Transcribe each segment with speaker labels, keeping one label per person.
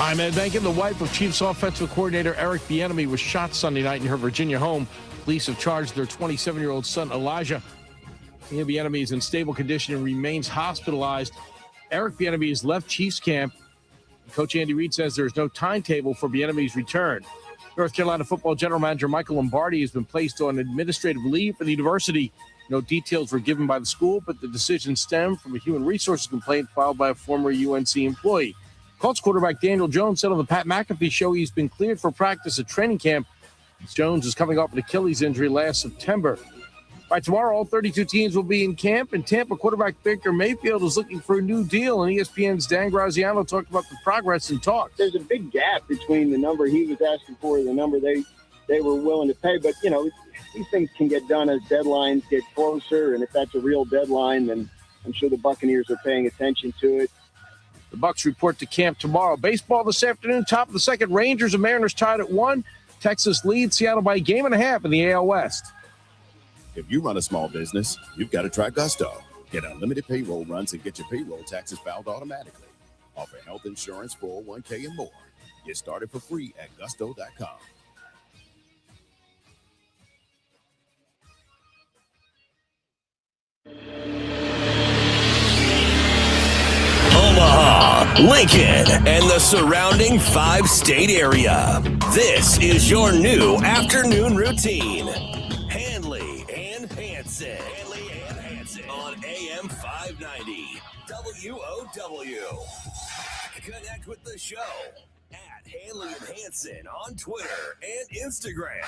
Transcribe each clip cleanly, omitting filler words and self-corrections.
Speaker 1: I'm Ed Bankin. The wife of Chiefs offensive coordinator Eric Bieniemy was shot Sunday night in her Virginia home. Police have charged their 27-year-old son, Elijah. Bieniemy is in stable condition and remains hospitalized. Eric Bieniemy has left Chiefs camp. Coach Andy Reid says there is no timetable for Bieniemy's return. North Carolina football general manager Michael Lombardi has been placed on administrative leave for the university. No details were given by the school, but the decision stemmed from a human resources complaint filed by a former UNC employee. Colts quarterback Daniel Jones said on the Pat McAfee show he's been cleared for practice at training camp. Jones is coming off an Achilles injury last September. By tomorrow, all 32 teams will be in camp, and Tampa quarterback Baker Mayfield is looking for a new deal, and ESPN's Dan Graziano talked about the progress in talks.
Speaker 2: There's a big gap between the number he was asking for and the number they were willing to pay, but, you know, these things can get done as deadlines get closer, and if that's a real deadline, then I'm sure the Buccaneers are paying attention to it.
Speaker 1: The Bucs report to camp tomorrow. Baseball this afternoon, top of the second. Rangers and Mariners tied at 1. Texas leads Seattle by a game and a half in the AL West.
Speaker 3: If you run a small business, you've got to try Gusto. Get unlimited payroll runs and get your payroll taxes filed automatically. Offer health insurance, 401k, and more. Get started for free at gusto.com.
Speaker 4: Omaha, Lincoln, and the surrounding 5-state area. This is your new afternoon routine. Handley and Hansen. On AM 590. WOW. Connect with the show at Handley and Hansen on Twitter and Instagram.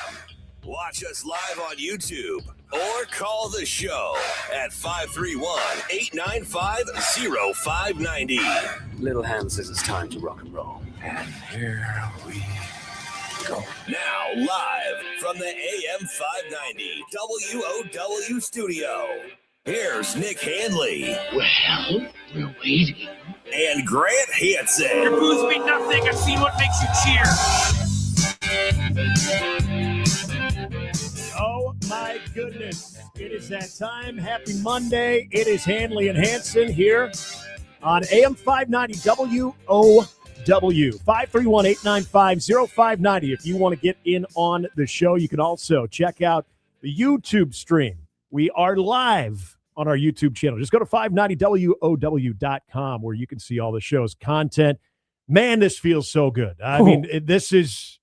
Speaker 4: Watch us live on YouTube or call the show at 531-895-0590.
Speaker 5: Little Hand says it's time to rock and roll.
Speaker 4: And here we go. Now, live from the AM 590 WOW studio, here's Nick Handley.
Speaker 6: Well, we're waiting.
Speaker 4: And Grant Hansen.
Speaker 7: Your booze mean nothing. I've seen what makes you cheer.
Speaker 8: Oh, my goodness. It is that time. Happy Monday. It is Handley and Hansen here on AM 590 WOW. 531-895-0590. If you want to get in on the show, you can also check out the YouTube stream. We are live on our YouTube channel. Just go to 590WOW.com where you can see all the show's content. Man, this feels so good. I mean, this has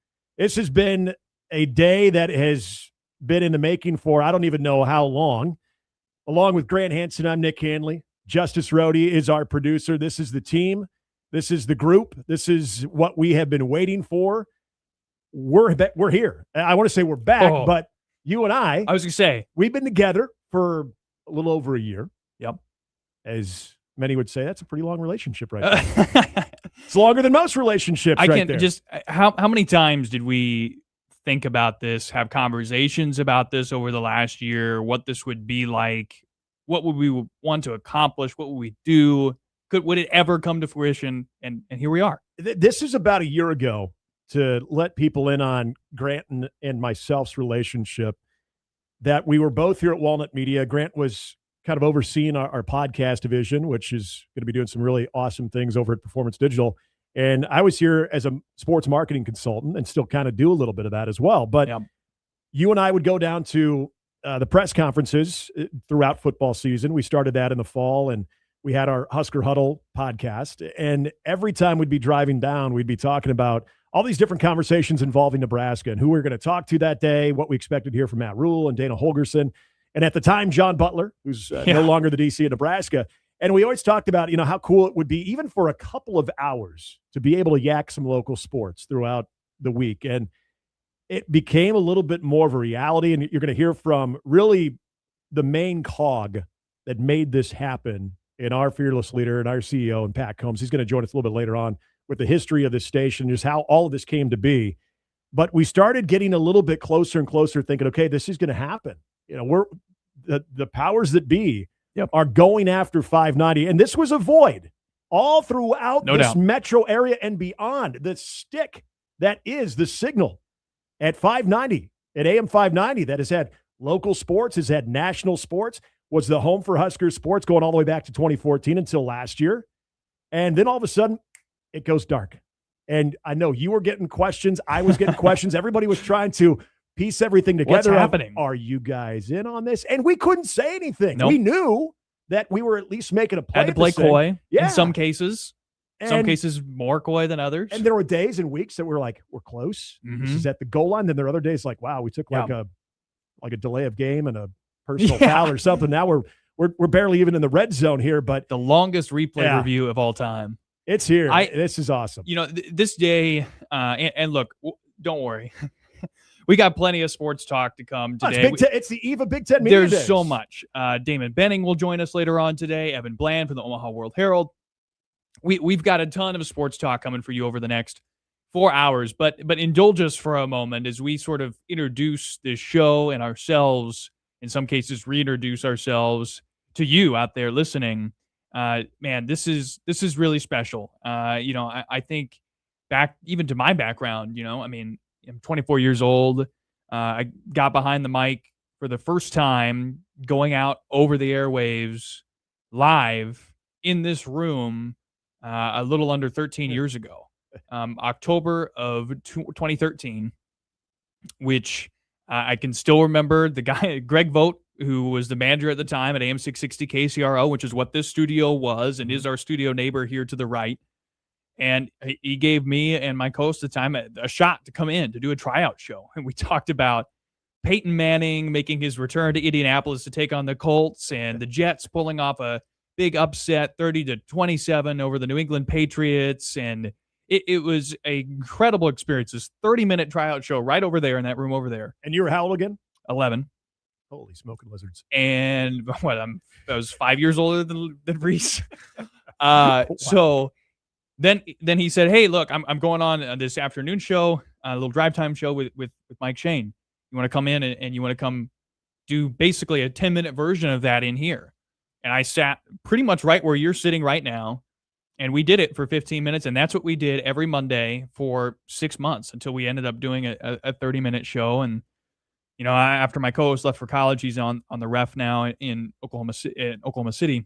Speaker 8: been a day that has been in the making for I don't even know how long. Along with Grant Hansen, I'm Nick Handley. Justice Rhody is our producer. This is the team. This is the group. This is what we have been waiting for. We're here. I want to say we're back, but you and I
Speaker 7: was going to say,
Speaker 8: we've been together for a little over a year.
Speaker 7: Yep.
Speaker 8: As many would say, that's a pretty long relationship right there. It's longer than most relationships
Speaker 7: how many times did we think about this, have conversations about this over the last year, what this would be like, what would we want to accomplish, what would we do, would it ever come to fruition, and here we are.
Speaker 8: This is about a year ago, to let people in on Grant and myself's relationship, that we were both here at Walnut Media. Grant was kind of overseeing our podcast division, which is going to be doing some really awesome things over at Performance Digital. And I was here as a sports marketing consultant and still kind of do a little bit of that as well. But you and I would go down to the press conferences throughout football season. We started that in the fall, and we had our Husker Huddle podcast. And every time we'd be driving down, we'd be talking about all these different conversations involving Nebraska and who we were going to talk to that day, what we expected to hear from Matt Rule and Dana Holgerson. And at the time, John Butler, who's no longer the DC of Nebraska. And we always talked about, how cool it would be, even for a couple of hours, to be able to yak some local sports throughout the week. And it became a little bit more of a reality. And you're going to hear from really the main cog that made this happen in our fearless leader and our CEO, and Pat Combs. He's going to join us a little bit later on with the history of this station, just how all of this came to be. But we started getting a little bit closer and closer, thinking, okay, this is going to happen. We're the powers that be are going after 590. And this was a void all throughout this metro area and beyond. The stick that is the signal at 590, at AM 590, that has had local sports, has had national sports, was the home for Husker sports going all the way back to 2014 until last year. And then all of a sudden, it goes dark. And I know you were getting questions. I was getting questions. Everybody was trying to piece everything together.
Speaker 7: What's happening?
Speaker 8: Are you guys in on this? And we couldn't say anything.
Speaker 7: Nope.
Speaker 8: We knew that we were at least making a play.
Speaker 7: Had to play coy
Speaker 8: Yeah.
Speaker 7: in some cases.
Speaker 8: And,
Speaker 7: some cases more coy than others.
Speaker 8: And there were days and weeks that we were like, we're close. This is at the goal line. Then there are other days like, wow, we took like a delay of game and a personal foul or something. Now we're barely even in the red zone here. But
Speaker 7: the longest replay review of all time.
Speaker 8: It's here. This is awesome.
Speaker 7: This day, and look, don't worry. We got plenty of sports talk to come today.
Speaker 8: It's the eve of Big Ten Media
Speaker 7: There's
Speaker 8: Days.
Speaker 7: so much. Damon Benning will join us later on today. Evan Bland from the Omaha World Herald. We've got a ton of sports talk coming for you over the next 4 hours. But indulge us for a moment as we sort of introduce this show and ourselves, in some cases reintroduce ourselves to you out there listening. Man, this is really special. I think back even to my background, I'm 24 years old. I got behind the mic for the first time, going out over the airwaves live in this room a little under 13 years ago, October of 2013, which I can still remember the guy, Greg Vogt, who was the manager at the time at AM 660 KCRO, which is what this studio was and is our studio neighbor here to the right. And he gave me and my co-host at the time a shot to come in to do a tryout show. And we talked about Peyton Manning making his return to Indianapolis to take on the Colts and the Jets pulling off a big upset 30-27 over the New England Patriots. And it was an incredible experience. This 30-minute tryout show right over there in that room over there.
Speaker 8: And you were how old again?
Speaker 7: 11.
Speaker 8: Holy smoking lizards.
Speaker 7: And I was 5 years older than Reese.
Speaker 8: Wow.
Speaker 7: So then he said, hey, look, I'm going on this afternoon show, a little drive time show with Mike Shane. You want to come in and you want to come do basically a 10-minute version of that in here. And I sat pretty much right where you're sitting right now. And we did it for 15 minutes. And that's what we did every Monday for 6 months until we ended up doing a 30-minute show. And, after my co-host left for college, he's on the ref now in Oklahoma City.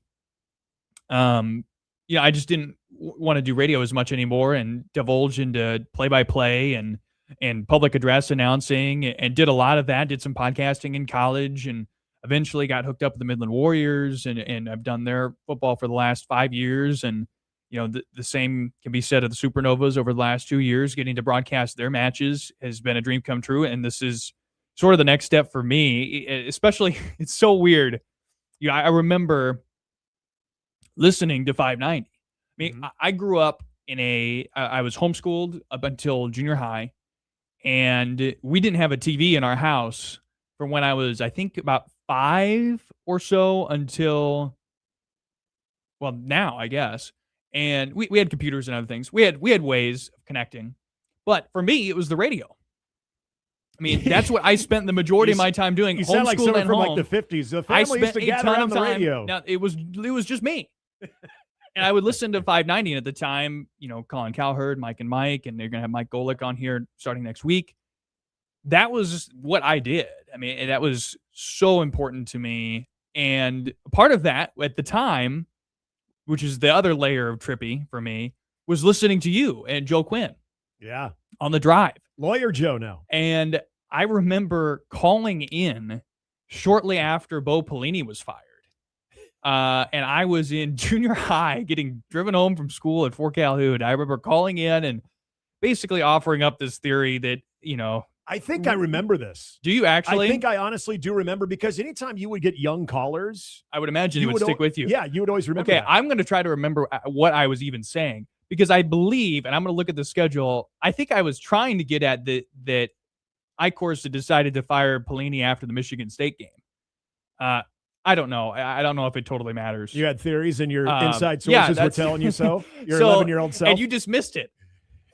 Speaker 7: I just didn't want to do radio as much anymore and divulge into play-by-play and public address announcing, and did a lot of that, did some podcasting in college, and eventually got hooked up with the Midland Warriors, and I've done their football for the last 5 years. And, the same can be said of the Supernovas over the last 2 years. Getting to broadcast their matches has been a dream come true. And this is sort of the next step for me, especially, it's so weird. I remember listening to 590. I mean, I grew up I was homeschooled up until junior high, and we didn't have a TV in our house from when I was, I think, about 5 or so until, now, I guess. And we had computers and other things. We had ways of connecting. But for me, it was the radio. I mean, that's what I spent the majority of my time doing.
Speaker 8: You sound like
Speaker 7: homeschooled
Speaker 8: someone
Speaker 7: at
Speaker 8: from
Speaker 7: home.
Speaker 8: like the 50s. The family used to gather on the radio.
Speaker 7: Now, it was just me. And I would listen to 590, and at the time, Colin Cowherd, Mike and Mike, and they're going to have Mike Golick on here starting next week. That was what I did. I mean, that was so important to me. And part of that at the time, which is the other layer of trippy for me, was listening to you and Joe Quinn.
Speaker 8: Yeah.
Speaker 7: On the drive.
Speaker 8: Lawyer Joe now.
Speaker 7: And I remember calling in shortly after Bo Pelini was fired. And I was in junior high getting driven home from school at Fort Calhoun. I remember calling in and basically offering up this theory that,
Speaker 8: I think I remember this.
Speaker 7: Do you actually?
Speaker 8: I think I honestly do remember, because anytime you would get young callers,
Speaker 7: I would imagine it would stick with you.
Speaker 8: Yeah, you would always remember.
Speaker 7: Okay,
Speaker 8: that.
Speaker 7: I'm going to try to remember what I was even saying, because I believe, and I'm going to look at the schedule, I think I was trying to get at that Eichhorst had decided to fire Pelini after the Michigan State game. I don't know. I don't know if it totally matters.
Speaker 8: You had theories, and your inside sources were telling you so. Your 11-year-old self.
Speaker 7: And you dismissed it.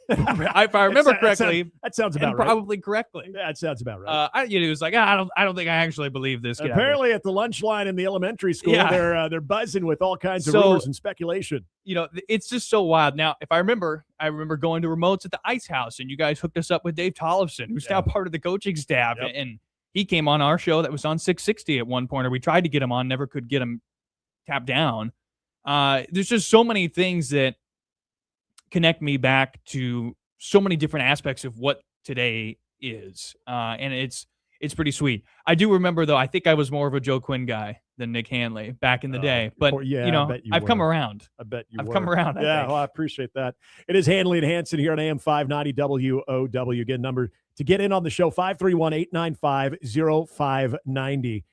Speaker 7: If I remember correctly,
Speaker 8: that sounds about right.
Speaker 7: Probably correctly.
Speaker 8: Yeah, it sounds about right.
Speaker 7: It was like, I don't think I actually believe this.
Speaker 8: Apparently, at the lunch line in the elementary school, they're buzzing with all kinds of rumors and speculation.
Speaker 7: It's just so wild. Now, if I remember going to remotes at the Ice House, and you guys hooked us up with Dave Tollefson, who's now part of the coaching staff, and he came on our show that was on 660 at one point, or we tried to get him on, never could get him tapped down. There's just so many things that connect me back to so many different aspects of what today is, and it's pretty sweet. I do remember, though, I think I was more of a Joe Quinn guy than Nick Handley back in the day, but
Speaker 8: yeah,
Speaker 7: you know,
Speaker 8: I bet you
Speaker 7: I've come
Speaker 8: were.
Speaker 7: around.
Speaker 8: I bet you
Speaker 7: I've
Speaker 8: were.
Speaker 7: come around.
Speaker 8: Yeah, well, I appreciate that. It is Handley and Hansen here on AM 590 WOW. Again, number to get in on the show, 531-895-0590.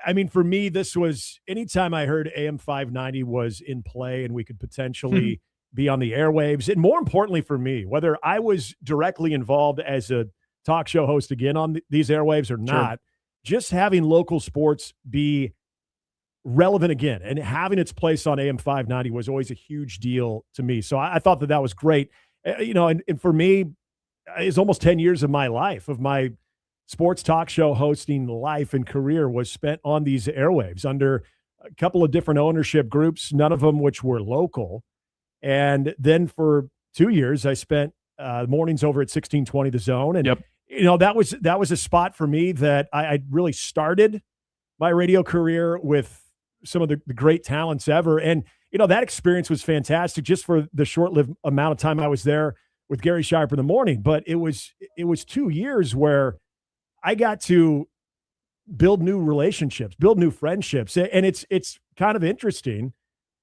Speaker 8: I mean, for me, this was anytime I heard AM 590 was in play and we could potentially be on the airwaves. And more importantly for me, whether I was directly involved as a talk show host again on these airwaves or not, just having local sports be relevant again and having its place on AM 590 was always a huge deal to me. So I thought that was great. And for me, it's almost 10 years of my life, of my sports talk show hosting life and career was spent on these airwaves under a couple of different ownership groups, none of them which were local. And then for 2 years, I spent mornings over at 1620 The Zone. And, that was a spot for me that I really started my radio career with some of the great talents ever. And, that experience was fantastic just for the short-lived amount of time I was there with Gary Sharp in the morning. But it was 2 years where I got to build new relationships, build new friendships. And it's kind of interesting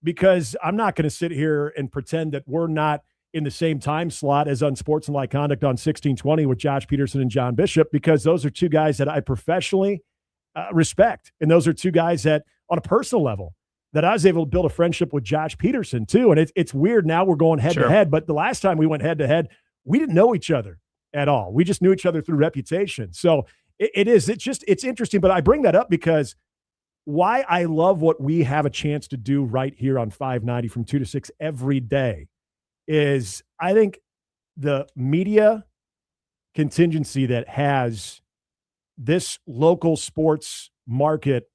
Speaker 8: because I'm not going to sit here and pretend that we're not in the same time slot as Unsportsmanlike Conduct on 1620 with Josh Peterson and John Bishop, because those are two guys that I professionally respect. And those are two guys that on a personal level that I was able to build a friendship with Josh Peterson too. And it's weird now we're going head to head, but the last time we went head to head, we didn't know each other at all. We just knew each other through reputation. So it's interesting, but I bring that up because why I love what we have a chance to do right here on 590 from 2 to 6 every day is I think the media contingency that has this local sports market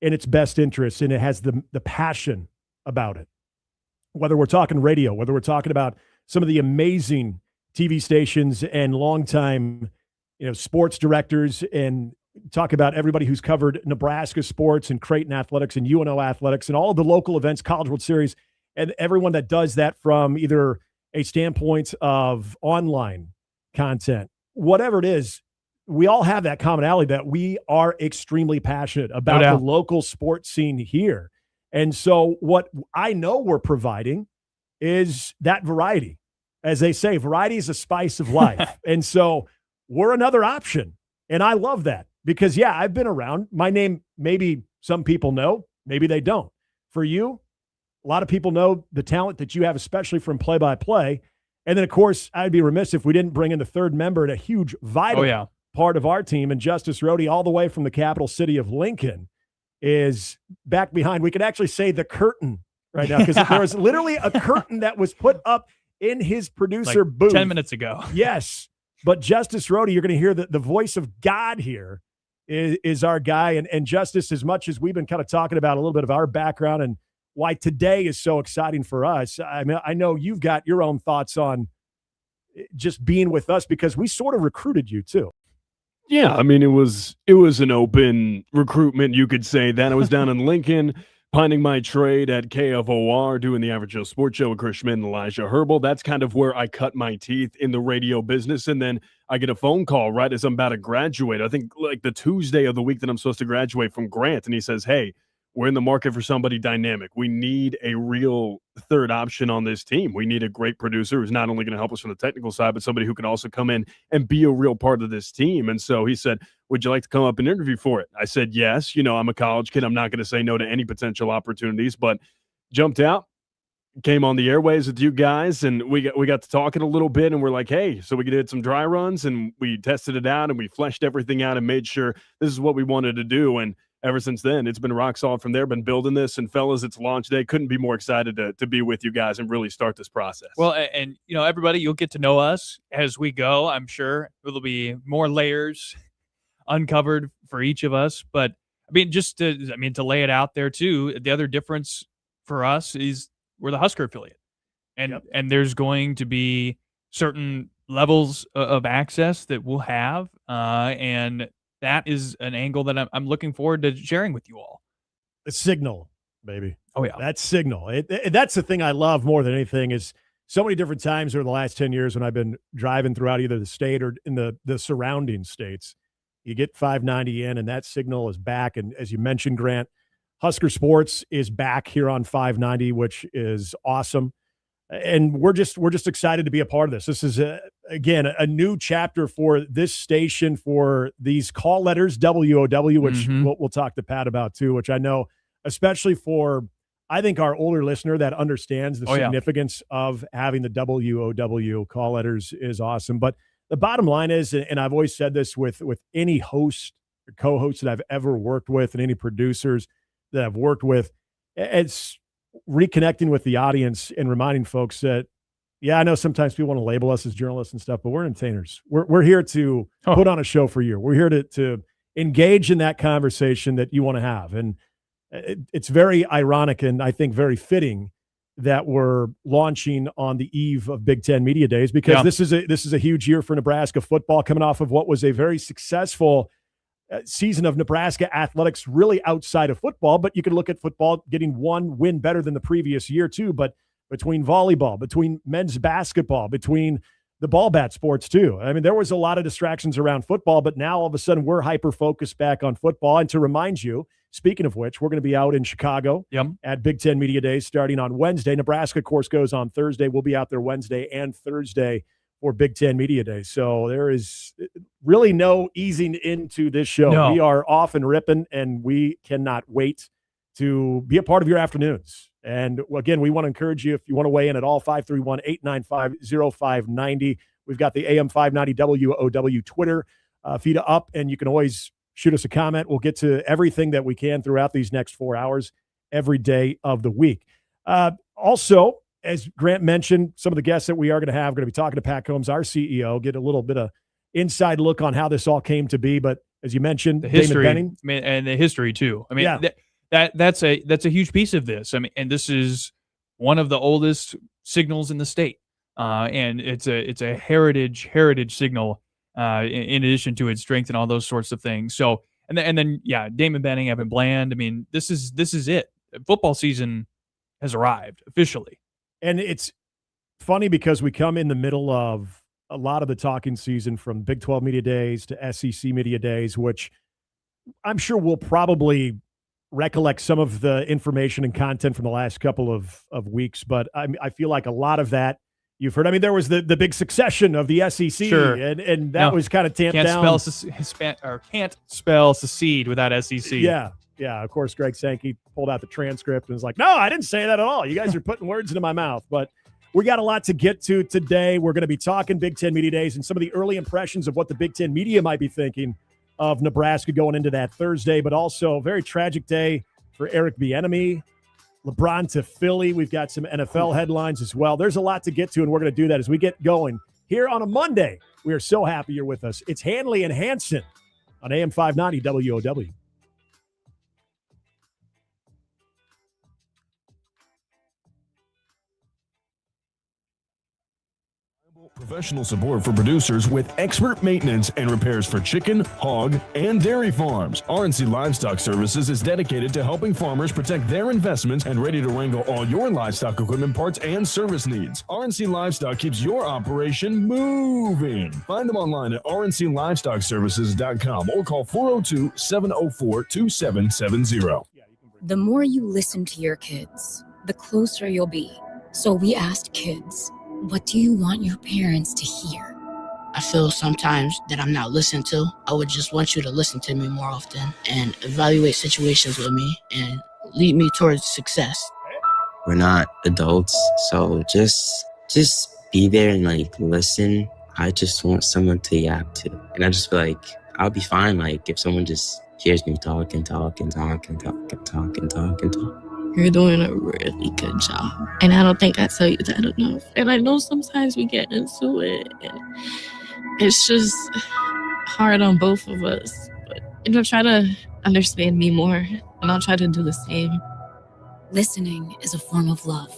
Speaker 8: in its best interest, and it has the passion about it. Whether we're talking radio, whether we're talking about some of the amazing TV stations and longtime, sports directors, and talk about everybody who's covered Nebraska sports and Creighton athletics and UNO athletics and all of the local events, College World Series, and everyone that does that from either a standpoint of online content, whatever it is, we all have that commonality that we are extremely passionate about the local sports scene here. And so what I know we're providing is that variety. As they say, variety is a spice of life. And so we're another option. And I love that because, I've been around. My name, maybe some people know, maybe they don't. For you, a lot of people know the talent that you have, especially from play-by-play. And then, of course, I'd be remiss if we didn't bring in the third member and a huge, vital part of our team. And Justice Rhody, all the way from the capital city of Lincoln, is back behind. We could actually say the curtain right now because there was literally a curtain that was put up in his producer booth
Speaker 7: 10 minutes ago.
Speaker 8: Yes. But Justice Rhody, you're going to hear the voice of God here is our guy. And Justice, as much as we've been kind of talking about a little bit of our background and why today is so exciting for us, I mean, I know you've got your own thoughts on just being with us because we sort of recruited you too.
Speaker 9: Yeah, I mean, it was an open recruitment, you could say. Then I was down in Lincoln, finding my trade at KFOR, doing the Average Joe Sports Show with Chris Schmidt and Elijah Herbal. That's kind of where I cut my teeth in the radio business. And then I get a phone call right as I'm about to graduate. I think like the Tuesday of the week that I'm supposed to graduate from Grant. And he says, hey, we're in the market for somebody dynamic. We need a real third option on this team. We need a great producer who's not only going to help us from the technical side, but somebody who can also come in and be a real part of this team. And so he said, would you like to come up and interview for it? I said, yes. I'm a college kid. I'm not going to say no to any potential opportunities, but jumped out, came on the airways with you guys, and we got to talking a little bit, and we're like, hey, so we did some dry runs, and we tested it out, and we fleshed everything out and made sure this is what we wanted to do. And ever since then, it's been rock solid from there. Been building this, and fellas, it's launch day. Couldn't be more excited to be with you guys and really start this process.
Speaker 7: Well, and everybody, you'll get to know us as we go. I'm sure there'll be more layers uncovered for each of us. But I mean, to lay it out there too. The other difference for us is we're the Husker affiliate, and there's going to be certain levels of access that we'll have, and that is an angle that I'm looking forward to sharing with you all.
Speaker 8: The signal, baby.
Speaker 7: Oh, yeah.
Speaker 8: That signal. That's the thing I love more than anything is so many different times over the last 10 years when I've been driving throughout either the state or in the surrounding states. You get 590 in, and that signal is back. And as you mentioned, Grant, Husker Sports is back here on 590, which is awesome. And we're just excited to be a part of this. This is, again, a new chapter for this station, for these call letters, WOW, which we'll talk to Pat about too, which I know, especially for, I think, our older listener that understands the significance of having the WOW call letters is awesome. But the bottom line is, and I've always said this with any host or co-host that I've ever worked with and any producers that I've worked with, it's reconnecting with the audience and reminding folks that, I know sometimes people want to label us as journalists and stuff, but we're entertainers. We're here to put on a show for you. We're here to engage in that conversation that you want to have. And it's very ironic and I think very fitting that we're launching on the eve of Big Ten Media Days, because this is a huge year for Nebraska football, coming off of what was a very successful season of Nebraska athletics, really outside of football. But you can look at football getting one win better than the previous year too. But between volleyball, between men's basketball, between the ball bat sports too. I mean, there was a lot of distractions around football, but now all of a sudden we're hyper-focused back on football. And to remind you, speaking of which, we're going to be out in Chicago at Big Ten Media Days starting on Wednesday. Nebraska, of course, goes on Thursday. We'll be out there Wednesday and Thursday for Big Ten Media Days. So there is really no easing into this show. No. We are off and ripping, and we cannot wait to be a part of your afternoons. And again, we want to encourage you, if you want to weigh in at all, 531-895-0590. We've got the AM 590 WOW Twitter feed up, and you can always shoot us a comment. We'll get to everything that we can throughout these next 4 hours every day of the week. Also, as Grant mentioned, some of the guests that we are going to have, we're going to be talking to Pat Combs, our CEO, get a little bit of inside look on how this all came to be. But as you mentioned,
Speaker 7: the history,
Speaker 8: Damon Benning,
Speaker 7: and the history too. I mean, that's a huge piece of this. I mean, and this is one of the oldest signals in the state, and it's a heritage signal. In addition to its strength and all those sorts of things. So, and then Damon Benning, Evan Bland. I mean, this is it. Football season has arrived officially.
Speaker 8: And it's funny because we come in the middle of a lot of the talking season, from Big 12 Media Days to SEC Media Days, which I'm sure we'll probably recollect some of the information and content from the last couple of weeks. But I feel like a lot of that you've heard. I mean, there was the big succession of the SEC, and that was kind of tamped down.
Speaker 7: Can't spell secede without SEC.
Speaker 8: Yeah. Of course, Greg Sankey pulled out the transcript and was like, "No, I didn't say that at all. You guys are putting words into my mouth." But we got a lot to get to today. We're going to be talking Big Ten Media Days and some of the early impressions of what the Big Ten media might be thinking of Nebraska going into that Thursday, but also a very tragic day for Eric Bieniemy. LeBron to Philly. We've got some NFL headlines as well. There's a lot to get to, and we're going to do that as we get going here on a Monday. We are so happy you're with us. It's Handley and Hansen on AM 590 WOW.
Speaker 10: Professional support for producers with expert maintenance and repairs for chicken, hog, and dairy farms. RNC Livestock Services is dedicated to helping farmers protect their investments and ready to wrangle all your livestock equipment parts and service needs. RNC Livestock keeps your operation moving. Find them online at rnclivestockservices.com or call 402-704-2770.
Speaker 11: The more you listen to your kids, the closer you'll be. So we asked kids, what do you want your parents to hear?
Speaker 6: I feel sometimes that I'm not listened to. I would just want you to listen to me more often and evaluate situations with me and lead me towards success.
Speaker 12: We're not adults, so just be there and listen. I just want someone to yap to. And I just feel like I'll be fine if someone just hears me talk and talk and talk and talk and talk and talk and talk.
Speaker 13: You're doing a really good job. And I don't think I tell you that enough. And I know sometimes we get into it. And it's just hard on both of us. But try to understand me more. And I'll try to do the same.
Speaker 11: Listening is a form of love.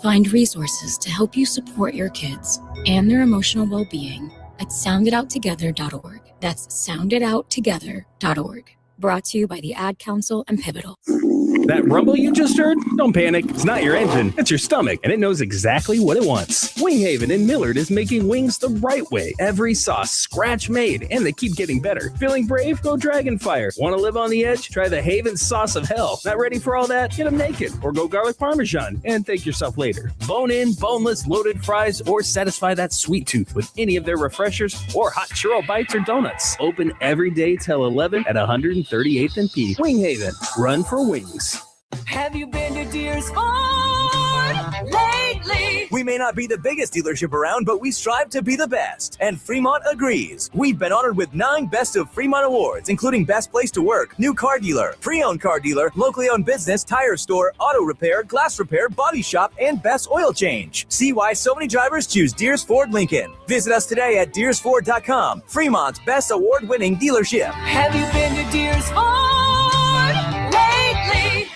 Speaker 11: Find resources to help you support your kids and their emotional well-being at sounditouttogether.org. That's sounditouttogether.org. Brought to you by the Ad Council and Pivotal.
Speaker 14: That rumble you just heard? Don't panic. It's not your engine. It's your stomach, and it knows exactly what it wants. Wing Haven in Millard is making wings the right way. Every sauce scratch made, and they keep getting better. Feeling brave? Go Dragonfire. Want to live on the edge? Try the Haven sauce of hell. Not ready for all that? Get them naked, or go garlic parmesan, and thank yourself later. Bone in, boneless, loaded fries, or satisfy that sweet tooth with any of their refreshers or hot churro bites or donuts. Open every day till 11 at 138th and P. Wing Haven. Run for wings.
Speaker 15: Have you been to Deers Ford lately? We may not be the biggest dealership around, but we strive to be the best. And Fremont agrees. We've been honored with 9 Best of Fremont awards, including Best Place to Work, New Car Dealer, Pre-Owned Car Dealer, Locally Owned Business, Tire Store, Auto Repair, Glass Repair, Body Shop, and Best Oil Change. See why so many drivers choose Deers Ford Lincoln. Visit us today at DeersFord.com, Fremont's best award-winning dealership. Have you been to Deers Ford lately?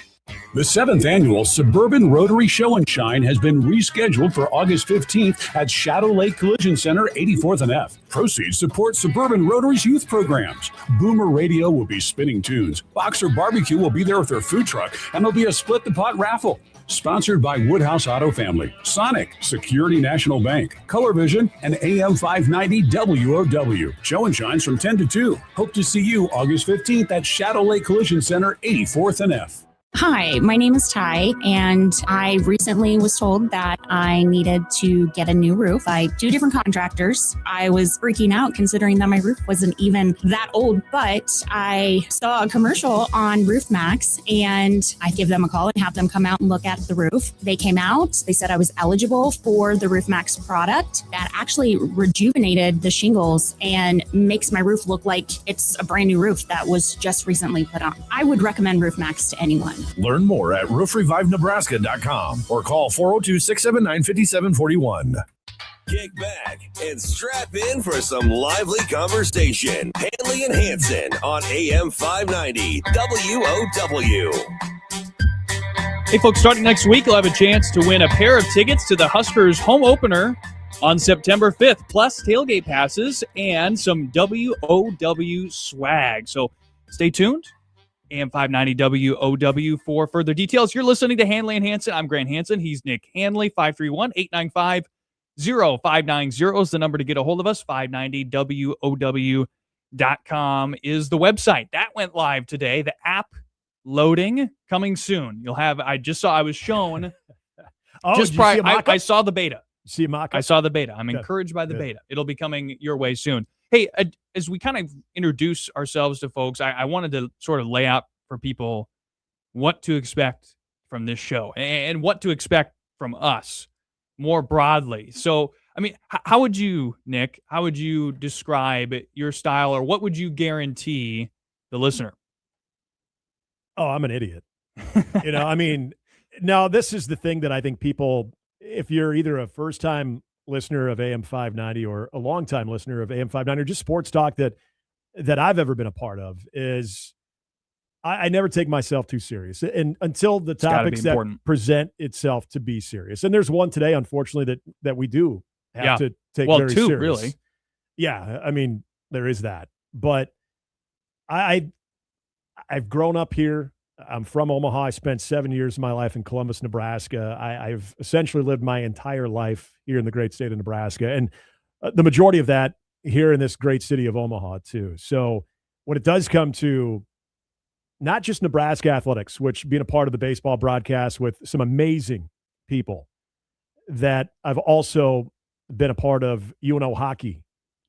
Speaker 16: The 7th Annual Suburban Rotary Show and Shine has been rescheduled for August 15th at Shadow Lake Collision Center, 84th and F. Proceeds support Suburban Rotary's youth programs. Boomer Radio will be spinning tunes. Boxer Barbecue will be there with their food truck, and there'll be a split the pot raffle. Sponsored by Woodhouse Auto Family, Sonic, Security National Bank, Color Vision, and AM 590 WOW. Show and shines from 10 to 2. Hope to see you August 15th at Shadow Lake Collision Center, 84th and F.
Speaker 17: Hi, my name is Ty, and I recently was told that I needed to get a new roof by 2 different contractors. I was freaking out considering that my roof wasn't even that old, but I saw a commercial on Roof Max, and I gave them a call and have them come out and look at the roof. They came out, they said I was eligible for the Roof Max product that actually rejuvenated the shingles and makes my roof look like it's a brand new roof that was just recently put on. I would recommend Roof Max to anyone.
Speaker 10: Learn more at roofrevivenebraska.com or call 402-679-5741.
Speaker 4: Kick back and strap in for some lively conversation. Handley and Hansen on AM 590 WOW.
Speaker 7: Hey, folks, starting next week, you'll have a chance to win a pair of tickets to the Huskers home opener on September 5th, plus tailgate passes and some WOW swag. So stay tuned. AM 590 WOW for further details. You're listening to Handley and Hansen. I'm Grant Hansen. He's Nick Handley. 531-895-0590 is the number to get a hold of us. 590WOW.com is the website. That went live today. The app loading coming soon. You'll have, I was shown just prior. I saw the beta.
Speaker 8: See a mock-up?
Speaker 7: I saw the beta. I'm encouraged by the beta. It'll be coming your way soon. Hey, as we kind of introduce ourselves to folks, I wanted to sort of lay out for people what to expect from this show and what to expect from us more broadly. So, I mean, how would you, Nick, how would you describe your style, or what would you guarantee the listener?
Speaker 8: Oh, I'm an idiot. I mean, no, this is the thing that I think people, if you're either a first-time listener of AM 590 or a longtime listener of AM 590 or just sports talk that I've ever been a part of, is I never take myself too serious, and until the topics that present itself to be serious. And there's one today, unfortunately, that we do have to take very
Speaker 7: two,
Speaker 8: serious.
Speaker 7: Really.
Speaker 8: Yeah, I mean, there is that. But I've grown up here. I'm from Omaha. I spent 7 years of my life in Columbus, Nebraska. I've essentially lived my entire life here in the great state of Nebraska, and the majority of that here in this great city of Omaha, too. So when it does come to not just Nebraska athletics, which being a part of the baseball broadcast with some amazing people that I've also been a part of UNO hockey.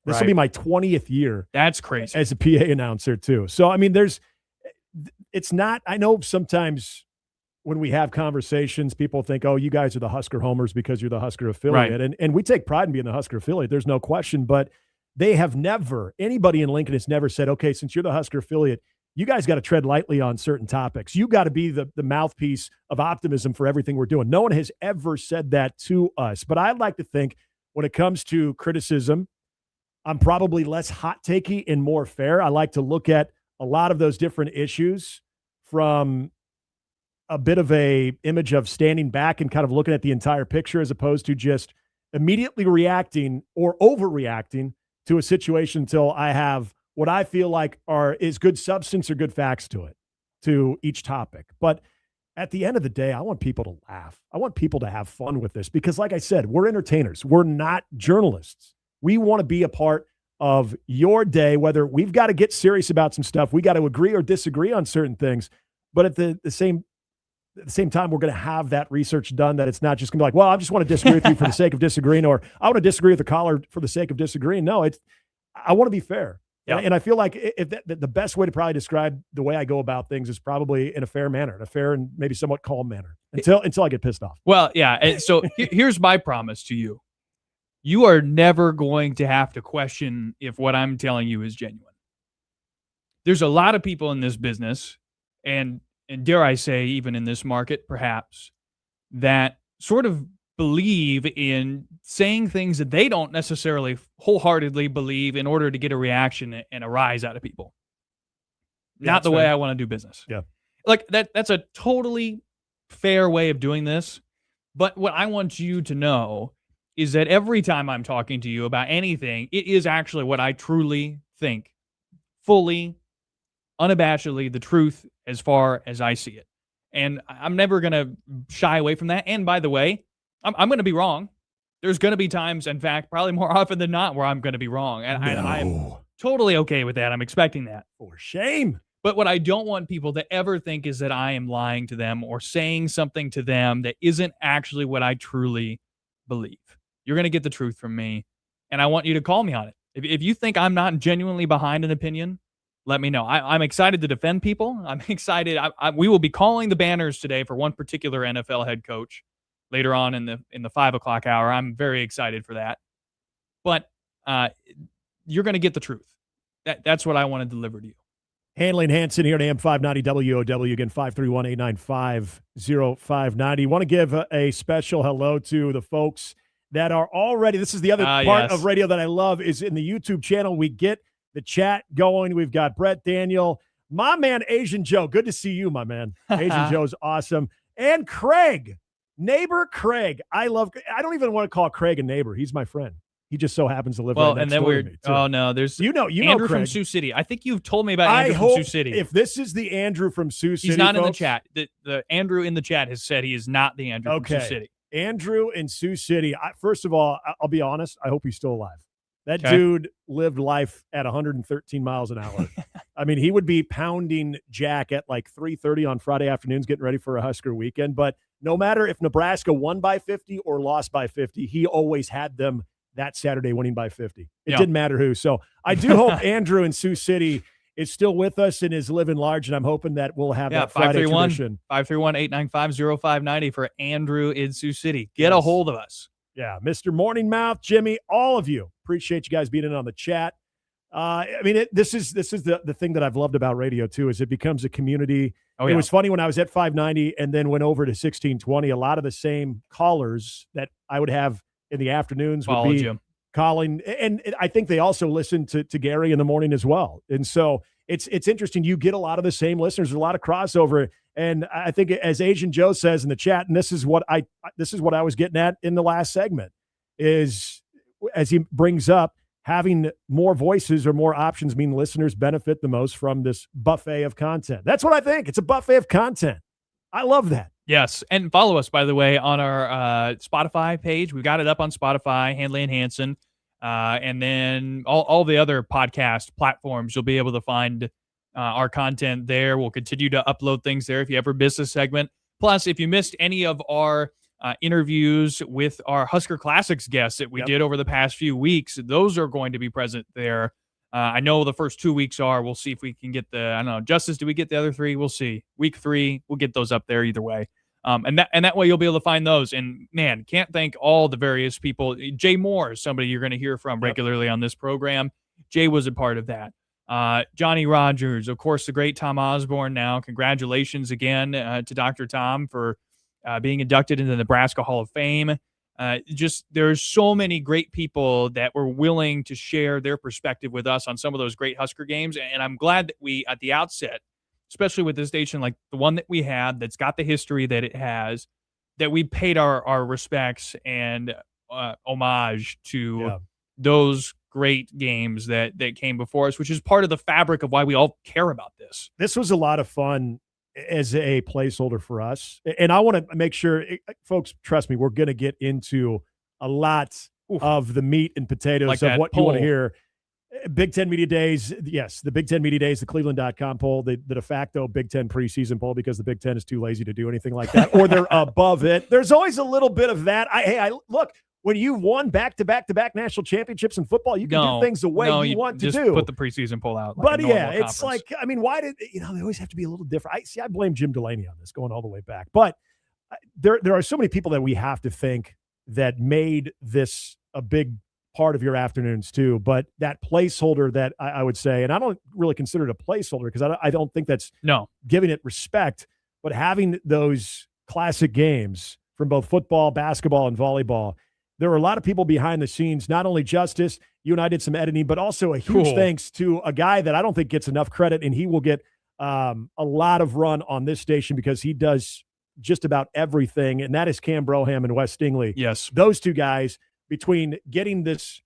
Speaker 8: This will be my 20th year.
Speaker 7: That's crazy.
Speaker 8: As a PA announcer, too. So, I mean, it's not, I know sometimes when we have conversations, people think, oh, you guys are the Husker homers because you're the Husker affiliate.
Speaker 7: Right.
Speaker 8: And we take pride in being the Husker affiliate. There's no question. But they have never, anybody in Lincoln has never said, okay, since you're the Husker affiliate, you guys got to tread lightly on certain topics. You got to be the mouthpiece of optimism for everything we're doing. No one has ever said that to us. But I'd like to think when it comes to criticism, I'm probably less hot takey and more fair. I like to look at a lot of those different issues from a bit of a image of standing back and kind of looking at the entire picture, as opposed to just immediately reacting or overreacting to a situation until I have what I feel like is good substance or good facts to each topic. But at the end of the day, I want people to laugh. I want people to have fun with this because, like I said, we're entertainers. We're not journalists. We want to be a part of your day, whether we've got to get serious about some stuff. We got to agree or disagree on certain things. But at the same time, we're going to have that research done that it's not just going to be like, well, I just want to disagree with you for the sake of disagreeing, or I want to disagree with the caller for the sake of disagreeing. No, I want to be fair.
Speaker 7: Yeah.
Speaker 8: And I feel like the best way to probably describe the way I go about things is probably in a fair manner, in a fair and maybe somewhat calm manner until I get pissed off.
Speaker 7: Well, yeah. And so here's my promise to you. You are never going to have to question if what I'm telling you is genuine. There's a lot of people in this business, and dare I say, even in this market, perhaps, that sort of believe in saying things that they don't necessarily wholeheartedly believe in order to get a reaction and a rise out of people.
Speaker 8: Yeah,
Speaker 7: Not the
Speaker 8: that's
Speaker 7: way
Speaker 8: fair.
Speaker 7: I want to do business.
Speaker 8: Yeah.
Speaker 7: Like that's a totally fair way of doing this. But what I want you to know is that every time I'm talking to you about anything, it is actually what I truly think, fully, unabashedly, the truth as far as I see it. And I'm never going to shy away from that. And by the way, I'm going to be wrong. There's going to be times, in fact, probably more often than not, where I'm going to be wrong. And I'm totally okay with that. I'm expecting that.
Speaker 8: For shame.
Speaker 7: But what I don't want people to ever think is that I am lying to them or saying something to them that isn't actually what I truly believe. You're going to get the truth from me, and I want you to call me on it. If you think I'm not genuinely behind an opinion, let me know. I'm excited to defend people. I'm excited. We will be calling the banners today for one particular NFL head coach later on in the 5 o'clock hour. I'm very excited for that. But you're going to get the truth. That's what I want to deliver to you.
Speaker 8: Handley and Hansen here at AM 590 WOW. Again, 531-895-0590. Want to give a special hello to the folks that are already, this is the other part of radio that I love, is in the YouTube channel. We get the chat going. We've got Brett Daniel, my man Asian Joe. Good to see you, my man. Asian Joe's awesome. And Craig, neighbor Craig. I don't even want to call Craig a neighbor. He's my friend. He just so happens to live right next door to me, too.
Speaker 7: Oh no, there's Andrew from Sioux City. I think you've told me about Andrew from Sioux City.
Speaker 8: If this is the Andrew from Sioux City,
Speaker 7: he's not
Speaker 8: folks,
Speaker 7: in the chat. The Andrew in the chat has said he is not the Andrew from Sioux City.
Speaker 8: Andrew in Sioux City. First of all, I'll be honest. I hope he's still alive. That dude lived life at 113 miles an hour. I mean, he would be pounding Jack at like 3:30 on Friday afternoons, getting ready for a Husker weekend. But no matter if Nebraska won by 50 or lost by 50, he always had them that Saturday winning by 50. It didn't matter who. So I do hope Andrew in Sioux City is still with us and is living large, and I'm hoping that we'll have that Friday tradition.
Speaker 7: 531-895-0590 for Andrew in Sioux City. Get a hold of us.
Speaker 8: Yeah, Mr. Morning Mouth, Jimmy, all of you. Appreciate you guys being in on the chat. I mean, this is the thing that I've loved about radio, too, is it becomes a community. It was funny when I was at 590 and then went over to 1620. A lot of the same callers that I would have in the afternoons would be calling. And I think they also listen to Gary in the morning as well. And so it's interesting. You get a lot of the same listeners. There's a lot of crossover. And I think, as Asian Joe says in the chat, and this is what I was getting at in the last segment, is as he brings up, having more voices or more options mean listeners benefit the most from this buffet of content. That's what I think. It's a buffet of content. I love that.
Speaker 7: Yes. And follow us, by the way, on our Spotify page. We've got it up on Spotify, Handley and Hansen. And then all the other podcast platforms, you'll be able to find our content there. We'll continue to upload things there if you have a business segment. Plus, if you missed any of our interviews with our Husker Classics guests that we did over the past few weeks, those are going to be present there. I know the first 2 weeks are. We'll see if we can get I don't know, Justice, do we get the other 3? We'll see. Week 3, we'll get those up there either way. And that way you'll be able to find those. And man, can't thank all the various people. Jay Moore is somebody you're going to hear from regularly on this program. Jay was a part of that. Johnny Rogers, of course, the great Tom Osborne now. Congratulations again to Dr. Tom for being inducted into the Nebraska Hall of Fame. There's so many great people that were willing to share their perspective with us on some of those great Husker games. And I'm glad that we, at the outset, especially with this station like the one that we had that's got the history that it has, that we paid our respects and homage to those great games that came before us, which is part of the fabric of why we all care about this.
Speaker 8: This was a lot of fun as a placeholder for us. And I want to make sure, folks, trust me, we're going to get into a lot of the meat and potatoes
Speaker 7: Like
Speaker 8: of what you want to
Speaker 7: poll.
Speaker 8: hear. Big Ten Media Days, yes, the Big Ten Media Days, the Cleveland.com poll, the de facto Big Ten preseason poll, because the Big Ten is too lazy to do anything like that, or they're above it. There's always a little bit of that. Look, when you've won back-to-back national championships in football, you can do things the way you want to
Speaker 7: just
Speaker 8: do.
Speaker 7: Put the preseason poll out.
Speaker 8: But
Speaker 7: a
Speaker 8: yeah,
Speaker 7: normal
Speaker 8: it's
Speaker 7: conference.
Speaker 8: like, I mean, why did, they always have to be a little different. I blame Jim Delaney on this, going all the way back. But there are so many people that we have to thank that made this a big part of your afternoons too. But that placeholder that I would say, and I don't really consider it a placeholder because I don't think that's giving it respect, but having those classic games from both football, basketball, and volleyball. There were a lot of people behind the scenes, not only Justice, you and I did some editing, but also a huge thanks to a guy that I don't think gets enough credit, and he will get a lot of run on this station because he does just about everything, and that is Cam Broham and Wes Stingley.
Speaker 7: Yes.
Speaker 8: Those two guys, between getting this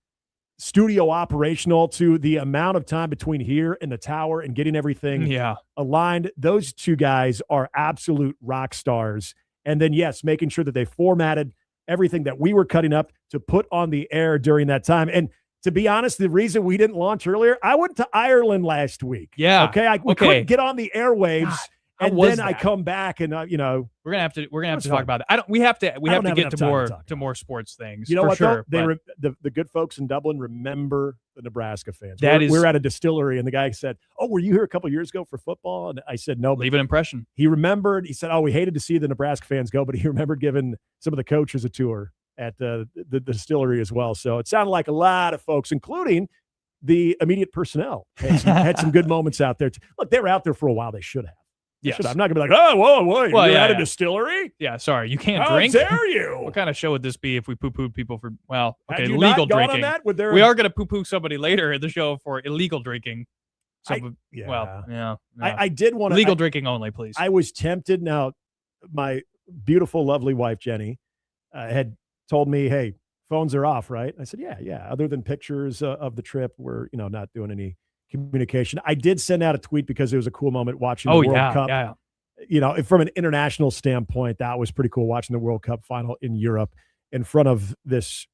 Speaker 8: studio operational to the amount of time between here and the tower and getting everything aligned, those two guys are absolute rock stars. And then, yes, making sure that they formatted everything that we were cutting up to put on the air during that time. And to be honest, the reason we didn't launch earlier, I went to Ireland last week.
Speaker 7: Yeah.
Speaker 8: Okay. We couldn't get on the airwaves.
Speaker 7: God,
Speaker 8: and then I come back and we're
Speaker 7: gonna have to talk about that. We have to get to more sports things.
Speaker 8: You know what?
Speaker 7: Sure,
Speaker 8: The good folks in Dublin remember the Nebraska fans.
Speaker 7: We
Speaker 8: were at a distillery and the guy said, "Oh, were you here a couple years ago for football?" And I said, "No."
Speaker 7: Leave an impression.
Speaker 8: He remembered. He said, "Oh, we hated to see the Nebraska fans go," but he remembered giving some of the coaches a tour at the distillery as well. So it sounded like a lot of folks, including the immediate personnel, had some good moments out there. Look, they were out there for a while. They should have.
Speaker 7: Yes.
Speaker 8: I'm not going to be like, whoa, you're at a distillery?
Speaker 7: Yeah, sorry, you can't
Speaker 8: How
Speaker 7: drink.
Speaker 8: dare you?
Speaker 7: What kind of show would this be if we poo-pooed people for,
Speaker 8: Had you
Speaker 7: legal
Speaker 8: not gone on
Speaker 7: drinking?
Speaker 8: that? Would there-
Speaker 7: We are going to poo-poo somebody later at the show for illegal drinking. So,
Speaker 8: I did want to.
Speaker 7: Legal drinking only, please.
Speaker 8: I was tempted. Now, my beautiful, lovely wife, Jenny, had told me, hey, phones are off, right? I said, yeah. Other than pictures of the trip, we're not doing any communication. I did send out a tweet because it was a cool moment watching the World Cup.
Speaker 7: Yeah.
Speaker 8: From an international standpoint, that was pretty cool watching the World Cup final in Europe in front of this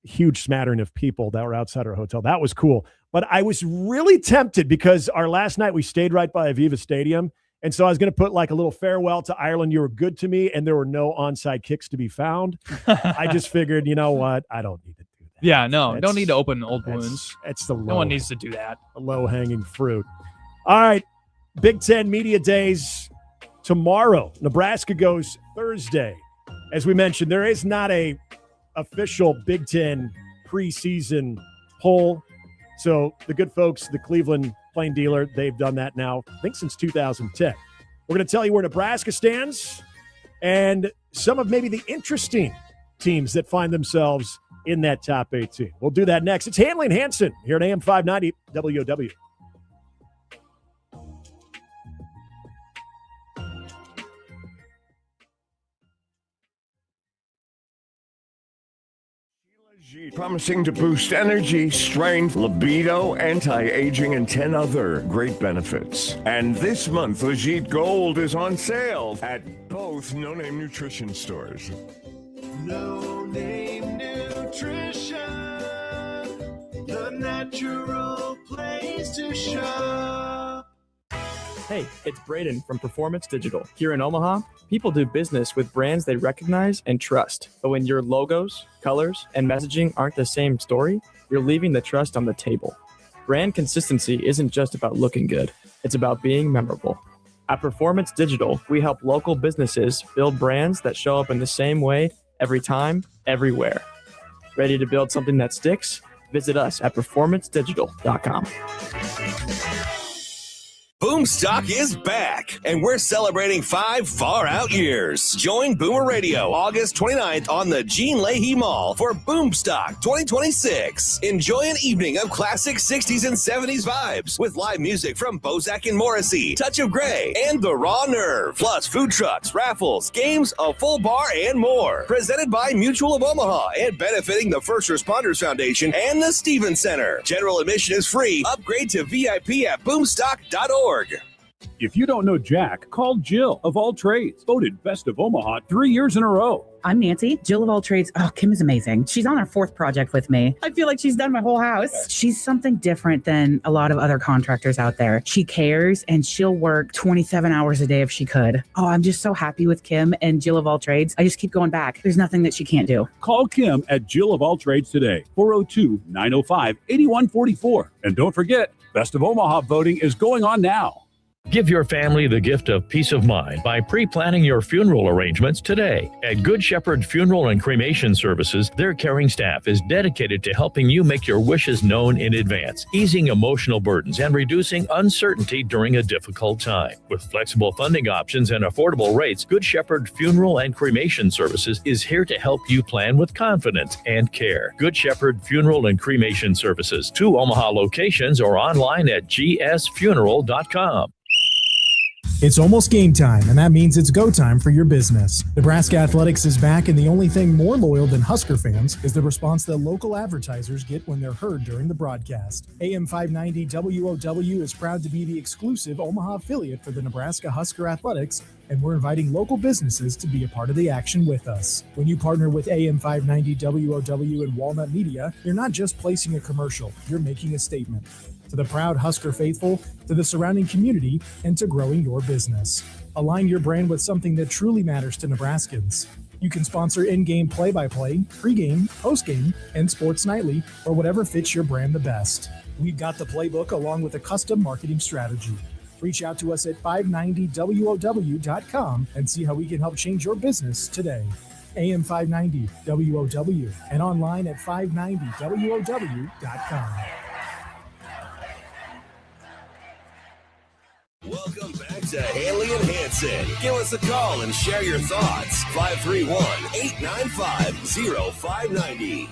Speaker 8: huge smattering of people that were outside our hotel. That was cool. But I was really tempted because our last night we stayed right by Aviva Stadium. And so I was going to put like a little farewell to Ireland. You were good to me. And there were no onside kicks to be found. I just figured, you know what? I don't need to do that.
Speaker 7: Yeah, no, don't need to open old wounds.
Speaker 8: No
Speaker 7: one needs to do that.
Speaker 8: The low-hanging fruit. All right, Big Ten Media Days tomorrow. Nebraska goes Thursday. As we mentioned, there is not a official Big Ten preseason poll. So the good folks, the Cleveland Plain Dealer, they've done that now, I think since 2010. We're going to tell you where Nebraska stands and some of maybe the interesting teams that find themselves in that top 18. We'll do that next. It's Handley and Hansen here at AM 590 WOW.
Speaker 18: Promising to boost energy, strength, libido, anti-aging, and 10 other great benefits. And this month, Legit Gold is on sale at both No Name Nutrition stores.
Speaker 19: No Name Nutrition, the natural place to shop.
Speaker 20: Hey, it's Braden from Performance Digital. Here in Omaha, people do business with brands they recognize and trust. But when your logos, colors, and messaging aren't the same story, you're leaving the trust on the table. Brand consistency isn't just about looking good. It's about being memorable. At Performance Digital, we help local businesses build brands that show up in the same way every time, everywhere. Ready to build something that sticks? Visit us at performancedigital.com.
Speaker 4: Boomstock is back, and we're celebrating 5 far-out years. Join Boomer Radio August 29th on the Gene Leahy Mall for Boomstock 2026. Enjoy an evening of classic 60s and 70s vibes with live music from Bozak and Morrissey, Touch of Grey, and The Raw Nerve. Plus food trucks, raffles, games, a full bar, and more. Presented by Mutual of Omaha and benefiting the First Responders Foundation and the Stevens Center. General admission is free. Upgrade to VIP at boomstock.org.
Speaker 16: If you don't know Jack, call Jill of All Trades, voted Best of Omaha 3 years in a row.
Speaker 21: I'm Nancy, Jill of All Trades. Oh, Kim is amazing. She's on her 4th project with me. I feel like she's done my whole house. She's something different than a lot of other contractors out there. She cares, and she'll work 27 hours a day if she could. Oh, I'm just so happy with Kim and Jill of All Trades. I just keep going back. There's nothing that she can't do.
Speaker 16: Call Kim at Jill of All Trades today, 402-905-8144. And don't forget, Best of Omaha voting is going on now.
Speaker 22: Give your family the gift of peace of mind by pre-planning your funeral arrangements today. At Good Shepherd Funeral and Cremation Services, their caring staff is dedicated to helping you make your wishes known in advance, easing emotional burdens and reducing uncertainty during a difficult time. With flexible funding options and affordable rates, Good Shepherd Funeral and Cremation Services is here to help you plan with confidence and care. Good Shepherd Funeral and Cremation Services, 2 Omaha locations or online at gsfuneral.com.
Speaker 23: It's almost game time, and that means it's go time for your business. Nebraska Athletics is back, and the only thing more loyal than Husker fans is the response that local advertisers get when they're heard during the broadcast. AM 590 WOW is proud to be the exclusive Omaha affiliate for the Nebraska Husker Athletics, and we're inviting local businesses to be a part of the action with us. When you partner with AM 590 WOW and Walnut Media, you're not just placing a commercial, you're making a statement. To the proud Husker faithful, to the surrounding community, and to growing your business. Align your brand with something that truly matters to Nebraskans. You can sponsor in-game play-by-play, pregame, postgame, and sports nightly, or whatever fits your brand the best. We've got the playbook along with a custom marketing strategy. Reach out to us at 590WOW.com and see how we can help change your business today. AM 590 WOW and online at 590WOW.com.
Speaker 4: Welcome back to Handley and Hansen. Give us a call and share your thoughts. 531-895-0590.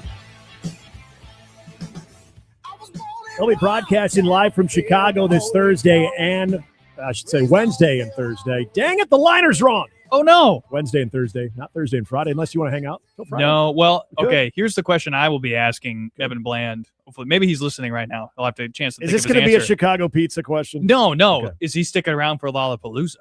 Speaker 8: We'll be broadcasting live from Chicago this Thursday and, I should say, Wednesday and Thursday. Dang it, the liner's wrong.
Speaker 7: Oh, no.
Speaker 8: Wednesday and Thursday, not Thursday and Friday, unless you want to hang out. Till Friday.
Speaker 7: No, well, okay, here's the question I will be asking Evan Bland. Hopefully, maybe he's listening right now. He'll have a chance to think of his
Speaker 8: Is this going to be a
Speaker 7: answer.
Speaker 8: Chicago pizza question?
Speaker 7: No.
Speaker 8: Okay.
Speaker 7: Is he sticking around for Lollapalooza?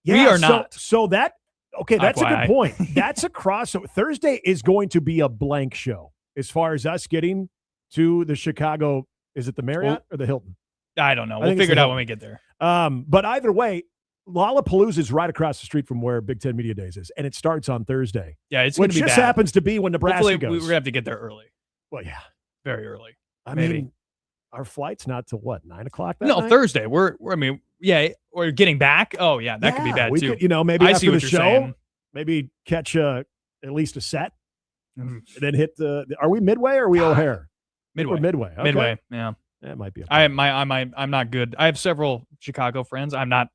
Speaker 8: Yeah,
Speaker 7: we are not.
Speaker 8: So that's a
Speaker 7: FYI.
Speaker 8: good point. That's a crossover. Thursday is going to be a blank show as far as us getting to the Chicago. Is it the Marriott or the Hilton?
Speaker 7: I don't know. We'll figure it out when we get there.
Speaker 8: But either way, Lollapalooza is right across the street from where Big Ten Media Days is, and it starts on Thursday.
Speaker 7: Yeah, it's going to be
Speaker 8: just
Speaker 7: bad.
Speaker 8: happens to be when Nebraska
Speaker 7: Hopefully,
Speaker 8: goes.
Speaker 7: we're going to have to get there early.
Speaker 8: Well, yeah.
Speaker 7: Very early.
Speaker 8: I
Speaker 7: Maybe.
Speaker 8: mean, our flight's not till what, 9 o'clock that
Speaker 7: No,
Speaker 8: night?
Speaker 7: Thursday. We're getting back. Oh, yeah, that could be bad,
Speaker 8: we
Speaker 7: too.
Speaker 8: Could, maybe
Speaker 7: I
Speaker 8: after
Speaker 7: see
Speaker 8: the
Speaker 7: what you're
Speaker 8: show,
Speaker 7: saying.
Speaker 8: maybe catch at least a set, and then hit the. Are we Midway or are we O'Hare?
Speaker 7: Midway.
Speaker 8: We're Midway. Okay.
Speaker 7: Midway, yeah.
Speaker 8: That might be.
Speaker 7: I'm not good. I have several Chicago friends. I'm not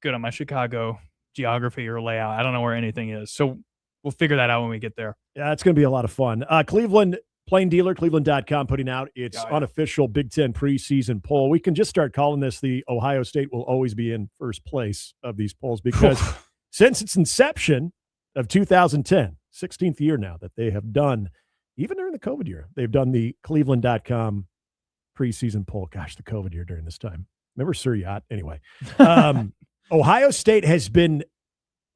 Speaker 7: good on my Chicago geography or layout. I don't know where anything is. So we'll figure that out when we get there.
Speaker 8: Yeah, it's going to be a lot of fun. Cleveland Plain Dealer, Cleveland.com, putting out its unofficial Big Ten preseason poll. We can just start calling this the Ohio State will always be in first place of these polls because since its inception of 2010, 16th year now that they have done, even during the COVID year, they've done the Cleveland.com preseason poll. Gosh, the COVID year during this time. Remember Sir Yacht? Anyway, Ohio State has been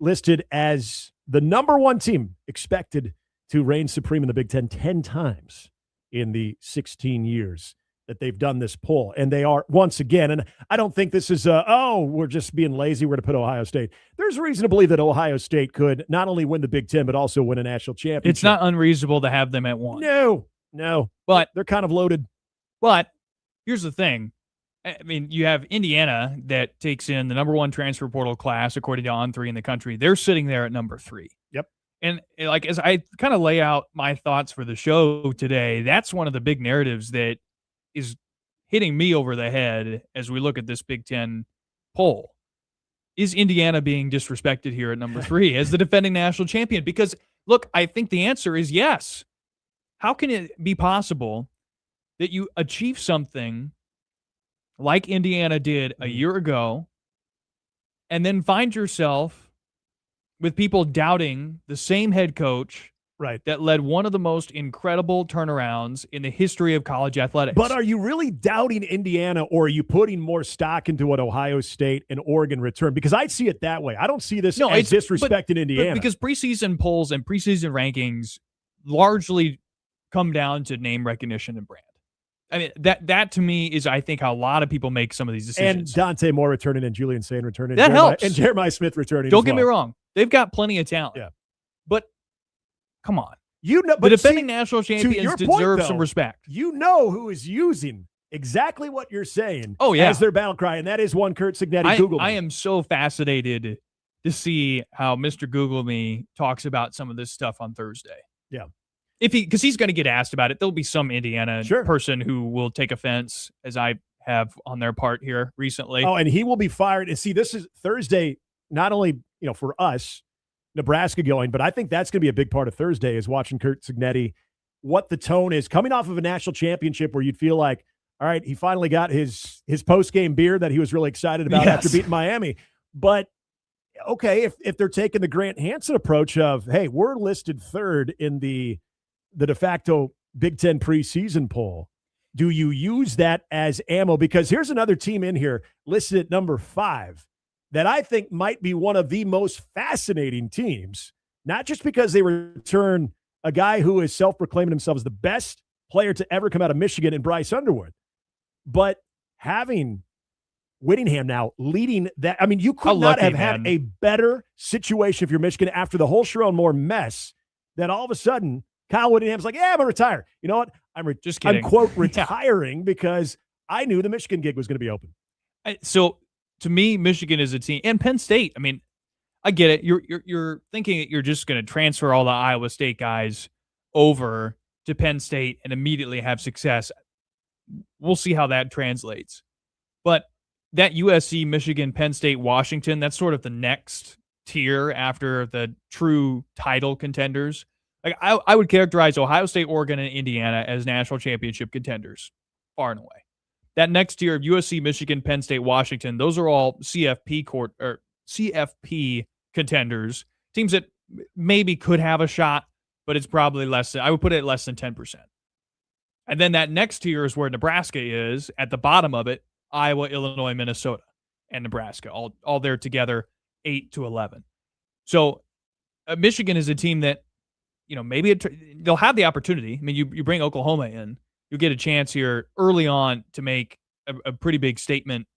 Speaker 8: listed as the number one team expected to reign supreme in the Big Ten 10 times in the 16 years that they've done this poll. And they are, once again, and I don't think this is, we're just being lazy, we're going to put Ohio State. There's reason to believe that Ohio State could not only win the Big Ten, but also win a national championship.
Speaker 7: It's not unreasonable to have them at one.
Speaker 8: No.
Speaker 7: But
Speaker 8: they're kind of loaded.
Speaker 7: But here's the thing. I mean, you have Indiana that takes in the number one transfer portal class, according to On3 in the country. They're sitting there at number 3.
Speaker 8: Yep.
Speaker 7: And like, as I kind of lay out my thoughts for the show today, that's one of the big narratives that is hitting me over the head as we look at this Big Ten poll. Is Indiana being disrespected here at number 3 as the defending national champion? Because, look, I think the answer is yes. How can it be possible that you achieve something like Indiana did a year ago and then find yourself with people doubting the same head coach
Speaker 8: Right.
Speaker 7: that led one of the most incredible turnarounds in the history of college athletics.
Speaker 8: But are you really doubting Indiana, or are you putting more stock into what Ohio State and Oregon return? Because I see it that way. I don't see this as disrespecting Indiana.
Speaker 7: Because preseason polls and preseason rankings largely come down to name recognition and brand. I mean, that to me is, I think, how a lot of people make some of these decisions.
Speaker 8: And Dante Moore returning and Julian Sane returning.
Speaker 7: That helps.
Speaker 8: And Jeremiah Smith returning.
Speaker 7: Don't get me wrong. They've got plenty of talent.
Speaker 8: Yeah.
Speaker 7: But come on.
Speaker 8: But
Speaker 7: the defending national champions deserve some respect.
Speaker 8: You know who is using exactly what you're saying as their battle cry, and that is one Kurt Cignetti. Google me.
Speaker 7: I am so fascinated to see how Mr. Google Me talks about some of this stuff on Thursday.
Speaker 8: Yeah.
Speaker 7: Because he's going to get asked about it. There'll be some Indiana person who will take offense, as I have on their part here recently.
Speaker 8: Oh, and he will be fired. And see, this is Thursday, not only for us, Nebraska going, but I think that's going to be a big part of Thursday is watching Kurt Cignetti, what the tone is coming off of a national championship where you'd feel like, all right, he finally got his post-game beer that he was really excited about after beating Miami. But okay, if they're taking the Grant Hansen approach of, hey, we're listed third in the de facto Big Ten preseason poll, do you use that as ammo? Because here's another team in here listed at number 5 that I think might be one of the most fascinating teams, not just because they return a guy who is self-proclaiming himself as the best player to ever come out of Michigan in Bryce Underwood, but having Whittingham now leading that. I mean, you could not have had a better situation if you're Michigan after the whole Sherrone Moore mess that all of a sudden Kyle Whittingham's like, yeah, I'm going to retire. You know what?
Speaker 7: Just kidding.
Speaker 8: I'm, quote, retiring because I knew the Michigan gig was going to be open.
Speaker 7: So to me, Michigan is a team, and Penn State. I mean, I get it. You're thinking that you're just going to transfer all the Iowa State guys over to Penn State and immediately have success. We'll see how that translates. But that USC, Michigan, Penn State, Washington, that's sort of the next tier after the true title contenders. Like I would characterize Ohio State, Oregon, and Indiana as national championship contenders, far and away. That next tier of USC, Michigan, Penn State, Washington, those are all CFP contenders, teams that maybe could have a shot, but it's probably less than, I would put it at less than 10%. And then that next tier is where Nebraska is at the bottom of it, Iowa, Illinois, Minnesota, and Nebraska, all there together, 8 to 11. So Michigan is a team that, maybe they'll have the opportunity. I mean, you bring Oklahoma in, you'll get a chance here early on to make a pretty big statement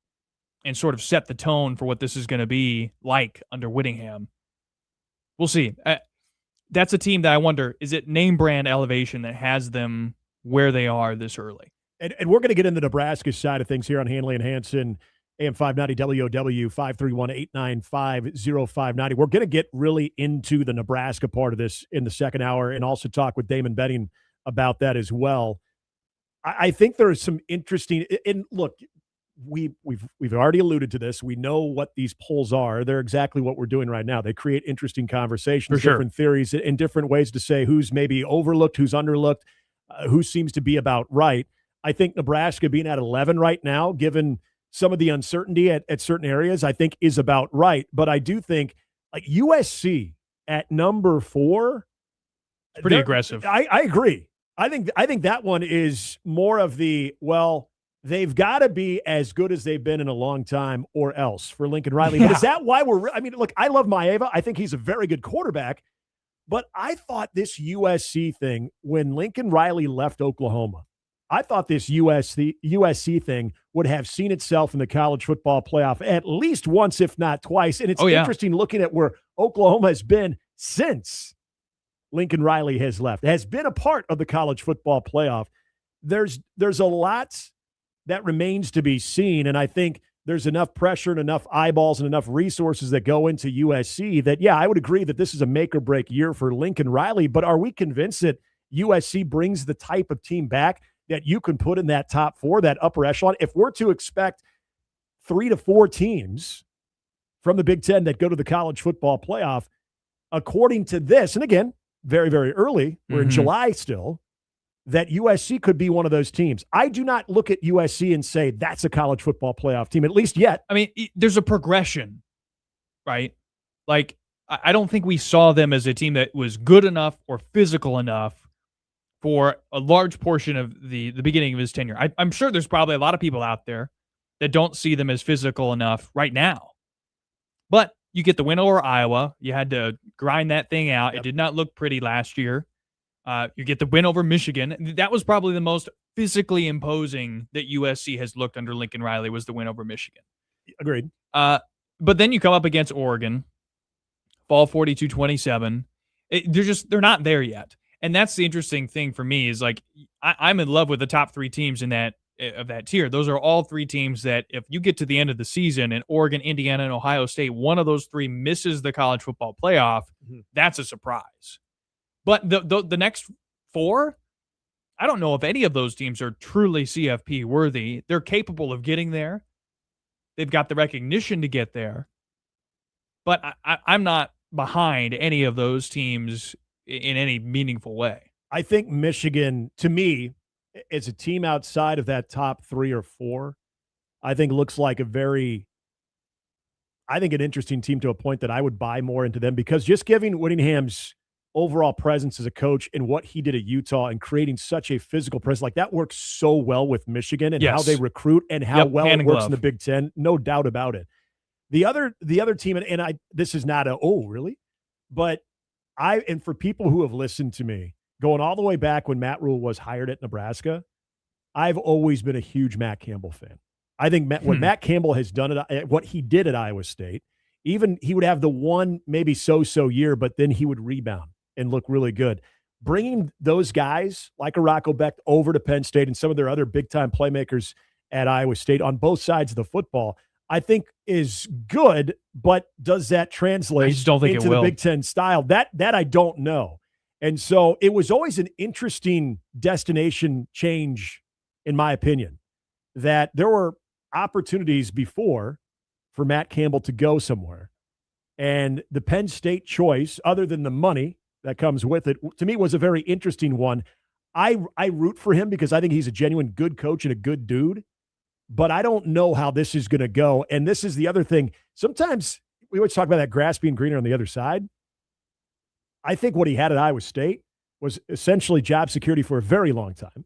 Speaker 7: and sort of set the tone for what this is going to be like under Whittingham. We'll see. That's a team that I wonder, is it name brand elevation that has them where they are this early?
Speaker 8: And we're going to get into the Nebraska side of things here on Handley and Hansen, AM 590 WOW 531-895-0590. We're going to get really into the Nebraska part of this in the second hour and also talk with Damon Benning about that as well. I think there is some interesting – and look, we've already alluded to this. We know what these polls are. They're exactly what we're doing right now. They create interesting conversations, different theories, and different ways to say who's maybe overlooked, who's underlooked, who seems to be about right. I think Nebraska being at 11 right now, given some of the uncertainty at certain areas, I think is about right. But I do think like USC at number 4,
Speaker 7: it's pretty aggressive.
Speaker 8: I agree. I think that one is more of the, well, they've got to be as good as they've been in a long time or else for Lincoln Riley. But is that why look, I love Maeva. I think he's a very good quarterback. But I thought this USC thing, when Lincoln Riley left Oklahoma, I thought this USC thing would have seen itself in the college football playoff at least once, if not twice. And it's interesting looking at where Oklahoma has been since Lincoln Riley has left, has been a part of the college football playoff. There's a lot that remains to be seen, and I think there's enough pressure and enough eyeballs and enough resources that go into USC that, I would agree that this is a make-or-break year for Lincoln Riley, but are we convinced that USC brings the type of team back that you can put in that top 4, that upper echelon? If we're to expect 3 to 4 teams from the Big Ten that go to the college football playoff, according to this, and again, very, very early, we're in July still, that USC could be one of those teams. I do not look at USC and say that's a college football playoff team, at least yet.
Speaker 7: I mean, there's a progression, right? Like, I don't think we saw them as a team that was good enough or physical enough for a large portion of the beginning of his tenure. I'm sure there's probably a lot of people out there that don't see them as physical enough right now. But you get the win over Iowa. You had to grind that thing out. It did not look pretty last year. You get the win over Michigan. That was probably the most physically imposing that USC has looked under Lincoln Riley, was the win over Michigan.
Speaker 8: Agreed.
Speaker 7: But then you come up against Oregon, fall 42-27. They're not there yet. And that's the interesting thing for me is like, I'm in love with the top three teams in that tier. Those are all three teams that if you get to the end of the season and Oregon, Indiana, and Ohio State, one of those three misses the college football playoff, that's a surprise. But the next four, I don't know if any of those teams are truly CFP worthy. They're capable of getting there. They've got the recognition to get there. But I'm not behind any of those teams in any meaningful way.
Speaker 8: I think Michigan, to me, as a team outside of that top 3 or 4, I think looks like an interesting team to a point that I would buy more into them, because just giving Whittingham's overall presence as a coach and what he did at Utah and creating such a physical presence, like that works so well with Michigan and how they recruit and how well it works in the Big Ten. No doubt about it. The other team, and this is not really, but and for people who have listened to me going all the way back when Matt Rule was hired at Nebraska, I've always been a huge Matt Campbell fan. I think what Matt Campbell has done what he did at Iowa State, even he would have the one maybe so year, but then he would rebound and look really good. Bringing those guys like a Rocco Beck over to Penn State and some of their other big-time playmakers at Iowa State on both sides of the football, I think is good, but does that translate into the Big Ten style? That I don't know. And so it was always an interesting destination change, in my opinion, that there were opportunities before for Matt Campbell to go somewhere. And the Penn State choice, other than the money that comes with it, to me was a very interesting one. I root for him because I think he's a genuine good coach and a good dude, but I don't know how this is going to go. And this is the other thing. Sometimes we always talk about that grass being greener on the other side. I think what he had at Iowa State was essentially job security for a very long time.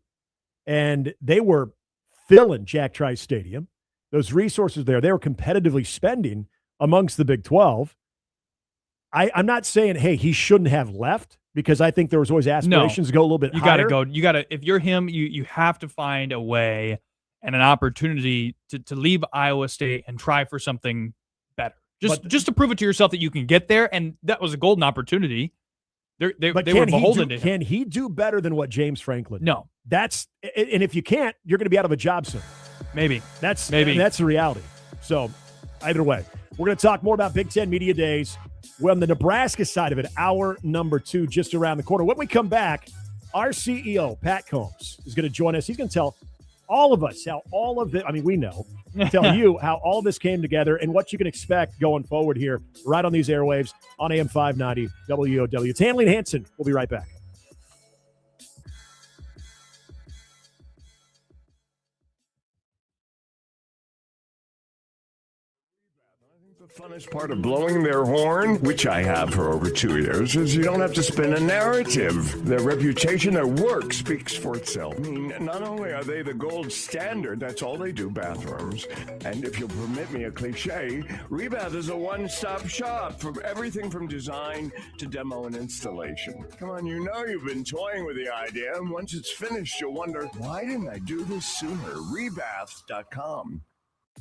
Speaker 8: And they were filling Jack Trice Stadium. Those resources there, they were competitively spending amongst the Big 12. I'm not saying, hey, he shouldn't have left, because I think there was always aspirations to go a little bit higher.
Speaker 7: You got to, if you're him, you have to find a way and an opportunity to leave Iowa State and try for something better. Just to prove it to yourself that you can get there. And that was a golden opportunity. They were beholden to him.
Speaker 8: Can he do better than what James Franklin did?
Speaker 7: No.
Speaker 8: And if you can't, you're going to be out of a job soon.
Speaker 7: Maybe.
Speaker 8: That's the reality. So either way, we're going to talk more about Big Ten Media Days. We're on the Nebraska side of it, hour number 2, just around the corner. When we come back, our CEO, Pat Combs, is going to join us. He's going to tell all of us how all of it, we know, tell you how all this came together and what you can expect going forward here, right on these airwaves on AM 590 WOW. It's Handley and Hansen. We'll be right back.
Speaker 18: The funnest part of blowing their horn, which I have for over 2 years, is you don't have to spin a narrative. Their reputation, their work speaks for itself. Not only are they the gold standard, that's all they do, bathrooms. And if you'll permit me a cliche, Rebath is a one-stop shop for everything from design to demo and installation. Come on, you know you've been toying with the idea, and once it's finished, you'll wonder, why didn't I do this sooner? Rebath.com.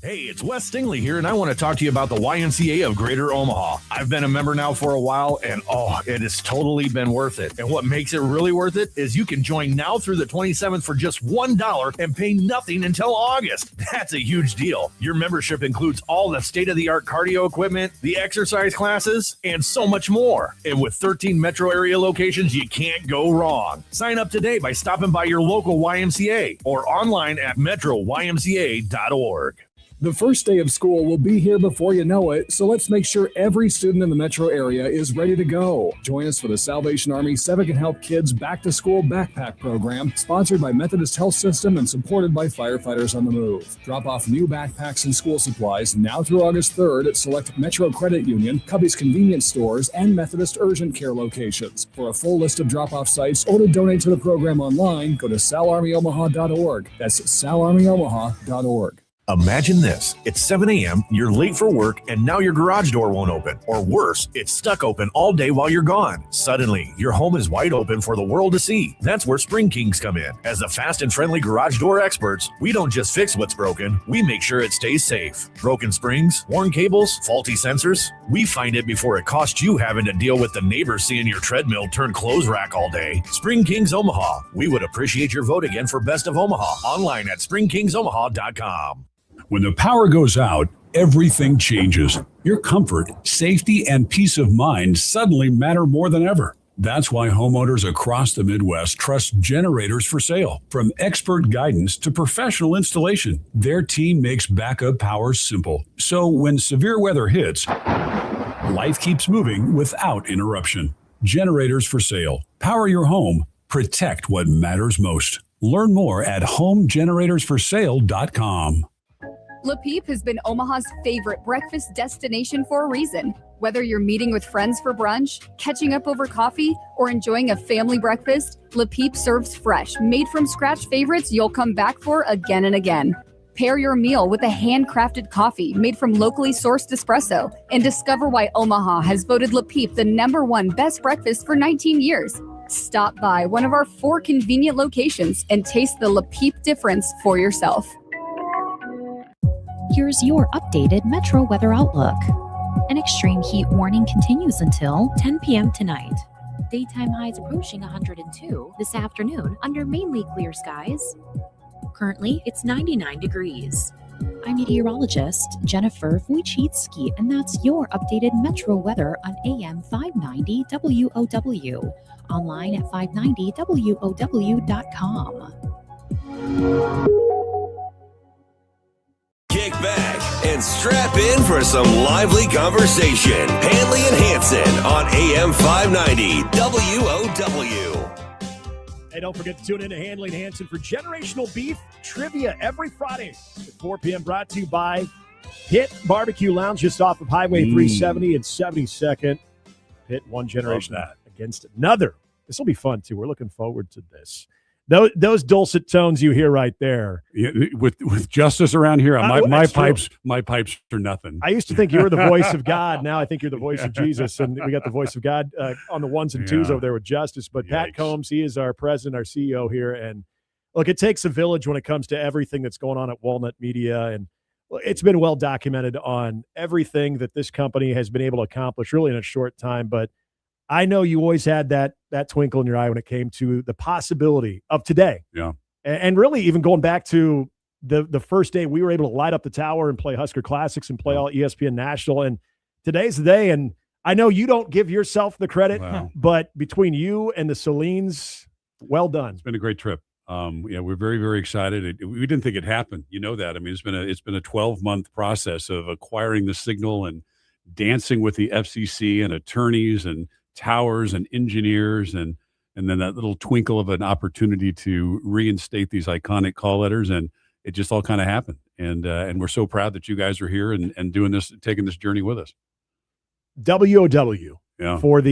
Speaker 10: Hey, it's Wes Stingley here, and I want to talk to you about the YMCA of Greater Omaha. I've been a member now for a while, and it has totally been worth it. And what makes it really worth it is you can join now through the 27th for just $1 and pay nothing until August. That's a huge deal. Your membership includes all the state-of-the-art cardio equipment, the exercise classes, and so much more. And with 13 metro area locations, you can't go wrong. Sign up today by stopping by your local YMCA or online at metroymca.org.
Speaker 1: The first day of school will be here before you know it, so let's make sure every student in the metro area is ready to go. Join us for the Salvation Army 7 Can Help Kids Back to School Backpack Program, sponsored by Methodist Health System and supported by Firefighters on the Move. Drop off new backpacks and school supplies now through August 3rd at select Metro Credit Union, Cubby's Convenience Stores, and Methodist Urgent Care locations. For a full list of drop-off sites or to donate to the program online, go to salarmyomaha.org. That's salarmyomaha.org.
Speaker 2: Imagine this. It's 7 a.m., you're late for work, and now your garage door won't open. Or worse, it's stuck open all day while you're gone. Suddenly, your home is wide open for the world to see. That's where Spring Kings come in. As the fast and friendly garage door experts, we don't just fix what's broken, we make sure it stays safe. Broken springs, worn cables, faulty sensors, we find it before it costs you having to deal with the neighbors seeing your treadmill turn clothes rack all day. Spring Kings Omaha. We would appreciate your vote again for Best of Omaha. Online at springkingsomaha.com.
Speaker 16: When the power goes out, everything changes. Your comfort, safety, and peace of mind suddenly matter more than ever. That's why homeowners across the Midwest trust Generators for Sale. From expert guidance to professional installation, their team makes backup power simple. So when severe weather hits, life keeps moving without interruption. Generators for Sale. Power your home. Protect what matters most. Learn more at homegeneratorsforsale.com.
Speaker 3: Le Peep has been Omaha's favorite breakfast destination for a reason. Whether you're meeting with friends for brunch, catching up over coffee, or enjoying a family breakfast, Le Peep serves fresh, made-from-scratch favorites you'll come back for again and again. Pair your meal with a handcrafted coffee made from locally sourced espresso and discover why Omaha has voted Le Peep the #1 best breakfast for 19 years. Stop by one of our 4 convenient locations and taste the Le Peep difference for yourself.
Speaker 24: Here's your updated Metro weather outlook. An extreme heat warning continues until 10 p.m. tonight. Daytime highs approaching 102 this afternoon under mainly clear skies. Currently, it's 99 degrees. I'm meteorologist Jennifer Wojcicki, and that's your updated Metro weather on AM 590 WOW. Online at 590WOW.com.
Speaker 4: Kick back and strap in for some lively conversation. Handley and Hansen on AM 590 WOW.
Speaker 8: Hey, don't forget to tune in to Handley and Hansen for Generational Beef Trivia every Friday at 4 p.m. Brought to you by Pitt Barbecue Lounge just off of Highway 370 and 72nd. Pitt, one generation against another. This will be fun, too. We're looking forward to this. Those dulcet tones you hear right there.
Speaker 25: Yeah, with Justice around here, my pipes are nothing.
Speaker 8: I used to think you were the voice of God. Now I think you're the voice of Jesus, and we got the voice of God on the ones and twos over there with Justice. But Pat Combs, he is our president, our CEO here, and look, it takes a village when it comes to everything that's going on at Walnut Media, and it's been well documented on everything that this company has been able to accomplish, really in a short time. But I know you always had that twinkle in your eye when it came to the possibility of today.
Speaker 25: Yeah.
Speaker 8: And really even going back to the first day we were able to light up the tower and play Husker Classics and play all ESPN National. And today's the day. And I know you don't give yourself the credit, but between you and the Salines, well done.
Speaker 25: It's been a great trip. We're very, very excited. We didn't think it'd happen. You know that. I mean, it's been a 12-month process of acquiring the signal and dancing with the FCC and attorneys and towers and engineers and then that little twinkle of an opportunity to reinstate these iconic call letters, and it just all kind of happened. And we're so proud that you guys are here and doing this, taking this journey with us.
Speaker 8: WOW
Speaker 25: Yeah.
Speaker 8: for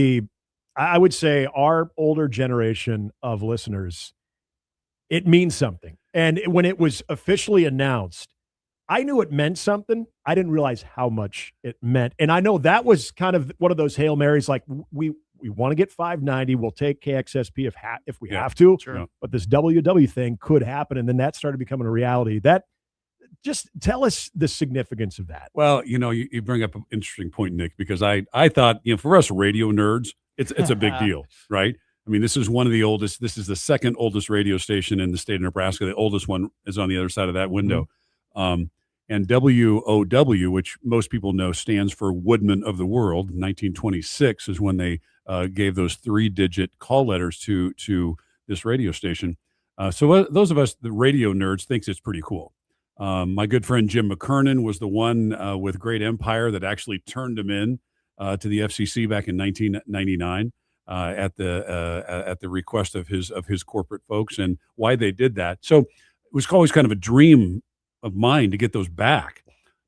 Speaker 8: I would say our older generation of listeners, it means something. And when it was officially announced, I knew it meant something. I didn't realize how much it meant. And I know that was kind of one of those Hail Marys, like we want to get 590. We'll take KXSP if we have to.
Speaker 25: Sure.
Speaker 8: But this WW thing could happen. And then that started becoming a reality. That just tell us the significance of that.
Speaker 25: Well, you bring up an interesting point, Nick, because I thought, for us radio nerds, it's a big deal, right? I mean, this is one of the oldest. This is the second oldest radio station in the state of Nebraska. The oldest one is on the other side of that window. Mm-hmm. And WOW, which most people know stands for Woodman of the World, 1926 is when they gave those 3-digit call letters to this radio station. So those of us, the radio nerds, thinks it's pretty cool. My good friend Jim McKernan was the one with Great Empire that actually turned him in to the FCC back in 1999 at the request of his corporate folks, and why they did that. So it was always kind of a dream of mine to get those back.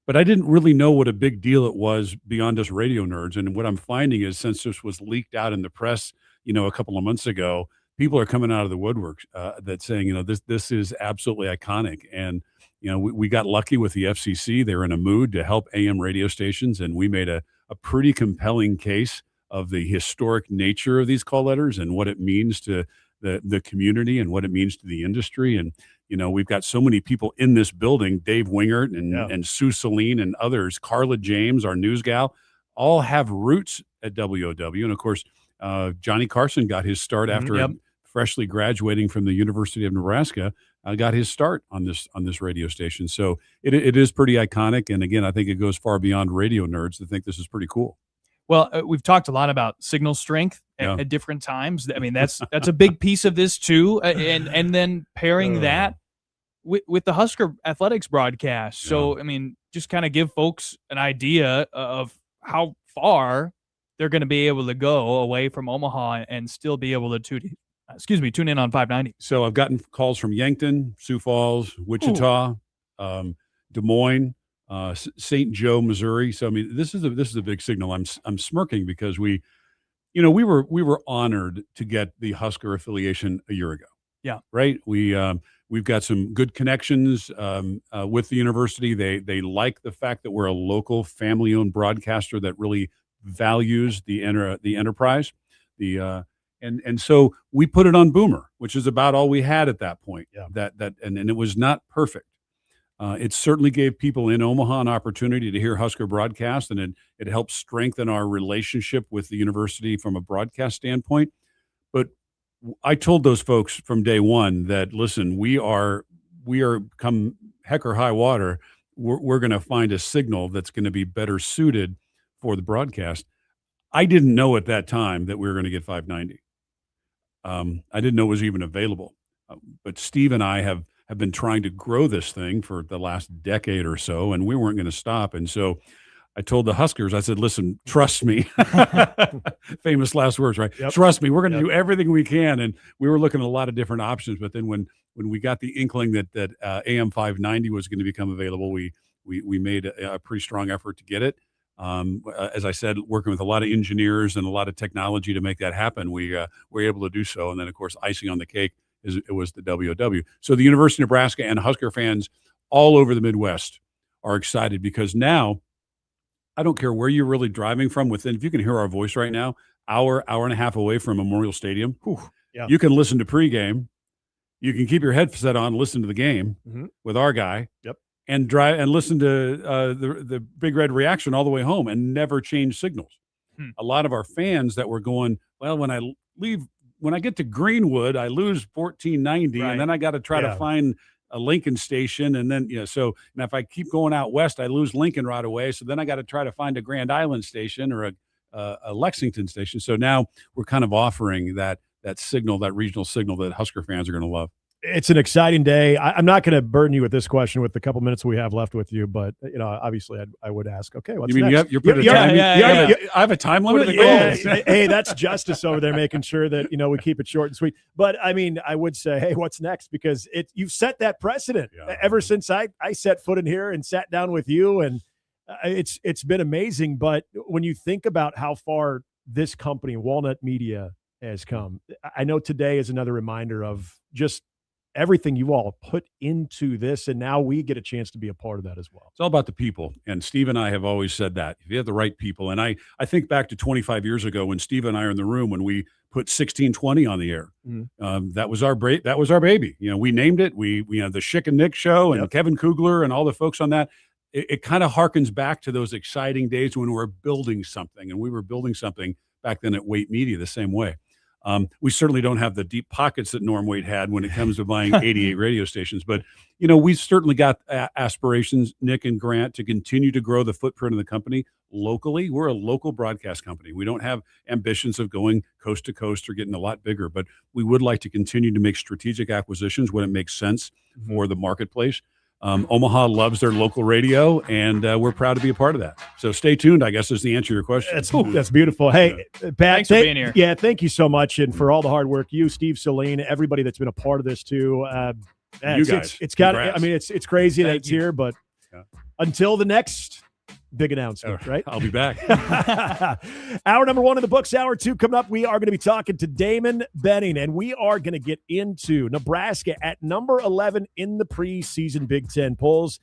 Speaker 25: But I didn't really know what a big deal it was beyond us radio nerds. And what I'm finding is, since this was leaked out in the press, a couple of months ago, people are coming out of the woodwork that's saying, this is absolutely iconic. And, we got lucky with the FCC. They're in a mood to help AM radio stations. And we made a pretty compelling case of the historic nature of these call letters and what it means to the community and what it means to the industry. And, we've got so many people in this building, Dave Wingert and Sue Celine and others, Carla James, our news gal, all have roots at WOW. And of course, Johnny Carson got his start after freshly graduating from the University of Nebraska, got his start on this radio station. So it is pretty iconic. And again, I think it goes far beyond radio nerds to think this is pretty cool.
Speaker 7: Well, we've talked a lot about signal strength at different times. I mean, that's a big piece of this too. And then pairing that with the Husker Athletics broadcast. So, I mean, just kind of give folks an idea of how far they're going to be able to go away from Omaha and still be able to tune in on 590.
Speaker 25: So I've gotten calls from Yankton, Sioux Falls, Wichita, Des Moines, St. Joe, Missouri. So I mean, this is a big signal. I'm smirking because we were honored to get the Husker affiliation a year ago.
Speaker 7: Yeah.
Speaker 25: Right. We've got some good connections with the university. They like the fact that we're a local family-owned broadcaster that really values the enterprise. And so we put it on Boomer, which is about all we had at that point.
Speaker 8: Yeah.
Speaker 25: And it was not perfect. It certainly gave people in Omaha an opportunity to hear Husker broadcast, and it helped strengthen our relationship with the university from a broadcast standpoint. But I told those folks from day one that, listen, we are come heck or high water, we're going to find a signal that's going to be better suited for the broadcast. I didn't know at that time that we were going to get 590. I didn't know it was even available. But Steve and I have been trying to grow this thing for the last decade or so, and we weren't going to stop. And so I told the Huskers, I said, listen, trust me. Famous last words, right?
Speaker 8: Yep.
Speaker 25: Trust me, we're going to do everything we can. And we were looking at a lot of different options. But then when we got the inkling that AM 590 was going to become available, we made a pretty strong effort to get it. As I said, working with a lot of engineers and a lot of technology to make that happen, we were able to do so. And then, of course, icing on the cake it was the WOW. So the University of Nebraska and Husker fans all over the Midwest are excited because now, I don't care where you're really driving from, if you can hear our voice right now, hour and a half away from Memorial Stadium, you can listen to pregame. You can keep your headset on, listen to the game with our guy.
Speaker 8: Yep.
Speaker 25: And drive and listen to the Big Red Reaction all the way home and never change signals. A lot of our fans that were going, well, when I get to Greenwood, I lose 1490, and then I got to try to find a Lincoln station, and then so and if I keep going out west, I lose Lincoln right away. So then I got to try to find a Grand Island station or a Lexington station. So now we're kind of offering that signal, that regional signal that Husker fans are going to love.
Speaker 8: It's an exciting day. I'm not going to burden you with this question with the couple minutes we have left with you, but
Speaker 25: obviously
Speaker 8: I would ask. Okay, what's
Speaker 25: you mean
Speaker 8: next?
Speaker 25: you're putting time? I have a time limit.
Speaker 8: Hey, that's Justice over there making sure that we keep it short and sweet. But I mean, I would say, hey, what's next? Because you've set that precedent ever since I set foot in here and sat down with you, and it's been amazing. But when you think about how far this company, Walnut Media, has come, I know today is another reminder of just everything you all put into this, and now we get a chance to be a part of that as well.
Speaker 25: It's all about the people, and Steve and I have always said that. If you have the right people, and I think back to 25 years ago when Steve and I are in the room when we put 1620 on the air. That was our baby. We named it. We the Schick and Nick show and Kevin Kugler and all the folks on that. It kind of harkens back to those exciting days when we were building something, and we were building something back then at Waite Media the same way. We certainly don't have the deep pockets that Norm Waite had when it comes to buying 88 radio stations, but we've certainly got aspirations, Nick and Grant, to continue to grow the footprint of the company locally. We're a local broadcast company. We don't have ambitions of going coast to coast or getting a lot bigger, but we would like to continue to make strategic acquisitions when it makes sense for the marketplace. Omaha loves their local radio, and we're proud to be a part of that. So stay tuned, I guess, is the answer to your question.
Speaker 8: That's beautiful. Hey, Pat,
Speaker 7: Thanks for being here.
Speaker 8: Yeah, thank you so much, and for all the hard work. You, Steve Celine, everybody that's been a part of this too.
Speaker 25: You guys.
Speaker 8: It's got.
Speaker 25: Congrats.
Speaker 8: I mean, it's crazy that
Speaker 25: Thank
Speaker 8: it's
Speaker 25: you.
Speaker 8: here, but until the next big announcement, right?
Speaker 25: I'll be back.
Speaker 8: Hour number 1 in the books. Hour 2 coming up. We are going to be talking to Damon Benning, and we are going to get into Nebraska at number 11 in the preseason Big Ten polls.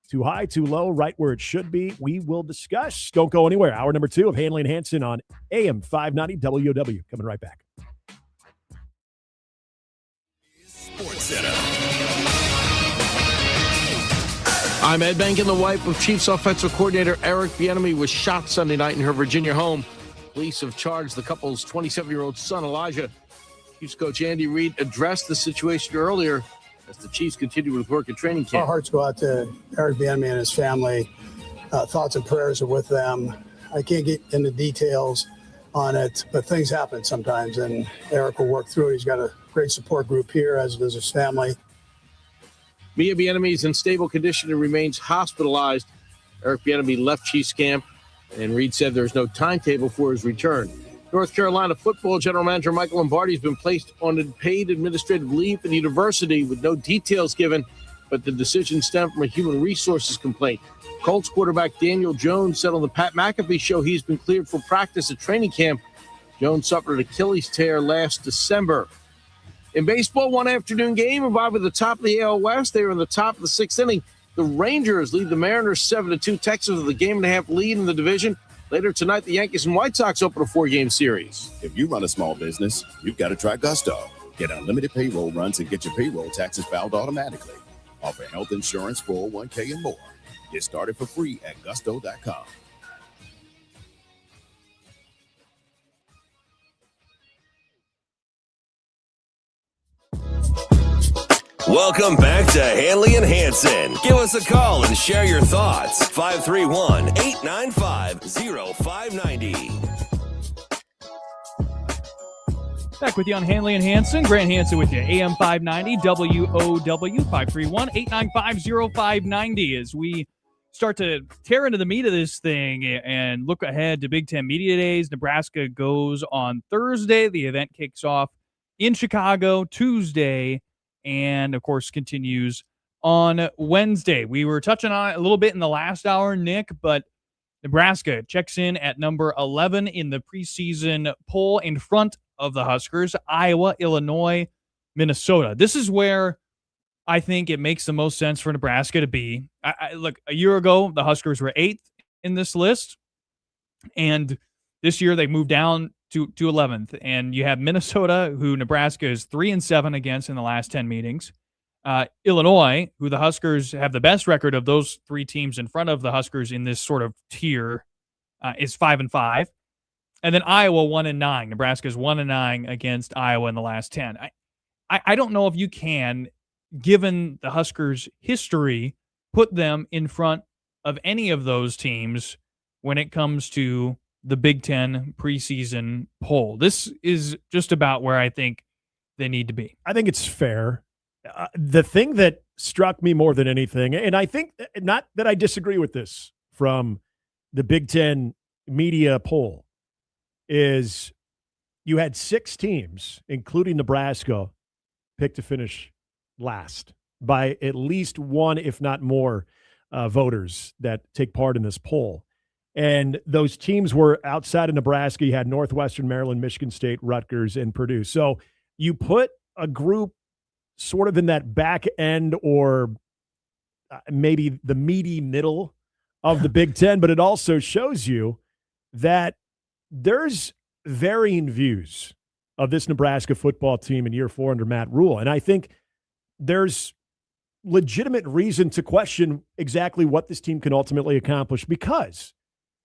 Speaker 8: Too high, too low, right where it should be. We will discuss. Don't go anywhere. Hour number 2 of Handley and Hansen on AM 590 WOW. Coming right back.
Speaker 4: Sports Center.
Speaker 5: I'm Ed Bankin. The wife of Chiefs offensive coordinator Eric Bieniemy was shot Sunday night in her Virginia home. Police have charged the couple's 27-year-old son, Elijah. Chiefs coach Andy Reid addressed the situation earlier as the Chiefs continue with work at training camp.
Speaker 6: Our hearts go out to Eric Bieniemy and his family. Thoughts and prayers are with them. I can't get into details on it, but things happen sometimes, and Eric will work through it. He's got a great support group here, as does his family.
Speaker 5: Mia Bieniemy is in stable condition and remains hospitalized. Eric Bieniemy left Chiefs camp, and Reid said there's no timetable for his return. North Carolina football general manager Michael Lombardi has been placed on paid administrative leave at the university with no details given, but the decision stemmed from a human resources complaint. Colts quarterback Daniel Jones said on the Pat McAfee show he's been cleared for practice at training camp. Jones suffered an Achilles tear last December. In baseball, one afternoon game involved at the top of the AL West. They are in the top of the 6th inning. The Rangers lead the Mariners 7-2. Texas with a 1.5 game lead in the division. Later tonight, the Yankees and White Sox open a 4-game series.
Speaker 9: If you run a small business, you've got to try Gusto. Get unlimited payroll runs and get your payroll taxes filed automatically. Offer health insurance, 401k, and more. Get started for free at gusto.com.
Speaker 4: Welcome back to Handley and Hansen. Give us a call and share your thoughts. 531-895-0590.
Speaker 7: Back with you on Handley and Hansen. Grant Hansen with you. AM 590 WOW 531-895-0590 as we start to tear into the meat of this thing and look ahead to Big Ten Media Days. Nebraska goes on Thursday. The event kicks off in Chicago Tuesday and, of course, continues on Wednesday. We were touching on it a little bit in the last hour, Nick, but Nebraska checks in at number 11 in the preseason poll in front of the Huskers, Iowa, Illinois, Minnesota. This is where I think it makes the most sense for Nebraska to be. Look, a year ago, the Huskers were 8th in this list, and this year they moved down to 11th. And you have Minnesota, who Nebraska is 3-7 against in the last 10 meetings. Illinois, who the Huskers have the best record of those 3 teams in front of the Huskers in this sort of tier, is 5-5. And then Iowa 1-9. Nebraska's 1-9 against Iowa in the last 10. I don't know if you can, given the Huskers' history, put them in front of any of those teams when it comes to the Big Ten preseason poll. This is just about where I think they need to be.
Speaker 8: I think it's fair. The thing that struck me more than anything, and I think not that I disagree with this from the Big Ten media poll, is you had 6 teams, including Nebraska, picked to finish last by at least one, if not more, voters that take part in this poll. And those teams were outside of Nebraska. You had Northwestern, Maryland, Michigan State, Rutgers, and Purdue. So you put a group sort of in that back end or maybe the meaty middle of the Big Ten, but it also shows you that there's varying views of this Nebraska football team in year 4 under Matt Rule. And I think there's legitimate reason to question exactly what this team can ultimately accomplish, because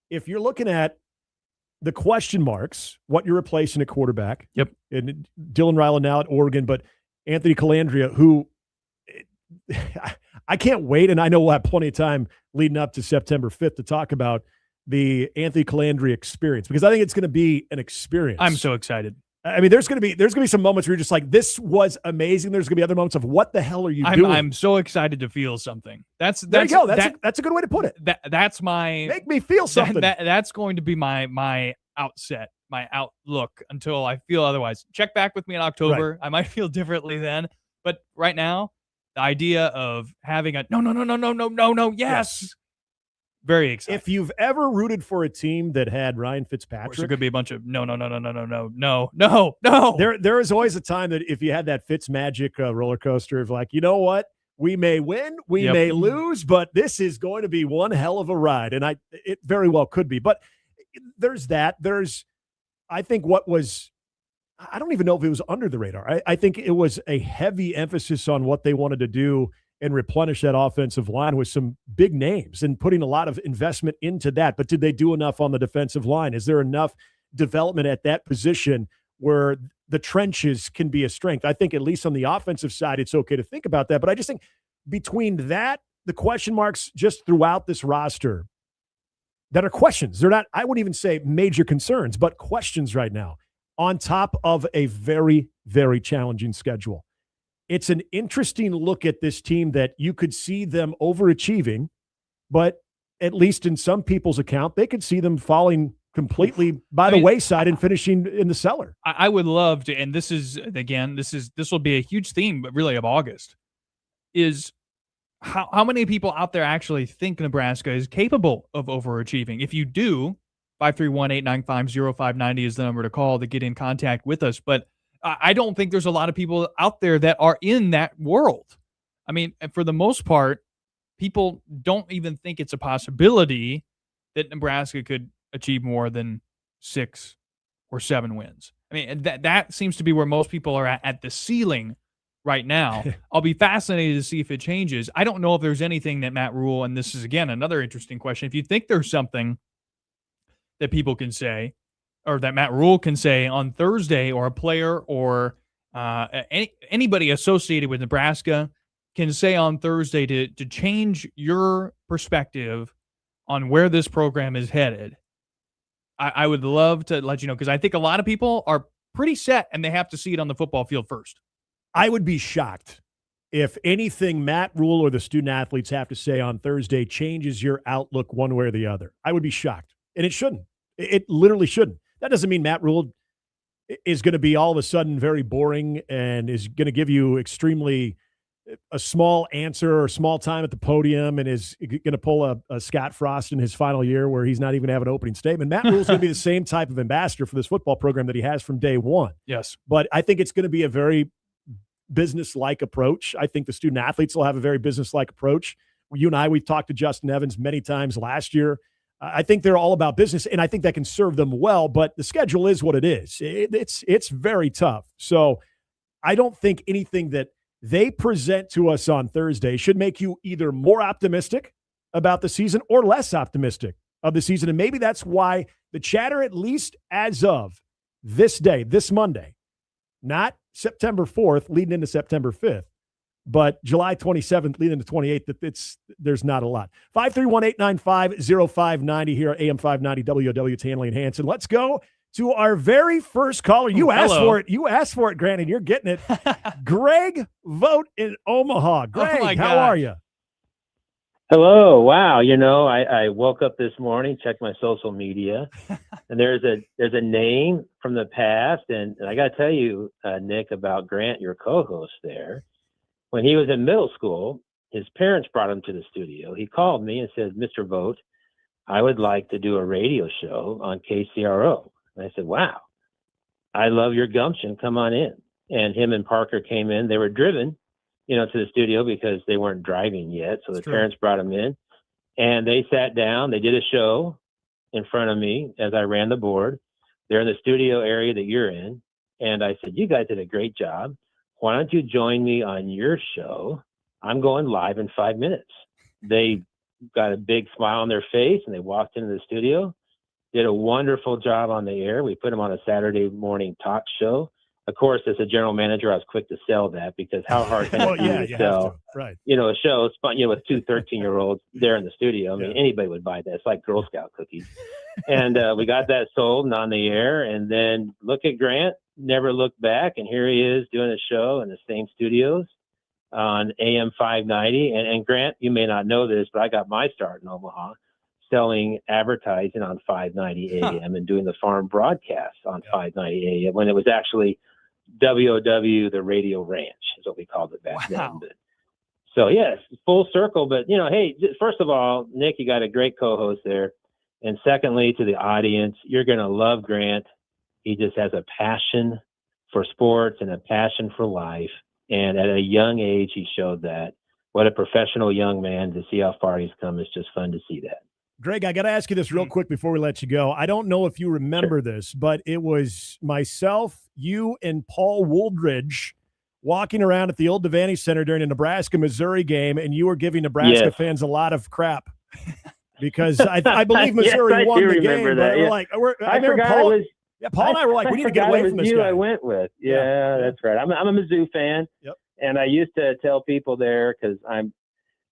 Speaker 8: if you're looking at the question marks, what you're replacing at quarterback.
Speaker 7: Yep.
Speaker 8: And Dylan Riley now at Oregon, but Anthony Calandria, who I can't wait, and I know we'll have plenty of time leading up to September 5th to talk about the Anthony Calandria experience, because I think it's going to be an experience.
Speaker 7: I'm so excited.
Speaker 8: I mean, there's gonna be some moments where you're just like, this was amazing. There's gonna be other moments of what the hell are you doing?
Speaker 7: I'm so excited to feel something.
Speaker 8: There you go. That's a good way to put it.
Speaker 7: That's my
Speaker 8: make me feel something.
Speaker 7: That's going to be my outset, my outlook until I feel otherwise. Check back with me in October.
Speaker 8: Right.
Speaker 7: I might feel differently then, but right now, the idea of having a no, yes. Very exciting.
Speaker 8: If you've ever rooted for a team that had Ryan
Speaker 7: Of course,
Speaker 8: Fitzpatrick,
Speaker 7: there could be a bunch of no.
Speaker 8: There is always a time that if you had that Fitzmagic roller coaster of like, you know what, we may win, we may lose, but this is going to be one hell of a ride, and it very well could be. But there's that. I think what was, I don't even know if it was under the radar. I think it was a heavy emphasis on what they wanted to do and replenish that offensive line with some big names and putting a lot of investment into that. But did they do enough on the defensive line? Is there enough development at that position where the trenches can be a strength? I think at least on the offensive side, it's okay to think about that. But I just think between that, the question marks just throughout this roster that are questions. They're not, I wouldn't even say major concerns, but questions right now on top of a very, very challenging schedule. It's an interesting look at this team that you could see them overachieving, but at least in some people's account, they could see them falling completely by the wayside and finishing in the cellar.
Speaker 7: I would love to, and this will be a huge theme, but really of August, is how many people out there actually think Nebraska is capable of overachieving? If you do, 531-895-0590 is the number to call to get in contact with us. But I don't think there's a lot of people out there that are in that world. I mean, for the most part, people don't even think it's a possibility that Nebraska could achieve more than 6 or 7 wins. I mean, that seems to be where most people are at the ceiling right now. I'll be fascinated to see if it changes. I don't know if there's anything that Matt Rule, and this is, again, another interesting question. If you think there's something that people can say, or that Matt Rule can say on Thursday, or a player or anybody associated with Nebraska can say on Thursday to change your perspective on where this program is headed, I would love to let you know, because I think a lot of people are pretty set and they have to see it on the football field first.
Speaker 8: I would be shocked if anything Matt Rule or the student athletes have to say on Thursday changes your outlook one way or the other. I would be shocked. And it shouldn't. It literally shouldn't. That doesn't mean Matt Rule is going to be all of a sudden very boring and is going to give you extremely a small answer or small time at the podium and is going to pull a Scott Frost in his final year where he's not even have an opening statement. Matt Rule is going to be the same type of ambassador for this football program that he has from day one.
Speaker 7: Yes.
Speaker 8: But I think it's going to be a very business-like approach. I think the student athletes will have a very business-like approach. You and I, we've talked to Justin Evans many times last year. I think they're all about business, and I think that can serve them well, but the schedule is what it is. It's very tough. So I don't think anything that they present to us on Thursday should make you either more optimistic about the season or less optimistic of the season. And maybe that's why the chatter, at least as of this day, this Monday, not September 4th leading into September 5th, but July 27th leading into 28th, there's not a lot. 531-895-0590 here at AM 590 WOW. It's Handley and Hansen. Let's go to our very first caller. You asked for it. You asked for it, Grant, and you're getting it. Greg Vogt in Omaha. Greg, how are you?
Speaker 11: Hello. Wow. You know, I woke up this morning, checked my social media, and there's a name from the past. And I got to tell you, Nick, about Grant, your co-host there. When he was in middle school, his parents brought him to the studio. He called me and said, Mr. Vogt, I would like to do a radio show on KCRO. And I said, wow, I love your gumption. Come on in. And him and Parker came in. They were driven, to the studio because they weren't driving yet. So the parents brought him in and they sat down. They did a show in front of me as I ran the board. They're in the studio area that you're in. And I said, you guys did a great job. Why don't you join me on your show? I'm going live in 5 minutes. They got a big smile on their face and they walked into the studio, did a wonderful job on the air. We put them on a Saturday morning talk show. Of course, as a general manager, I was quick to sell that because how hard can it be to sell,
Speaker 8: right?
Speaker 11: A show with two 13-year-olds there in the studio. I mean, anybody would buy that. It's like Girl Scout cookies. And we got that sold and on the air. And then look at Grant. never looked back, and here he is doing a show in the same studios on AM 590. And Grant, you may not know this, but I got my start in Omaha selling advertising on 590 AM and doing the farm broadcasts on 590 AM when it was actually WOW, the Radio Ranch, is what we called it back then. But, so, yes, full circle. But, hey, first of all, Nick, you got a great co-host there. And secondly, to the audience, you're going to love Grant. He just has a passion for sports and a passion for life. And at a young age, he showed that. What a professional young man. To see how far he's come, it's just fun to see that.
Speaker 8: Greg, I got to ask you this real quick before we let you go. I don't know if you remember this, but it was myself, you, and Paul Wooldridge walking around at the old Devaney Center during a Nebraska-Missouri game, and you were giving Nebraska fans a lot of crap. Because I believe Missouri won the game. That,
Speaker 11: yeah.
Speaker 8: I forgot
Speaker 11: Paul, it was.
Speaker 8: Yeah, Paul and I were like, we need to get away from this guy.
Speaker 11: I went with. Yeah, that's right. I'm a Mizzou fan.
Speaker 8: Yep.
Speaker 11: And I used to tell people there, because I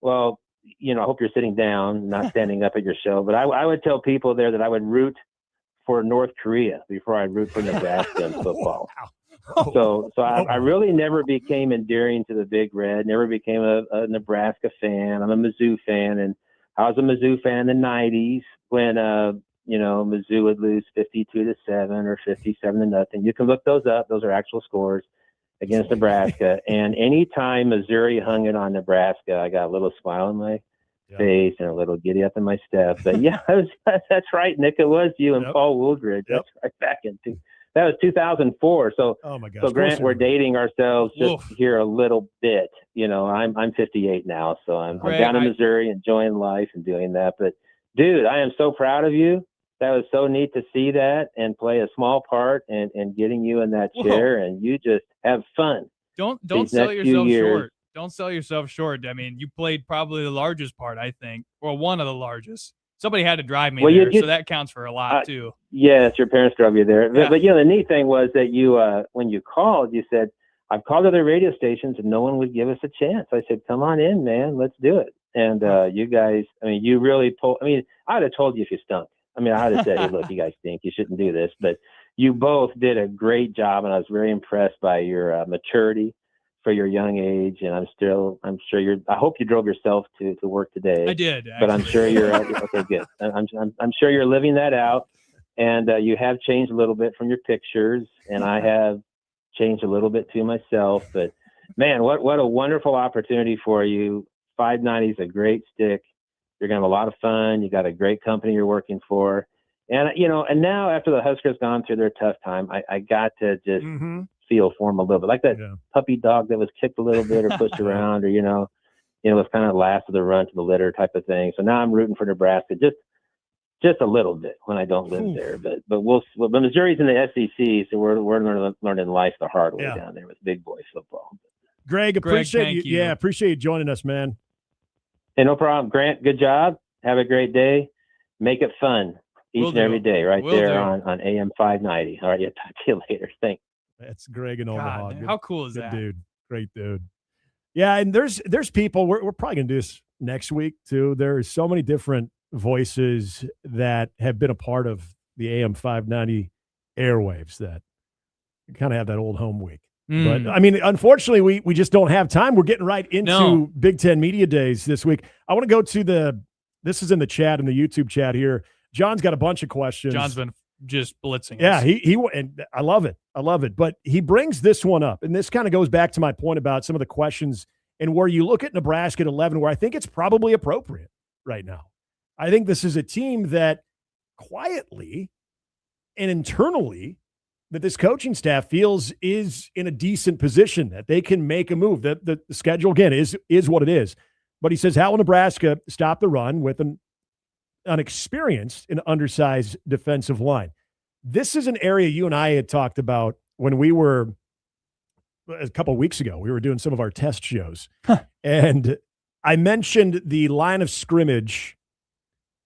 Speaker 11: hope you're sitting down, not standing up at your show, but I would tell people there that I would root for North Korea before I'd root for Nebraska in football. So I really never became endearing to the Big Red, never became a Nebraska fan. I'm a Mizzou fan, and I was a Mizzou fan in the 90s when, Mizzou would lose 52-7 or 57-0. You can look those up. Those are actual scores against Nebraska. And anytime Missouri hung it on Nebraska, I got a little smile on my face and a little giddy up in my step. But yeah, that's right, Nick. It was you and Paul Wooldridge. That's right back into. That was 2004. So,
Speaker 8: oh my gosh.
Speaker 11: So Grant, we're dating ourselves just here a little bit. I'm 58 now, so I'm down in Missouri, enjoying life and doing that. But dude, I am so proud of you. That was so neat to see that and play a small part and getting you in that chair, and you just have fun.
Speaker 7: Don't sell yourself short. Don't sell yourself short. I mean, you played probably the largest part, I think, or one of the largest. Somebody had to drive me there, so that counts for a lot too.
Speaker 11: Yes, your parents drove you there.
Speaker 7: Yeah.
Speaker 11: But the neat thing was that you, when you called, you said, "I've called other radio stations and no one would give us a chance." I said, "Come on in, man, let's do it." And you guys, you really pulled. I'd have told you if you stunk. I'd have said, "Hey, look, you guys stink. You shouldn't do this." But you both did a great job, and I was very impressed by your maturity for your young age. And I'm sure I hope you drove yourself to work today.
Speaker 7: I did,
Speaker 11: but I'm sure you're okay. Good. I'm sure you're living that out, and you have changed a little bit from your pictures, and I have changed a little bit too myself. But man, what a wonderful opportunity for you. 590 is a great stick. You're gonna have a lot of fun. You got a great company you're working for, and and now after the Huskers gone through their tough time, I got to just feel for them a little bit, like that puppy dog that was kicked a little bit or pushed around, or was kind of last of the run to the litter type of thing. So now I'm rooting for Nebraska just a little bit when I don't live there, but Missouri's in the SEC, so we're learning life the hard way down there with big boy football.
Speaker 8: Greg, appreciate you. Yeah, appreciate you joining us, man.
Speaker 11: Hey, no problem. Grant, good job. Have a great day. Make it fun each and every day right there on AM 590. All right, talk to you later. Thanks.
Speaker 8: That's Greg in Omaha.
Speaker 7: God, how cool is that?
Speaker 8: Dude. Great dude. Yeah, and there's people, we're probably going to do this next week too. There's so many different voices that have been a part of the AM 590 airwaves that kind of have that old home week. But unfortunately, we just don't have time. We're getting right into Big Ten Media Days this week. I want to go to this is in the chat, in the YouTube chat here. John's got a bunch of questions.
Speaker 7: John's been just blitzing.
Speaker 8: Yeah, he and I love it. I love it. But he brings this one up, and this kind of goes back to my point about some of the questions and where you look at Nebraska at 11, where I think it's probably appropriate right now. I think this is a team that quietly and internally that this coaching staff feels is in a decent position, that they can make a move. The schedule, again, is what it is. But he says, how will Nebraska stop the run with an unexperienced and undersized defensive line? This is an area you and I had talked about when we were, a couple of weeks ago, we were doing some of our test shows. And I mentioned the line of scrimmage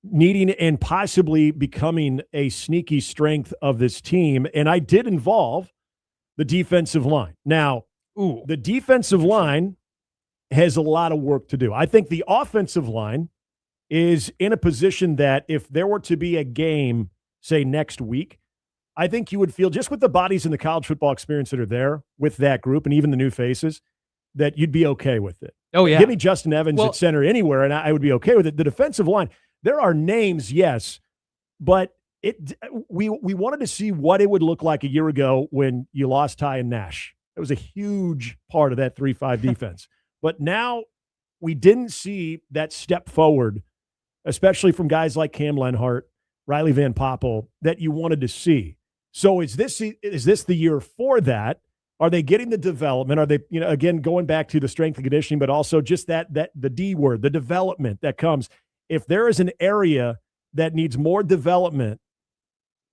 Speaker 8: needing and possibly becoming a sneaky strength of this team. And I did involve the defensive line. Now, the defensive line has a lot of work to do. I think the offensive line is in a position that if there were to be a game, say next week, I think you would feel, just with the bodies in the college football experience that are there with that group and even the new faces, that you'd be okay with it.
Speaker 7: Oh, yeah.
Speaker 8: Give me Justin Evans at center anywhere, and I would be okay with it. The defensive line, there are names, yes, but we wanted to see what it would look like a year ago when you lost Ty and Nash. It was a huge part of that 3-5 defense. But now we didn't see that step forward, especially from guys like Cam Lenhart, Riley Van Poppel, that you wanted to see. So is this the year for that? Are they getting the development? Are they, again, going back to the strength and conditioning, but also just that the D word, the development that comes. If there is an area that needs more development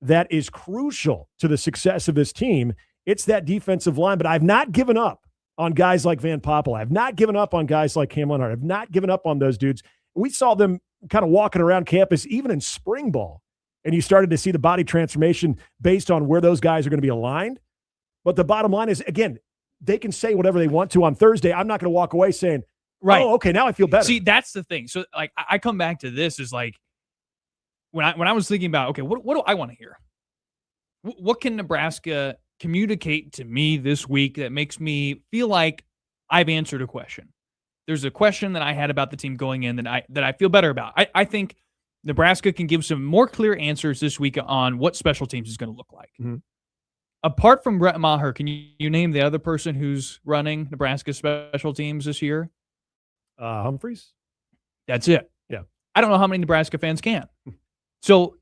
Speaker 8: that is crucial to the success of this team, it's that defensive line. But I've not given up on guys like Van Poppel. I've not given up on guys like Cam Lenhart. I've not given up on those dudes. We saw them kind of walking around campus, even in spring ball, and you started to see the body transformation based on where those guys are going to be aligned. But the bottom line is, again, they can say whatever they want to on Thursday. I'm not going to walk away saying,
Speaker 7: right,
Speaker 8: oh, okay, now I feel better.
Speaker 7: See, that's the thing. So, like, I come back to this is like, when I was thinking about, okay, what do I want to hear? What can Nebraska communicate to me this week that makes me feel like I've answered a question? There's a question that I had about the team going in that I feel better about. I think Nebraska can give some more clear answers this week on what special teams is going to look like.
Speaker 8: Mm-hmm.
Speaker 7: Apart from Brett Maher, can you name the other person who's running Nebraska special teams this year?
Speaker 8: Humphreys.
Speaker 7: That's it.
Speaker 8: Yeah.
Speaker 7: I don't know how many Nebraska fans can. So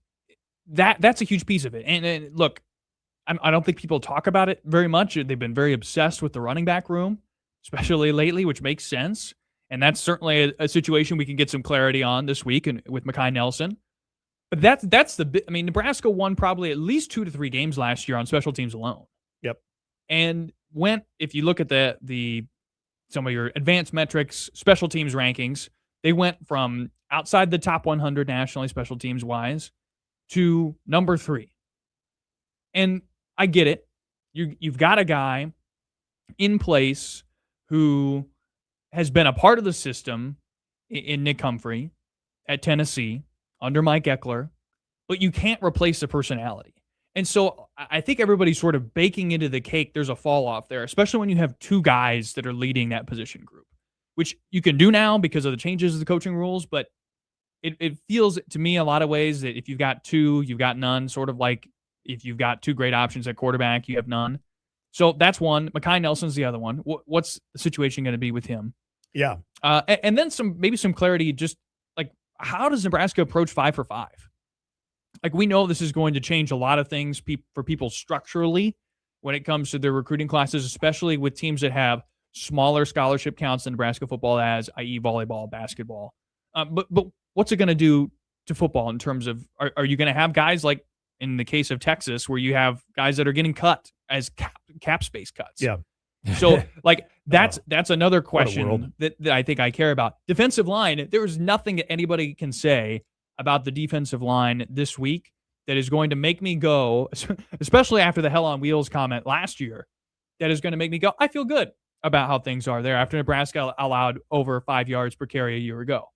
Speaker 7: that's a huge piece of it. And look, I don't think people talk about it very much. They've been very obsessed with the running back room, especially lately, which makes sense. And that's certainly a situation we can get some clarity on this week and with Mekhi Nelson. But that's the bit. I mean, Nebraska won probably at least 2 to 3 games last year on special teams alone.
Speaker 8: Yep.
Speaker 7: And if you look at the some of your advanced metrics, special teams rankings, they went from outside the top 100 nationally special teams wise to number 3. And I get it. You've got a guy in place who has been a part of the system in Nick Humphrey at Tennessee under Mike Eckler, but you can't replace the personality. And so I think everybody's sort of baking into the cake. There's a fall off there, especially when you have 2 guys that are leading that position group, which you can do now because of the changes of the coaching rules. But it feels to me a lot of ways that if you've got 2, you've got none, sort of like if you've got 2 great options at quarterback, you have none. So that's one. Mekhi Nelson's the other one. What's the situation going to be with him?
Speaker 8: Yeah.
Speaker 7: And then maybe some clarity, just like, how does Nebraska approach 5 for 5? Like, we know this is going to change a lot of things for people structurally when it comes to their recruiting classes, especially with teams that have smaller scholarship counts than Nebraska football has, i.e. volleyball, basketball. But what's it going to do to football in terms of, are you going to have guys like in the case of Texas where you have guys that are getting cut as cap space cuts?
Speaker 8: Yeah.
Speaker 7: So, like, that's another question that I think I care about. Defensive line, there's nothing that anybody can say about the defensive line this week that is going to make me go, especially after the Hell on Wheels comment last year, that is going to make me go, I feel good about how things are there after Nebraska allowed over 5 yards per carry a year ago.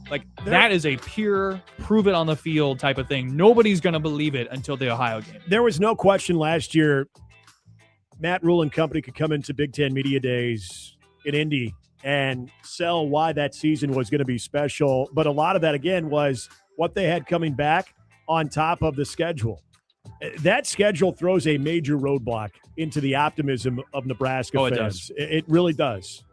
Speaker 7: Like, that is a pure prove it on the field type of thing. Nobody's going to believe it until the Ohio game.
Speaker 8: There was no question last year Matt Rule and company could come into Big Ten Media Days in Indy and sell why that season was going to be special. But a lot of that, again, was what they had coming back on top of the schedule. That schedule throws a major roadblock into the optimism of Nebraska fans. It does. It really does.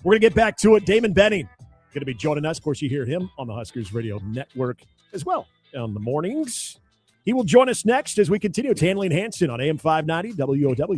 Speaker 8: We're going to get back to it. Damon Benning going to be joining us. Of course, you hear him on the Huskers Radio Network as well on the mornings. He will join us next as we continue. It's Handley and Hansen on AM 590 WOW.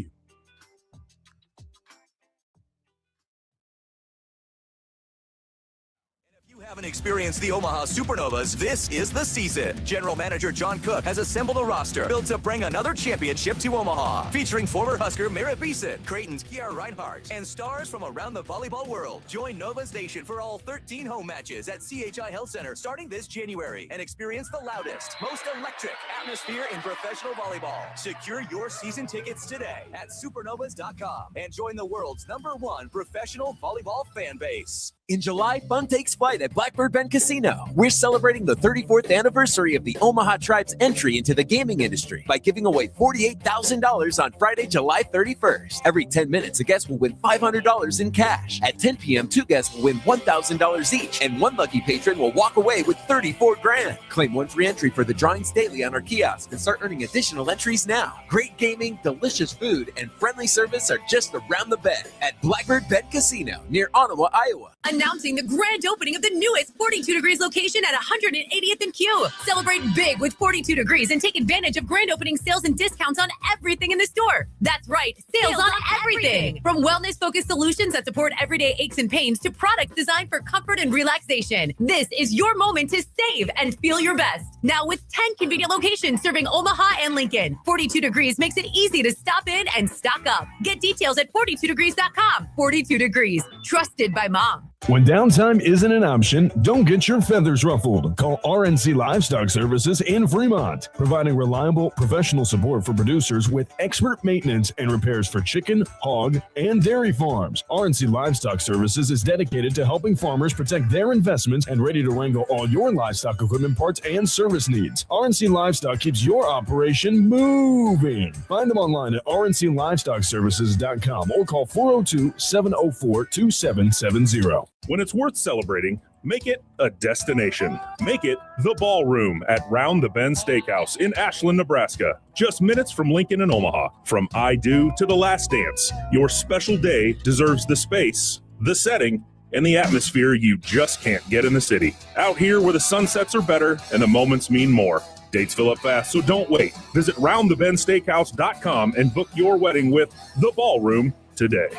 Speaker 12: Haven't experienced the Omaha Supernovas, this is the season. General Manager John Cook has assembled a roster built to bring another championship to Omaha, featuring former Husker Merritt Beeson, Creighton's Kiara Reinhardt, and stars from around the volleyball world. Join Nova's Nation for all 13 home matches at CHI Health Center starting this January and experience the loudest, most electric atmosphere in professional volleyball. Secure your season tickets today at supernovas.com and join the world's #1 professional volleyball fan base.
Speaker 13: In July, fun takes flight at Blackbird Bend Casino. We're celebrating the 34th anniversary of the Omaha Tribe's entry into the gaming industry by giving away $48,000 on Friday, July 31st. Every 10 minutes, a guest will win $500 in cash. At 10 p.m., 2 guests will win $1,000 each, and 1 lucky patron will walk away with $34 grand. Claim 1 free entry for the drawings daily on our kiosk and start earning additional entries now. Great gaming, delicious food, and friendly service are just around the bend at Blackbird Bend Casino near Ottawa, Iowa.
Speaker 14: Announcing the grand opening of the newest 42 Degrees location at 180th and Q. Celebrate big with 42 Degrees and take advantage of grand opening sales and discounts on everything in the store. That's right, sales on everything. From wellness-focused solutions that support everyday aches and pains to products designed for comfort and relaxation. This is your moment to save and feel your best. Now with 10 convenient locations serving Omaha and Lincoln, 42 Degrees makes it easy to stop in and stock up. Get details at 42degrees.com. 42 Degrees, trusted by mom.
Speaker 10: When downtime isn't an option, don't get your feathers ruffled. Call RNC Livestock Services in Fremont, providing reliable, professional support for producers with expert maintenance and repairs for chicken, hog, and dairy farms. RNC Livestock Services is dedicated to helping farmers protect their investments and ready to wrangle all your livestock equipment parts and service needs. RNC Livestock keeps your operation moving. Find them online at rnclivestockservices.com or call 402-704-2770.
Speaker 15: When it's worth celebrating, make it a destination. Make it the Ballroom at Round the Bend Steakhouse in Ashland, Nebraska. Just minutes from Lincoln and Omaha. From I Do to The Last Dance, your special day deserves the space, the setting, and the atmosphere you just can't get in the city. Out here where the sunsets are better and the moments mean more. Dates fill up fast, so don't wait. Visit roundthebendsteakhouse.com and book your wedding with The Ballroom today.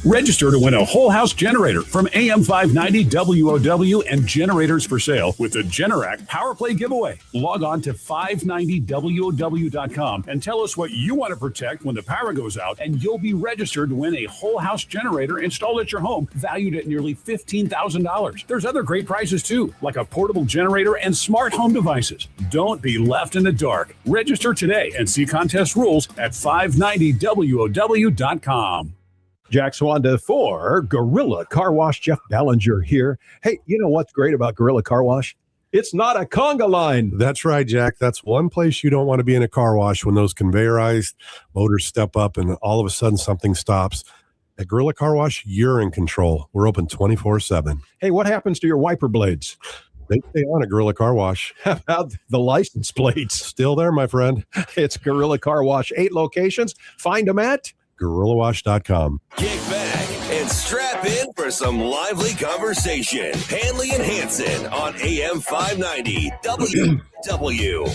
Speaker 16: Register to win a whole house generator from AM 590 WOW and Generators for Sale with the Generac Power Play giveaway. Log on to 590WOW.com and tell us what you want to protect when the power goes out, and you'll be registered to win a whole house generator installed at your home, valued at nearly $15,000. There's other great prizes too, like a portable generator and smart home devices. Don't be left in the dark. Register today and see contest rules at 590WOW.com.
Speaker 17: Jack Swanda for Gorilla Car Wash. Jeff Ballinger here. Hey, you know what's great about Gorilla Car Wash? It's not a conga line.
Speaker 19: That's right, Jack. That's one place you don't want to be in a car wash when those conveyorized motors step up and all of a sudden something stops. At Gorilla Car Wash, you're in control. We're open 24/7.
Speaker 17: Hey, what happens to your wiper blades?
Speaker 19: They stay on at Gorilla Car Wash.
Speaker 17: How about the license plates?
Speaker 19: Still there, my friend.
Speaker 17: It's Gorilla Car Wash. 8 locations. Find them at
Speaker 19: GorillaWash.com.
Speaker 4: Kick back and strap in for some lively conversation. Handley and Hansen on AM 590 WW.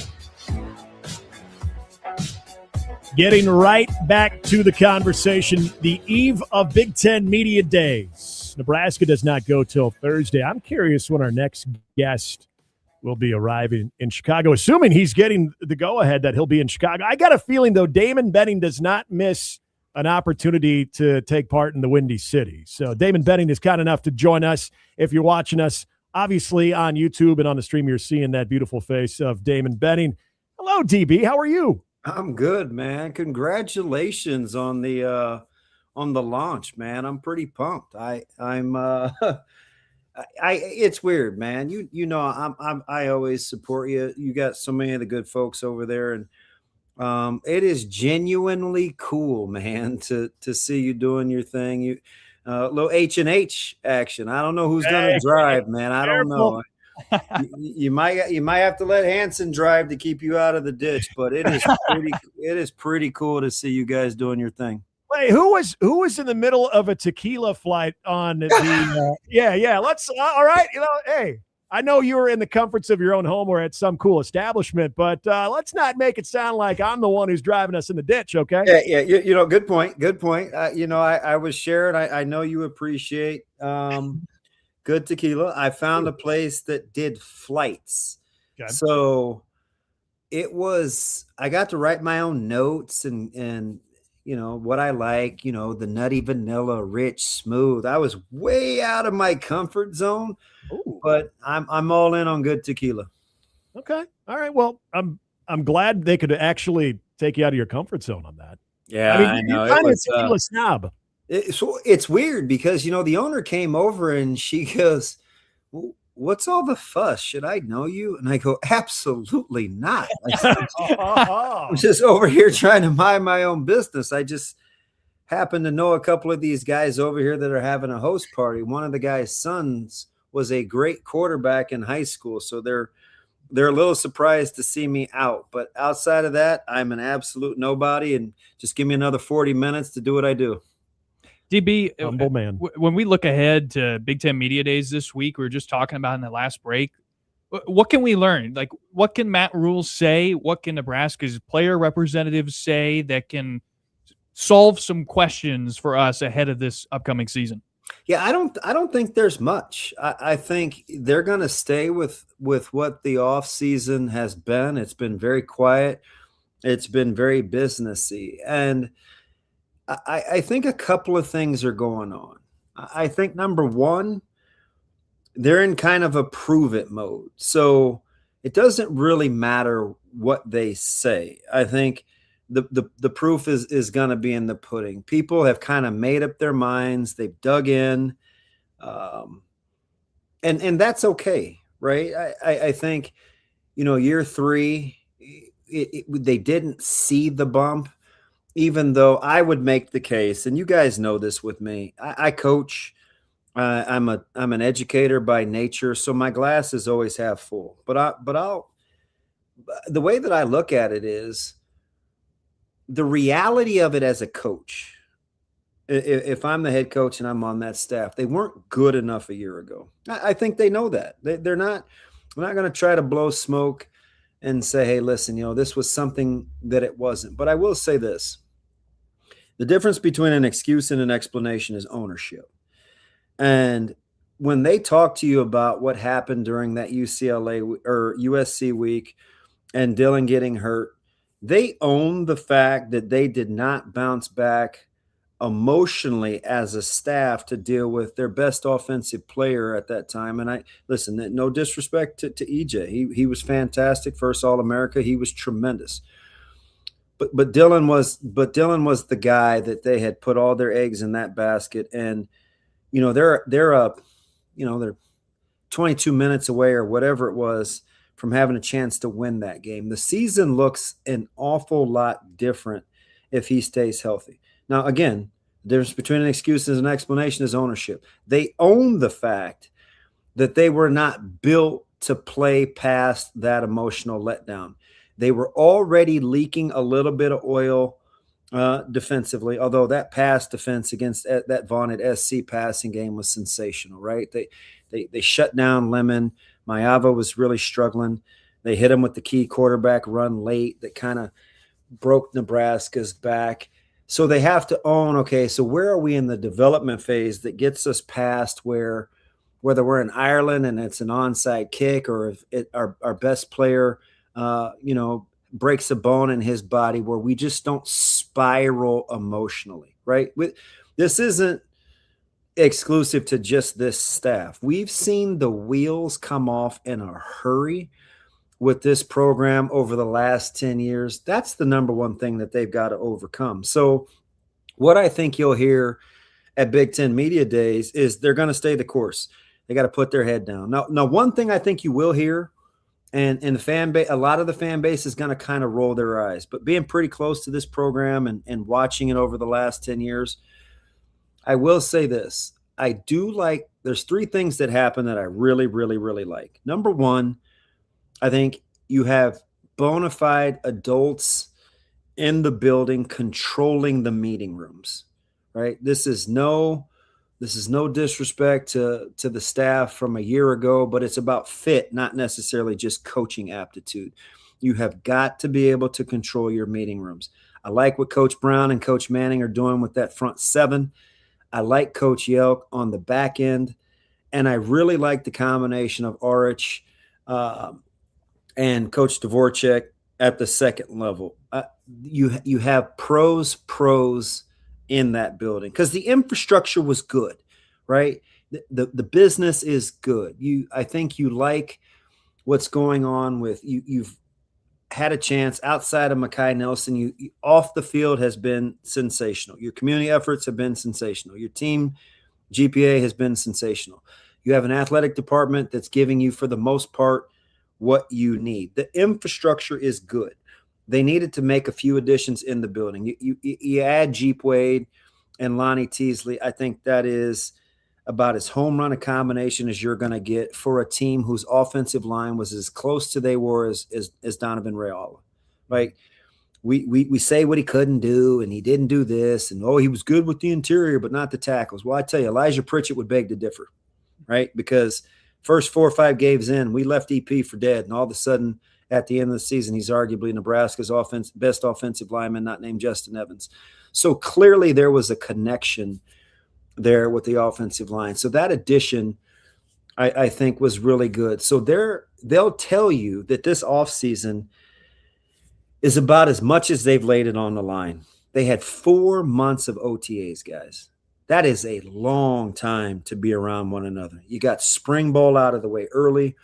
Speaker 8: Getting right back to the conversation, the eve of Big Ten Media Days. Nebraska does not go till Thursday. I'm curious when our next guest will be arriving in Chicago, assuming he's getting the go-ahead that he'll be in Chicago. I got a feeling, though, Damon Benning does not miss an opportunity to take part in the Windy City. So Damon Benning is kind enough to join us. If you're watching us, obviously on YouTube and on the stream, you're seeing that beautiful face of Damon Benning. Hello, DB. How are you?
Speaker 26: I'm good, man. Congratulations on the launch, man. I'm pretty pumped. It's weird, man. You know, I always support you. You got so many of the good folks over there, and it is genuinely cool, man, to see you doing your thing. You little H&H action. I don't know who's gonna drive, man. I don't know. You might have to let Hansen drive to keep you out of the ditch, but it is pretty cool to see you guys doing your thing.
Speaker 8: Wait, who was in the middle of a tequila flight on the yeah, let's all right, you know, hey, I know you were in the comforts of your own home or at some cool establishment, but let's not make it sound like I'm the one who's driving us in the ditch, okay?
Speaker 26: Yeah, you know, good point. You know, I was sharing, I know you appreciate good tequila. I found a place that did flights. Okay. So I got to write my own notes and you know, what I like, you know, the nutty vanilla, rich, smooth. I was way out of my comfort zone, but I'm all in on good tequila.
Speaker 8: Okay. All right. Well, I'm glad they could actually take you out of your comfort zone on that.
Speaker 26: Yeah,
Speaker 8: I mean,
Speaker 26: I know.
Speaker 8: You're kind of a tequila snob.
Speaker 26: So it's weird because, the owner came over and she goes, "What's all the fuss? Should I know you?" And I go, "Absolutely not. I'm just over here trying to mind my own business. I just happen to know a couple of these guys over here that are having a host party. One of the guy's sons was a great quarterback in high school, so they're a little surprised to see me out. But outside of that, I'm an absolute nobody, and just give me another 40 minutes to do what I do."
Speaker 7: DB,
Speaker 8: humble man.
Speaker 7: When we look ahead to Big Ten Media Days this week, we were just talking about in the last break, what can we learn? Like, what can Matt Rule say? What can Nebraska's player representatives say that can solve some questions for us ahead of this upcoming season?
Speaker 26: Yeah, I don't think there's much. I think they're going to stay with what the off season has been. It's been very quiet. It's been very businessy, and I think a couple of things are going on. I think number one, they're in kind of a prove it mode. So it doesn't really matter what they say. I think the proof is going to be in the pudding. People have kind of made up their minds. They've dug in. And that's okay, right? I think, year three, they didn't see the bump. Even though I would make the case, and you guys know this with me, I coach. I'm an educator by nature, so my glass is always half full. But the way that I look at it is the reality of it as a coach. If I'm the head coach and I'm on that staff, they weren't good enough a year ago. I think they know that. They're not. We're not going to try to blow smoke and say, "Hey, listen, this was something that it wasn't." But I will say this. The difference between an excuse and an explanation is ownership. And when they talk to you about what happened during that UCLA or USC week and Dylan getting hurt, they own the fact that they did not bounce back emotionally as a staff to deal with their best offensive player at that time. And listen, no disrespect to EJ. He was fantastic. First All-America. He was tremendous. But Dylan was the guy that they had put all their eggs in that basket. And, they're up, they're 22 minutes away or whatever it was from having a chance to win that game. The season looks an awful lot different if he stays healthy. Now, again, the difference between an excuse and an explanation is ownership. They own the fact that they were not built to play past that emotional letdown. They were already leaking a little bit of oil defensively, although that pass defense against that vaunted SC passing game was sensational, right? They shut down Lemon. Mayava was really struggling. They hit him with the key quarterback run late that kind of broke Nebraska's back. So they have to own, okay, so where are we in the development phase that gets us past whether we're in Ireland and it's an onside kick, or if our best player breaks a bone in his body, where we just don't spiral emotionally, right? This isn't exclusive to just this staff. We've seen the wheels come off in a hurry with this program over the last 10 years. That's the number one thing that they've got to overcome. So what I think you'll hear at Big Ten Media Days is they're going to stay the course. They got to put their head down. Now, one thing I think you will hear, and the fan base, a lot of the fan base is going to kind of roll their eyes, but being pretty close to this program and watching it over the last 10 years, I will say this. I do like, there's three things that happen that I really, really, really like. Number one, I think you have bona fide adults in the building controlling the meeting rooms, right? This is no disrespect to the staff from a year ago, but it's about fit, not necessarily just coaching aptitude. You have got to be able to control your meeting rooms. I like what Coach Brown and Coach Manning are doing with that front seven. I like Coach Yelk on the back end, and I really like the combination of Orich and Coach Dvorak at the second level. You have pros in that building because the infrastructure was good, right? The business is good. I think you like what's going on with you've had a chance outside of Mekhi Nelson, you off the field has been sensational. Your community efforts have been sensational. Your team GPA has been sensational. You have an athletic department that's giving you, for the most part, what you need. The infrastructure is good. They needed to make a few additions in the building. You add Jeep Wade and Lonnie Teasley. I think that is about as home run a combination as you're going to get for a team whose offensive line was as close to they were as Donovan Rayala. Right? We say what he couldn't do, and he didn't do this, and he was good with the interior, but not the tackles. Well, I tell you, Elijah Pritchett would beg to differ, right? Because first 4 or 5 games in, we left EP for dead, and all of a sudden, at the end of the season, he's arguably Nebraska's best offensive lineman, not named Justin Evans. So clearly, there was a connection there with the offensive line. So that addition, I think, was really good. So they'll tell you that this offseason is about as much as they've laid it on the line. They had 4 months of OTAs, guys. That is a long time to be around one another. You got spring ball out of the way early,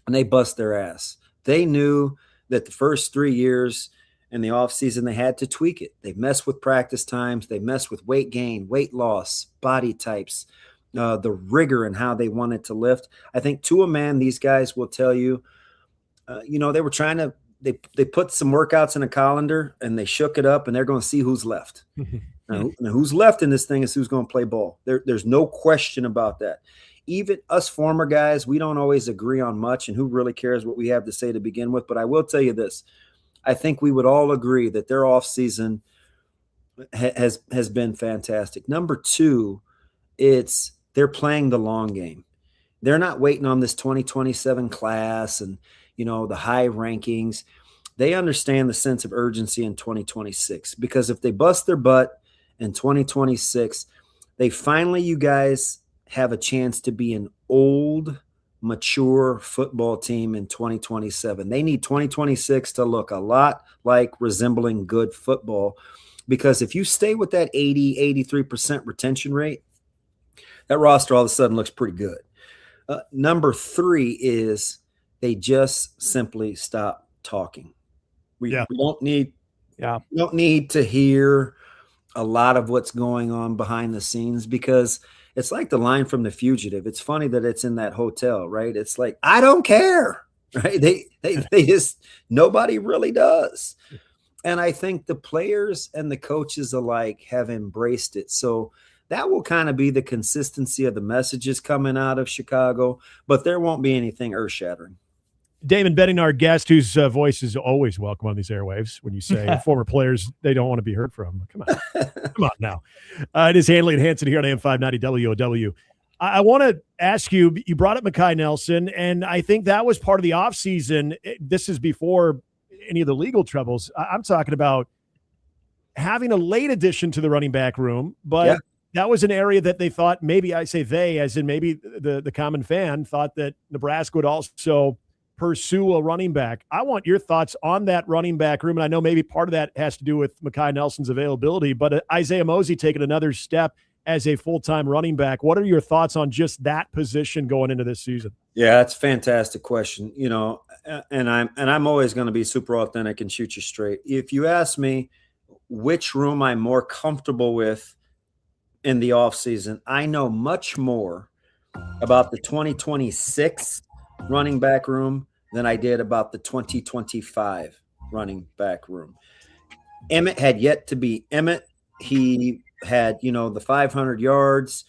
Speaker 26: and they bust their ass. They knew that the first 3 years in the offseason, they had to tweak it. They messed with practice times. They messed with weight gain, weight loss, body types, the rigor and how they wanted to lift. I think to a man, these guys will tell you, they were trying to, they put some workouts in a calendar and they shook it up, and they're going to see who's left. Now, who's left in this thing is who's going to play ball. There's no question about that. Even us former guys, we don't always agree on much, and who really cares what we have to say to begin with. But I will tell you this. I think we would all agree that their offseason has been fantastic. Number 2, they're playing the long game. They're not waiting on this 2027 class and, the high rankings. They understand the sense of urgency in 2026, because if they bust their butt in 2026, you guys have a chance to be an old, mature football team in 2027. They need 2026 to look a lot like resembling good football, because if you stay with that 83% retention rate, that roster all of a sudden looks pretty good. Number 3 is they just simply stop talking. We don't need to hear a lot of what's going on behind the scenes, because it's like the line from The Fugitive. It's funny that it's in that hotel, right? It's like, I don't care, right? They just, nobody really does. And I think the players and the coaches alike have embraced it. So that will kind of be the consistency of the messages coming out of Chicago, but there won't be anything earth-shattering.
Speaker 8: Damon Benning, our guest, whose voice is always welcome on these airwaves. When you say former players, they don't want to be heard from. Come on now. It is Handley and Hansen here on AM 590 WOW. I want to ask you, you brought up Mekhi Nelson, and I think that was part of the offseason. This is before any of the legal troubles. I'm talking about having a late addition to the running back room, but that was an area that they thought, maybe I say they, as in maybe the common fan, thought that Nebraska would also pursue a running back. I want your thoughts on that running back room. And I know maybe part of that has to do with Mekhi Nelson's availability, but Isaiah Mosey taking another step as a full-time running back. What are your thoughts on just that position going into this season?
Speaker 26: Yeah, that's a fantastic question. And I'm always going to be super authentic and shoot you straight. If you ask me which room I'm more comfortable with in the offseason, I know much more about the 2026 running back room than I did about the 2025 running back room. Emmett had yet to be Emmett. He had, the 500 yards.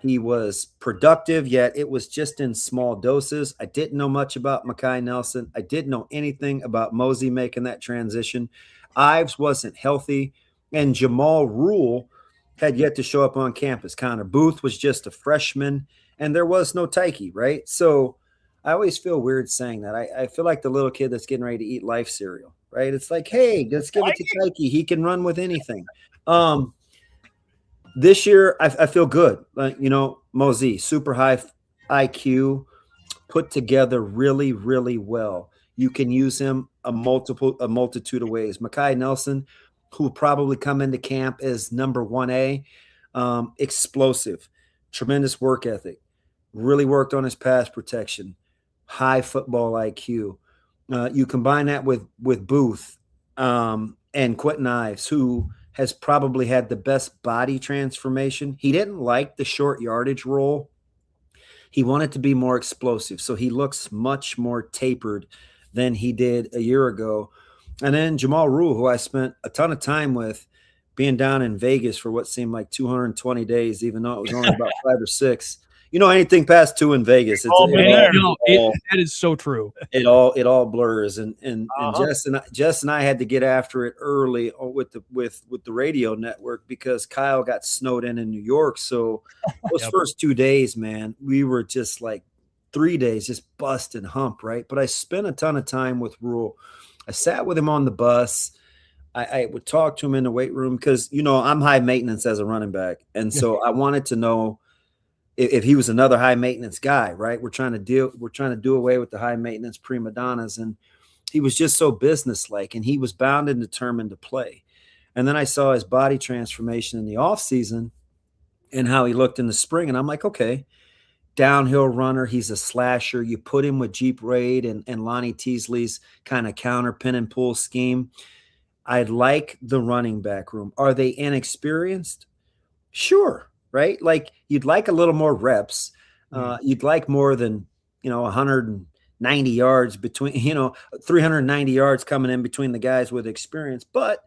Speaker 26: He was productive, yet it was just in small doses. I didn't know much about Mekhi Nelson. I didn't know anything about Mosey making that transition. Ives wasn't healthy, and Jamal Rule had yet to show up on campus. Connor Booth was just a freshman, and there was no Tyke, right? So I always feel weird saying that. I feel like the little kid that's getting ready to eat Life cereal, right? It's like, hey, let's give it to Tyke. He can run with anything. This year, I feel good. Mosey, super high IQ, put together really, really well. You can use him a multitude of ways. Mekhi Nelson, who will probably come into camp as number 1A, explosive, tremendous work ethic, really worked on his pass protection, high football IQ. You combine that with Booth and Quentin Ives, who has probably had the best body transformation. He didn't like the short yardage role. He wanted to be more explosive, so he looks much more tapered than he did a year ago. And then Jamal Rule, who I spent a ton of time with, being down in Vegas for what seemed like 220 days, even though it was only about 5 or 6. Anything past 2 in Vegas,
Speaker 7: that is so true.
Speaker 26: It all blurs, and Jess and I had to get after it early with the radio network because Kyle got snowed in New York. So those first 2 days, man, we were just like 3 days just bust and hump, right? But I spent a ton of time with Rule. I sat with him on the bus. I would talk to him in the weight room because I'm high maintenance as a running back, and so I wanted to know if he was another high maintenance guy, right? We're trying to do away with the high maintenance prima donnas. And he was just so businesslike, and he was bound and determined to play. And then I saw his body transformation in the off season and how he looked in the spring. And I'm like, okay, downhill runner. He's a slasher. You put him with Jeep Raid and Lonnie Teasley's kind of counter pin and pull scheme. I like the running back room. Are they inexperienced? Sure. Right? Like you'd like a little more reps. You'd like more than, 190 yards between, 390 yards coming in between the guys with experience. But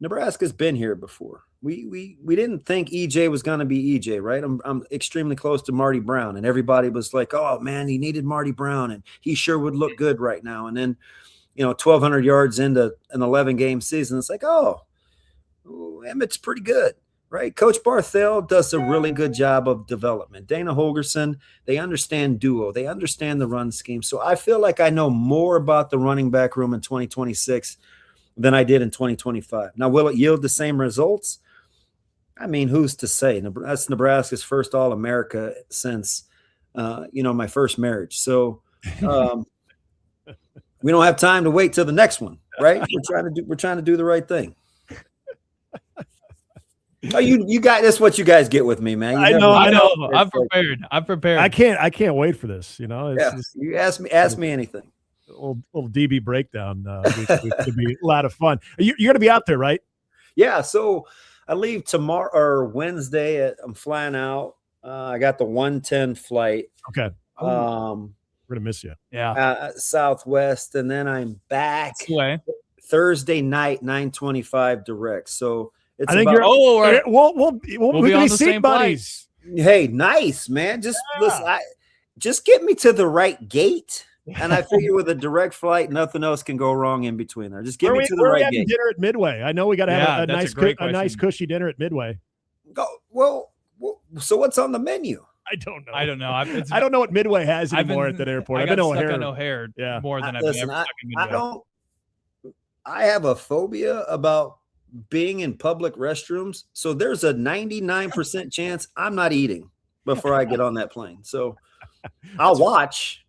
Speaker 26: Nebraska's been here before. We didn't think EJ was going to be EJ, right? I'm extremely close to Marty Brown, and everybody was like, oh man, he needed Marty Brown and he sure would look good right now. And then, 1,200 yards into an 11-game season, it's like, oh, Emmett's pretty good. Right. Coach Barthel does a really good job of development. Dana Holgerson, they understand duo. They understand the run scheme. So I feel like I know more about the running back room in 2026 than I did in 2025. Now, will it yield the same results? I mean, who's to say? That's Nebraska's first All-America since, my first marriage. So we don't have time to wait till the next one, right? We're trying to do the right thing. Oh, you guys, that's what you guys get with me, man.
Speaker 7: I know. I'm prepared.
Speaker 8: I can't wait for this.
Speaker 26: You ask me anything.
Speaker 8: A little DB breakdown could be a lot of fun. You're going to be out there, right?
Speaker 26: Yeah. So I leave tomorrow or Wednesday. I'm flying out. I got the 1:10 flight.
Speaker 8: Okay. We're gonna miss you.
Speaker 26: Yeah. Southwest, and then I'm back Thursday night, 9:25 direct. So.
Speaker 8: I think we'll be on the same buddies.
Speaker 26: Hey, nice, man. Listen, just get me to the right gate, and I figure with a direct flight, nothing else can go wrong in between there. Just get me to the right gate.
Speaker 8: Dinner at Midway. I know we got to have a nice cushy dinner at Midway.
Speaker 26: Well, so what's on the menu?
Speaker 8: I don't know.
Speaker 7: I don't know.
Speaker 8: I don't know what Midway has anymore at that airport.
Speaker 7: I've been stuck on O'Hare more than I've ever stuck in Midway.
Speaker 26: I have a phobia about being in public restrooms, so there's a 99% chance I'm not eating before I get on that plane. So I'll watch.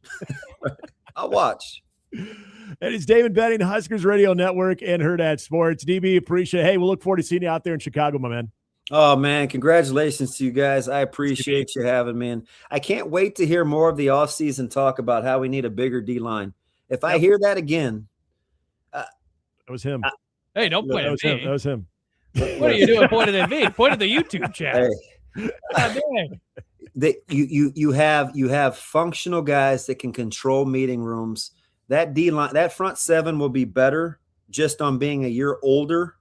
Speaker 26: I'll watch.
Speaker 8: And it's David Benning, Huskers Radio Network and Herd Sports. DB, appreciate it. Hey, we'll look forward to seeing you out there in Chicago, my man.
Speaker 26: Oh, man, congratulations to you guys. I appreciate you having me. And I can't wait to hear more of the offseason talk about how we need a bigger D-line. If I hear that again.
Speaker 8: That was him.
Speaker 7: Hey, don't point at me.
Speaker 8: That was him.
Speaker 7: What are you doing pointing at me? Point at the YouTube chat.
Speaker 26: You have functional guys that can control meeting rooms. That D-line, that front seven will be better just on being a year older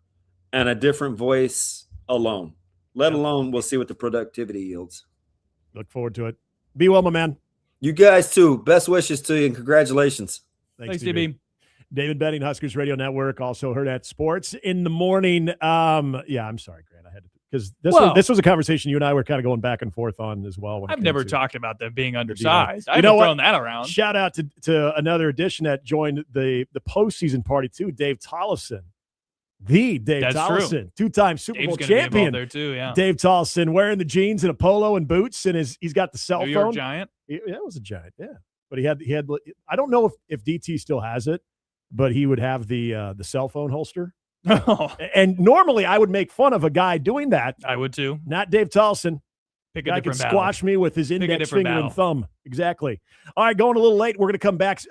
Speaker 26: and a different voice alone. Let alone we'll see what the productivity yields.
Speaker 8: Look forward to it. Be well, my man.
Speaker 26: You guys too. Best wishes to you and congratulations.
Speaker 7: Thanks, DB.
Speaker 8: David Benning, Huskers Radio Network, also Herd at Sports in the morning. I'm sorry, Grant. I had to because this was a conversation you and I were kind of going back and forth on as well.
Speaker 7: I've never talked about them being undersized. I've thrown that around.
Speaker 8: Shout out to another addition that joined the postseason party too, Dave Tollefson. Dave Tollefson, two-time Super Bowl champion.
Speaker 7: There too, yeah.
Speaker 8: Dave Tollefson wearing the jeans and a polo and boots, and he's got the cell
Speaker 7: New
Speaker 8: phone.
Speaker 7: York Giant.
Speaker 8: It was a Giant, yeah. But he had. I don't know if DT still has it, but he would have the cell phone holster. And normally I would make fun of a guy doing that.
Speaker 7: I would too.
Speaker 8: Not Dave Tollefson.
Speaker 7: Pick a
Speaker 8: Guy could
Speaker 7: different battle.
Speaker 8: squash me with his
Speaker 7: Pick a
Speaker 8: index
Speaker 7: different
Speaker 8: finger and
Speaker 7: battle.
Speaker 8: thumb. Exactly. All right, going a little late. We're going to come back.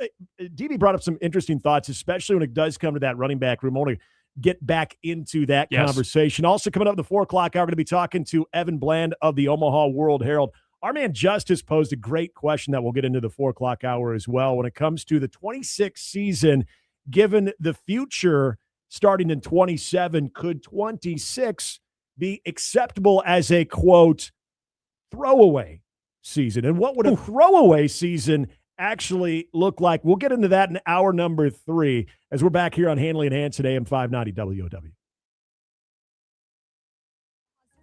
Speaker 8: DB brought up some interesting thoughts, especially when it does come to that running back room. I want to get back into that conversation. Also coming up at the 4 o'clock hour, we're going to be talking to Evan Bland of the Omaha World-Herald. Our man Justice posed a great question that we'll get into the 4 o'clock hour as well. When it comes to the 26th season, given the future starting in 27, could 26 be acceptable as a, quote, throwaway season? And what would a throwaway season actually look like? We'll get into that in hour number 3 as we're back here on Handley and Hansen, AM 590 WOW.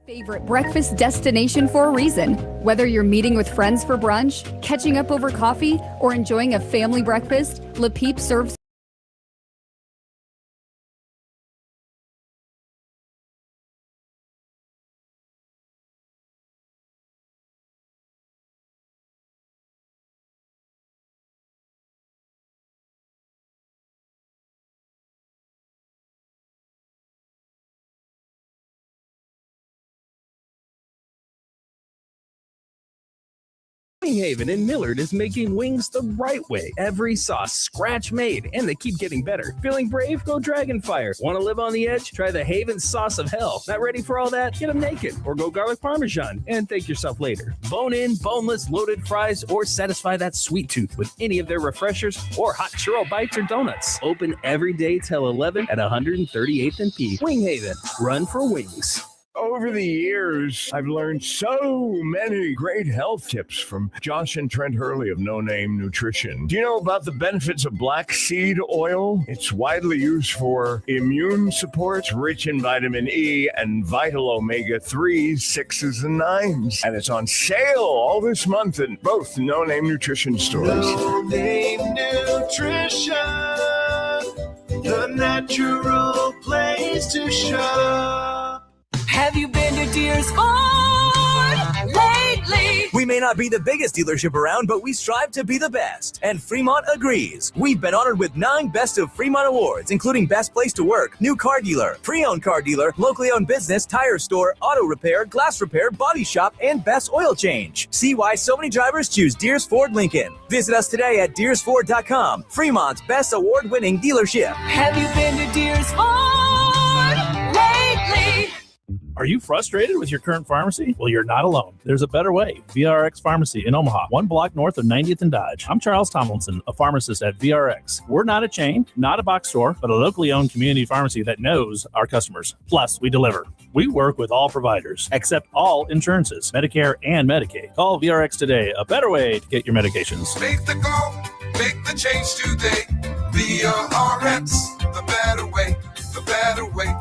Speaker 3: Favorite breakfast destination for a reason. Whether you're meeting with friends for brunch, catching up over coffee, or enjoying a family breakfast, Le Peep serves
Speaker 1: Haven in Millard is making wings the right way. Every sauce scratch made, and they keep getting better. Feeling brave? Go Dragonfire. Want to live on the edge? Try the Haven sauce of hell. Not ready for all that? Get them naked, or go garlic parmesan and thank yourself later. Bone in, boneless, loaded fries, or satisfy that sweet tooth with any of their refreshers or hot churro bites or donuts. Open every day till 11 at 138th and P. Wing Haven. Run for wings.
Speaker 18: Over the years, I've learned so many great health tips from Josh and Trent Hurley of No Name Nutrition. Do you know about the benefits of black seed oil? It's widely used for immune support. It's rich in vitamin E and vital omega-3s, 6s, and 9s. And it's on sale all this month at both No Name Nutrition stores.
Speaker 20: No Name Nutrition, the natural place to shop.
Speaker 12: Have you been to Deer's Ford lately? We may not be the biggest dealership around, but we strive to be the best. And Fremont agrees. We've been honored with 9 Best of Fremont awards, including Best Place to Work, New Car Dealer, Pre-Owned Car Dealer, Locally Owned Business, Tire Store, Auto Repair, Glass Repair, Body Shop, and Best Oil Change. See why so many drivers choose Deer's Ford Lincoln. Visit us today at deersford.com, Fremont's best award-winning dealership. Have you been to Deer's Ford lately?
Speaker 21: Are you frustrated with your current pharmacy? Well, you're not alone. There's a better way. VRX Pharmacy in Omaha, 1 block north of 90th and Dodge. I'm Charles Tomlinson, a pharmacist at VRX. We're not a chain, not a box store, but a locally owned community pharmacy that knows our customers. Plus, we deliver. We work with all providers, accept all insurances, Medicare and Medicaid. Call VRX today, a better way to get your medications.
Speaker 20: Make the call, make the change today. VRX, the better way, the better way.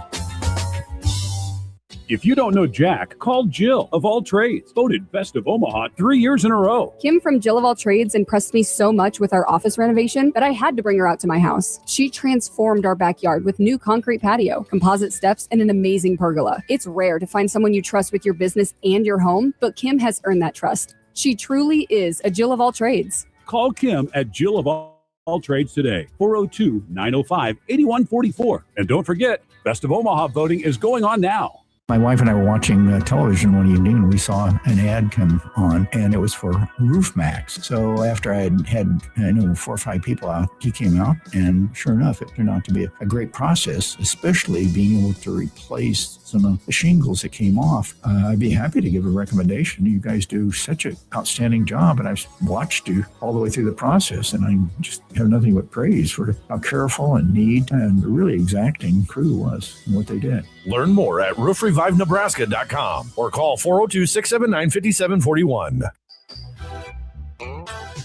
Speaker 16: If you don't know Jack, call Jill of All Trades, voted Best of Omaha 3 years in a row.
Speaker 3: Kim from Jill of All Trades impressed me so much with our office renovation that I had to bring her out to my house. She transformed our backyard with new concrete patio, composite steps, and an amazing pergola. It's rare to find someone you trust with your business and your home, but Kim has earned that trust. She truly is a Jill of All Trades.
Speaker 16: Call Kim at Jill of All Trades today, 402-905-8144. And don't forget, Best of Omaha voting is going on now.
Speaker 22: My wife and I were watching television one evening, and we saw an ad come on, and it was for Roof Max. So after I had 4 or 5 people out, he came out, and sure enough, it turned out to be a great process, especially being able to replace some of the shingles that came off. I'd be happy to give a recommendation. You guys do such an outstanding job, and I've watched you all the way through the process, and I just have nothing but praise for how careful and neat and really exacting crew was and what they did.
Speaker 2: Learn more at roofrevivenebraska.com or call 402-679-5741.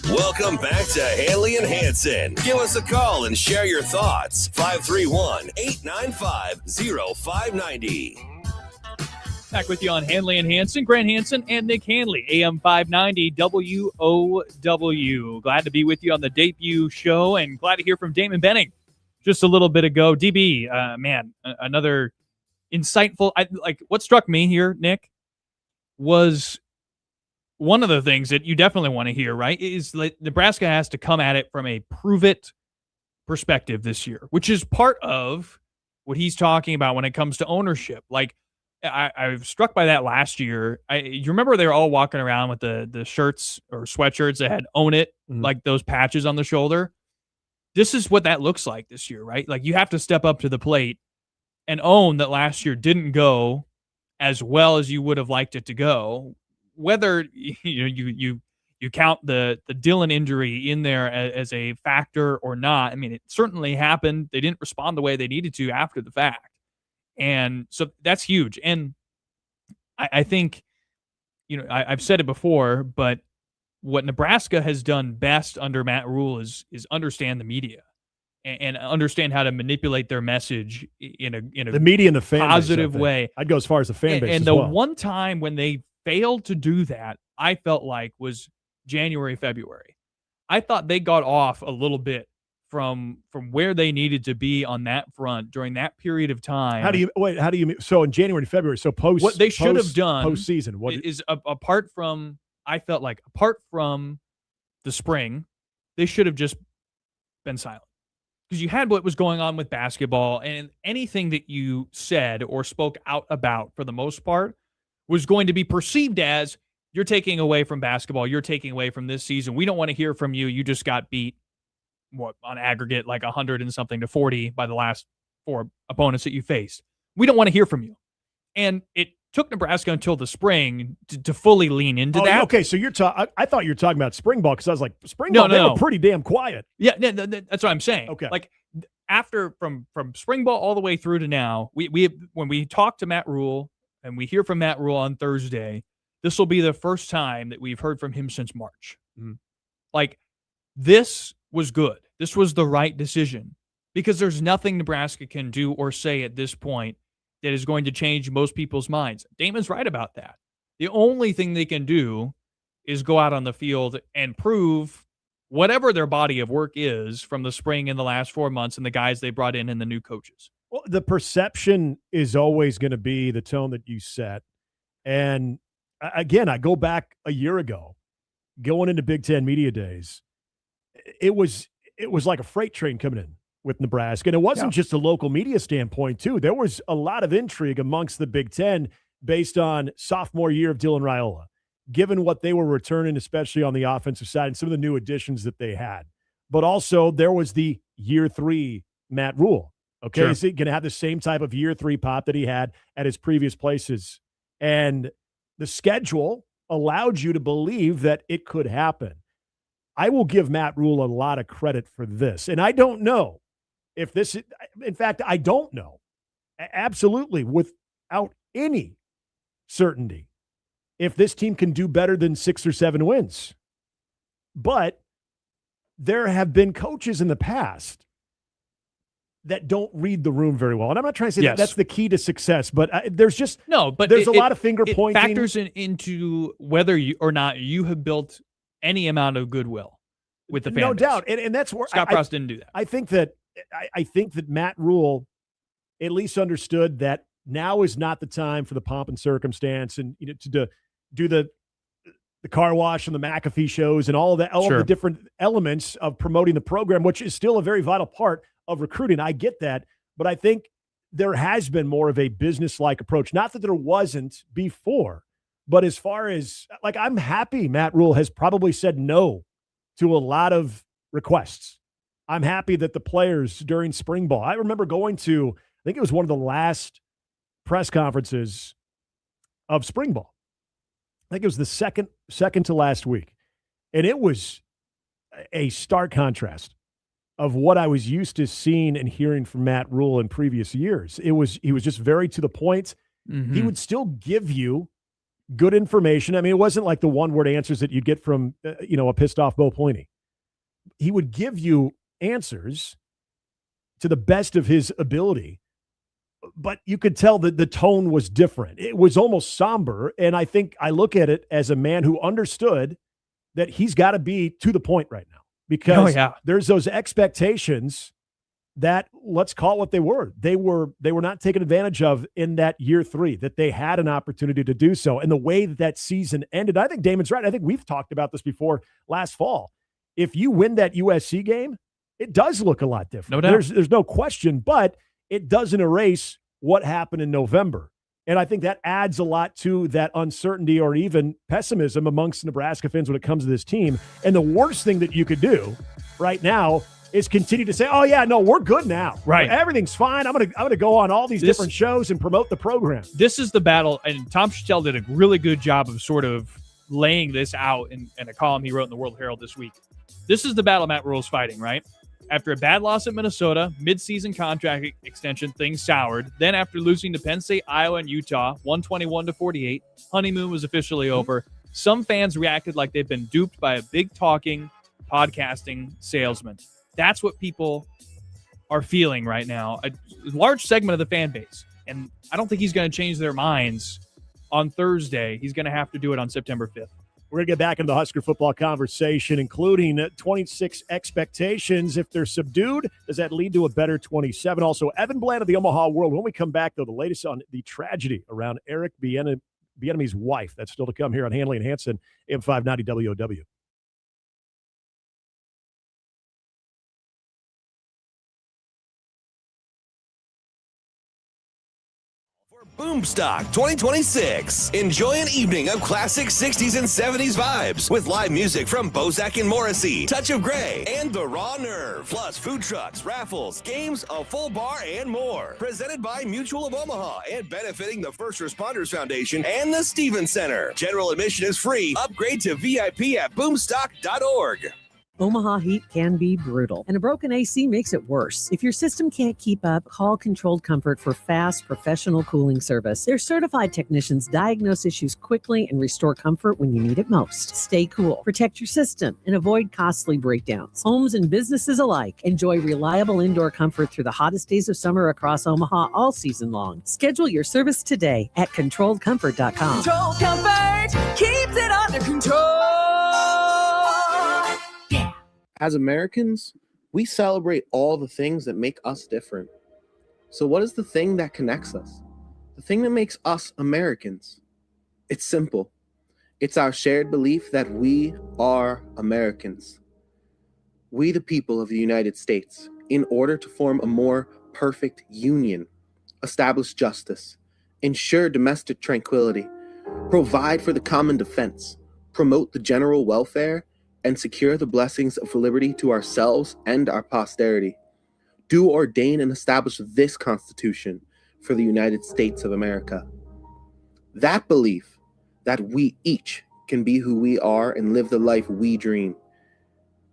Speaker 4: Welcome back to Handley and Hansen. Give us a call and share your thoughts. 531-895-0590.
Speaker 7: Back with you on Handley and Hansen, Grant Hansen and Nick Handley, AM 590 WOW. Glad to be with you on the debut show and glad to hear from Damon Benning just a little bit ago. DB, another insightful. What struck me here, Nick, was one of the things that you definitely want to hear, right, is that Nebraska has to come at it from a prove-it perspective this year, which is part of what he's talking about when it comes to ownership. Like, I was struck by that last year. You remember they were all walking around with the shirts or sweatshirts that had "Own It," like those patches on the shoulder. This is what that looks like this year, right? Like you have to step up to the plate and own that last year didn't go as well as you would have liked it to go. Whether you count the Dillon injury in there as a factor or not, I mean, it certainly happened. They didn't respond the way they needed to after the fact. And so that's huge. And I think, I've said it before, but what Nebraska has done best under Matt Rule is understand the media and understand how to manipulate their message in a
Speaker 8: the media and the fan
Speaker 7: positive
Speaker 8: base,
Speaker 7: way.
Speaker 8: I'd go as far as the fan base.
Speaker 7: And
Speaker 8: as
Speaker 7: the
Speaker 8: well.
Speaker 7: one time when they failed to do that, I felt like was January, February. I thought they got off a little bit from where they needed to be on that front during that period of time.
Speaker 8: How do you so in January, February, so post
Speaker 7: what they should have done
Speaker 8: postseason
Speaker 7: is apart from the spring, they should have just been silent. Because you had what was going on with basketball, and anything that you said or spoke out about for the most part was going to be perceived as you're taking away from basketball, you're taking away from this season. We don't want to hear from you. You just got beat on aggregate like 100 and something to 40 by the last 4 opponents that you faced. We don't want to hear from you. And it took Nebraska until the spring to fully lean into that.
Speaker 8: Okay, so I thought you were talking about spring ball because I was like, spring ball, they were pretty damn quiet.
Speaker 7: Yeah, that's what I'm saying.
Speaker 8: Okay.
Speaker 7: Like after from spring ball all the way through to now, we when we talk to Matt Rule and we hear from Matt Rule on Thursday, this will be the first time that we've heard from him since March. Like this was good. This was the right decision because there's nothing Nebraska can do or say at this point that is going to change most people's minds. Damon's right about that. The only thing they can do is go out on the field and prove whatever their body of work is from the spring in the last 4 months and the guys they brought in and the new coaches.
Speaker 8: Well, the perception is always going to be the tone that you set. And again, I go back a year ago, going into Big Ten Media Days. It was like a freight train coming in with Nebraska. And it wasn't just a local media standpoint, too. There was a lot of intrigue amongst the Big Ten based on sophomore year of Dylan Raiola, given what they were returning, especially on the offensive side and some of the new additions that they had. But also there was the year 3 Matt Rule. Okay, Is he going to have the same type of year 3 pop that he had at his previous places? And the schedule allowed you to believe that it could happen. I will give Matt Rule a lot of credit for this. And I don't know if this is, in fact, I don't know absolutely without any certainty if this team can do better than 6 or 7 wins. But there have been coaches in the past that don't read the room very well. And I'm not trying to say that's the key to success, but there's just there's a lot of finger pointing.
Speaker 7: It factors into whether you or not you have built any amount of goodwill with the fan
Speaker 8: no
Speaker 7: base.
Speaker 8: doubt. And that's where
Speaker 7: Scott Frost didn't do that.
Speaker 8: I think that Matt Rule at least understood that now is not the time for the pomp and circumstance and to do the car wash and the McAfee shows and all of that, all of the different elements of promoting the program, which is still a very vital part of recruiting. I get that, but I think there has been more of a business-like approach. Not that there wasn't before, but as far as like, I'm happy Matt Rule has probably said no to a lot of requests. I'm happy that the players during spring ball, I remember going to, I think it was one of the last press conferences of spring ball. I think it was the second to last week. And it was a stark contrast of what I was used to seeing and hearing from Matt Rule in previous years. He was just very to the point.
Speaker 7: Mm-hmm.
Speaker 8: He would still give you good information. I mean, it wasn't like the one-word answers that you'd get from, a pissed-off Bo Pelini. He would give you answers to the best of his ability, but you could tell that the tone was different. It was almost somber, and I think I look at it as a man who understood that he's got to be to the point right now because there's those expectations that, let's call it what they were. They were not taken advantage of in that year 3, that they had an opportunity to do so. And the way that season ended, I think Damon's right. I think we've talked about this before last fall. If you win that USC game, it does look a lot different.
Speaker 7: No doubt.
Speaker 8: There's no question, but it doesn't erase what happened in November. And I think that adds a lot to that uncertainty or even pessimism amongst Nebraska fans when it comes to this team. And the worst thing that you could do right now is continue to say, oh, yeah, no, we're good now.
Speaker 7: Right.
Speaker 8: Everything's fine. I'm gonna go on all these different shows and promote the program.
Speaker 7: This is the battle, and Tom Chattel did a really good job of sort of laying this out in a column he wrote in the World Herald this week. This is the battle Matt Rule's fighting, right? After a bad loss at Minnesota, midseason contract extension, things soured. Then after losing to Penn State, Iowa, and Utah, 121-48, honeymoon was officially over. Some fans reacted like they've been duped by a big talking, podcasting salesman. That's what people are feeling right now. A large segment of the fan base. And I don't think he's going to change their minds on Thursday. He's going to have to do it on September 5th.
Speaker 8: We're going to get back into the Husker football conversation, including 26 expectations. If they're subdued, does that lead to a better 27? Also, Evan Bland of the Omaha World. When we come back, though, the latest on the tragedy around Eric Bieniemy's wife. That's still to come here on Handley and Hansen, AM 590 WOW.
Speaker 4: Boomstock 2026. Enjoy an evening of classic 60s and 70s vibes with live music from Bozak and Morrissey, Touch of Grey, and The Raw Nerve. Plus food trucks, raffles, games, a full bar, and more. Presented by Mutual of Omaha and benefiting the First Responders Foundation and the Stevens Center. General admission is free. Upgrade to VIP at boomstock.org.
Speaker 5: Omaha heat can be brutal, and a broken AC makes it worse. If your system can't keep up, call Controlled Comfort for fast, professional cooling service. Their certified technicians diagnose issues quickly and restore comfort when you need it most. Stay cool, protect your system, and avoid costly breakdowns. Homes and businesses alike enjoy reliable indoor comfort through the hottest days of summer across Omaha all season long. Schedule your service today at ControlledComfort.com.
Speaker 6: Controlled Comfort keeps it under control.
Speaker 9: As Americans, we celebrate all the things that make us different. So what is the thing that connects us? The thing that makes us Americans? It's simple. It's our shared belief that we are Americans. We, the people of the United States, in order to form a more perfect union, establish justice, ensure domestic tranquility, provide for the common defense, promote the general welfare, and secure the blessings of liberty to ourselves and our posterity, do ordain and establish this Constitution for the United States of America. That belief that we each can be who we are and live the life we dream,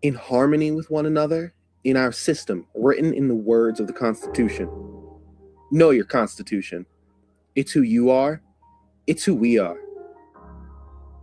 Speaker 9: in harmony with one another, in our system, written in the words of the Constitution. Know your Constitution. It's who you are. It's who we are.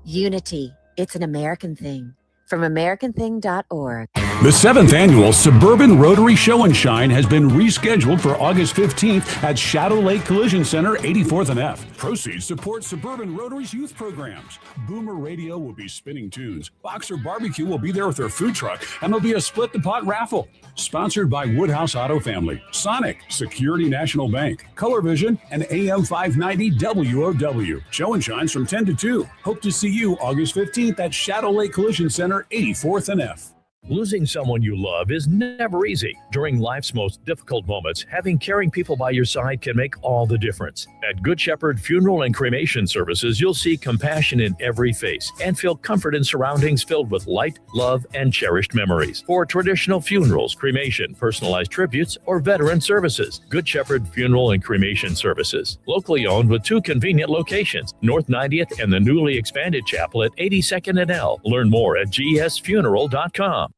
Speaker 23: Unity. It's an American thing. From AmericanThing.org.
Speaker 16: The 7th Annual Suburban Rotary Show and Shine has been rescheduled for August 15th at Shadow Lake Collision Center, 84th and F. Proceeds support Suburban Rotary's youth programs. Boomer Radio will be spinning tunes. Boxer Barbecue will be there with their food truck, and there'll be a split-the-pot raffle. Sponsored by Woodhouse Auto Family, Sonic, Security National Bank, Color Vision, and AM 590 WOW. Show and Shines from 10 to 2. Hope to see you August 15th at Shadow Lake Collision Center, 84th and F.
Speaker 24: Losing someone you love is never easy. During life's most difficult moments, having caring people by your side can make all the difference. At Good Shepherd Funeral and Cremation Services, you'll see compassion in every face and feel comfort in surroundings filled with light, love, and cherished memories. For traditional funerals, cremation, personalized tributes, or veteran services, Good Shepherd Funeral and Cremation Services. Locally owned with 2 convenient locations, North 90th and the newly expanded chapel at 82nd and L. Learn more at gsfuneral.com.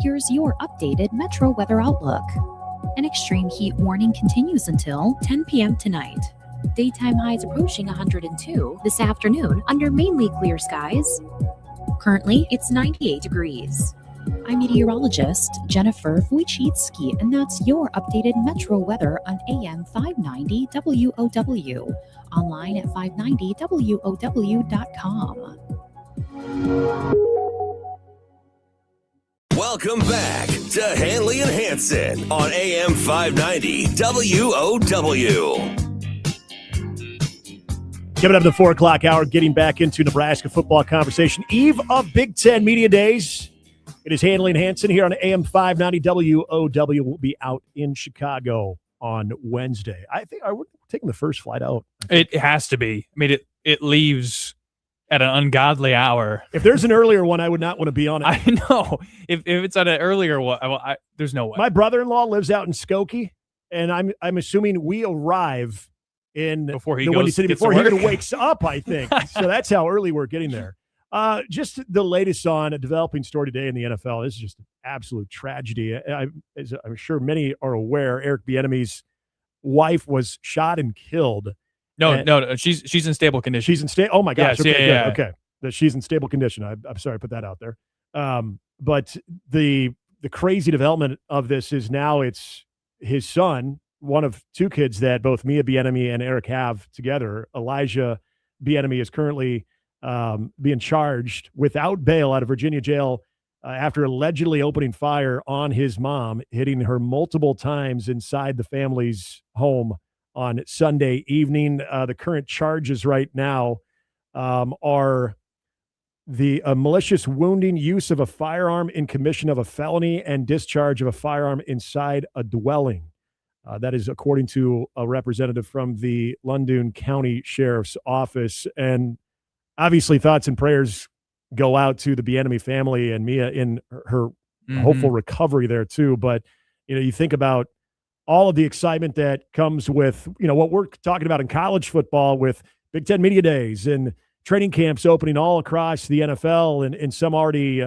Speaker 25: Here's your updated Metro weather outlook. An extreme heat warning continues until 10 p.m. tonight. Daytime highs approaching 102 this afternoon under mainly clear skies. Currently, it's 98 degrees. I'm meteorologist Jennifer Wojcicki, and that's your updated Metro weather on AM 590 WOW. Online at 590WOW.com.
Speaker 4: Welcome back to Handley and Hansen on AM 590 WOW.
Speaker 8: Coming up the 4 o'clock hour, getting back into Nebraska football conversation. Eve of Big Ten Media Days. It is Handley and Hansen here on AM 590 WOW. We'll be out in Chicago on Wednesday. I think we're taking the first flight out.
Speaker 7: It has to be. I mean, it leaves at an ungodly hour.
Speaker 8: If there's an earlier one, I would not want to be on it.
Speaker 7: I know. If it's at an earlier one, there's no way.
Speaker 8: My brother-in-law lives out in Skokie, and I'm assuming we arrive in
Speaker 7: before he
Speaker 8: the Windy City before he even
Speaker 7: work.
Speaker 8: wakes up, I think. So that's how early we're getting there. Just the latest on a developing story today in the NFL. This is just an absolute tragedy. As I'm sure many are aware, Eric Bieniemy's wife was shot and killed.
Speaker 7: No, she's in stable condition.
Speaker 8: She's in stable. Oh my gosh.
Speaker 7: Yes,
Speaker 8: okay,
Speaker 7: yeah.
Speaker 8: Okay. That she's in stable condition. I'm sorry I put that out there. But the crazy development of this is now it's his son, one of two kids that both Mia Bieniemy and Eric have together. Elijah Bieniemy is currently being charged without bail out of Virginia jail after allegedly opening fire on his mom, hitting her multiple times inside the family's home on Sunday evening. The current charges right now are the malicious wounding, use of a firearm in commission of a felony, and discharge of a firearm inside a dwelling. That is according to a representative from the Loudoun County Sheriff's Office. And obviously thoughts and prayers go out to the Bieniemy family and Mia in her hopeful recovery there too. But, you think about all of the excitement that comes with, what we're talking about in college football with Big Ten Media Days and training camps opening all across the NFL and some already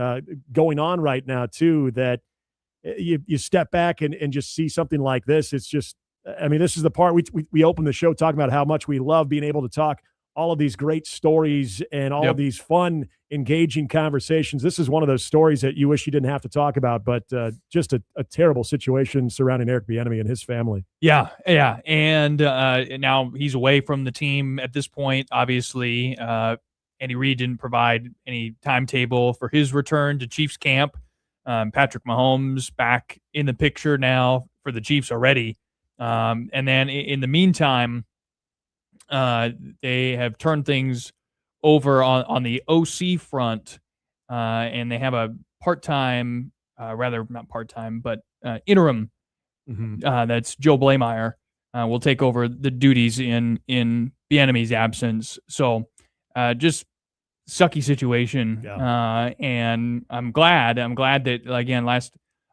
Speaker 8: going on right now too, that you step back and just see something like this. It's just, this is the part we opened the show talking about how much we love being able to talk all of these great stories and all of these fun, engaging conversations. This is one of those stories that you wish you didn't have to talk about, but just a terrible situation surrounding Eric Bieniemy and his family.
Speaker 7: Yeah. And now he's away from the team at this point. Obviously, Andy Reid didn't provide any timetable for his return to Chiefs camp. Patrick Mahomes back in the picture now for the Chiefs already. And then in the meantime, they have turned things over on the OC front, and they have a part-time, not part-time, but interim. That's Joe Blameyer will take over the duties in Bieniemy's absence. So just sucky situation. And I'm glad that, again,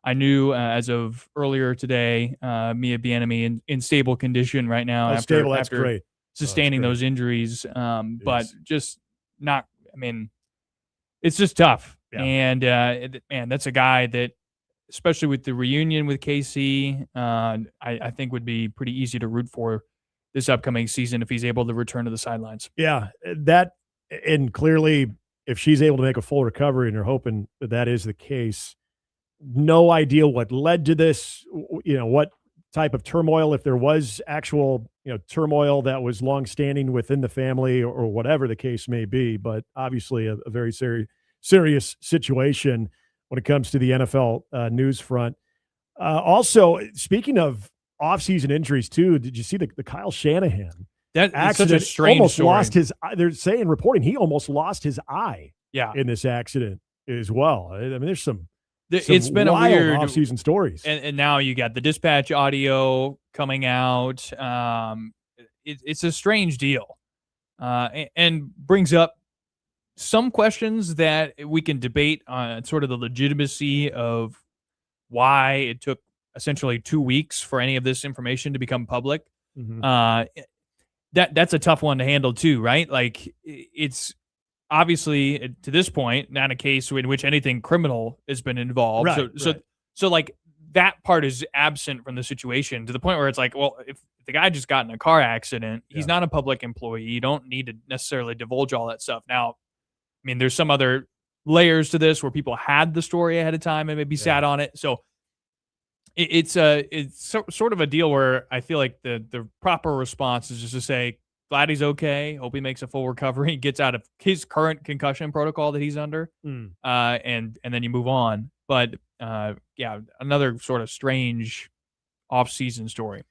Speaker 7: I knew as of earlier today, Mia Bieniemy in stable condition right now. After
Speaker 8: great.
Speaker 7: Sustaining those injuries, but just not. It's just tough, and man, that's a guy that, especially with the reunion with KC, I think would be pretty easy to root for this upcoming season if he's able to return to the sidelines.
Speaker 8: Yeah, and clearly, if she's able to make a full recovery, and you're hoping that is the case, no idea what led to this. What type of turmoil, if there was actual turmoil that was longstanding within the family or whatever the case may be, but obviously a very serious situation when it comes to the NFL news front. Also, speaking of offseason injuries too, did you see the Kyle Shanahan
Speaker 7: that
Speaker 8: accident?
Speaker 7: Such a strange
Speaker 8: almost
Speaker 7: story.
Speaker 8: lost his. They're saying reporting he almost lost his eye. In this accident as well. There's some.
Speaker 7: It's been a weird
Speaker 8: off-season stories,
Speaker 7: and now you got the dispatch audio coming out. It's a strange deal, and brings up some questions that we can debate on sort of the legitimacy of why it took essentially 2 weeks for any of this information to become public. That's a tough one to handle too, right? Like, it's obviously, to this point, not a case in which anything criminal has been involved. So like, that part is absent from the situation, to the point where it's like, well, if the guy just got in a car accident, he's not a public employee. You don't need to necessarily divulge all that stuff. Now, there's some other layers to this where people had the story ahead of time and maybe sat on it. So it's sort of a deal where I feel like the proper response is just to say, glad he's okay. Hope he makes a full recovery, gets out of his current concussion protocol that he's under, and then you move on. But another sort of strange off-season story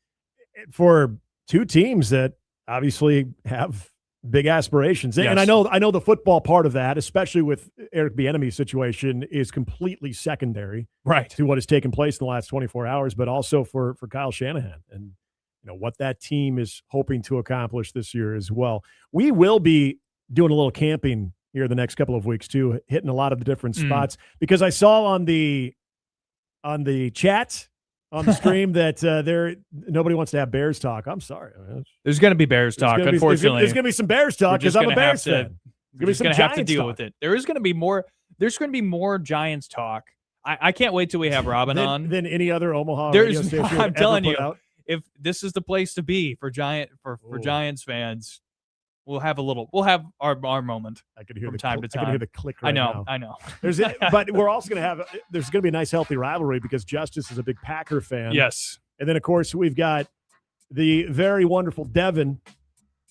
Speaker 8: for two teams that obviously have big aspirations.
Speaker 7: Yes.
Speaker 8: And I know the football part of that, especially with Eric Bieniemy's situation, is completely secondary
Speaker 7: to
Speaker 8: what has taken place in the last 24 hours, but also for Kyle Shanahan. And what that team is hoping to accomplish this year as well. We will be doing a little camping here the next couple of weeks too, hitting a lot of the different spots, because I saw on the chat on the stream that nobody wants to have Bears talk. I'm sorry.
Speaker 7: There's going to be Bears talk, unfortunately.
Speaker 8: There's going to be some Bears talk because I'm a Bears fan.
Speaker 7: We're just going to have to deal with it. There is going to be more. There's going to be more Giants talk. I can't wait till we have Robin on.
Speaker 8: Than any other Omaha radio station.
Speaker 7: I'm telling you,
Speaker 8: out.
Speaker 7: If this is the place to be for Giants fans, we'll have our moment.
Speaker 8: I could hear
Speaker 7: from
Speaker 8: the
Speaker 7: time to time.
Speaker 8: I can hear the click right now.
Speaker 7: I know.
Speaker 8: But we're also going to have there's going to be a nice healthy rivalry because Justice is a big Packer fan.
Speaker 7: Yes.
Speaker 8: And then of course we've got the very wonderful Devin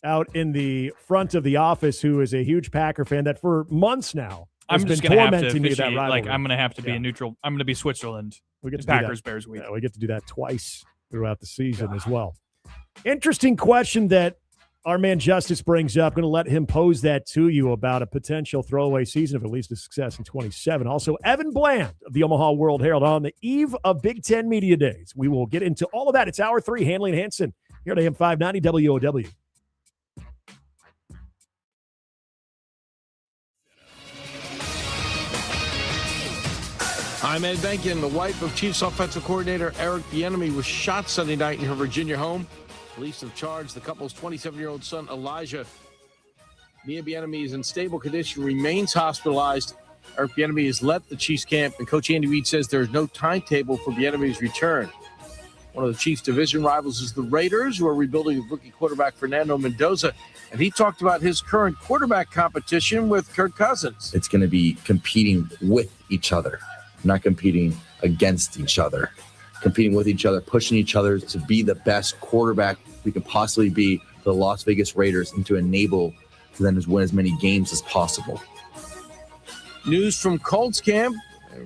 Speaker 8: out in the front of the office, who is a huge Packer fan that for months now has been tormenting me that rivalry.
Speaker 7: Like I'm going to have to be a neutral. I'm going to be Switzerland.
Speaker 8: We get to
Speaker 7: Packers Bears week.
Speaker 8: Yeah, we get to do that twice throughout the season as well. Interesting question that our man Justice brings up. Going to let him pose that to you about a potential throwaway season if it leads to success in 27. Also, Evan Bland of the Omaha World Herald on the eve of Big Ten Media Days. We will get into all of that. It's Hour 3, Handley and Hansen here at AM 590 WOW.
Speaker 10: I'm Ed Benkin. The wife of Chiefs offensive coordinator Eric Bieniemy was shot Sunday night in her Virginia home. Police have charged the couple's 27-year-old son, Elijah. Mia Bieniemy is in stable condition, remains hospitalized. Eric Bieniemy has left the Chiefs camp, and Coach Andy Reid says there is no timetable for Bieniemy's return. One of the Chiefs' division rivals is the Raiders, who are rebuilding with rookie quarterback Fernando Mendoza. And he talked about his current quarterback competition with Kirk Cousins.
Speaker 11: It's going to be competing with each other, not competing against each other. Competing with each other, pushing each other to be the best quarterback we can possibly be for the Las Vegas Raiders and to enable for them to win as many games as possible.
Speaker 10: News from Colts camp,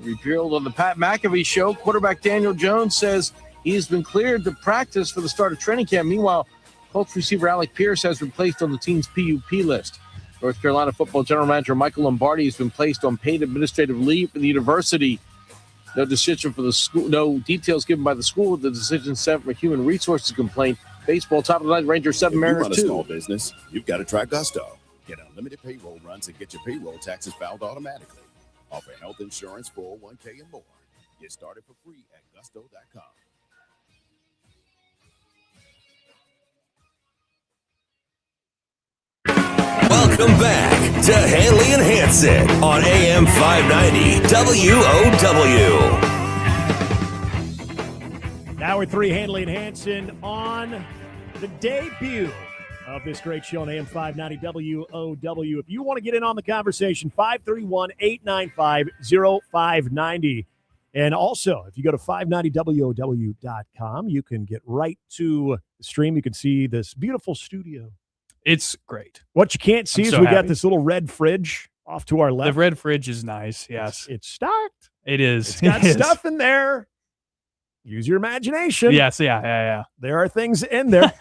Speaker 10: revealed on the Pat McAfee show. Quarterback Daniel Jones says he's been cleared to practice for the start of training camp. Meanwhile, Colts receiver Alec Pierce has been placed on the team's PUP list. North Carolina football general manager Michael Lombardi has been placed on paid administrative leave for the university. No decision for the school, no details given by the school. The decision sent from a human resources complaint. Baseball, top of the night, Rangers 7, Mariners 2.
Speaker 13: If you run a small business, you've got to try Gusto. Get unlimited payroll runs and get your payroll taxes filed automatically. Offer health insurance, 401k, and more. Get started for free at gusto.com.
Speaker 4: Welcome back to Handley and Hansen on AM 590 WOW.
Speaker 8: Hour 3, Handley and Hansen on the debut of this great show on AM 590 WOW. If you want to get in on the conversation, 531-895-0590. And also, if you go to 590WOW.com, you can get right to the stream. You can see this beautiful studio.
Speaker 7: It's great.
Speaker 8: What you can't see is we got this little red fridge off to our left.
Speaker 7: The red fridge is nice, yes.
Speaker 8: It's stocked.
Speaker 7: It is.
Speaker 8: It's got stuff in there. Use your imagination.
Speaker 7: Yes, yeah.
Speaker 8: There are things in there.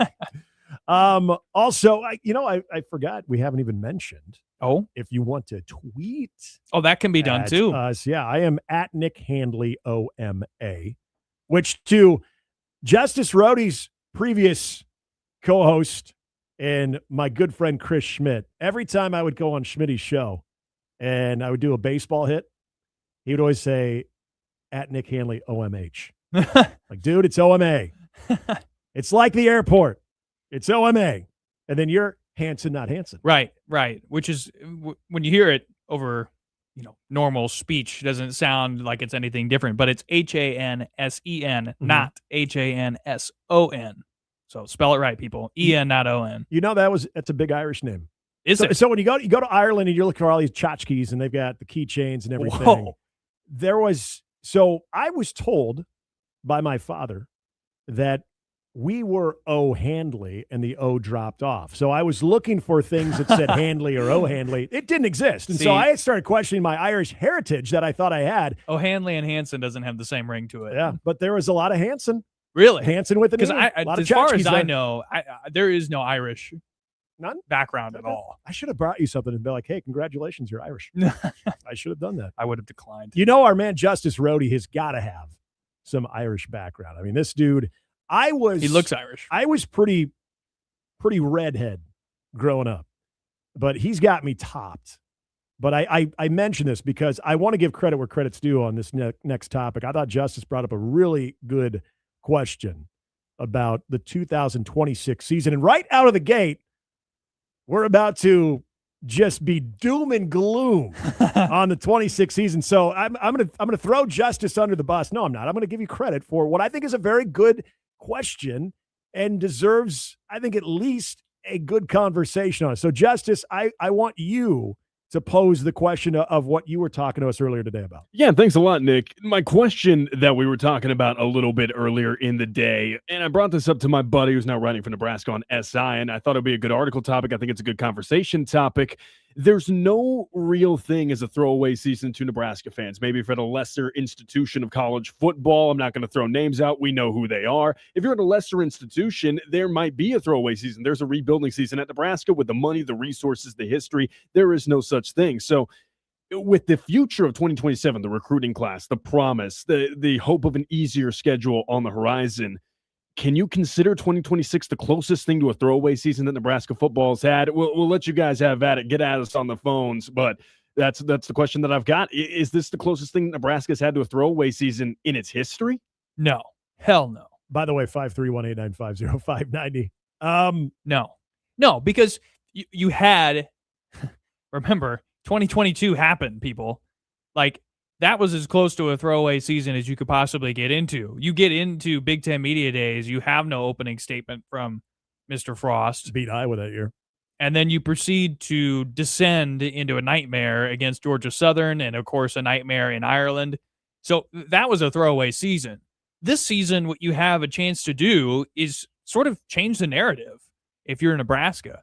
Speaker 8: Also, I forgot we haven't even mentioned.
Speaker 7: Oh,
Speaker 8: if you want to tweet.
Speaker 7: Oh, that can be done too.
Speaker 8: Yeah, I am at Nick Handley OMA, which to Justice Rhody's previous co-host and my good friend Chris Schmidt, every time I would go on Schmidt's show and I would do a baseball hit, he would always say at Nick Handley OMH. Like, dude, it's OMA. It's like the airport. It's OMA. And then you're Hansen, not Hansen.
Speaker 7: Right. Which is when you hear it over, normal speech, doesn't sound like it's anything different, but it's HANSEN, not HANSON. So spell it right, people. EN, not ON.
Speaker 8: That's a big Irish name.
Speaker 7: Is it?
Speaker 8: So when you go to Ireland and you're looking for all these tchotchkes and they've got the keychains and everything.
Speaker 7: Whoa.
Speaker 8: I was told by my father that we were O Handley and the O dropped off. So I was looking for things that said Handley or O Handley. It didn't exist. And so I started questioning my Irish heritage that I thought I had.
Speaker 7: Oh, Handley and Hansen doesn't have the same ring to it.
Speaker 8: Yeah, but there was a lot of Hansen.
Speaker 7: Really?
Speaker 8: Hansen with an E.
Speaker 7: Because as far as I know, there is no Irish background at all.
Speaker 8: I should have brought you something and be like, hey, congratulations, you're Irish. I should have done that.
Speaker 7: I would have declined.
Speaker 8: Our man Justice Rhody has got to have some Irish background. I mean, this dude,
Speaker 7: He looks Irish.
Speaker 8: I was pretty redhead growing up, but he's got me topped. But I mention this because I want to give credit where credit's due on this next topic. I thought Justice brought up a really good question about the 2026 season. And right out of the gate, we're about to just be doom and gloom on the 26 season. So I'm gonna throw Justice under the bus. No, I'm not. I'm gonna give you credit for what I think is a very good question and deserves, I think, at least a good conversation on it. So Justice, I want you to pose the question of what you were talking to us earlier today about.
Speaker 1: Yeah, thanks a lot, Nick. My question that we were talking about a little bit earlier in the day, and I brought this up to my buddy who's now writing for Nebraska on SI, and I thought it'd be a good article topic. I think it's a good conversation topic. There's no real thing as a throwaway season to Nebraska fans. Maybe if you're at a lesser institution of college football, I'm not going to throw names out. We know who they are. If you're at a lesser institution, there might be a throwaway season. There's a rebuilding season at Nebraska with the money, the resources, the history. There is no such thing. So with the future of 2027, the recruiting class, the promise, the hope of an easier schedule on the horizon, can you consider 2026 the closest thing to a throwaway season that Nebraska football's had? We'll let you guys have at it. Get at us on the phones, but that's the question that I've got. Is this the closest thing Nebraska's had to a throwaway season in its history?
Speaker 7: No. Hell no.
Speaker 8: By the way, 531-895-0590.
Speaker 7: No, because you had, remember, 2022 happened, people. Like, that was as close to a throwaway season as you could possibly get into. You get into Big Ten Media Days, you have no opening statement from Mr. Frost.
Speaker 8: Beat Iowa that year.
Speaker 7: And then you proceed to descend into a nightmare against Georgia Southern and, of course, a nightmare in Ireland. So that was a throwaway season. This season, what you have a chance to do is sort of change the narrative if you're in Nebraska.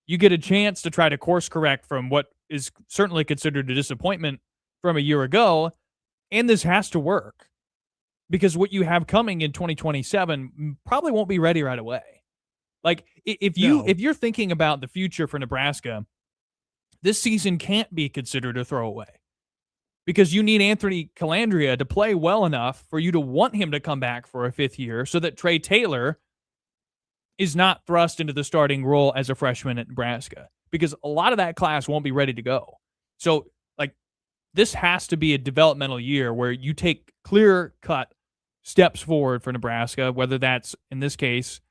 Speaker 7: You get a chance to try to course correct from what is certainly considered a disappointment from a year ago, and this has to work because what you have coming in 2027 probably won't be ready right away. Like if you're thinking about the future for Nebraska, this season can't be considered a throwaway because you need Anthony Calandria to play well enough for you to want him to come back for a fifth year so that Trey Taylor is not thrust into the starting role as a freshman at Nebraska because a lot of that class won't be ready to go. So this has to be a developmental year where you take clear-cut steps forward for Nebraska, whether that's, in this case,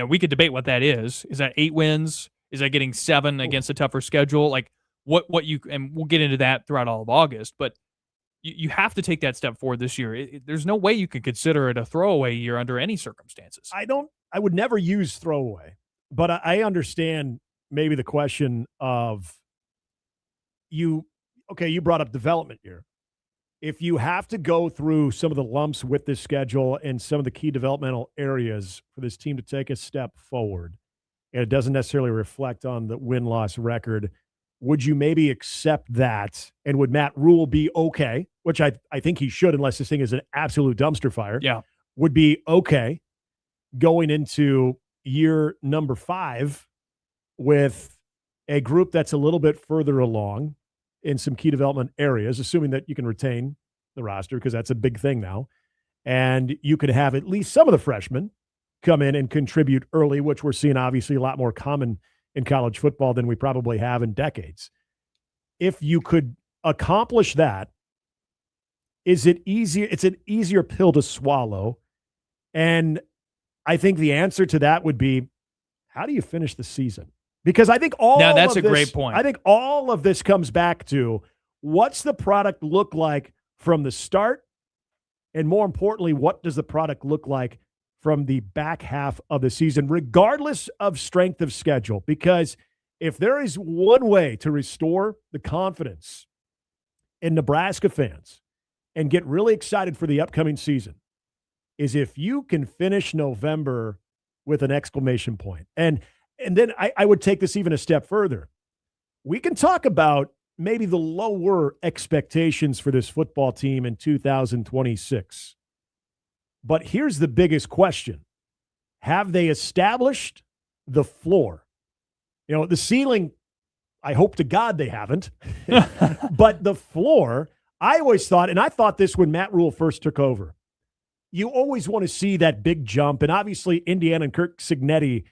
Speaker 7: we could debate what that is. Is that 8 wins? Is that getting 7 against a tougher schedule? Like, and we'll get into that throughout all of August, but you have to take that step forward this year. There's no way you could consider it a throwaway year under any circumstances.
Speaker 8: I would never use throwaway, but I understand maybe the question of you brought up development year. If you have to go through some of the lumps with this schedule and some of the key developmental areas for this team to take a step forward, and it doesn't necessarily reflect on the win-loss record, would you maybe accept that? And would Matt Rule be okay, which I think he should unless this thing is an absolute dumpster fire, would be okay going into year number 5 with a group that's a little bit further along in some key development areas, assuming that you can retain the roster because that's a big thing now. And you could have at least some of the freshmen come in and contribute early, which we're seeing obviously a lot more common in college football than we probably have in decades. If you could accomplish that, is it easier? It's an easier pill to swallow. And I think the answer to that would be, how do you finish the season? Because I think
Speaker 7: that's a great point.
Speaker 8: I think all of this comes back to what's the product look like from the start? And more importantly, what does the product look like from the back half of the season, regardless of strength of schedule? Because if there is one way to restore the confidence in Nebraska fans and get really excited for the upcoming season, is if you can finish November with an exclamation point. And then I would take this even a step further. We can talk about maybe the lower expectations for this football team in 2026. But here's the biggest question. Have they established the floor? The ceiling, I hope to God they haven't. But the floor, I always thought, and I thought this when Matt Rule first took over, you always want to see that big jump. And obviously, Indiana and Kirk Cignetti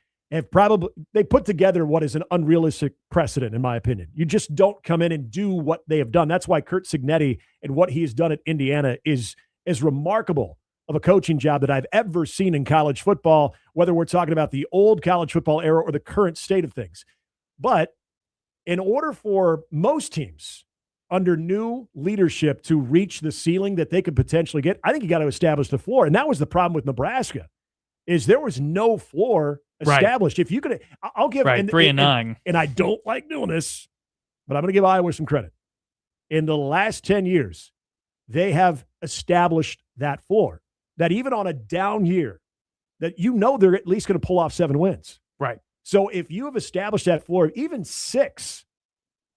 Speaker 8: they put together what is an unrealistic precedent, in my opinion. You just don't come in and do what they have done. That's why Kurt Cignetti and what he has done at Indiana is as remarkable of a coaching job that I've ever seen in college football, whether we're talking about the old college football era or the current state of things. But in order for most teams under new leadership to reach the ceiling that they could potentially get, I think you got to establish the floor. And that was the problem with Nebraska, is there was no floor established. If you could, I'll give
Speaker 7: 3-9.
Speaker 8: And I don't like doing this, but I'm going to give Iowa some credit. In the last 10 years, they have established that floor, that even on a down year, that they're at least going to pull off 7 wins.
Speaker 7: Right.
Speaker 8: So if you have established that floor, even 6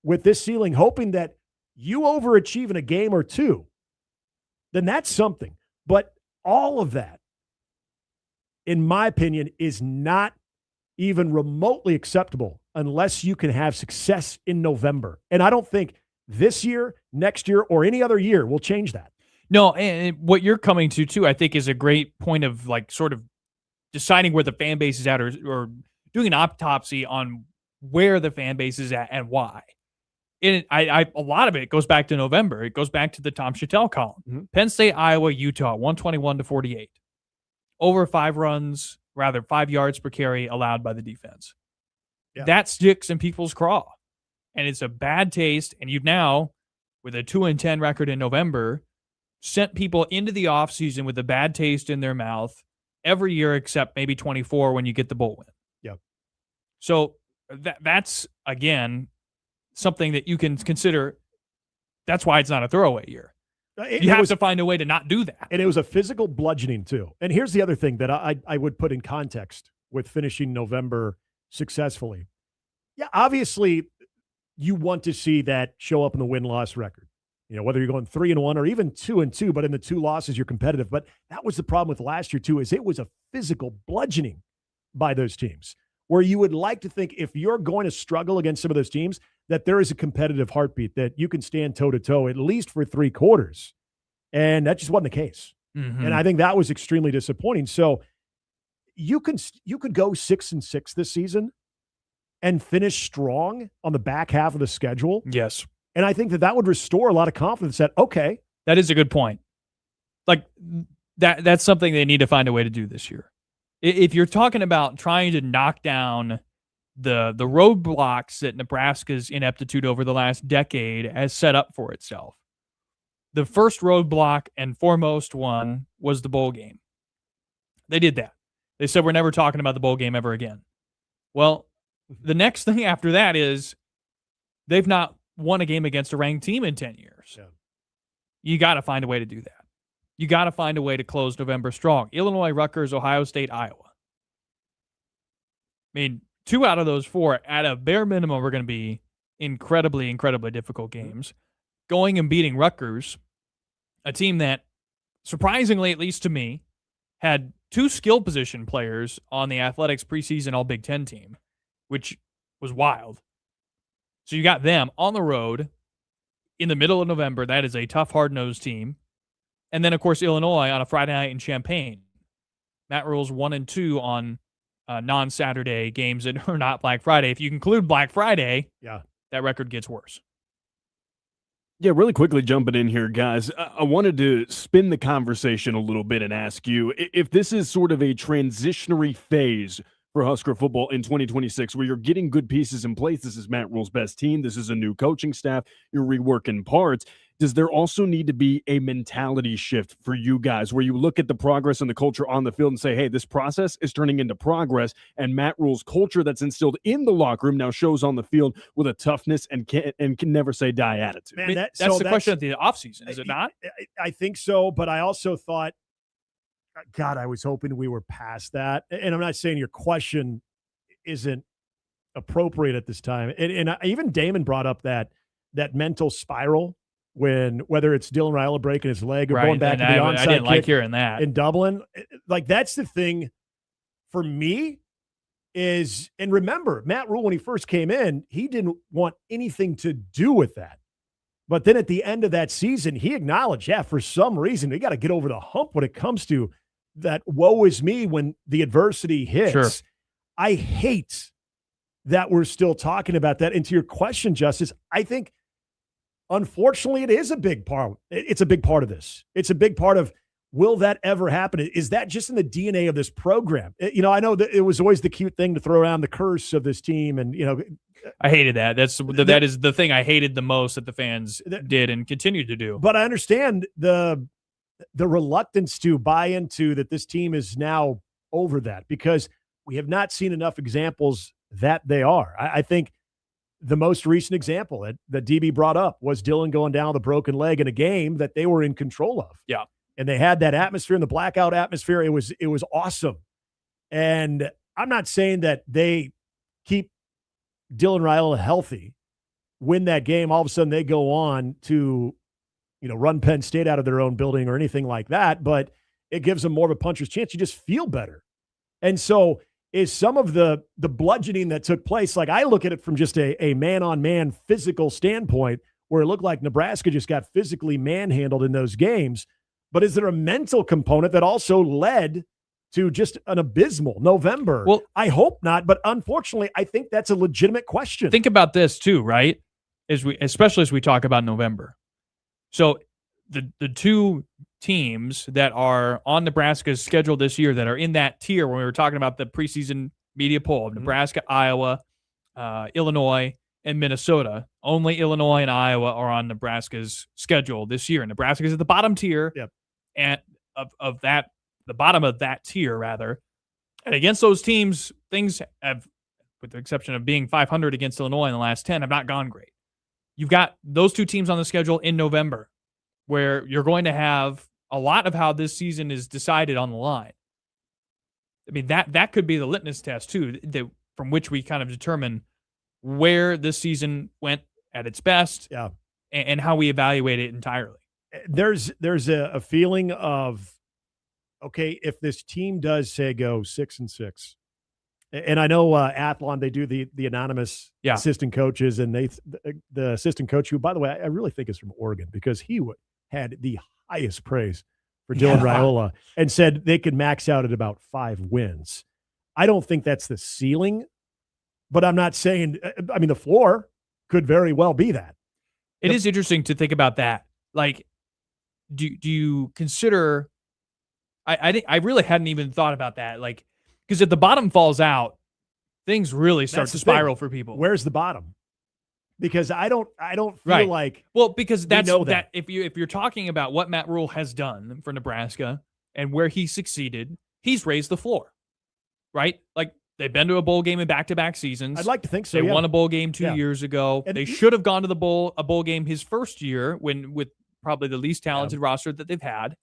Speaker 8: with this ceiling, hoping that you overachieve in a game or 2, then that's something. But all of that, in my opinion, is not even remotely acceptable unless you can have success in November. And I don't think this year, next year, or any other year will change that.
Speaker 7: No, and what you're coming to, too, I think is a great point of sort of deciding where the fan base is at or doing an autopsy on where the fan base is at and why. A lot of it goes back to November. It goes back to the Tom Chattel column.
Speaker 8: Mm-hmm.
Speaker 7: Penn State, Iowa, Utah, 121-48. Over 5 yards per carry allowed by the defense. Yeah. That sticks in people's craw. And it's a bad taste. And you've now, with a 2-10 record in November, sent people into the offseason with a bad taste in their mouth every year except maybe 24 when you get the bowl win.
Speaker 8: Yep.
Speaker 7: So that's, again, something that you can consider. That's why it's not a throwaway year. You have to find a way to not do that.
Speaker 8: And it was a physical bludgeoning, too. And here's the other thing that I would put in context with finishing November successfully. Yeah, obviously, you want to see that show up in the win-loss record. Whether you're going 3-1 or even 2-2, but in the 2 losses, you're competitive. But that was the problem with last year, too, is it was a physical bludgeoning by those teams, where you would like to think if you're going to struggle against some of those teams, that there is a competitive heartbeat, that you can stand toe-to-toe at least for 3 quarters. And that just wasn't the case.
Speaker 7: Mm-hmm.
Speaker 8: And I think that was extremely disappointing. So you could go 6-6 this season and finish strong on the back half of the schedule.
Speaker 7: Yes.
Speaker 8: And I think that would restore a lot of confidence that, okay.
Speaker 7: That is a good point. That's something they need to find a way to do this year. If you're talking about trying to knock down the roadblocks that Nebraska's ineptitude over the last decade has set up for itself, the first roadblock and foremost one was the bowl game. They did that. They said, we're never talking about the bowl game ever again. Well, the next thing after that is they've not won a game against a ranked team in 10 years.
Speaker 8: Yeah.
Speaker 7: You got to find a way to do that. You got to find a way to close November strong. Illinois, Rutgers, Ohio State, Iowa. I mean, 2 out of those 4, at a bare minimum, are going to be incredibly, incredibly difficult games. Going and beating Rutgers, a team that, surprisingly, at least to me, had 2 skill position players on the Athletics preseason All-Big Ten team, which was wild. So you got them on the road in the middle of November. That is a tough, hard-nosed team. And then, of course, Illinois on a Friday night in Champaign. Matt Rule's 1-2 on non-Saturday games that are not Black Friday. If you include Black Friday, that record gets worse.
Speaker 1: Yeah, really quickly jumping in here, guys. I wanted to spin the conversation a little bit and ask you if this is sort of a transitionary phase for Husker football in 2026, where you're getting good pieces in place. This is Matt Rule's best team. This is a new coaching staff. You're reworking parts. Does there also need to be a mentality shift for you guys where you look at the progress and the culture on the field and say, hey, this process is turning into progress, and Matt Rule's culture that's instilled in the locker room now shows on the field with a toughness and can never say die attitude?
Speaker 8: Man,
Speaker 7: I mean, that's the question at the offseason, is it not?
Speaker 8: I think so, but I also thought, God, I was hoping we were past that. And I'm not saying your question isn't appropriate at this time. And even Damon brought up that mental spiral when, whether it's Dylan Raiola breaking his leg or going back to the onside
Speaker 7: I didn't like
Speaker 8: kick
Speaker 7: hearing that
Speaker 8: in Dublin. Like, that's the thing for me is, and remember, Matt Rule, when he first came in, he didn't want anything to do with that. But then at the end of that season, he acknowledged, for some reason, we got to get over the hump when it comes to that woe is me when the adversity hits.
Speaker 7: Sure.
Speaker 8: I hate that we're still talking about that. And to your question, Justice, I think, unfortunately, it is a big part. It's a big part of this. It's a big part of, will that ever happen? Is that just in the DNA of this program? I know that it was always the cute thing to throw around the curse of this team. And,
Speaker 7: I hated that. That is the thing I hated the most that the fans did and continue to do.
Speaker 8: But I understand the reluctance to buy into that this team is now over that, because we have not seen enough examples that they are. I think the most recent example that DB brought up was Dylan going down with a broken leg in a game that they were in control of.
Speaker 7: Yeah.
Speaker 8: And they had that atmosphere, and the blackout atmosphere. It was awesome. And I'm not saying that they keep Dylan Raiola healthy, win that game, all of a sudden they go on to, run Penn State out of their own building or anything like that, but it gives them more of a puncher's chance. You just feel better. And so is some of the bludgeoning that took place, like I look at it from just a man-on-man physical standpoint, where it looked like Nebraska just got physically manhandled in those games. But is there a mental component that also led to just an abysmal November?
Speaker 7: Well,
Speaker 8: I hope not, but unfortunately, I think that's a legitimate question.
Speaker 7: Think about this too, right? Especially as we talk about November. So the two teams that are on Nebraska's schedule this year that are in that tier when we were talking about the preseason media poll of Nebraska, Iowa, Illinois, and Minnesota. Only Illinois and Iowa are on Nebraska's schedule this year. Nebraska is at the bottom tier.
Speaker 8: Yep.
Speaker 7: And of that, the bottom of that tier, rather. And against those teams, things have, with the exception of being 500 against Illinois in the last 10, have not gone great. You've got those two teams on the schedule in November, where you're going to have a lot of how this season is decided on the line. I mean, that could be the litmus test, too, from which we kind of determine where this season went at its best, and how we evaluate it entirely.
Speaker 8: There's a feeling of, okay, if this team does, say, go 6-6, and I know Athlon, they do the anonymous assistant coaches, and the assistant coach, who, by the way, I really think is from Oregon, because he had the highest praise for Dylan Raiola, and said they could max out at about 5 wins. I don't think that's the ceiling, but I'm not saying, I mean, the floor could very well be that.
Speaker 7: It is interesting to think about that. Like, do you consider, I really hadn't even thought about that. Like, because if the bottom falls out, things really start to spiral for people.
Speaker 8: Where's the bottom? Because I don't feel like,
Speaker 7: well, because that's
Speaker 8: that
Speaker 7: if you're talking about what Matt Rule has done for Nebraska and where he succeeded, he's raised the floor, right? Like, they've been to a bowl game in back-to-back seasons.
Speaker 8: I'd like to think so.
Speaker 7: They won a bowl game 2 years ago.
Speaker 8: And
Speaker 7: they should have gone to a bowl game his first year with probably the least talented roster that they've had.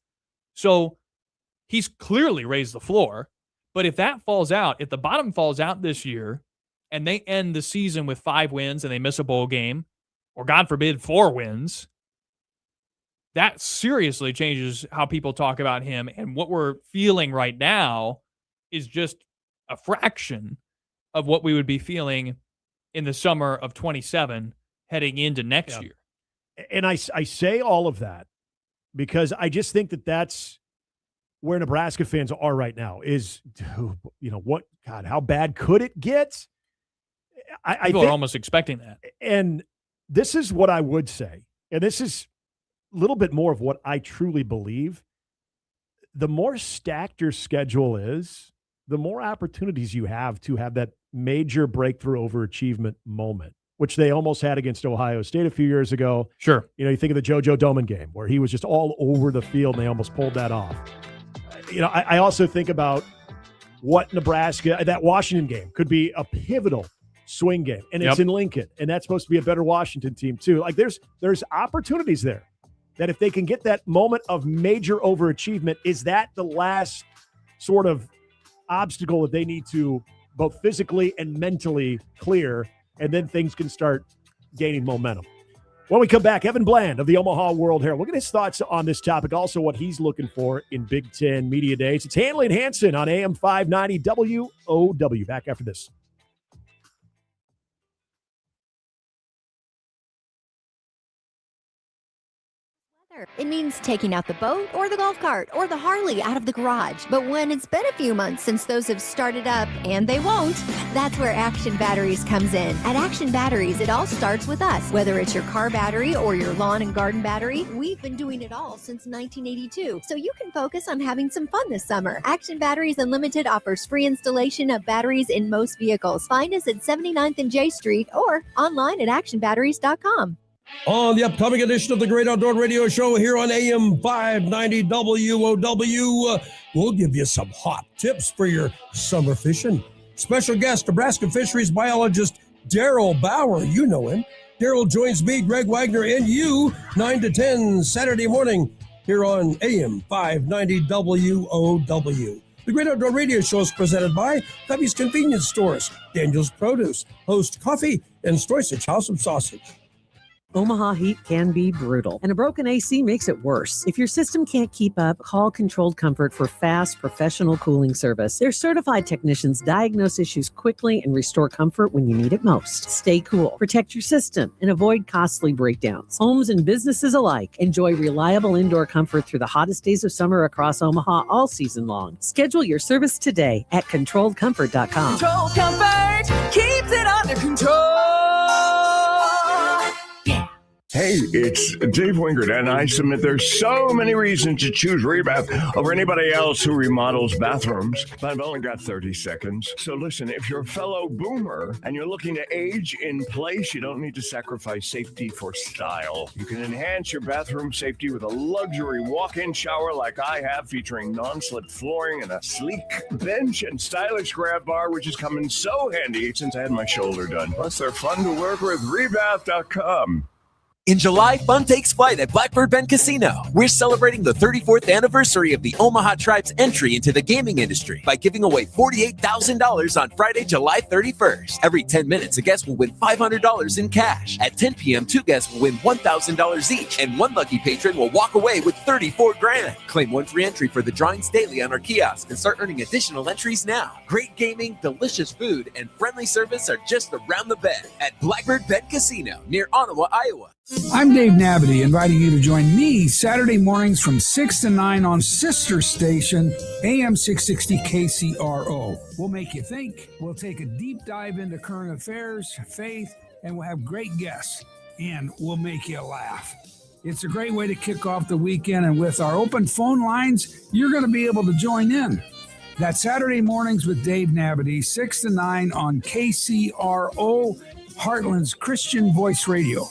Speaker 7: So he's clearly raised the floor. But if that falls out, if the bottom falls out this year and they end the season with 5 wins and they miss a bowl game, or God forbid 4 wins, that seriously changes how people talk about him. And what we're feeling right now is just a fraction of what we would be feeling in the summer of 27 heading into next year.
Speaker 8: And I say all of that because I just think that that's where Nebraska fans are right now is, what, God, how bad could it get?
Speaker 7: People are almost expecting that.
Speaker 8: And this is what I would say, and this is a little bit more of what I truly believe. The more stacked your schedule is, the more opportunities you have to have that major breakthrough overachievement moment, which they almost had against Ohio State a few years ago.
Speaker 7: Sure.
Speaker 8: You think of the JoJo Doman game where he was just all over the field and they almost pulled that off. I also think about what Nebraska, that Washington game could be a pivotal swing game, and it's in Lincoln, and that's supposed to be a better Washington team too. Like there's opportunities there that if they can get that moment of major overachievement, is that the last sort of obstacle that they need to both physically and mentally clear, and then things can start gaining momentum. When we come back, Evan Bland of the Omaha World Herald. We'll get his thoughts on this topic, also what he's looking for in Big Ten Media Days. It's Handley and Hansen on AM 590 WOW. Back after this.
Speaker 14: It means taking out the boat or the golf cart or the Harley out of the garage. But when it's been a few months since those have started up, and they won't, that's where Action Batteries comes in. At Action Batteries, it all starts with us. Whether it's your car battery or your lawn and garden battery, we've been doing it all since 1982. So you can focus on having some fun this summer. Action Batteries Unlimited offers free installation of batteries in most vehicles. Find us at 79th and J Street or online at actionbatteries.com.
Speaker 15: On the upcoming edition of the Great Outdoor Radio Show here on AM 590 WOW, we'll give you some hot tips for your summer fishing. Special guest, Nebraska fisheries biologist Daryl Bauer. You know him. Daryl joins me, Greg Wagner, and you 9 to 10 Saturday morning here on AM 590 WOW. The Great Outdoor Radio Show is presented by Cubby's Convenience Stores, Daniel's Produce, Host Coffee, and Stoysich House of Sausage.
Speaker 5: Omaha heat can be brutal, and a broken AC makes it worse. If your system can't keep up, call Controlled Comfort for fast, professional cooling service. Their certified technicians diagnose issues quickly and restore comfort when you need it most. Stay cool, protect your system, and avoid costly breakdowns. Homes and businesses alike enjoy reliable indoor comfort through the hottest days of summer across Omaha all season long. Schedule your service today at ControlledComfort.com.
Speaker 6: Controlled Comfort keeps it under control.
Speaker 17: Hey, it's Dave Wingert, and I submit there's so many reasons to choose Rebath over anybody else who remodels bathrooms, but I've only got 30 seconds. So listen, if you're a fellow boomer and you're looking to age in place, you don't need to sacrifice safety for style. You can enhance your bathroom safety with a luxury walk-in shower like I have, featuring non-slip flooring and a sleek bench and stylish grab bar, which is coming so handy since I had my shoulder done. Plus, they're fun to work with. Rebath.com.
Speaker 18: In July, fun takes flight at Blackbird Bend Casino. We're celebrating the 34th anniversary of the Omaha Tribe's entry into the gaming industry by giving away $48,000 on Friday, July 31st. Every 10 minutes, a guest will win $500 in cash. At 10 p.m., 2 guests will win $1,000 each, and 1 lucky patron will walk away with $34,000. Claim 1 free entry for the drawings daily on our kiosk and start earning additional entries now. Great gaming, delicious food, and friendly service are just around the bend at Blackbird Bend Casino near Ottawa, Iowa.
Speaker 19: I'm Dave Navity, inviting you to join me Saturday mornings from 6 to 9 on sister station AM 660 KCRO. We'll make you think, we'll take a deep dive into current affairs, faith, and we'll have great guests, and we'll make you laugh. It's a great way to kick off the weekend, and with our open phone lines, you're going to be able to join in. That's Saturday mornings with Dave Navity, 6 to 9 on KCRO, Heartland's Christian Voice Radio.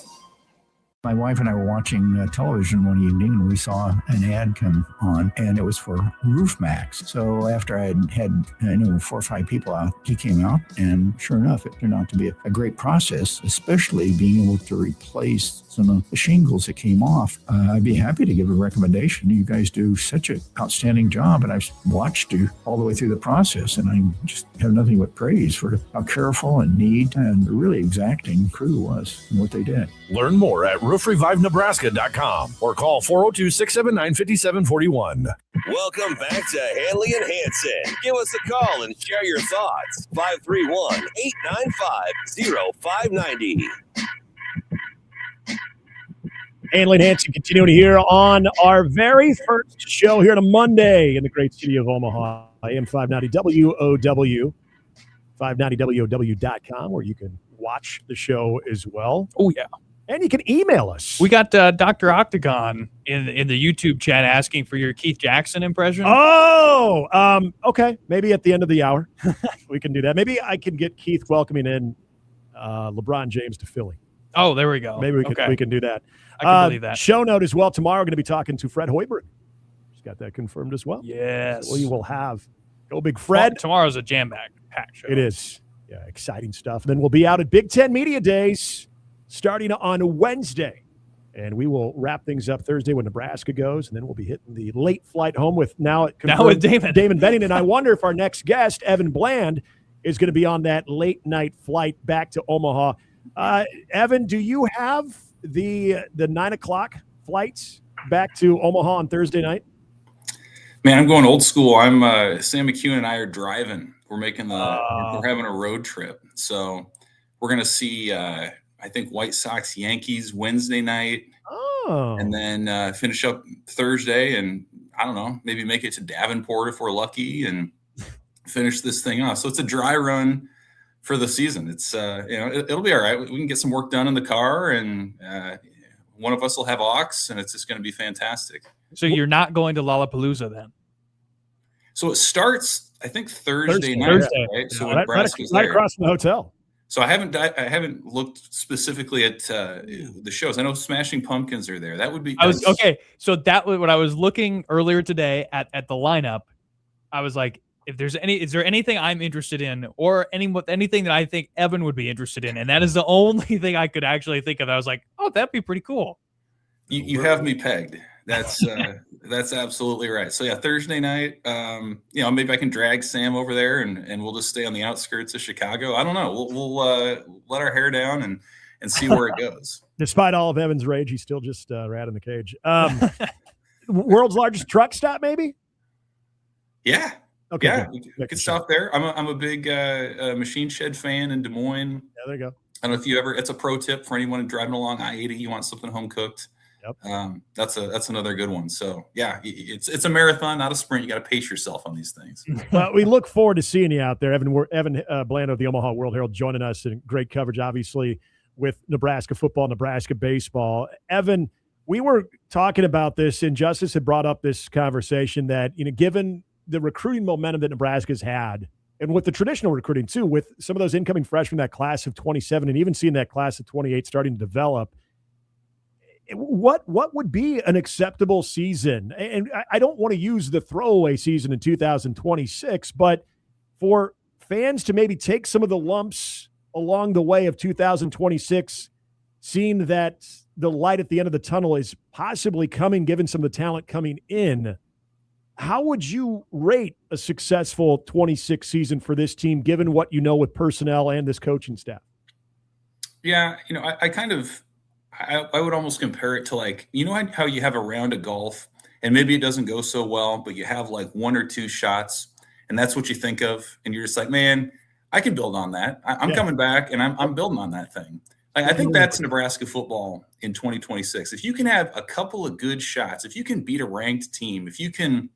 Speaker 22: My wife and I were watching television one evening, and we saw an ad come on, and it was for Roof Max. So after I had 4 or 5 people out, he came out, and sure enough, it turned out to be a great process, especially being able to replace some of the shingles that came off. I'd be happy to give a recommendation. You guys do such an outstanding job, and I've watched you all the way through the process, and I just have nothing but praise for how careful and neat and really exacting crew was and what they did.
Speaker 2: Learn more at roofrevivenebraska.com or call 402-679-5741.
Speaker 4: Welcome back to Handley and Hansen. Give us a call and share your thoughts. 531-895-0590.
Speaker 8: Handley and Hansen continuing here on our very first show here on a Monday in the great city of Omaha. AM 590 WOW, 590WOW.com, where you can watch the show as well.
Speaker 7: Oh, yeah.
Speaker 8: And you can email us.
Speaker 7: We got Dr. Octagon in the YouTube chat asking for your Keith Jackson impression.
Speaker 8: Oh, okay. Maybe at the end of the hour we can do that. Maybe I can get Keith welcoming in LeBron James to Philly.
Speaker 7: Oh, there we go.
Speaker 8: Maybe we can do that.
Speaker 7: I can believe that.
Speaker 8: Show note as well. Tomorrow we're going to be talking to Fred Hoiberg. Just got that confirmed as well.
Speaker 7: Yes.
Speaker 8: We will have Go Big Fred.
Speaker 7: Well, tomorrow's a jam-packed show.
Speaker 8: It is. Yeah, exciting stuff. And then we'll be out at Big Ten Media Days starting on Wednesday. And we will wrap things up Thursday when Nebraska goes, and then we'll be hitting the late flight home with now with Damon Benning. And I wonder if our next guest, Evan Bland, is going to be on that late night flight back to Omaha. Evan, do you have the 9 o'clock flights back to Omaha on Thursday night?
Speaker 26: Man, I'm going old school. Sam McEwen and I are driving. We're making we're having a road trip. So we're going to see, I think, White Sox Yankees Wednesday night. and then finish up Thursday, and I don't know, maybe make it to Davenport if we're lucky, and finish this thing off. So it's a dry run for the season. It's it'll be all right. We can get some work done in the car, and one of us will have aux, and it's just going to be fantastic.
Speaker 7: So you're not going to Lollapalooza then?
Speaker 26: So it starts, I think, Thursday night, right? So
Speaker 8: right across from the hotel.
Speaker 26: So I haven't looked specifically at the shows. I know Smashing Pumpkins are there. That would be
Speaker 7: okay. So that was when I was looking earlier today at the lineup. I was like, is there anything I'm interested in, or anything that I think Evan would be interested in? And that is the only thing I could actually think of. I was like, oh, that'd be pretty cool.
Speaker 26: You have me pegged. That's absolutely right. So yeah, Thursday night, maybe I can drag Sam over there and we'll just stay on the outskirts of Chicago. I don't know. We'll let our hair down and see where it goes.
Speaker 8: Despite all of Evan's rage, he's still just rat in the cage. World's largest truck stop, maybe?
Speaker 26: Yeah.
Speaker 8: Okay.
Speaker 26: Yeah, we could stop there. I'm a big Machine Shed fan in Des Moines.
Speaker 8: Yeah, there you go.
Speaker 26: I don't know if you ever. It's a pro tip for anyone driving along I-80. You want something home cooked.
Speaker 8: Yep.
Speaker 26: That's another good one. So yeah, it's a marathon, not a sprint. You got to pace yourself on these things.
Speaker 8: Well, we look forward to seeing you out there, Evan. Blando of the Omaha World Herald joining us, and great coverage, obviously, with Nebraska football, Nebraska baseball. Evan, we were talking about this, and Justice had brought up this conversation that, given the recruiting momentum that Nebraska's had, and with the traditional recruiting too, with some of those incoming freshmen, that class of 27, and even seeing that class of 28 starting to develop, what would be an acceptable season? And I don't want to use the throwaway season in 2026, but for fans to maybe take some of the lumps along the way of 2026, seeing that the light at the end of the tunnel is possibly coming, given some of the talent coming in, how would you rate a successful 26 season for this team, given what you know with personnel and this coaching staff?
Speaker 26: Yeah, I would almost compare it to, like, how you have a round of golf and maybe it doesn't go so well, but you have like one or two shots and that's what you think of. And you're just like, man, I can build on that. I'm coming back and I'm building on that thing. I think that's Nebraska football in 2026. If you can have a couple of good shots, if you can beat a ranked team, if you can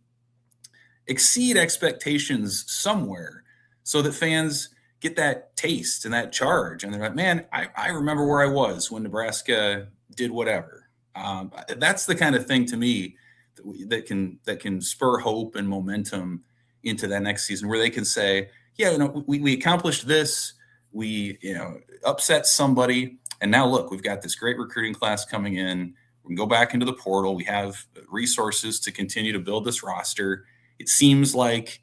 Speaker 26: exceed expectations somewhere so that fans get that taste and that charge. And they're like, man, I remember where I was when Nebraska did whatever. That's the kind of thing to me that can spur hope and momentum into that next season, where they can say, yeah, we accomplished this. We, upset somebody. And now look, we've got this great recruiting class coming in. We can go back into the portal. We have resources to continue to build this roster. It seems like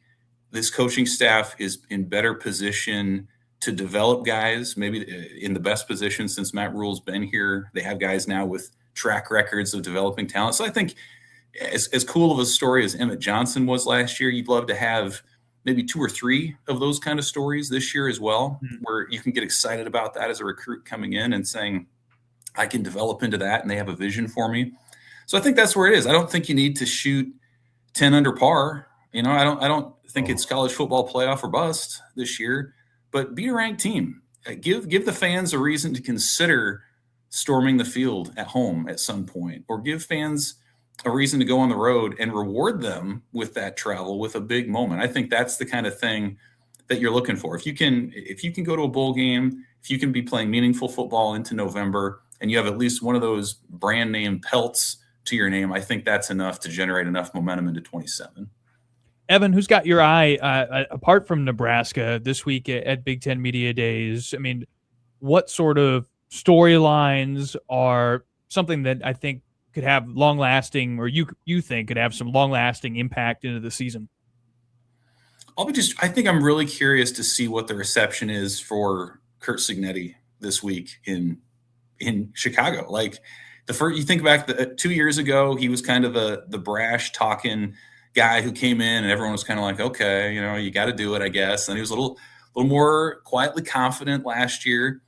Speaker 26: this coaching staff is in better position to develop guys, maybe in the best position since Matt Rule's been here. They have guys now with track records of developing talent. So I think as cool of a story as Emmett Johnson was last year, you'd love to have maybe 2 or 3 of those kind of stories this year as well, where you can get excited about that as a recruit coming in and saying, I can develop into that and they have a vision for me. So I think that's where it is. I don't think you need to shoot 10 under par. I don't think it's college football playoff or bust this year, but be a ranked team. Give the fans a reason to consider storming the field at home at some point, or give fans a reason to go on the road and reward them with that travel with a big moment. I think that's the kind of thing that you're looking for. If you can go to a bowl game, if you can be playing meaningful football into November, and you have at least one of those brand name pelts to your name, I think that's enough to generate enough momentum into 27.
Speaker 7: Evan, who's got your eye, apart from Nebraska, this week at Big Ten Media Days? I mean, what sort of storylines are something that I think could have long-lasting, or you think could have some long-lasting impact into the season?
Speaker 26: I think I'm really curious to see what the reception is for Curt Cignetti this week in Chicago. Like, you think back 2 years ago, he was kind of the brash talking guy who came in and everyone was kind of like, okay, you got to do it, I guess. And he was a little more quietly confident last year.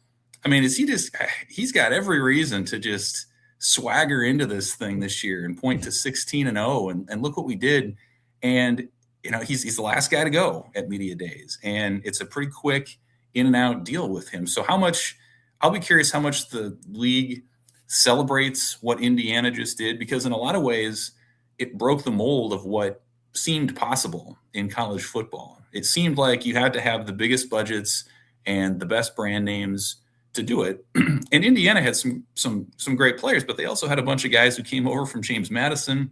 Speaker 26: I mean, he's got every reason to just swagger into this thing this year and point to 16-0 and look what we did. And, he's the last guy to go at media days, and it's a pretty quick in and out deal with him. So I'll be curious how much the league celebrates what Indiana just did, because in a lot of ways it broke the mold of what seemed possible in college football. It seemed like you had to have the biggest budgets and the best brand names to do it. And Indiana had some great players, but they also had a bunch of guys who came over from James Madison.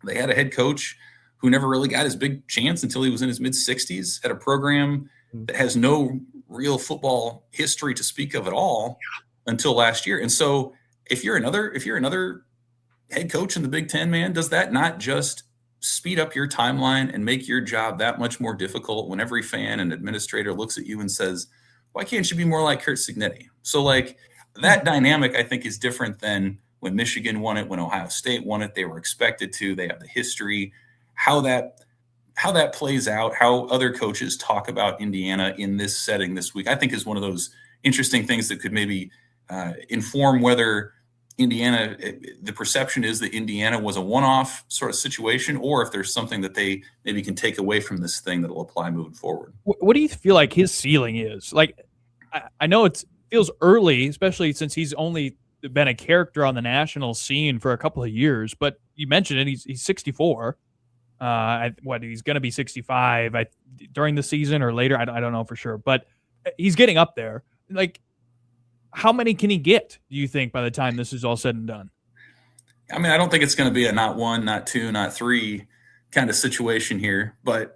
Speaker 26: They had a head coach who never really got his big chance until he was in his mid-60s, at a program that has no real football history to speak of at all until last year. And so if you're another head coach in the Big Ten, man, does that not just speed up your timeline and make your job that much more difficult when every fan and administrator looks at you and says, why can't you be more like Kurt Cignetti? So like that dynamic, I think, is different than when Michigan won it, when Ohio State won it. They were expected to. They have the history. How that plays out, how other coaches talk about Indiana in this setting this week, I think is one of those interesting things that could maybe inform whether Indiana, the perception is that Indiana was a one-off sort of situation, or if there's something that they maybe can take away from this thing that'll apply moving forward.
Speaker 7: What do you feel like his ceiling is? Like, I know it feels early, especially since he's only been a character on the national scene for a couple of years, but you mentioned it, he's 64. He's going to be 65 during the season or later. I don't know for sure, but he's getting up there. Like, how many can he get, do you think, by the time this is all said and done?
Speaker 26: I mean, I don't think it's going to be a not one, not two, not three kind of situation here, but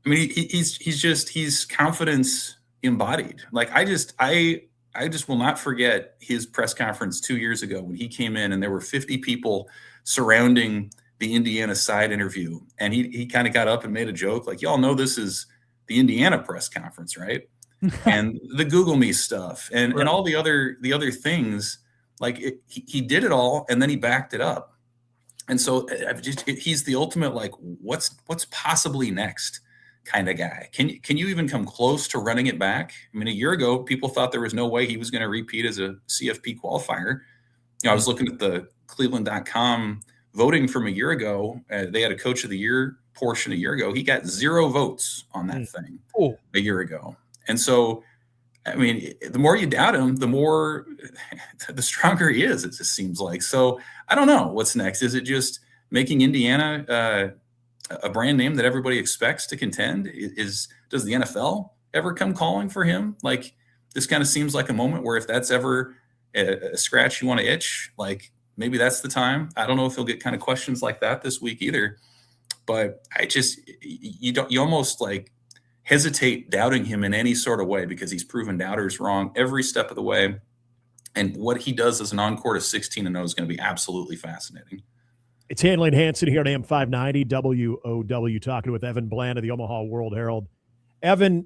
Speaker 26: I mean, he's confidence embodied. Like, I just will not forget his press conference 2 years ago when he came in and there were 50 people surrounding the Indiana side interview. And he kind of got up and made a joke like, y'all know this is the Indiana press conference, right? And the Google Me stuff and all the other things, like he did it all and then he backed it up. And so he's the ultimate, like, what's possibly next kind of guy. Can you even come close to running it back? I mean, a year ago, people thought there was no way he was going to repeat as a CFP qualifier. I was looking at the Cleveland.com voting from a year ago. They had a coach of the year portion a year ago. He got 0 votes on that thing a year ago. And so, I mean, the more you doubt him, the stronger he is, it just seems like. So I don't know what's next. Is it just making Indiana a brand name that everybody expects to contend? Does the NFL ever come calling for him? Like, this kind of seems like a moment where if that's ever a scratch you want to itch, like, maybe that's the time. I don't know if he'll get kind of questions like that this week either, but you almost like hesitate doubting him in any sort of way, because he's proven doubters wrong every step of the way. And what he does as an encore to 16-0 is going to be absolutely fascinating.
Speaker 8: It's Handley and Hansen here at AM 590 WOW, talking with Evan Bland of the Omaha World Herald. Evan,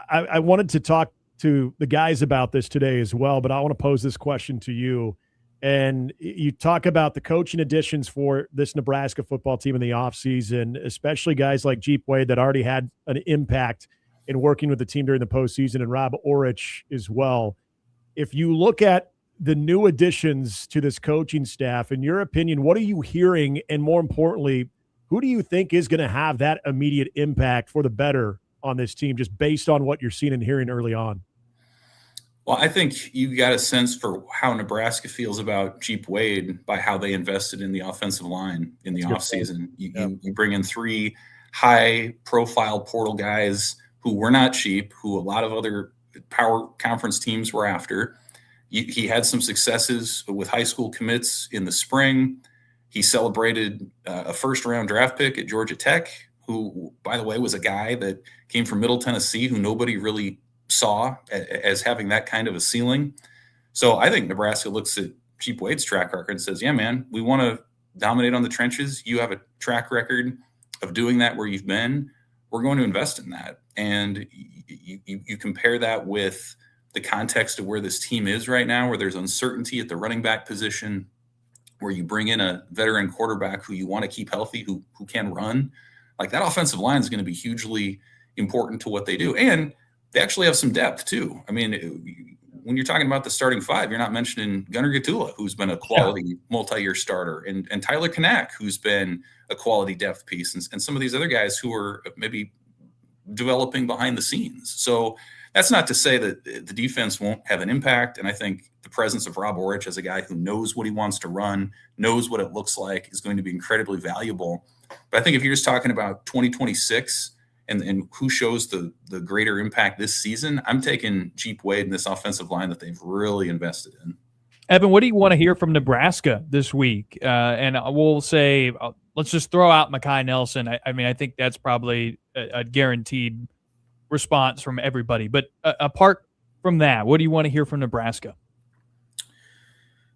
Speaker 8: I wanted to talk to the guys about this today as well, but I want to pose this question to you. And you talk about the coaching additions for this Nebraska football team in the offseason, especially guys like Jeep Wade that already had an impact in working with the team during the postseason, and Rob Orich as well. If you look at the new additions to this coaching staff, in your opinion, what are you hearing? And more importantly, who do you think is going to have that immediate impact for the better on this team, just based on what you're seeing and hearing early on?
Speaker 26: Well, I think you got a sense for how Nebraska feels about Jeep Wade by how they invested in the offensive line in the offseason. You bring in 3 high-profile portal guys who were not cheap, who a lot of other power conference teams were after. He had some successes with high school commits in the spring. He celebrated a first-round draft pick at Georgia Tech, who, by the way, was a guy that came from Middle Tennessee who nobody really saw as having that kind of a ceiling. So I think Nebraska looks at Jeep Wade's track record and says, yeah, man, we want to dominate on the trenches. You have a track record of doing that where you've been. We're going to invest in that. And you compare that with the context of where this team is right now, where there's uncertainty at the running back position, where you bring in a veteran quarterback who you want to keep healthy, who can run. Like, that offensive line is going to be hugely important to what they do. And they actually have some depth too. I mean, when you're talking about the starting 5, you're not mentioning Gunnar Gatula, who's been a quality multi-year starter, and Tyler Kanak, who's been a quality depth piece, and some of these other guys who are maybe developing behind the scenes. So That's not to say that the defense won't have an impact. And I think the presence of Rob Orich as a guy who knows what he wants to run, knows what it looks like, is going to be incredibly valuable. But I think if you're just talking about 2026 and who shows the greater impact this season, I'm taking Jeep Wade in this offensive line that they've really invested in.
Speaker 7: Evan, what do you want to hear from Nebraska this week? And we'll say, let's just throw out Mekhi Nelson. I mean, I think that's probably a guaranteed response from everybody. But apart from that, what do you want to hear from Nebraska?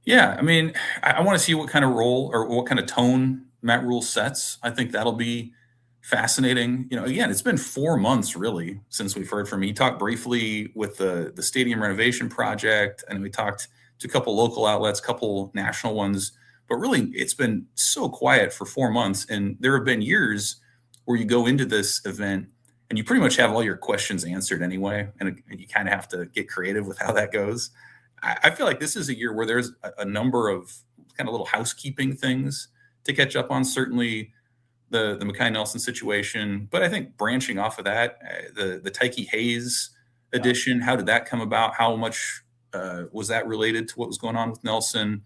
Speaker 26: Yeah, I mean, I want to see what kind of role or what kind of tone Matt Rule sets. I think that'll be fascinating. Again, it's been 4 months really since we've heard from him. He talked briefly with the stadium renovation project, and we talked to a couple local outlets, a couple national ones, but really it's been so quiet for 4 months. And there have been years where you go into this event and you pretty much have all your questions answered anyway. And you kind of have to get creative with how that goes. I feel like this is a year where there's a number of kind of little housekeeping things to catch up on. Certainly the Mekhi Nelson situation, but I think branching off of that, the Tyke Hayes addition, how did that come about? How much was that related to what was going on with Nelson?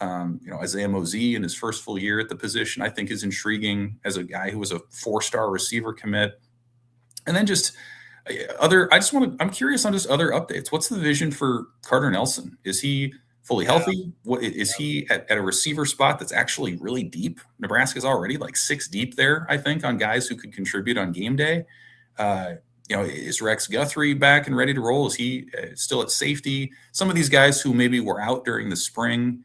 Speaker 26: Isaiah Mosey in his first full year at the position, I think is intriguing as a guy who was a 4-star receiver commit. And then just I'm curious on just other updates. What's the vision for Carter Nelson? Is he fully healthy? What is he at a receiver spot that's actually really deep? Nebraska's already like 6 deep there, I think, on guys who could contribute on game day. Is Rex Guthrie back and ready to roll? Is he still at safety? Some of these guys who maybe were out during the spring,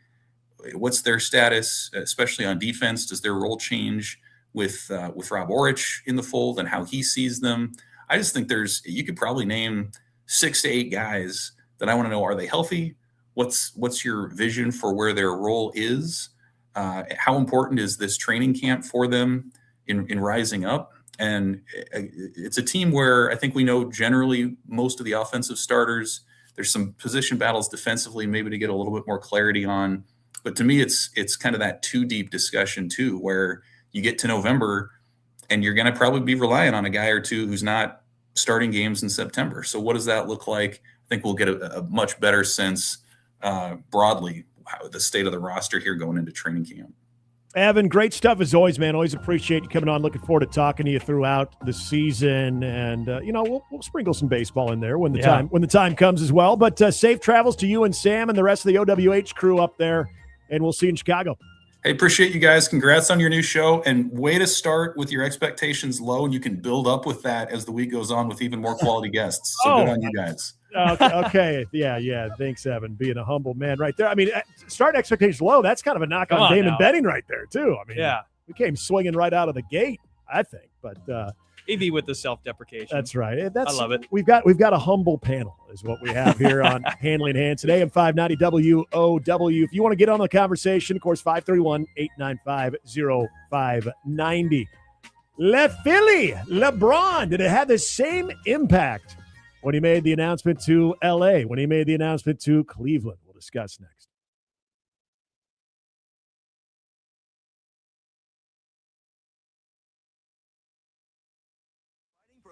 Speaker 26: what's their status, especially on defense? Does their role change with Rob Orich in the fold and how he sees them? I just think you could probably name 6 to 8 guys that I want to know, are they healthy? What's your vision for where their role is? How important is this training camp for them in rising up? And it's a team where I think we know generally most of the offensive starters. There's some position battles defensively, maybe to get a little bit more clarity on. But to me, it's kind of that too deep discussion too, where you get to November and you're going to probably be relying on a guy or two who's not starting games in September. So what does that look like? I think we'll get a much better sense broadly how the state of the roster here going into training camp.
Speaker 8: Evan, great stuff as always, man. Always appreciate you coming on. Looking forward to talking to you throughout the season, and we'll sprinkle some baseball in there when the time comes as well. But safe travels to you and Sam and the rest of the OWH crew up there, and we'll see you in Chicago.
Speaker 26: Hey, appreciate you guys. Congrats on your new show, and way to start with your expectations low, and you can build up with that as the week goes on with even more quality guests. So good on you guys.
Speaker 8: Okay. Yeah. Thanks, Evan. Being a humble man right there. I mean, starting expectations low, that's kind of a knock on Damon Benning right there, too. I mean, we came swinging right out of the gate, I think. But
Speaker 7: EV with the self-deprecation.
Speaker 8: That's right.
Speaker 7: I love it.
Speaker 8: We've got a humble panel is what we have here on Handley and Hansen, AM 590 WOW. If you want to get on the conversation, of course, 531-895-0590. Philly, LeBron, did it have the same impact when he made the announcement to L.A., when he made the announcement to Cleveland? We'll discuss next.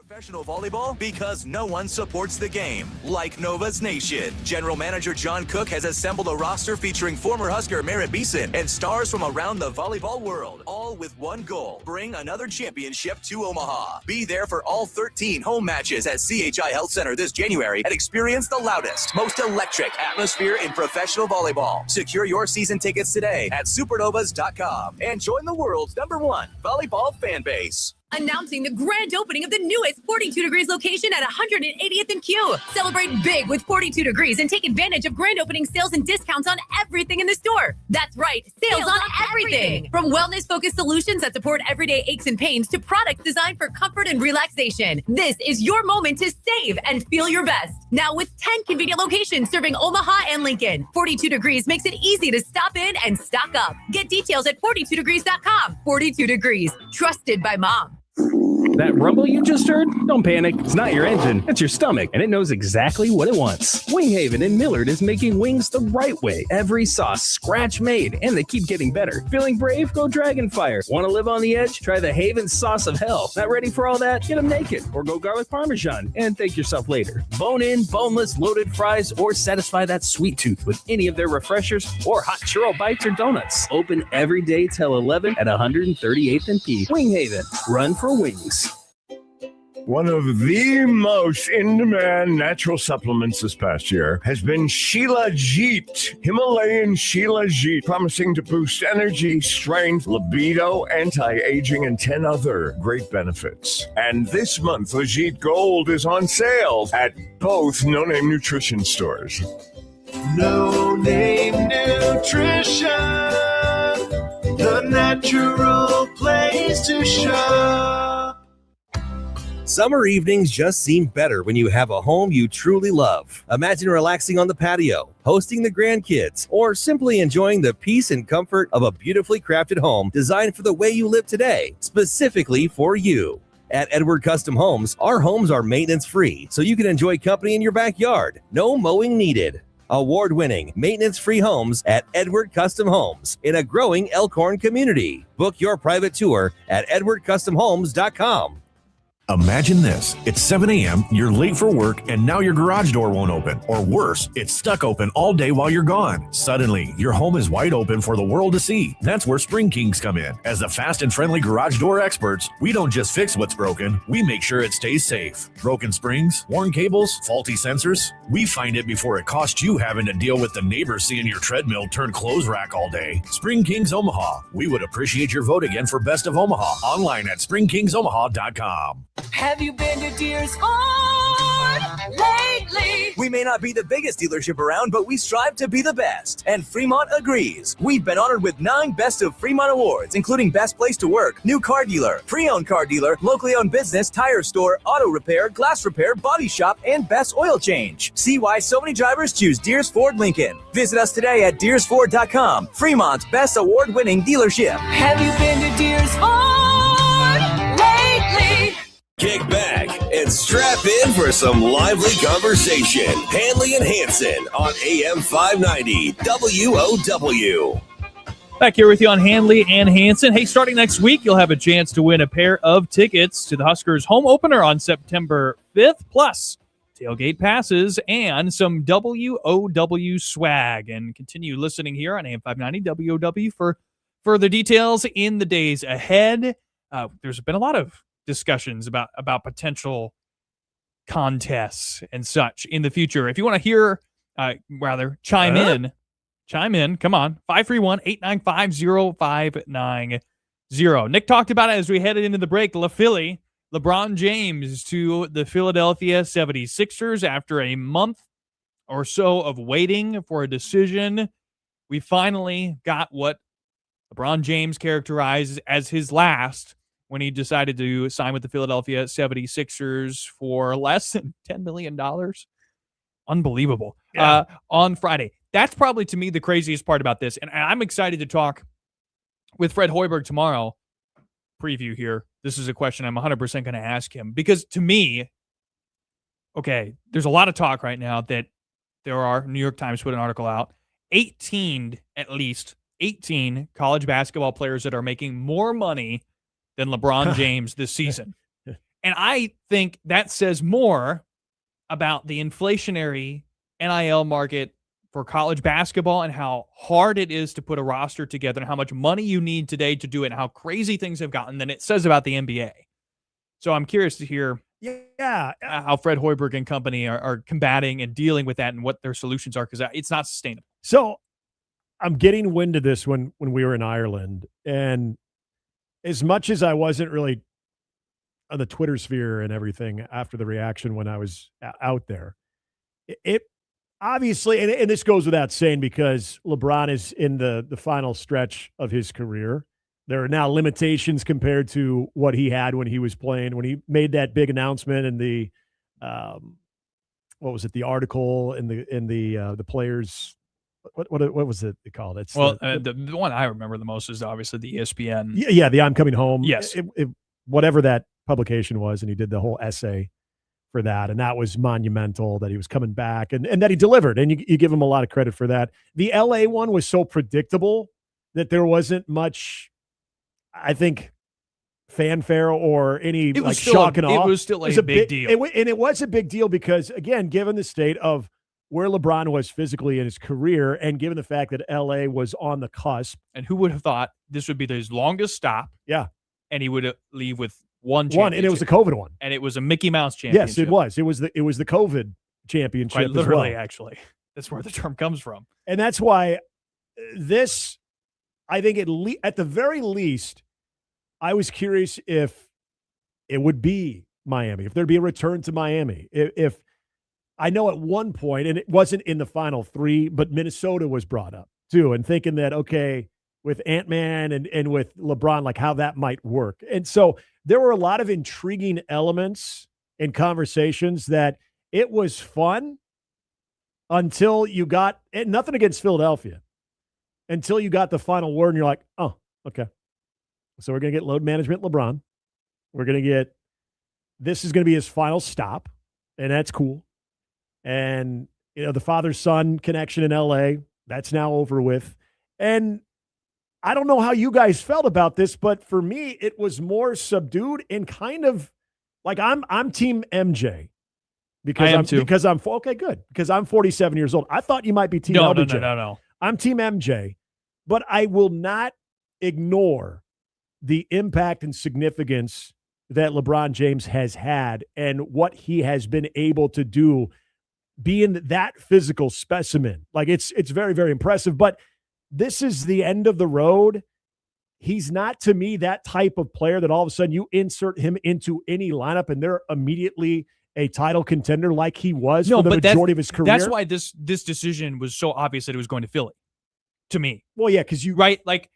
Speaker 3: Professional volleyball because no one supports the game like Nova's Nation. General Manager John Cook has assembled a roster featuring former Husker Merritt Beeson and stars from around the volleyball world, all with one goal: bring another championship to Omaha. Be there for all 13 home matches at CHI Health Center this January and experience the loudest, most electric atmosphere in professional volleyball. Secure your season tickets today at supernovas.com and join the world's #1 volleyball fan base.
Speaker 9: Announcing the grand opening of the newest 42 Degrees location at 180th and Q. Celebrate big with 42 Degrees and take advantage of grand opening sales and discounts on everything in the store. That's right, sales on everything. From wellness-focused solutions that support everyday aches and pains to products designed for comfort and relaxation. This is your moment to save and feel your best. Now with 10 convenient locations serving Omaha and Lincoln, 42 Degrees makes it easy to stop in and stock up. Get details at 42degrees.com. 42 Degrees, trusted by mom.
Speaker 12: That rumble you just heard? Don't panic. It's not your engine. It's your stomach, and it knows exactly what it wants. Wing Haven in Millard is making wings the right way. Every sauce scratch-made, and they keep getting better. Feeling brave? Go Dragonfire. Want to live on the edge? Try the Haven sauce of hell. Not ready for all that? Get them naked, or go garlic parmesan, and thank yourself later. Bone-in, boneless, loaded fries, or satisfy that sweet tooth with any of their refreshers or hot churro bites or donuts. Open every day till 11 at 138th and P. Wing Haven. Run for wings.
Speaker 17: One of the most in-demand natural supplements this past year has been Shilajit, Himalayan Shilajit, promising to boost energy, strength, libido, anti-aging, and 10 other great benefits. And this month, Ajit Gold is on sale at both No Name Nutrition stores.
Speaker 16: No Name Nutrition, the natural place to shop.
Speaker 20: Summer evenings just seem better when you have a home you truly love. Imagine relaxing on the patio, hosting the grandkids, or simply enjoying the peace and comfort of a beautifully crafted home designed for the way you live today, specifically for you. At Edward Custom Homes, our homes are maintenance-free, so you can enjoy company in your backyard. No mowing needed. Award-winning, maintenance-free homes at Edward Custom Homes in a growing Elkhorn community. Book your private tour at edwardcustomhomes.com.
Speaker 2: Imagine this. It's 7 a.m., you're late for work, and now your garage door won't open. Or worse, it's stuck open all day while you're gone. Suddenly, your home is wide open for the world to see. That's where Spring Kings come in. As the fast and friendly garage door experts, we don't just fix what's broken, we make sure it stays safe. Broken springs, worn cables, faulty sensors, we find it before it costs you having to deal with the neighbors seeing your treadmill turn clothes rack all day. Spring Kings Omaha. We would appreciate your vote again for Best of Omaha. Online at springkingsomaha.com.
Speaker 6: Have you been to Deer's Ford lately?
Speaker 3: We may not be the biggest dealership around, but we strive to be the best. And Fremont agrees. We've been honored with 9 Best of Fremont awards, including Best Place to Work, New Car Dealer, Pre-Owned Car Dealer, Locally Owned Business, Tire Store, Auto Repair, Glass Repair, Body Shop, and Best Oil Change. See why so many drivers choose Deer's Ford Lincoln. Visit us today at deersford.com. Fremont's best award-winning dealership.
Speaker 6: Have you been to Deer's Ford lately?
Speaker 4: Kick back and strap in for some lively conversation. Handley and Hansen on AM 590 WOW.
Speaker 7: Back here with you on Handley and Hansen. Hey, starting next week, you'll have a chance to win a pair of tickets to the Huskers home opener on September 5th, plus tailgate passes and some WOW swag. And continue listening here on AM 590 WOW for further details in the days ahead. There's been a lot of discussions about potential contests and such in the future. If you want to hear, chime in. Come on, 531-895-0590. Nick talked about it as we headed into the break. LeBron James to the Philadelphia 76ers after a month or so of waiting for a decision. We finally got what LeBron James characterizes as his last, when he decided to sign with the Philadelphia 76ers for less than $10 million. Unbelievable. Yeah. On Friday. That's probably, to me, the craziest part about this. And I'm excited to talk with Fred Hoiberg tomorrow. Preview here. This is a question I'm 100% going to ask him. Because to me, okay, there's a lot of talk right now that there are, New York Times put an article out, 18 college basketball players that are making more money than LeBron James this season. And I think that says more about the inflationary NIL market for college basketball and how hard it is to put a roster together and how much money you need today to do it and how crazy things have gotten than it says about the NBA. So I'm curious to hear how Fred Hoiberg and company are combating and dealing with that and what their solutions are, because it's not sustainable.
Speaker 8: So I'm getting wind of this when we were in Ireland, and as much as I wasn't really on the Twitter sphere and everything after the reaction when I was out there, it obviously, and this goes without saying because LeBron is in the final stretch of his career. There are now limitations compared to what he had when he was playing, when he made that big announcement in the, what was it, the article in the players. What was it called? It's
Speaker 7: the one I remember the most is obviously the ESPN.
Speaker 8: Yeah, the I'm Coming Home.
Speaker 7: Yes.
Speaker 8: Whatever that publication was, and he did the whole essay for that, and that was monumental that he was coming back and that he delivered, and you give him a lot of credit for that. The LA one was so predictable that there wasn't much, I think, fanfare or any like shock and awe.
Speaker 7: It was still a big deal.
Speaker 8: It was a big deal because, again, given the state of where LeBron was physically in his career and given the fact that LA was on the cusp.
Speaker 7: And who would have thought this would be his longest stop?
Speaker 8: Yeah.
Speaker 7: And he would leave with one championship.
Speaker 8: And it was the COVID one.
Speaker 7: And it was a Mickey Mouse championship.
Speaker 8: Yes, it was. It was the COVID championship.
Speaker 7: Quite literally,
Speaker 8: as well.
Speaker 7: actually. That's where the term comes from.
Speaker 8: And that's why this, I think at the very least, I was curious if it would be Miami, if there'd be a return to Miami. If I know at one point, and it wasn't in the final three, but Minnesota was brought up too, and thinking that, okay, with Ant-Man and with LeBron, like how that might work. And so there were a lot of intriguing elements in conversations that it was fun until you got, and nothing against Philadelphia, until you got the final word and you're like, oh, okay. So we're going to get load management LeBron. We're going to get, this is going to be his final stop, and that's cool. And, the father-son connection in LA, that's now over with. And I don't know how you guys felt about this, but for me, it was more subdued and kind of like I'm team MJ. Because I'm okay, good. Because I'm 47 years old. I thought you might be team LBJ.
Speaker 7: No.
Speaker 8: I'm team MJ, but I will not ignore the impact and significance that LeBron James has had and what he has been able to do being that physical specimen. Like it's very, very impressive, but this is the end of the road. He's not, to me, that type of player that all of a sudden you insert him into any lineup and they're immediately a title contender like he was for the majority of his career.
Speaker 7: That's why this decision was so obvious that it was going to Philly, to me.
Speaker 8: Well, yeah, because you...
Speaker 7: Right? Like,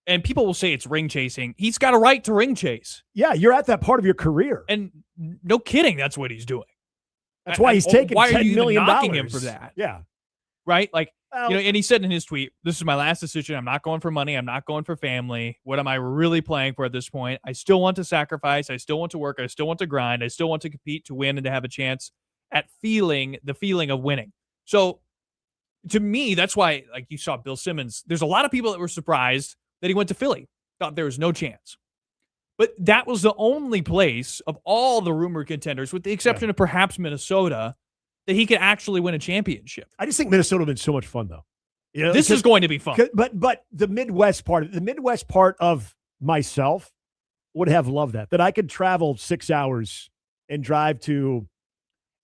Speaker 7: and people will say it's ring chasing. He's got a right to ring chase.
Speaker 8: Yeah, you're at that part of your career.
Speaker 7: And no kidding, that's what he's doing.
Speaker 8: That's why he's taking $10 million.
Speaker 7: Why are you knocking him for that?
Speaker 8: Yeah.
Speaker 7: Right? Like, and he said in his tweet, this is my last decision. I'm not going for money. I'm not going for family. What am I really playing for at this point? I still want to sacrifice. I still want to work. I still want to grind. I still want to compete, to win, and to have a chance at the feeling of winning. So to me, that's why, like you saw Bill Simmons, there's a lot of people that were surprised that he went to Philly. Thought there was no chance. But that was the only place of all the rumored contenders, with the exception of perhaps Minnesota, that he could actually win a championship.
Speaker 8: I just think Minnesota would have been so much fun, though.
Speaker 7: This is going to be fun.
Speaker 8: But the Midwest part of myself would have loved that I could travel 6 hours and drive to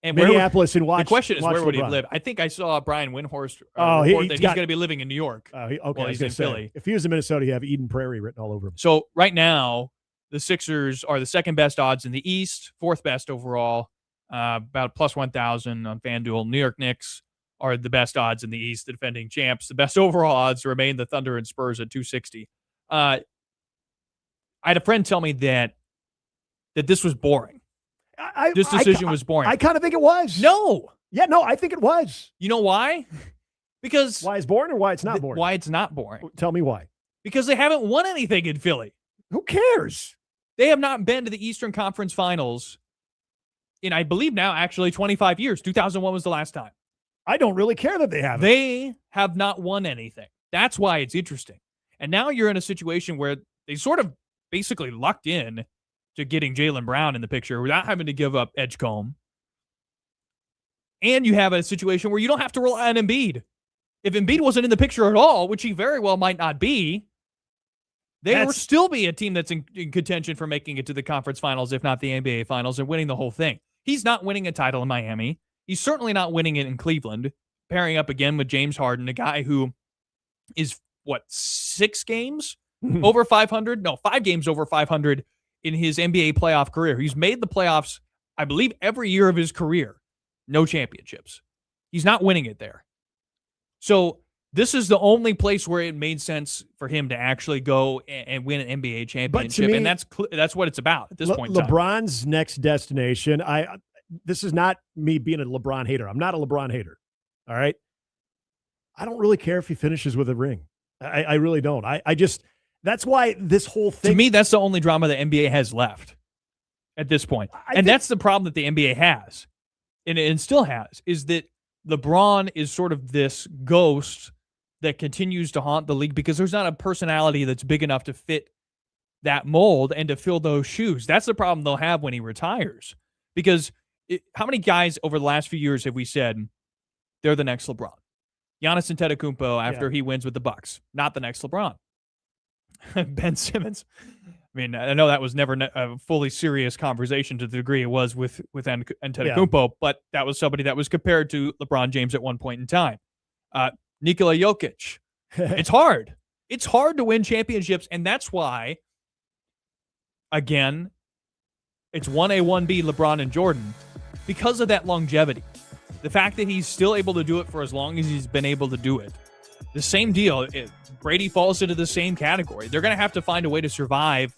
Speaker 8: Minneapolis and watch.
Speaker 7: The question is, where would he
Speaker 8: LeBron.
Speaker 7: live? I think I saw Brian Windhorst
Speaker 8: report
Speaker 7: that he's going to be living in New York.
Speaker 8: Okay,
Speaker 7: while he's in Philly.
Speaker 8: If he was in Minnesota, he'd have Eden Prairie written all over him.
Speaker 7: So right now, the Sixers are the second best odds in the East, fourth best overall, about plus 1,000 on FanDuel. New York Knicks are the best odds in the East, the defending champs. The best overall odds remain the Thunder and Spurs at 260. I had a friend tell me that this was boring. This decision was boring.
Speaker 8: I kind of think it was.
Speaker 7: No.
Speaker 8: Yeah, no, I think it was.
Speaker 7: You know why? Because
Speaker 8: why it's boring or why it's not boring?
Speaker 7: Why it's not boring.
Speaker 8: Tell me why.
Speaker 7: Because they haven't won anything in Philly.
Speaker 8: Who cares?
Speaker 7: They have not been to the Eastern Conference Finals in, I believe now, actually 25 years. 2001 was the last time.
Speaker 8: I don't really care that they haven't.
Speaker 7: They have not won anything. That's why it's interesting. And now you're in a situation where they sort of basically lucked in to getting Jaylen Brown in the picture without having to give up Edgecombe. And you have a situation where you don't have to rely on Embiid. If Embiid wasn't in the picture at all, which he very well might not be, they would still be a team that's in contention for making it to the conference finals, if not the NBA finals, and winning the whole thing. He's not winning a title in Miami. He's certainly not winning it in Cleveland, pairing up again with James Harden, a guy who is, 6 games over 500? No, 5 games over 500 in his NBA playoff career. He's made the playoffs, I believe, every year of his career. No championships. He's not winning it there. So this is the only place where it made sense for him to actually go and win an NBA championship, and that's what it's about at this point in time.
Speaker 8: LeBron's next destination, this is not me being a LeBron hater. I'm not a LeBron hater, all right? I don't really care if he finishes with a ring. I really don't. I just – that's why this whole thing –
Speaker 7: To me, that's the only drama the NBA has left. at this point. That's the problem that the NBA has, and still has, is that LeBron is sort of this ghost that continues to haunt the league because there's not a personality that's big enough to fit that mold and to fill those shoes. That's the problem they'll have when he retires. Because how many guys over the last few years have we said they're the next LeBron? Giannis Antetokounmpo after he wins with the Bucks, not the next LeBron. Ben Simmons. I mean, I know that was never a fully serious conversation to the degree it was with Antetokounmpo, but that was somebody that was compared to LeBron James at one point in time. Nikola Jokic. It's hard. It's hard to win championships, and that's why, again, it's 1A, 1B, LeBron and Jordan, because of that longevity. The fact that he's still able to do it for as long as he's been able to do it. The same deal. Brady falls into the same category. They're going to have to find a way to survive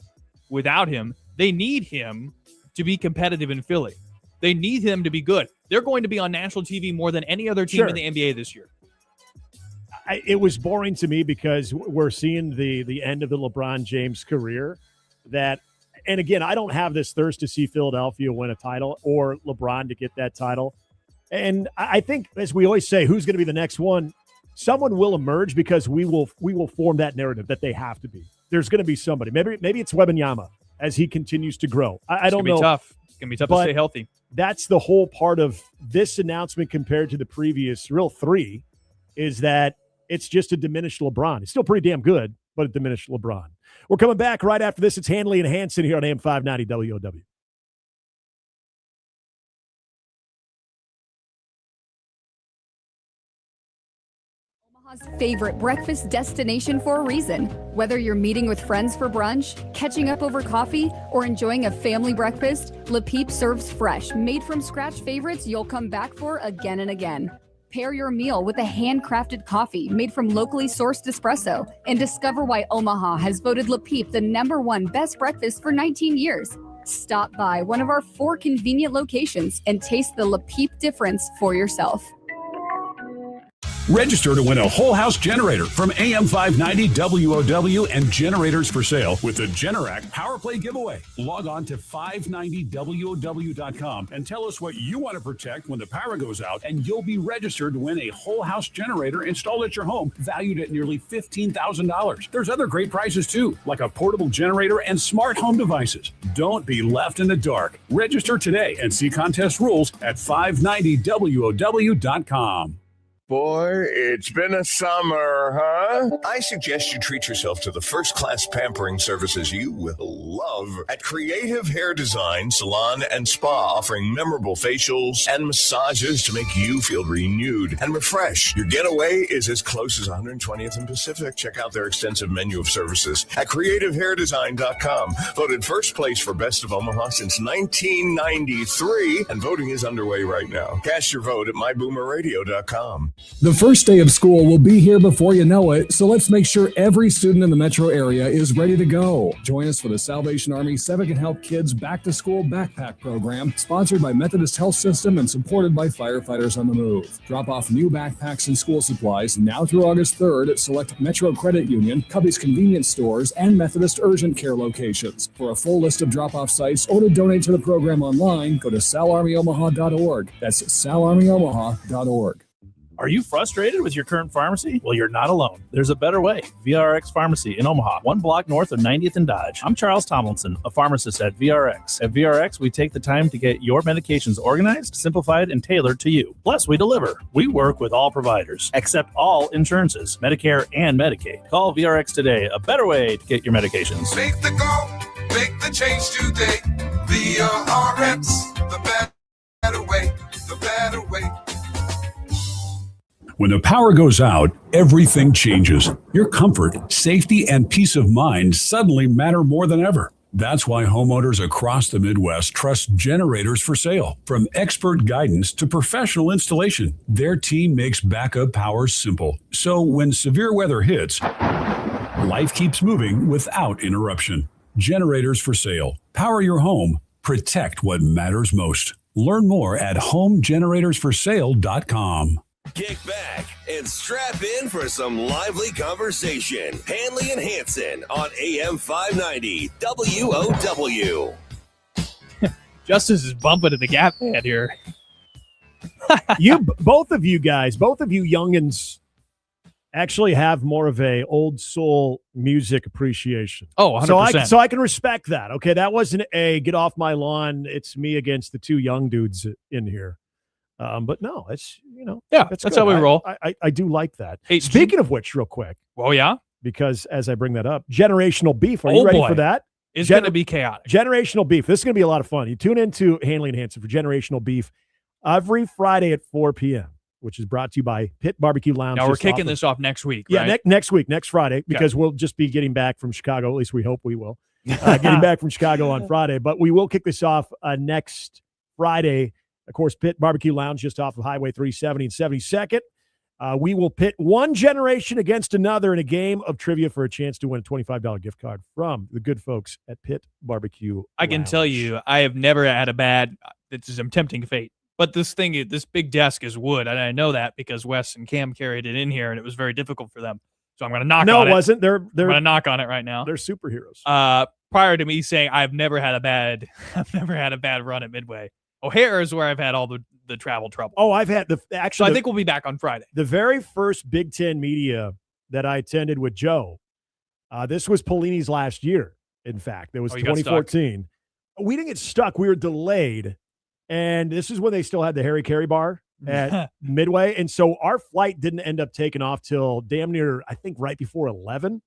Speaker 7: without him. They need him to be competitive in Philly. They need him to be good. They're going to be on national TV more than any other team in the NBA this year.
Speaker 8: It was boring to me because we're seeing the end of the LeBron James career. And again, I don't have this thirst to see Philadelphia win a title or LeBron to get that title. And I think, as we always say, who's going to be the next one? Someone will emerge because we will form that narrative that they have to be. There's going to be somebody. Maybe it's Wembanyama as he continues to grow. I don't know.
Speaker 7: It's going to be tough to stay healthy.
Speaker 8: That's the whole part of this announcement compared to the previous real three, is that it's just a diminished LeBron. It's still pretty damn good, but a diminished LeBron. We're coming back right after this. It's Handley and Hansen here on AM 590 WOW.
Speaker 10: Favorite breakfast destination for a reason. Whether you're meeting with friends for brunch, catching up over coffee, or enjoying a family breakfast, Le Peep serves fresh, made from scratch favorites you'll come back for again and again. Pair your meal with a handcrafted coffee made from locally sourced espresso and discover why Omaha has voted Le Peep the #1 best breakfast for 19 years. Stop by one of our 4 convenient locations and taste the Le Peep difference for yourself.
Speaker 11: Register to win a whole house generator from AM 590 WOW and Generators for Sale with the Generac Power Play giveaway. Log on to 590WOW.com and tell us what you want to protect when the power goes out, and you'll be registered to win a whole house generator installed at your home, valued at nearly $15,000. There's other great prizes too, like a portable generator and smart home devices. Don't be left in the dark. Register today and see contest rules at 590WOW.com.
Speaker 17: Boy, it's been a summer, huh? I suggest you treat yourself to the first-class pampering services you will love at Creative Hair Design, Salon, and Spa, offering memorable facials and massages to make you feel renewed and refreshed. Your getaway is as close as 120th and Pacific. Check out their extensive menu of services at creativehairdesign.com. Voted first place for Best of Omaha since 1993, and voting is underway right now. Cast your vote at myboomerradio.com.
Speaker 21: The first day of school will be here before you know it, so let's make sure every student in the metro area is ready to go. Join us for the Salvation Army Civic and Health Kids Back to School Backpack Program, sponsored by Methodist Health System and supported by Firefighters on the Move. Drop off new backpacks and school supplies now through August 3rd at select Metro Credit Union, Cubby's Convenience Stores, and Methodist Urgent Care locations. For a full list of drop-off sites or to donate to the program online, go to salarmyomaha.org. That's salarmyomaha.org.
Speaker 23: Are you frustrated with your current pharmacy? Well, you're not alone. There's a better way. VRX Pharmacy in Omaha, 1 block north of 90th and Dodge. I'm Charles Tomlinson, a pharmacist at VRX. At VRX, we take the time to get your medications organized, simplified, and tailored to you. Plus, we deliver. We work with all providers, except all insurances, Medicare and Medicaid. Call VRX today, a better way to get your medications.
Speaker 24: Make the call, make the change today. VRX, the better way, the better way.
Speaker 11: When the power goes out, everything changes. Your comfort, safety, and peace of mind suddenly matter more than ever. That's why homeowners across the Midwest trust Generators for Sale. From expert guidance to professional installation, their team makes backup power simple. So when severe weather hits, life keeps moving without interruption. Generators for Sale. Power your home. Protect what matters most. Learn more at homegeneratorsforsale.com.
Speaker 4: Kick back and strap in for some lively conversation. Handley and Hansen on AM 590 WOW.
Speaker 7: Justice is bumping to the gap pad here.
Speaker 8: Both of you youngins actually have more of a old soul music appreciation.
Speaker 7: Oh, 100%.
Speaker 8: So I can respect that. Okay, that wasn't a get off my lawn, it's me against the two young dudes in here. But no, it's,
Speaker 7: that's
Speaker 8: good.
Speaker 7: how we roll.
Speaker 8: I do like that.
Speaker 7: Hey,
Speaker 8: speaking of which, real quick.
Speaker 7: Oh, yeah?
Speaker 8: Because as I bring that up, generational beef. Are you ready for that?
Speaker 7: It's going to be chaotic.
Speaker 8: Generational beef. This is going to be a lot of fun. You tune into Handley and Hansen for generational beef every Friday at 4 p.m., which is brought to you by Pitt Barbecue Lounge.
Speaker 7: Now, we're kicking this off next week,
Speaker 8: Yeah,
Speaker 7: right?
Speaker 8: next week, next Friday, because we'll just be getting back from Chicago. At least we hope we will. Getting back from Chicago on Friday. But we will kick this off next Friday. Of course, Pitt Barbecue Lounge just off of Highway 370 and 72nd. We will pit one generation against another in a game of trivia for a chance to win a $25 gift card from the good folks at Pitt Barbecue
Speaker 7: I can tell you, I have never had a bad – this is a tempting fate. But this big desk is wood, and I know that because Wes and Cam carried it in here, and it was very difficult for them. So I'm going to knock on it.
Speaker 8: No, it wasn't. I'm
Speaker 7: going to knock on it right now.
Speaker 8: They're superheroes.
Speaker 7: Prior to me saying I've never had a bad run at Midway. O'Hare is where I've had all the travel trouble.
Speaker 8: Oh, I've had
Speaker 7: So I think we'll be back on Friday.
Speaker 8: The very first Big Ten media that I attended with Joe, this was Pelini's last year, in fact. It was 2014. We didn't get stuck. We were delayed. And this is when they still had the Harry Carey bar at Midway. And so our flight didn't end up taking off till damn near, I think, right before 11.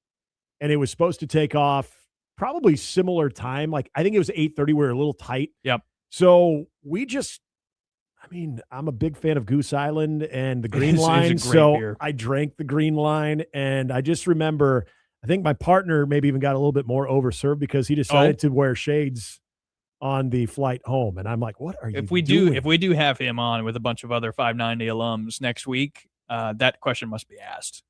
Speaker 8: And it was supposed to take off probably similar time. Like, I think it was 8:30. We were a little tight.
Speaker 7: Yep.
Speaker 8: So I'm a big fan of Goose Island and the Green Line.
Speaker 7: So beer.
Speaker 8: I drank the Green Line. And I just remember, I think my partner maybe even got a little bit more overserved because he decided to wear shades on the flight home. And I'm like, what are you doing?
Speaker 7: If we do have him on with a bunch of other 590 alums next week, that question must be asked.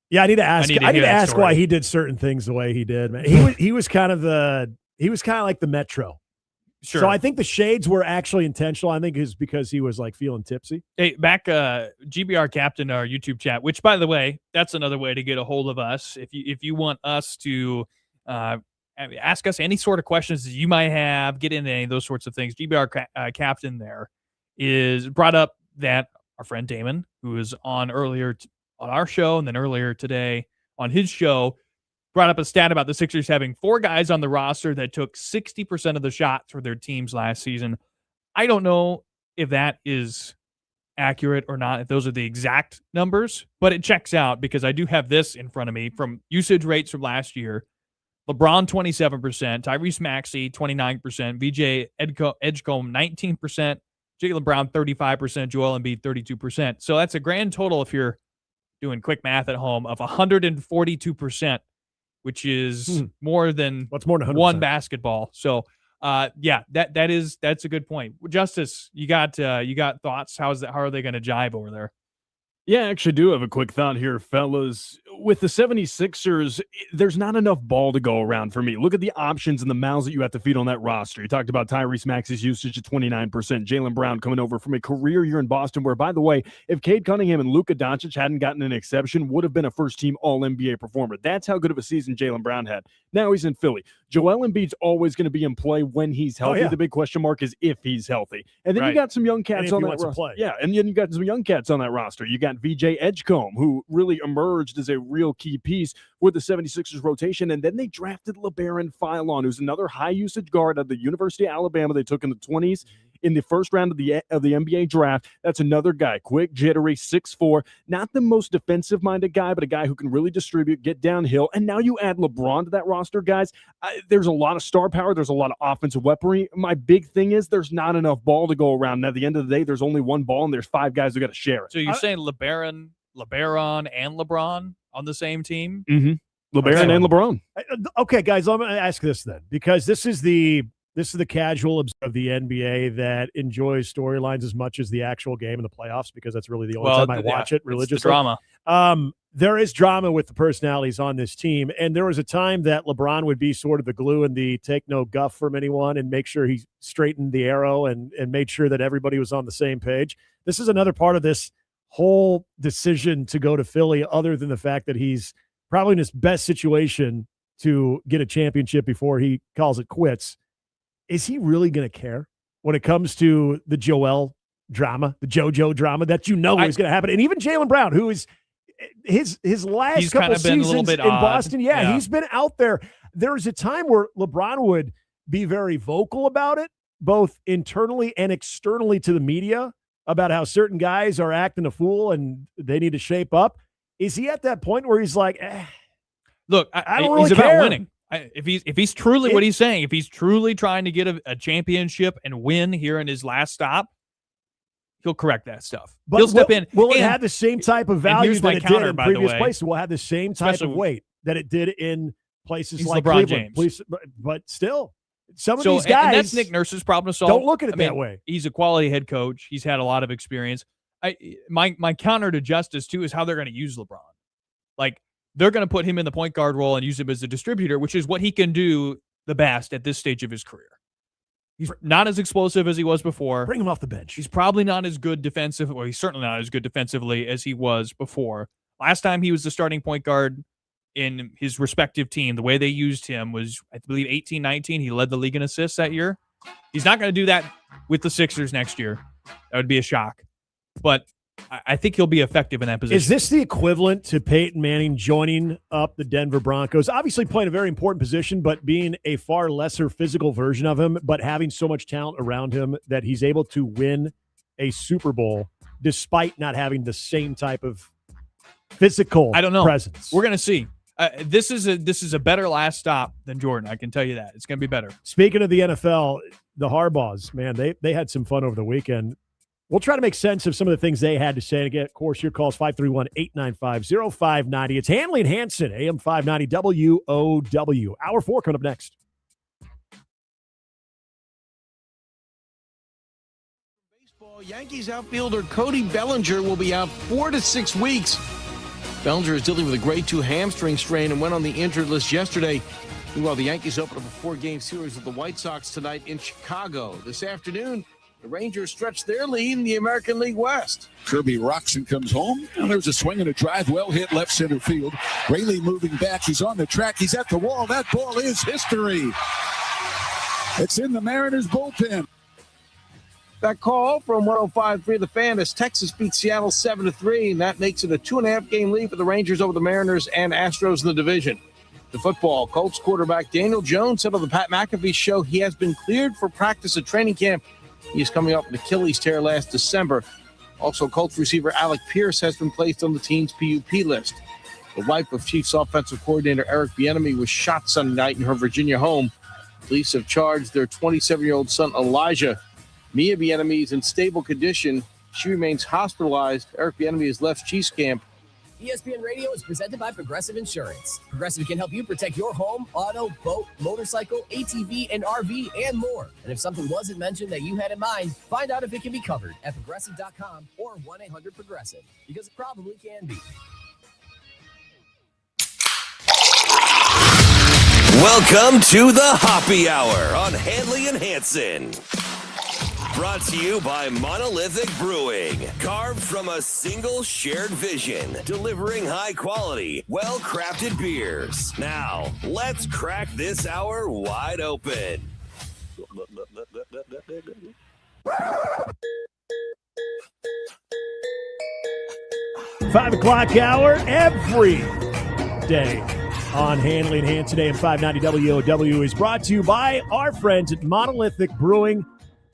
Speaker 8: Yeah, I need to ask. I need to ask
Speaker 7: story.
Speaker 8: why he did certain things the way he did. Man, he was kind of like the Metro.
Speaker 7: Sure.
Speaker 8: So I think the shades were actually intentional. I think it's because he was like feeling tipsy.
Speaker 7: Hey, back GBR Captain, our YouTube chat, which by the way, that's another way to get a hold of us. If you want us to ask us any sort of questions that you might have, get into any of those sorts of things. GBR Captain there is brought up that our friend Damon, who was on earlier on our show and then earlier today on his show, brought up a stat about the Sixers having 4 guys on the roster that took 60% of the shots for their teams last season. I don't know if that is accurate or not, if those are the exact numbers, but it checks out because I do have this in front of me from usage rates from last year. LeBron, 27%, Tyrese Maxey, 29%, VJ Edgecombe, 19%, Jaylen Brown, 35%, Joel Embiid, 32%. So that's a grand total, if you're doing quick math at home, of 142%, which is more than one basketball. So, that's a good point. Justice, you got thoughts? How are they going to jive over there?
Speaker 1: Yeah, I actually do have a quick thought here, fellas. With the 76ers, there's not enough ball to go around for me. Look at the options and the mouths that you have to feed on that roster. You talked about Tyrese Maxey's usage at 29%, Jaylen Brown coming over from a career year in Boston, where, by the way, if Cade Cunningham and Luka Doncic hadn't gotten an exception, would have been a first-team All-NBA performer. That's how good of a season Jaylen Brown had. Now he's in Philly. Joel Embiid's always going to be in play when he's healthy. The big question mark is if he's healthy. And then you got some young cats on that roster. Yeah, and then you got some young cats on that roster. You got VJ Edgecombe, who really emerged as a real key piece for the 76ers rotation. And then they drafted LeBaron Philon, who's another high-usage guard at the University of Alabama they took in the 20s. In the first round of the NBA draft. That's another guy, quick, jittery, 6'4", not the most defensive-minded guy, but a guy who can really distribute, get downhill. And now you add LeBron to that roster, guys. There's a lot of star power. There's a lot of offensive weaponry. My big thing is there's not enough ball to go around. And at the end of the day, there's only one ball, and there's 5 guys who got to share it.
Speaker 7: So you're saying LeBaron, and LeBron on the same team?
Speaker 1: Mm-hmm. LeBaron and LeBron.
Speaker 8: Okay, guys, I'm going to ask this then, because this is the casual of the NBA that enjoys storylines as much as the actual game in the playoffs, because that's really the only time I watch it religiously.
Speaker 7: Drama.
Speaker 8: There is drama with the personalities on this team, and there was a time that LeBron would be sort of the glue and the take no guff from anyone and make sure he straightened the arrow and made sure that everybody was on the same page. This is another part of this whole decision to go to Philly, other than the fact that he's probably in his best situation to get a championship before he calls it quits. Is he really going to care? when it comes to the Joel drama, the JoJo drama that is going to happen. And even Jaylen Brown, who is his last couple seasons in Boston, he's been out there. There was a time where LeBron would be very vocal about it, both internally and externally to the media, about how certain guys are acting a fool and they need to shape up. Is he at that point where he's like,
Speaker 7: look,
Speaker 8: I don't really
Speaker 7: he's
Speaker 8: care.
Speaker 7: about winning. If he's truly what he's saying, if he's truly trying to get a championship and win here in his last stop, he'll correct that stuff.
Speaker 8: But
Speaker 7: he'll step in.
Speaker 8: Will it have the same type of value that it did in previous
Speaker 7: way,
Speaker 8: places? Will it have the same type of weight that it did in places like
Speaker 7: LeBron
Speaker 8: Cleveland?
Speaker 7: James.
Speaker 8: But still, some of these guys.
Speaker 7: And that's Nick Nurse's problem to solve.
Speaker 8: Don't look at it that way.
Speaker 7: He's a quality head coach. He's had a lot of experience. My counter to Justice, too, is how they're going to use LeBron. Like, they're going to put him in the point guard role and use him as a distributor, which is what he can do the best at this stage of his career. He's not as explosive as he was before.
Speaker 8: Bring him off the bench.
Speaker 7: He's probably not as good defensively, or he's certainly not as good defensively as he was before. Last time he was the starting point guard in his respective team, the way they used him was, I believe, 18-19. He led the league in assists that year. He's not going to do that with the Sixers next year. That would be a shock. But I think he'll be effective in that position.
Speaker 8: Is this the equivalent to Peyton Manning joining up the Denver Broncos? Obviously playing a very important position, but being a far lesser physical version of him, but having so much talent around him that he's able to win a Super Bowl despite not having the same type of physical presence.
Speaker 7: We're going to see. This is a better last stop than Jordan. I can tell you that. It's going to be better.
Speaker 8: Speaking of the NFL, the Harbaughs, man, they had some fun over the weekend. We'll try to make sense of some of the things they had to say. And again, of course, your calls 531-895-0590. It's Handley and Hansen, AM 590 WOW. Hour 4 coming up next.
Speaker 5: Baseball, Yankees outfielder Cody Bellinger will be out 4 to 6 weeks. Bellinger is dealing with a grade 2 hamstring strain and went on the injured list yesterday. Meanwhile, the Yankees open up a 4-game series with the White Sox tonight in Chicago. This afternoon, the Rangers stretch their lead in the American League West.
Speaker 13: Kirby rocks and comes home. Now there's a swing and a drive, well hit left center field. Rayleigh moving back. He's on the track. He's at the wall. That ball is history. It's in the Mariners bullpen.
Speaker 5: That call from 105.3 The Fan as Texas beats Seattle 7-3, and that makes it a 2.5-game lead for the Rangers over the Mariners and Astros in the division. The football, Colts quarterback Daniel Jones said on the Pat McAfee show he has been cleared for practice at training camp. He is coming off an Achilles tear last December. Also, Colts receiver Alec Pierce has been placed on the team's PUP list. The wife of Chiefs offensive coordinator Eric Bieniemy was shot Sunday night in her Virginia home. Police have charged their 27-year-old son Elijah. Mia Bieniemy is in stable condition. She remains hospitalized. Eric Bieniemy has left Chiefs camp.
Speaker 14: ESPN Radio is presented by Progressive Insurance. Progressive can help you protect your home, auto, boat, motorcycle, ATV, and RV, and more. And if something wasn't mentioned that you had in mind, find out if it can be covered at Progressive.com or 1-800-PROGRESSIVE, because it probably can be.
Speaker 4: Welcome to the Hoppy Hour on Handley and Hansen. Brought to you by Monolithic Brewing. Carved from a single shared vision. Delivering high quality, well-crafted beers. Now, let's crack this hour wide open.
Speaker 8: 5 o'clock hour every day on Handley and Hansen, AM 590 WOW is brought to you by our friends at Monolithic Brewing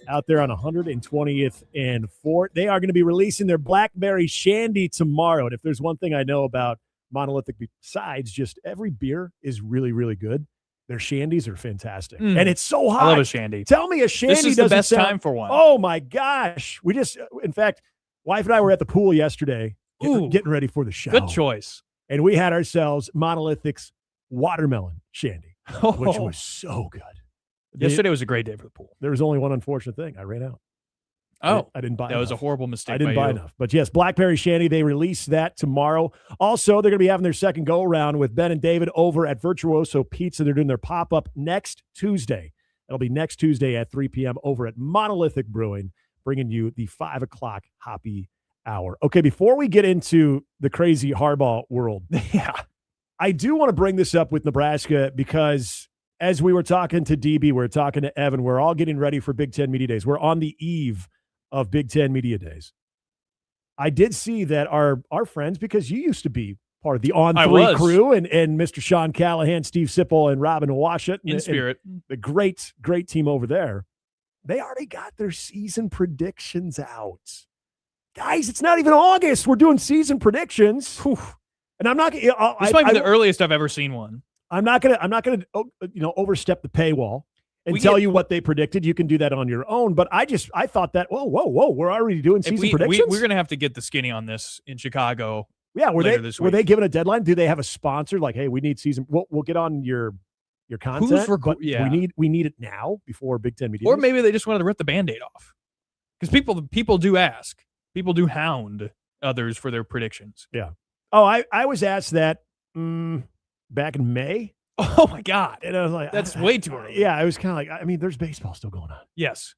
Speaker 8: out there on 120th and 4th. They are going to be releasing their Blackberry Shandy tomorrow. And if there's one thing I know about Monolithic, besides just every beer is really, really good, their shandies are fantastic. And it's so hot.
Speaker 7: I love a shandy.
Speaker 8: Tell me a shandy
Speaker 7: This is
Speaker 8: doesn't
Speaker 7: the best
Speaker 8: sound,
Speaker 7: time for one.
Speaker 8: Oh, my gosh. In fact, wife and I were at the pool yesterday getting ready for the show.
Speaker 7: Good choice.
Speaker 8: And we had ourselves Monolithic's watermelon shandy, which was so good.
Speaker 7: Yesterday was a great day for the pool.
Speaker 8: There was only one unfortunate thing. I ran out. I didn't buy
Speaker 7: that
Speaker 8: enough.
Speaker 7: was a horrible mistake.
Speaker 8: I didn't
Speaker 7: by
Speaker 8: buy
Speaker 7: you.
Speaker 8: enough. But yes, Blackberry Shandy, they release that tomorrow. Also, they're going to be having their second go-around with Ben and David over at Virtuoso Pizza. They're doing their pop-up next Tuesday. It'll be next Tuesday at 3 p.m. over at Monolithic Brewing, bringing you the 5 o'clock Hoppy Hour. Okay, before we get into the crazy Harbaugh world, I do want to bring this up with Nebraska because as we were talking to DB, we're talking to Evan, we're all getting ready for Big Ten Media Days. We're on the eve of Big Ten Media Days. I did see that our friends, because you used to be part of the On3 crew, and Mr. Sean Callahan, Steve Sipple, and Robin Washut.
Speaker 7: In spirit.
Speaker 8: The great team over there. They already got their season predictions out. Guys, it's not even August. We're doing season predictions. Whew. And I'm not.
Speaker 7: This might be the earliest I've ever seen one.
Speaker 8: I'm not gonna overstep the paywall and tell you what they predicted. You can do that on your own. But I thought that whoa, we're already doing season predictions.
Speaker 7: We're gonna have to get the skinny on this in Chicago.
Speaker 8: Yeah, were they given a deadline? Do they have a sponsor? Like, hey, we need season. We'll get on your content. We need it now before Big Ten Media.
Speaker 7: Or maybe they just wanted to rip the Band-Aid off, because people do ask. People do hound others for their predictions.
Speaker 8: Yeah. Oh, I was asked that back in May.
Speaker 7: Oh, my God.
Speaker 8: And I was like,
Speaker 7: that's way too early.
Speaker 8: Yeah, I was kind of like, I mean, there's baseball still going on.
Speaker 7: Yes.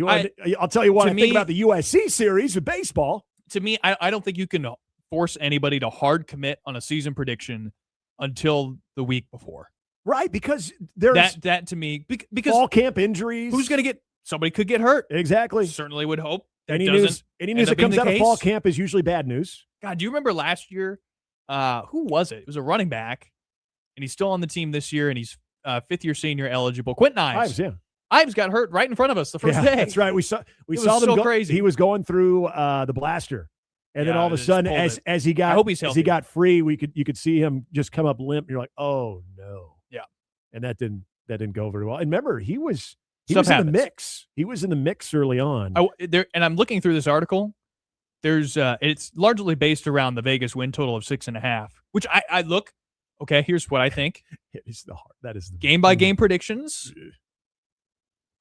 Speaker 8: I'll tell you what I think about the USC series of baseball.
Speaker 7: To me, I don't think you can force anybody to hard commit on a season prediction until the week before.
Speaker 8: Right, because there's
Speaker 7: that to me, because
Speaker 8: fall camp injuries.
Speaker 7: Who's going to somebody could get hurt.
Speaker 8: Exactly.
Speaker 7: Certainly would hope.
Speaker 8: Any news that comes out of fall camp is usually bad news.
Speaker 7: God, do you remember last year? Who was it? It was a running back, and he's still on the team this year, and he's fifth-year senior eligible. Quentin Ives. Ives got hurt right in front of us the first day.
Speaker 8: That's right. We saw them
Speaker 7: so
Speaker 8: go
Speaker 7: crazy.
Speaker 8: He was going through the blaster, and then all of a sudden, as he got free, you could see him just come up limp. And you're like, oh no.
Speaker 7: Yeah.
Speaker 8: And that didn't go very well. And remember, he was in the mix. He was in the mix early on.
Speaker 7: And I'm looking through this article. There's it's largely based around the Vegas win total of 6.5, which I look. Okay, here's what I think.
Speaker 8: That is the
Speaker 7: game by game predictions.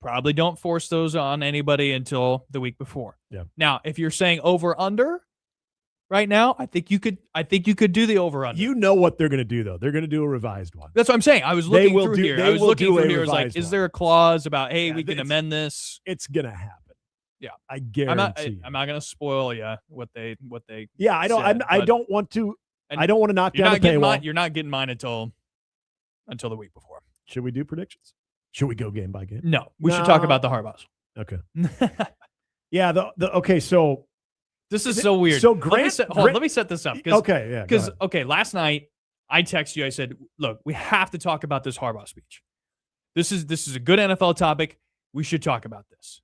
Speaker 7: Probably don't force those on anybody until the week before.
Speaker 8: Yeah.
Speaker 7: Now, if you're saying over under right now, I think you could do the over under.
Speaker 8: You know what they're going to do though. They're going to do a revised one.
Speaker 7: That's what I'm saying. I was looking through here. I was looking through here. I was like, is there a clause about, hey, we can amend this?
Speaker 8: It's going to happen.
Speaker 7: Yeah,
Speaker 8: I guarantee.
Speaker 7: I'm not going to spoil you what they.
Speaker 8: Yeah, I don't.
Speaker 7: Said,
Speaker 8: I don't want to. I don't want to knock down the paywall.
Speaker 7: You're not getting mine until the week before.
Speaker 8: Should we do predictions? Should we go game by game?
Speaker 7: No, we should talk about the Harbaughs.
Speaker 8: Okay. Yeah. Okay. So
Speaker 7: this is so weird.
Speaker 8: So
Speaker 7: let me set this up.
Speaker 8: Okay. Yeah.
Speaker 7: Because last night I texted you. I said, "Look, we have to talk about this Harbaugh speech. This is a good NFL topic. We should talk about this."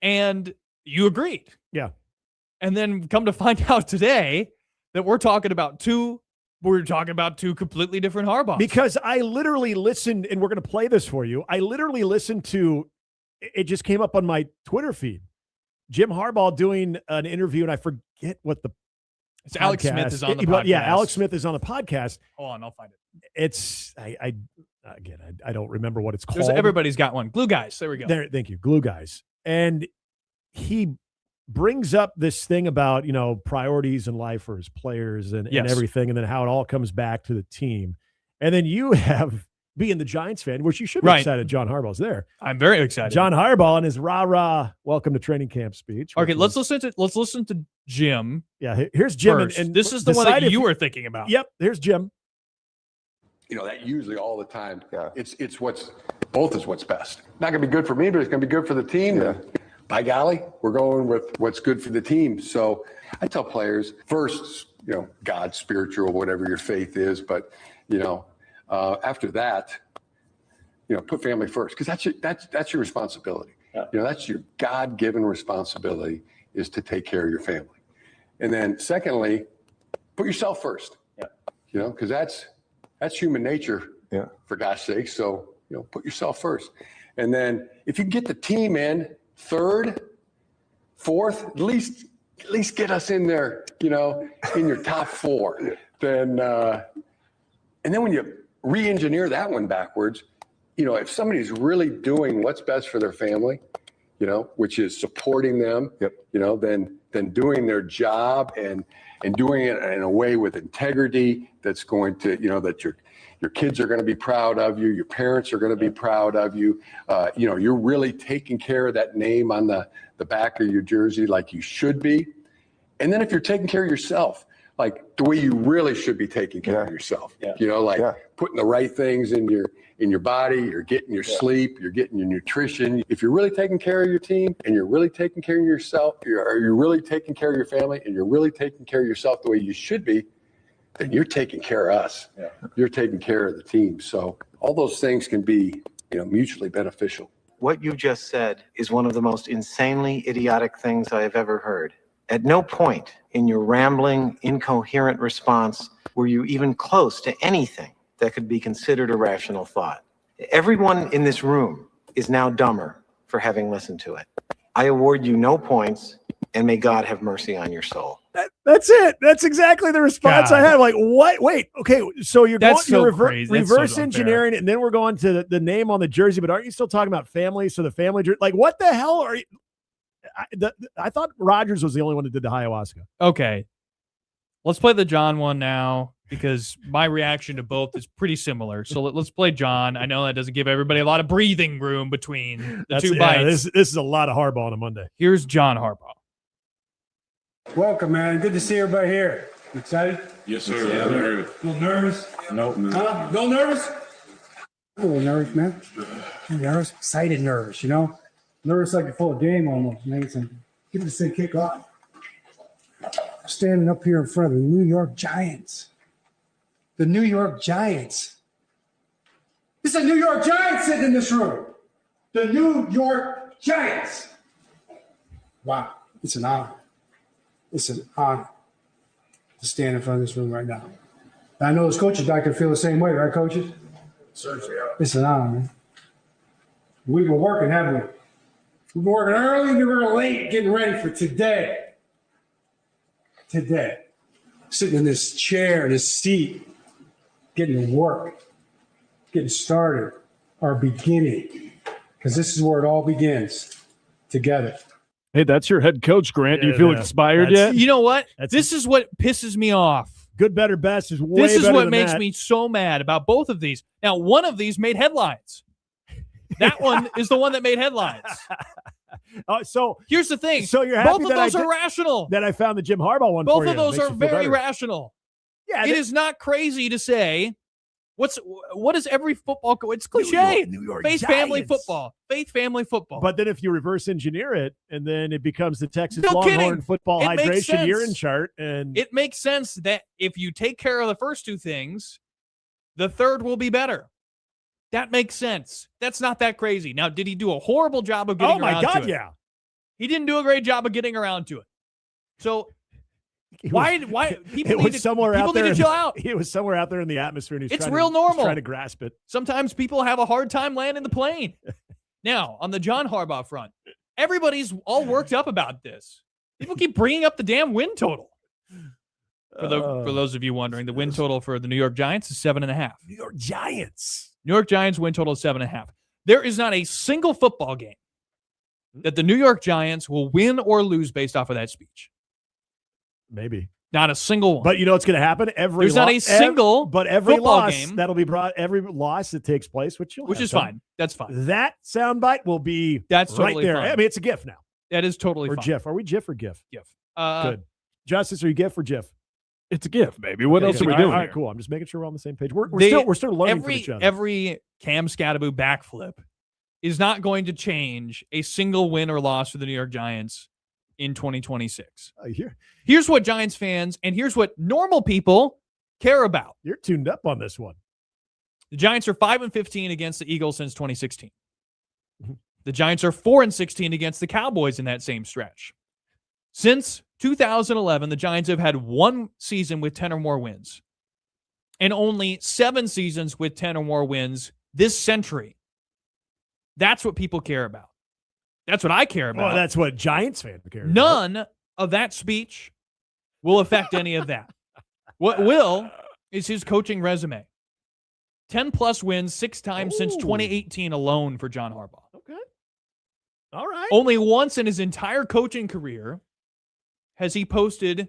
Speaker 7: And you agreed.
Speaker 8: Yeah.
Speaker 7: And then come to find out today that we're talking about two completely different Harbaughs.
Speaker 8: Because I literally listened, and we're going to play this for you. I literally listened to, it just came up on my Twitter feed, Jim Harbaugh doing an interview, and I forget what
Speaker 7: it's Alex Smith is on the podcast.
Speaker 8: Yeah, Alex Smith is on the podcast.
Speaker 7: Hold on, I'll find it.
Speaker 8: It's, I don't remember what it's called.
Speaker 7: Everybody's got one. Glue Guys. There we go.
Speaker 8: Thank you. Glue Guys. And he brings up this thing about, priorities in life for his players and everything, and then how it all comes back to the team. And then you have, being the Giants fan, which you should be excited John Harbaugh's there.
Speaker 7: I'm very excited.
Speaker 8: John Harbaugh and his rah-rah welcome to training camp speech.
Speaker 7: Okay, let's listen to Jim.
Speaker 8: Yeah, here's Jim.
Speaker 7: And this is the one that you were thinking about.
Speaker 8: Yep, here's Jim.
Speaker 15: That usually all the time. Yeah. It's what's best. Not going to be good for me, but it's going to be good for the team. Yeah. By golly, we're going with what's good for the team. So I tell players first, God, spiritual, whatever your faith is, but after that, put family first, because that's your responsibility. Yeah. That's your God-given responsibility, is to take care of your family. And then secondly, put yourself first. Yeah. Because that's human nature. Yeah. For God's sake. So put yourself first. And then if you can get the team in third, fourth, at least get us in there, in your top four. Then, and then when you re-engineer that one backwards, if somebody's really doing what's best for their family, which is supporting them, then doing their job and doing it in a way with integrity that's going to, that your kids are going to be proud of you. Your parents are going to be proud of you. You're really taking care of that name on the back of your jersey like you should be. And then if you're taking care of yourself, like the way you really should be taking care of yourself, putting the right things in in your body, you're getting your sleep, you're getting your nutrition. If you're really taking care of your team and you're really taking care of yourself, you're really taking care of your family and you're really taking care of yourself the way you should be, then you're taking care of us. Yeah. You're taking care of the team. So all those things can be, mutually beneficial.
Speaker 9: What you just said is one of the most insanely idiotic things I have ever heard. At no point in your rambling, incoherent response were you even close to anything that could be considered a rational thought. Everyone in this room is now dumber for having listened to it. I award you no points, and may God have mercy on your soul.
Speaker 8: That's it. That's exactly the response I had. Like, what? Wait, okay. So you're going to reverse engineering, and then we're going to the name on the jersey, but aren't you still talking about family? So the family jersey, like, what the hell are you? I thought Rogers was the only one that did the ayahuasca.
Speaker 7: Okay. Let's play the John one now, because my reaction to both is pretty similar. So let's play John. I know that doesn't give everybody a lot of breathing room between the two bites.
Speaker 8: This is a lot of Harbaugh on a Monday.
Speaker 7: Here's John Harbaugh.
Speaker 18: Welcome, man. Good to see everybody here. Excited?
Speaker 19: Yes, sir.
Speaker 18: Yeah, a little nervous?
Speaker 19: Nope.
Speaker 18: Huh? A little nervous? I'm a little nervous, man. I'm nervous. Excited nervous, Nervous like before a game almost, man. It's like, get this thing kick off. I'm standing up here in front of the New York Giants. The New York Giants. It's a New York Giants sitting in this room. The New York Giants. Wow. It's an honor. It's an honor to stand in front of this room right now. And I know as coaches back there feel the same way, right, coaches?
Speaker 19: Certainly.
Speaker 18: It's an honor, man. We've been working, haven't we? We've been working early and we were late getting ready for today. Today. Sitting in this chair, this seat, getting to work, getting started, our beginning. Because this is where it all begins, together.
Speaker 1: Hey, that's your head coach, Grant. Do you feel inspired yet?
Speaker 7: You know what? This is what pisses me off.
Speaker 8: Good, better, best is way better
Speaker 7: This is what
Speaker 8: than
Speaker 7: makes
Speaker 8: that.
Speaker 7: me so mad about both of these. Now, one of these made headlines. That one is the one that made headlines.
Speaker 8: So
Speaker 7: here's the thing.
Speaker 8: So you're happy
Speaker 7: both of
Speaker 8: that
Speaker 7: those are rational.
Speaker 8: That I found the Jim Harbaugh one.
Speaker 7: Both
Speaker 8: for
Speaker 7: of
Speaker 8: you.
Speaker 7: those
Speaker 8: Makes
Speaker 7: are
Speaker 8: you feel
Speaker 7: very
Speaker 8: better.
Speaker 7: rational.
Speaker 8: Yeah,
Speaker 7: it is not crazy to say. What is every football? It's cliche.
Speaker 8: New York
Speaker 7: Faith,
Speaker 8: Giants.
Speaker 7: family, football. Faith, family, football.
Speaker 8: But then if you reverse engineer it, and then it becomes the Texas
Speaker 7: No
Speaker 8: Longhorn
Speaker 7: kidding.
Speaker 8: football
Speaker 7: It makes
Speaker 8: hydration
Speaker 7: sense.
Speaker 8: urine chart, and
Speaker 7: It makes sense that if you take care of the first two things, the third will be better. That makes sense. That's not that crazy. Now, did he do a horrible job of getting around to it?
Speaker 8: Oh my God, yeah.
Speaker 7: He didn't do a great job of getting around to it. So why people need to chill out.
Speaker 8: It was somewhere out there in the atmosphere, and he's
Speaker 7: It's
Speaker 8: trying
Speaker 7: real
Speaker 8: to,
Speaker 7: normal.
Speaker 8: He's trying to grasp it.
Speaker 7: Sometimes people have a hard time landing the plane. Now, on the John Harbaugh front, everybody's all worked up about this. People keep bringing up the damn win total. For those of you wondering, the win total for the New York Giants is 7.5.
Speaker 8: New York Giants.
Speaker 7: New York Giants win total is 7.5. There is not a single football game that the New York Giants will win or lose based off of that speech.
Speaker 8: Maybe.
Speaker 7: Not a single one.
Speaker 8: But you know what's going to happen? Every
Speaker 7: There's not a single
Speaker 8: every
Speaker 7: football
Speaker 8: loss
Speaker 7: game
Speaker 8: that'll be brought, every loss that takes place, which
Speaker 7: is fine. That's fine.
Speaker 8: That soundbite will be
Speaker 7: That's
Speaker 8: right
Speaker 7: totally
Speaker 8: there.
Speaker 7: fine.
Speaker 8: I mean, it's a GIF now.
Speaker 7: That is totally
Speaker 8: or
Speaker 7: fine.
Speaker 8: GIF. Are we GIF or GIF?
Speaker 7: GIF.
Speaker 8: Good. Justice, are you GIF or GIF?
Speaker 1: It's a GIF, baby. What else are we
Speaker 8: All
Speaker 1: doing?
Speaker 8: right,
Speaker 1: here?
Speaker 8: cool. I'm just making sure we're on the same page. We're still learning from each other.
Speaker 7: Every Cam Scattaboo backflip is not going to change a single win or loss for the New York Giants in 2026. Here's what Giants fans and here's what normal people care about.
Speaker 8: You're tuned up on this one.
Speaker 7: The Giants are 5-15 against the Eagles since 2016. The Giants are 4-16 against the Cowboys in that same stretch. Since 2011, the Giants have had one season with 10 or more wins and only 7 seasons with 10 or more wins this century. That's what people care about. That's what I care about.
Speaker 8: Well, that's what Giants fans care about.
Speaker 7: None of that speech will affect any of that. What will is his coaching resume. 10-plus wins 6 times since 2018 alone for John Harbaugh.
Speaker 8: Okay. All right.
Speaker 7: Only once in his entire coaching career has he posted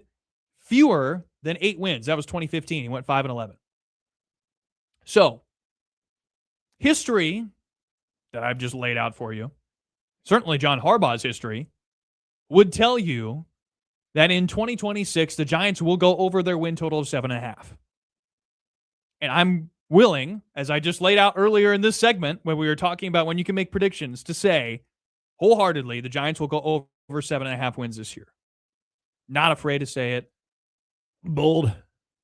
Speaker 7: fewer than 8 wins. That was 2015. He went 5-11. So, history that I've just laid out for you, certainly John Harbaugh's history, would tell you that in 2026, the Giants will go over their win total of 7.5. And I'm willing, as I just laid out earlier in this segment when we were talking about when you can make predictions, to say wholeheartedly the Giants will go over 7.5 wins this year. Not afraid to say it.
Speaker 8: Bold.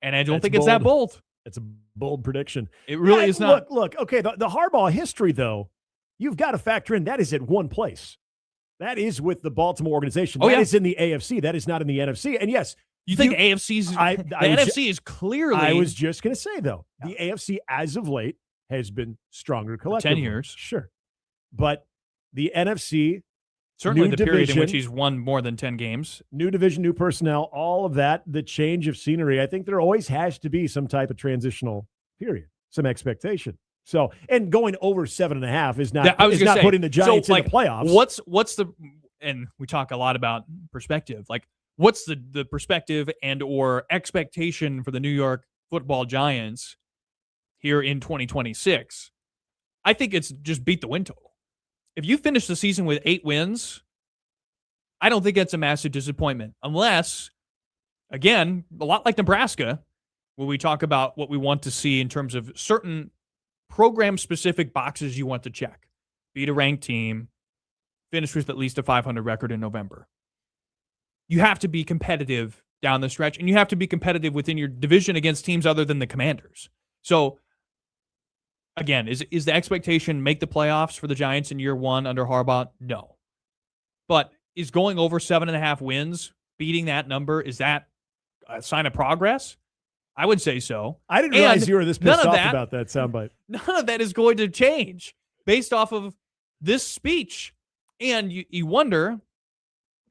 Speaker 7: And I don't think it's that bold.
Speaker 8: It's a bold prediction.
Speaker 7: It really is not.
Speaker 8: Look. Okay, the Harbaugh history, though, you've got to factor in that is at one place. That is with the Baltimore organization. That is in the AFC. That is not in the NFC. And yes,
Speaker 7: you think AFC's the NFC is clearly.
Speaker 8: I was just going to say, though, the AFC as of late has been stronger collectively.
Speaker 7: 10 years.
Speaker 8: Sure. But the NFC,
Speaker 7: certainly
Speaker 8: new
Speaker 7: the period
Speaker 8: division,
Speaker 7: in which he's won more than 10 games.
Speaker 8: New division, new personnel, all of that, the change of scenery. I think there always has to be some type of transitional period, some expectation. So, and going over 7.5 is not, putting the Giants in the playoffs.
Speaker 7: What's the, and we talk a lot about perspective, like what's the perspective and or expectation for the New York Football Giants here in 2026? I think it's just beat the win total. If you finish the season with 8 wins, I don't think that's a massive disappointment. Unless, again, a lot like Nebraska, where we talk about what we want to see in terms of certain program-specific boxes you want to check. Beat a ranked team, finish with at least a 500 record in November. You have to be competitive down the stretch, and you have to be competitive within your division against teams other than the Commanders. So, again, is the expectation make the playoffs for the Giants in year one under Harbaugh? No. But is going over 7.5 wins, beating that number, is that a sign of progress? I would say so.
Speaker 8: I didn't realize you were this pissed off about that soundbite.
Speaker 7: None of that is going to change based off of this speech. And you wonder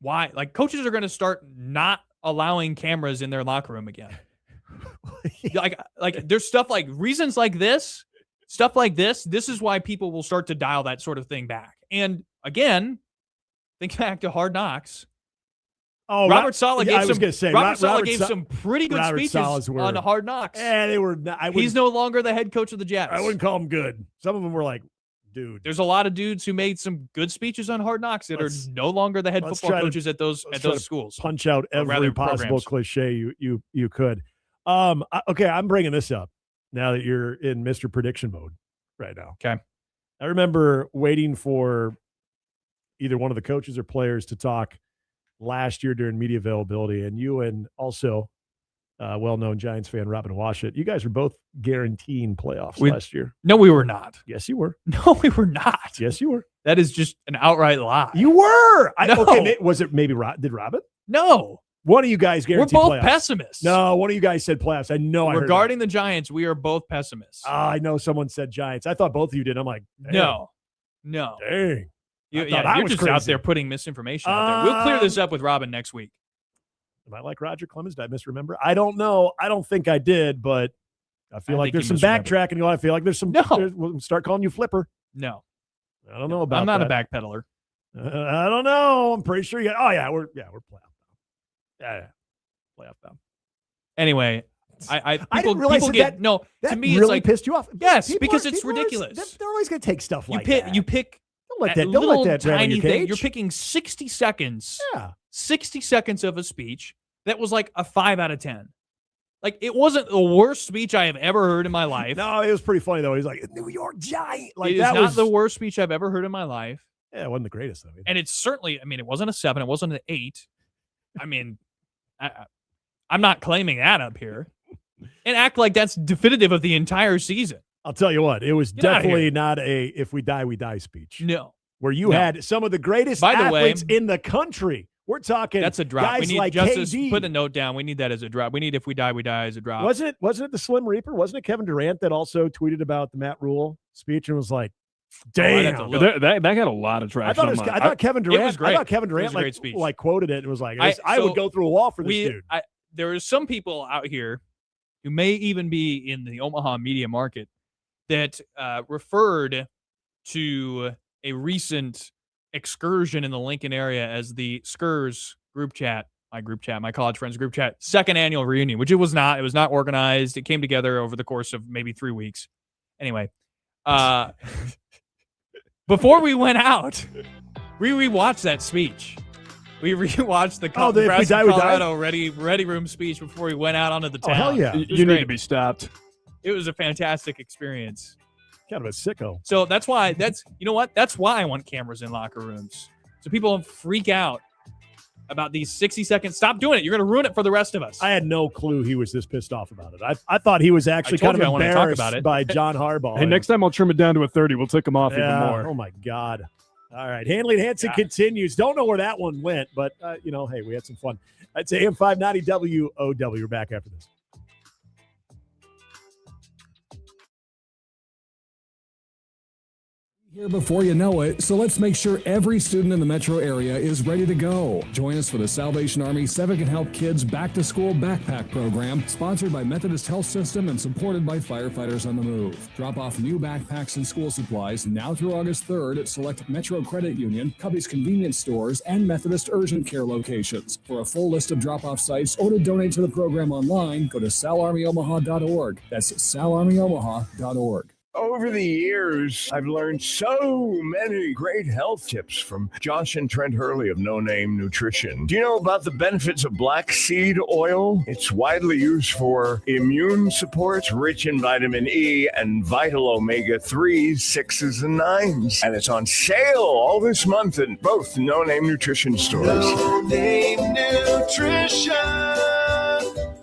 Speaker 7: why. Like, coaches are going to start not allowing cameras in their locker room again. like there's stuff like reasons like this. Stuff like this is why people will start to dial that sort of thing back. And again, think back to Hard Knocks.
Speaker 8: Oh,
Speaker 7: Robert Saleh gave
Speaker 8: Robert
Speaker 7: some pretty good speeches on Hard Knocks.
Speaker 8: Yeah, they were.
Speaker 7: He's no longer the head coach of the Jets.
Speaker 8: I wouldn't call him good. Some of them were like, dude.
Speaker 7: There's a lot of dudes who made some good speeches on Hard Knocks that are no longer the head football coaches at those schools.
Speaker 8: Punch out every possible cliche you could. Okay, I'm bringing this up now that you're in Mr. Prediction mode right now.
Speaker 7: Okay.
Speaker 8: I remember waiting for either one of the coaches or players to talk last year during media availability, and you and also well-known Giants fan Robin Washut, you guys were both guaranteeing playoffs last year.
Speaker 7: No, we were not.
Speaker 8: Yes, you were.
Speaker 7: No, we were not.
Speaker 8: Yes, you were.
Speaker 7: That is just an outright lie.
Speaker 8: You were.
Speaker 7: No.
Speaker 8: Okay, was it maybe did Robin?
Speaker 7: No.
Speaker 8: One of you guys guaranteed
Speaker 7: playoffs.
Speaker 8: playoffs.
Speaker 7: We're both pessimists.
Speaker 8: No, one of you guys said playoffs. I know.
Speaker 7: Regarding the Giants, we are both pessimists.
Speaker 8: I know someone said Giants. I thought both of you did. I'm like,
Speaker 7: no.
Speaker 8: Dang.
Speaker 7: You're just
Speaker 8: crazy.
Speaker 7: out there putting misinformation out there. We'll clear this up with Robin next week.
Speaker 8: Am I like Roger Clemens? Did I misremember? I don't know. I don't think I did, but I feel like there's some backtracking. I feel like there's some. We'll start calling you Flipper. No. I don't know about
Speaker 7: I'm not
Speaker 8: that.
Speaker 7: a backpedaler.
Speaker 8: I don't know. I'm pretty sure you got. Oh, yeah. We're playoff bound. Yeah. Playoff bound.
Speaker 7: Anyway,
Speaker 8: I didn't realize
Speaker 7: people
Speaker 8: that
Speaker 7: to me,
Speaker 8: really
Speaker 7: it's like,
Speaker 8: pissed you off.
Speaker 7: Yes, because it's ridiculous.
Speaker 8: They're always going to take stuff like
Speaker 7: that. You pick.
Speaker 8: Don't let that
Speaker 7: tiny
Speaker 8: thing.
Speaker 7: You're picking 60 seconds.
Speaker 8: Yeah.
Speaker 7: 60 seconds of a speech that was like a 5 out of 10. Like, it wasn't the worst speech I have ever heard in my life.
Speaker 8: No, it was pretty funny though. He's like, New York Giant. Like,
Speaker 7: that was not the worst speech I've ever heard in my life.
Speaker 8: Yeah, it wasn't the greatest though.
Speaker 7: And it's certainly, it wasn't a 7, it wasn't an 8. I'm not claiming that up here. And act like that's definitive of the entire season.
Speaker 8: I'll tell you what, it was definitely not a "if we die, we die" speech.
Speaker 7: No.
Speaker 8: Where you had some of the greatest athletes in the country. We're talking
Speaker 7: that's a drop.
Speaker 8: Guys
Speaker 7: We need
Speaker 8: like
Speaker 7: Justice.
Speaker 8: KD.
Speaker 7: Put a note down. We need that as a drop. We need "if we die, we die" as a drop.
Speaker 8: Wasn't it the Slim Reaper? Wasn't it Kevin Durant that also tweeted about the Matt Rule speech and was like, "Damn,
Speaker 1: that got a lot of traction."
Speaker 8: I thought Kevin Durant.
Speaker 7: It was great.
Speaker 8: I thought Kevin Durant like quoted it and was like, "I would go through a wall for this dude."
Speaker 7: There are some people out here who may even be in the Omaha media market that referred to a recent excursion in the Lincoln area as the Skurs group chat, my college friends group chat, second annual reunion, which it was not. It was not organized. It came together over the course of maybe 3 weeks. Anyway, before we went out, we rewatched that speech. We rewatched the Nebraska Colorado ready room speech before we went out onto the town.
Speaker 8: Oh, hell yeah.
Speaker 1: You need to be stopped.
Speaker 7: It was a fantastic experience.
Speaker 8: Kind of a sicko.
Speaker 7: So that's why you know what? That's why I want cameras in locker rooms. So people don't freak out about these 60 seconds. Stop doing it. You're going to ruin it for the rest of us.
Speaker 8: I had no clue he was this pissed off about it. I thought he was actually kind of embarrassed by John Harbaugh.
Speaker 1: Hey, next time I'll trim it down to a 30. We'll tick him off even more.
Speaker 8: Oh, my God. All right. Handley and Hansen continues. Don't know where that one went, but, hey, we had some fun. That's AM 590 WOW. We're back after this.
Speaker 21: Here before you know it, so let's make sure every student in the metro area is ready to go. Join us for the Salvation Army Civic and Help Kids Back to School Backpack Program, sponsored by Methodist Health System and supported by Firefighters on the Move. Drop off new backpacks and school supplies now through August 3rd at select Metro Credit Union, Cubby's Convenience Stores, and Methodist Urgent Care locations. For a full list of drop-off sites or to donate to the program online, go to salarmyomaha.org. That's salarmyomaha.org.
Speaker 17: Over the years, I've learned so many great health tips from Josh and Trent Hurley of No Name Nutrition. Do you know about the benefits of black seed oil? It's widely used for immune support, rich in vitamin E and vital omega-3s, 6s, and 9s. And it's on sale all this month in both No Name Nutrition stores.
Speaker 24: No Name Nutrition,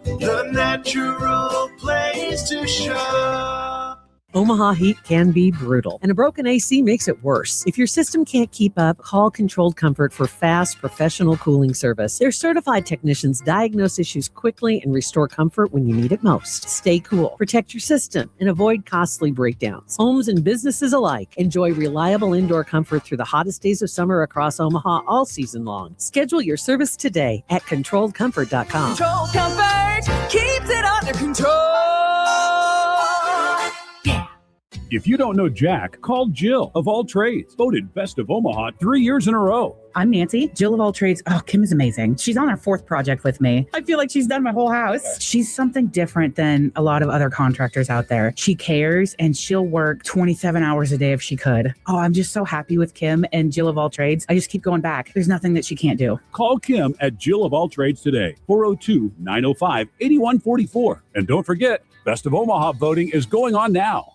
Speaker 24: the natural place to shop.
Speaker 12: Omaha heat can be brutal, and a broken AC makes it worse. If your system can't keep up, call Controlled Comfort for fast, professional cooling service. Their certified technicians diagnose issues quickly and restore comfort when you need it most. Stay cool, protect your system, and avoid costly breakdowns. Homes and businesses alike enjoy reliable indoor comfort through the hottest days of summer across Omaha all season long. Schedule your service today at ControlledComfort.com.
Speaker 6: Control Comfort keeps it under control.
Speaker 11: If you don't know Jack, call Jill of All Trades, voted Best of Omaha 3 years in a row.
Speaker 16: I'm Nancy, Jill of All Trades. Oh, Kim is amazing. She's on our 4th project with me. I feel like she's done my whole house. She's something different than a lot of other contractors out there. She cares, and she'll work 27 hours a day if she could. Oh, I'm just so happy with Kim and Jill of All Trades. I just keep going back. There's nothing that she can't do.
Speaker 11: Call Kim at Jill of All Trades today, 402-905-8144. And don't forget, Best of Omaha voting is going on now.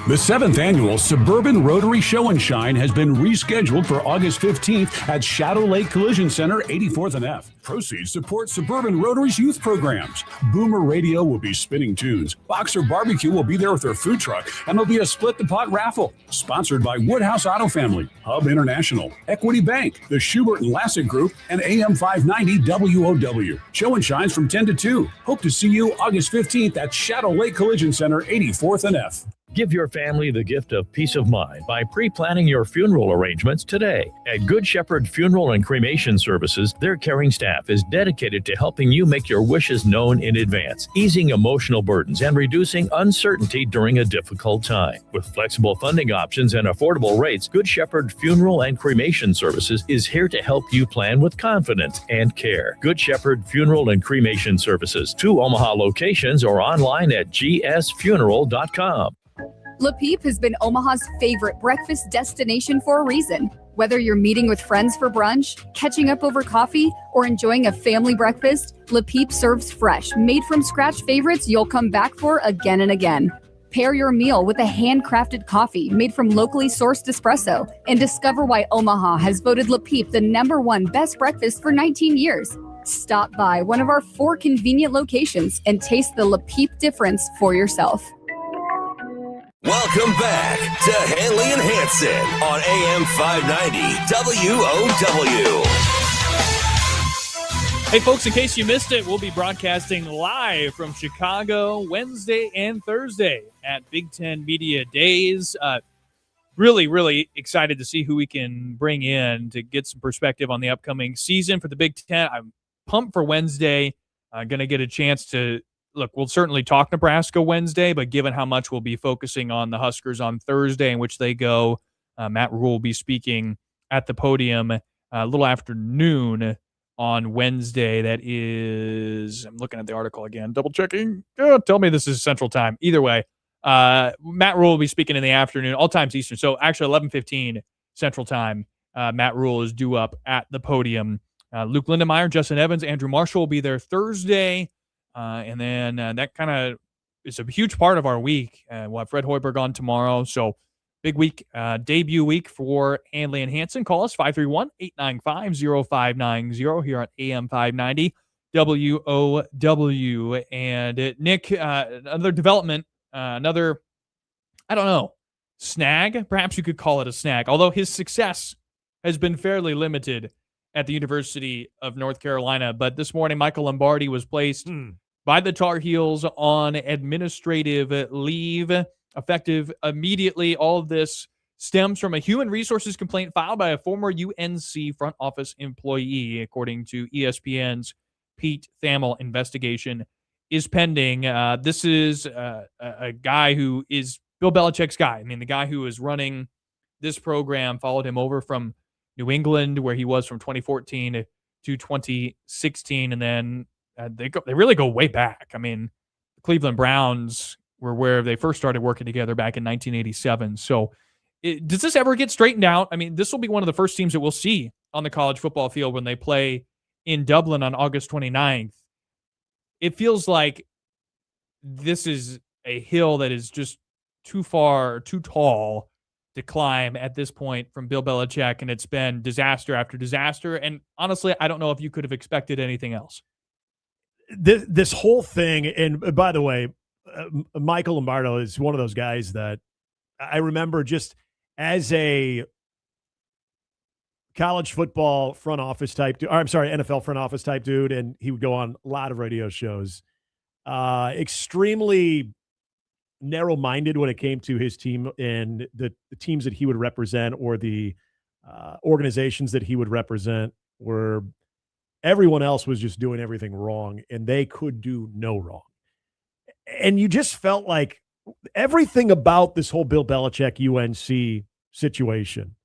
Speaker 11: The 7th annual Suburban Rotary Show and Shine has been rescheduled for August 15th at Shadow Lake Collision Center, 84th and F. Proceeds support Suburban Rotary's youth programs. Boomer Radio will be spinning tunes. Boxer Barbecue will be there with their food truck, and there'll be a split the pot raffle. Sponsored by Woodhouse Auto Family, Hub International, Equity Bank, the Schubert and Lassig Group, and AM 590 WOW. Show and Shines from 10 to 2. Hope to see you August 15th at Shadow Lake Collision Center, 84th and F.
Speaker 19: Give your family the gift of peace of mind by pre-planning your funeral arrangements today. At Good Shepherd Funeral and Cremation Services, their caring staff is dedicated to helping you make your wishes known in advance, easing emotional burdens and reducing uncertainty during a difficult time. With flexible funding options and affordable rates, Good Shepherd Funeral and Cremation Services is here to help you plan with confidence and care. Good Shepherd Funeral and Cremation Services, 2 Omaha locations or online at gsfuneral.com.
Speaker 10: Le Peep has been Omaha's favorite breakfast destination for a reason. Whether you're meeting with friends for brunch, catching up over coffee, or enjoying a family breakfast, Le Peep serves fresh, made-from-scratch favorites you'll come back for again and again. Pair your meal with a handcrafted coffee made from locally sourced espresso and discover why Omaha has voted Le Peep the #1 best breakfast for 19 years. Stop by one of our 4 convenient locations and taste the Le Peep difference for yourself.
Speaker 4: Welcome back to Handley and Hansen on AM 590 WOW.
Speaker 7: Hey, folks, in case you missed it, we'll be broadcasting live from Chicago Wednesday and Thursday at Big Ten Media Days. Really, really excited to see who we can bring in to get some perspective on the upcoming season for the Big Ten. I'm pumped for Wednesday. Going to get a chance to look, we'll certainly talk Nebraska Wednesday, but given how much we'll be focusing on the Huskers on Thursday, in which they go, Matt Rule will be speaking at the podium a little after noon on Wednesday. That is, I'm looking at the article again, double checking. Tell me this is Central Time. Either way, Matt Rule will be speaking in the afternoon, all times Eastern. So actually 11:15 Central Time. Matt Rule is due up at the podium. Luke Lindemeyer, Justin Evans, Andrew Marshall will be there Thursday. And then that kind of is a huge part of our week. We'll have Fred Hoiberg on tomorrow. So big week, debut week for Handley and Hansen. Call us 531-895-0590 here on AM 590 WOW. And Nick, another development, another, I don't know, snag? Perhaps you could call it a snag, although his success has been fairly limited at the University of North Carolina. But this morning, Michael Lombardi was placed by the Tar Heels on administrative leave, effective immediately. All of this stems from a human resources complaint filed by a former UNC front office employee, according to ESPN's Pete Thamel. Investigation is pending. This is a guy who is Bill Belichick's guy. I mean, the guy who is running this program followed him over from New England, where he was from 2014 to 2016, and then they really go way back. I mean, the Cleveland Browns were where they first started working together back in 1987. So does this ever get straightened out? I mean, this will be one of the first teams that we'll see on the college football field when they play in Dublin on August 29th. It feels like this is a hill that is just too far, too tall to climb at this point from Bill Belichick, and it's been disaster after disaster. And honestly, I don't know if you could have expected anything else.
Speaker 8: This whole thing, and by the way, Michael Lombardo is one of those guys that I remember just as a college football front office type dude, or I'm sorry, NFL front office type dude, and he would go on a lot of radio shows. Extremely narrow-minded when it came to his team and the teams that he would represent, or the organizations that he would represent, where everyone else was just doing everything wrong and they could do no wrong. And you just felt like everything about this whole Bill Belichick UNC situation.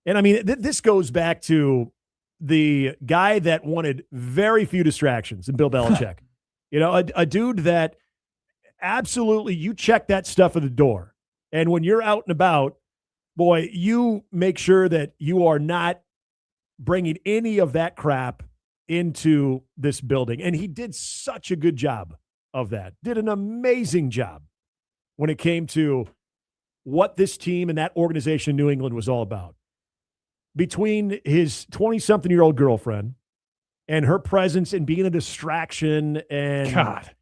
Speaker 8: And I mean, this goes back to the guy that wanted very few distractions in Bill Belichick. You know, a dude that absolutely, you check that stuff at the door. And when you're out and about, boy, you make sure that you are not bringing any of that crap into this building. And he did such a good job of that. Did an amazing job when it came to what this team and that organization in New England was all about. Between his 20-something-year-old girlfriend and her presence and being a distraction, and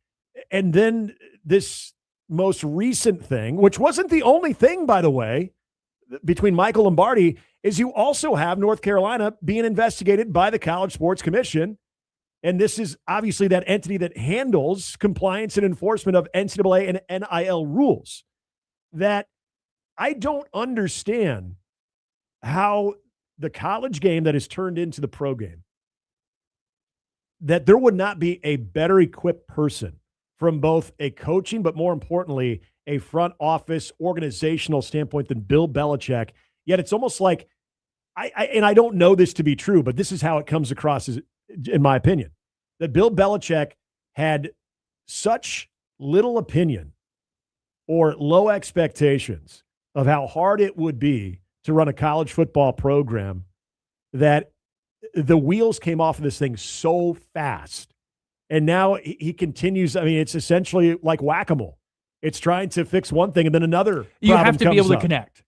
Speaker 8: then this most recent thing, which wasn't the only thing, by the way, between Michael Lombardi, is you also have North Carolina being investigated by the College Sports Commission. And this is obviously that entity that handles compliance and enforcement of NCAA and NIL rules. That I don't understand how the college game that is turned into the pro game, that there would not be a better equipped person from both a coaching, but more importantly, a front office organizational standpoint than Bill Belichick. Yet it's almost like, I don't know this to be true, but this is how it comes across, as, in my opinion, that Bill Belichick had such little opinion or low expectations of how hard it would be to run a college football program that the wheels came off of this thing so fast. And now he continues. I mean, it's essentially like whack-a-mole. It's trying to fix one thing and then another.
Speaker 7: You have to be able to connect.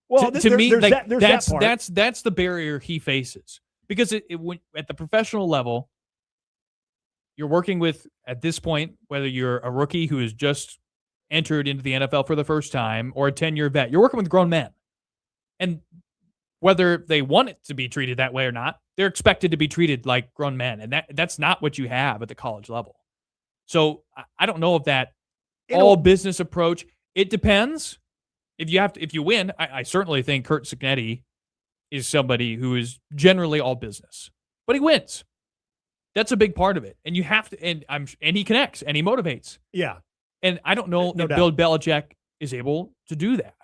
Speaker 8: Well,
Speaker 7: to me,
Speaker 8: there's
Speaker 7: like,
Speaker 8: that part.
Speaker 7: that's the barrier he faces, because when, at the professional level, you're working with, at this point, whether you're a rookie who has just entered into the NFL for the first time or a 10-year vet, you're working with grown men, and whether they want it to be treated that way or not, they're expected to be treated like grown men, and that's not what you have at the college level. So I don't know if that all business approach. It depends. If you win, I certainly think Curt Cignetti is somebody who is generally all business, but he wins. That's a big part of it, and you have to. And he connects and he motivates.
Speaker 8: Yeah,
Speaker 7: and I don't know
Speaker 8: No
Speaker 7: if
Speaker 8: doubt.
Speaker 7: Bill Belichick is able to do that.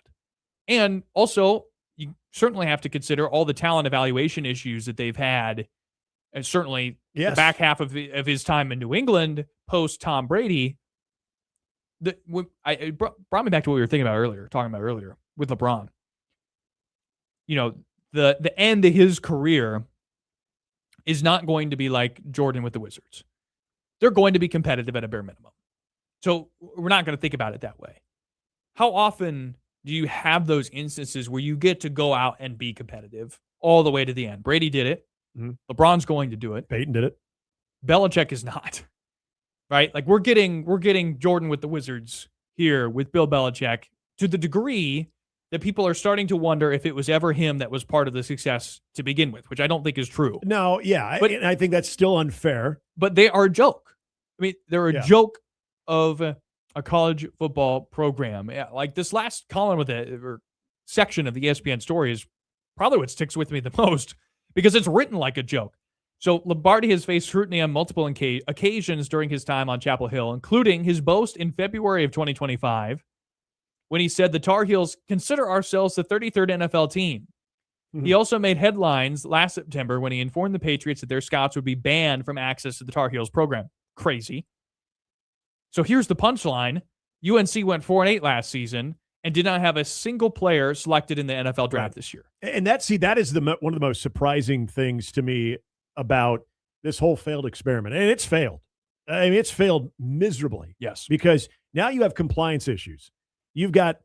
Speaker 7: And also, you certainly have to consider all the talent evaluation issues that they've had, and certainly the back half of his time in New England post Tom Brady. It brought me back to what we were talking about earlier with LeBron. You know, the end of his career is not going to be like Jordan with the Wizards. They're going to be competitive at a bare minimum. So we're not going to think about it that way. How often do you have those instances where you get to go out and be competitive all the way to the end? Brady did it.
Speaker 8: Mm-hmm.
Speaker 7: LeBron's going to do it.
Speaker 8: Peyton did it.
Speaker 7: Belichick is not. Right? Like we're getting Jordan with the Wizards here with Bill Belichick to the degree that people are starting to wonder if it was ever him that was part of the success to begin with, which I don't think is true.
Speaker 8: No, yeah. But I think that's still unfair.
Speaker 7: But they are a joke. I mean, they're a joke of a college football program. Yeah, like this last column with it, or section of the ESPN story is probably what sticks with me the most because it's written like a joke. So Lombardi has faced scrutiny on multiple occasions during his time on Chapel Hill, including his boast in February of 2025 when he said the Tar Heels consider ourselves the 33rd NFL team. Mm-hmm. He also made headlines last September when he informed the Patriots that their scouts would be banned from access to the Tar Heels program. Crazy. So here's the punchline. UNC went 4-8 last season and did not have a single player selected in the NFL draft this year.
Speaker 8: And that is one of the most surprising things to me about this whole failed experiment. And it's failed. I mean, it's failed miserably.
Speaker 7: Yes.
Speaker 8: Because now you have compliance issues. You've got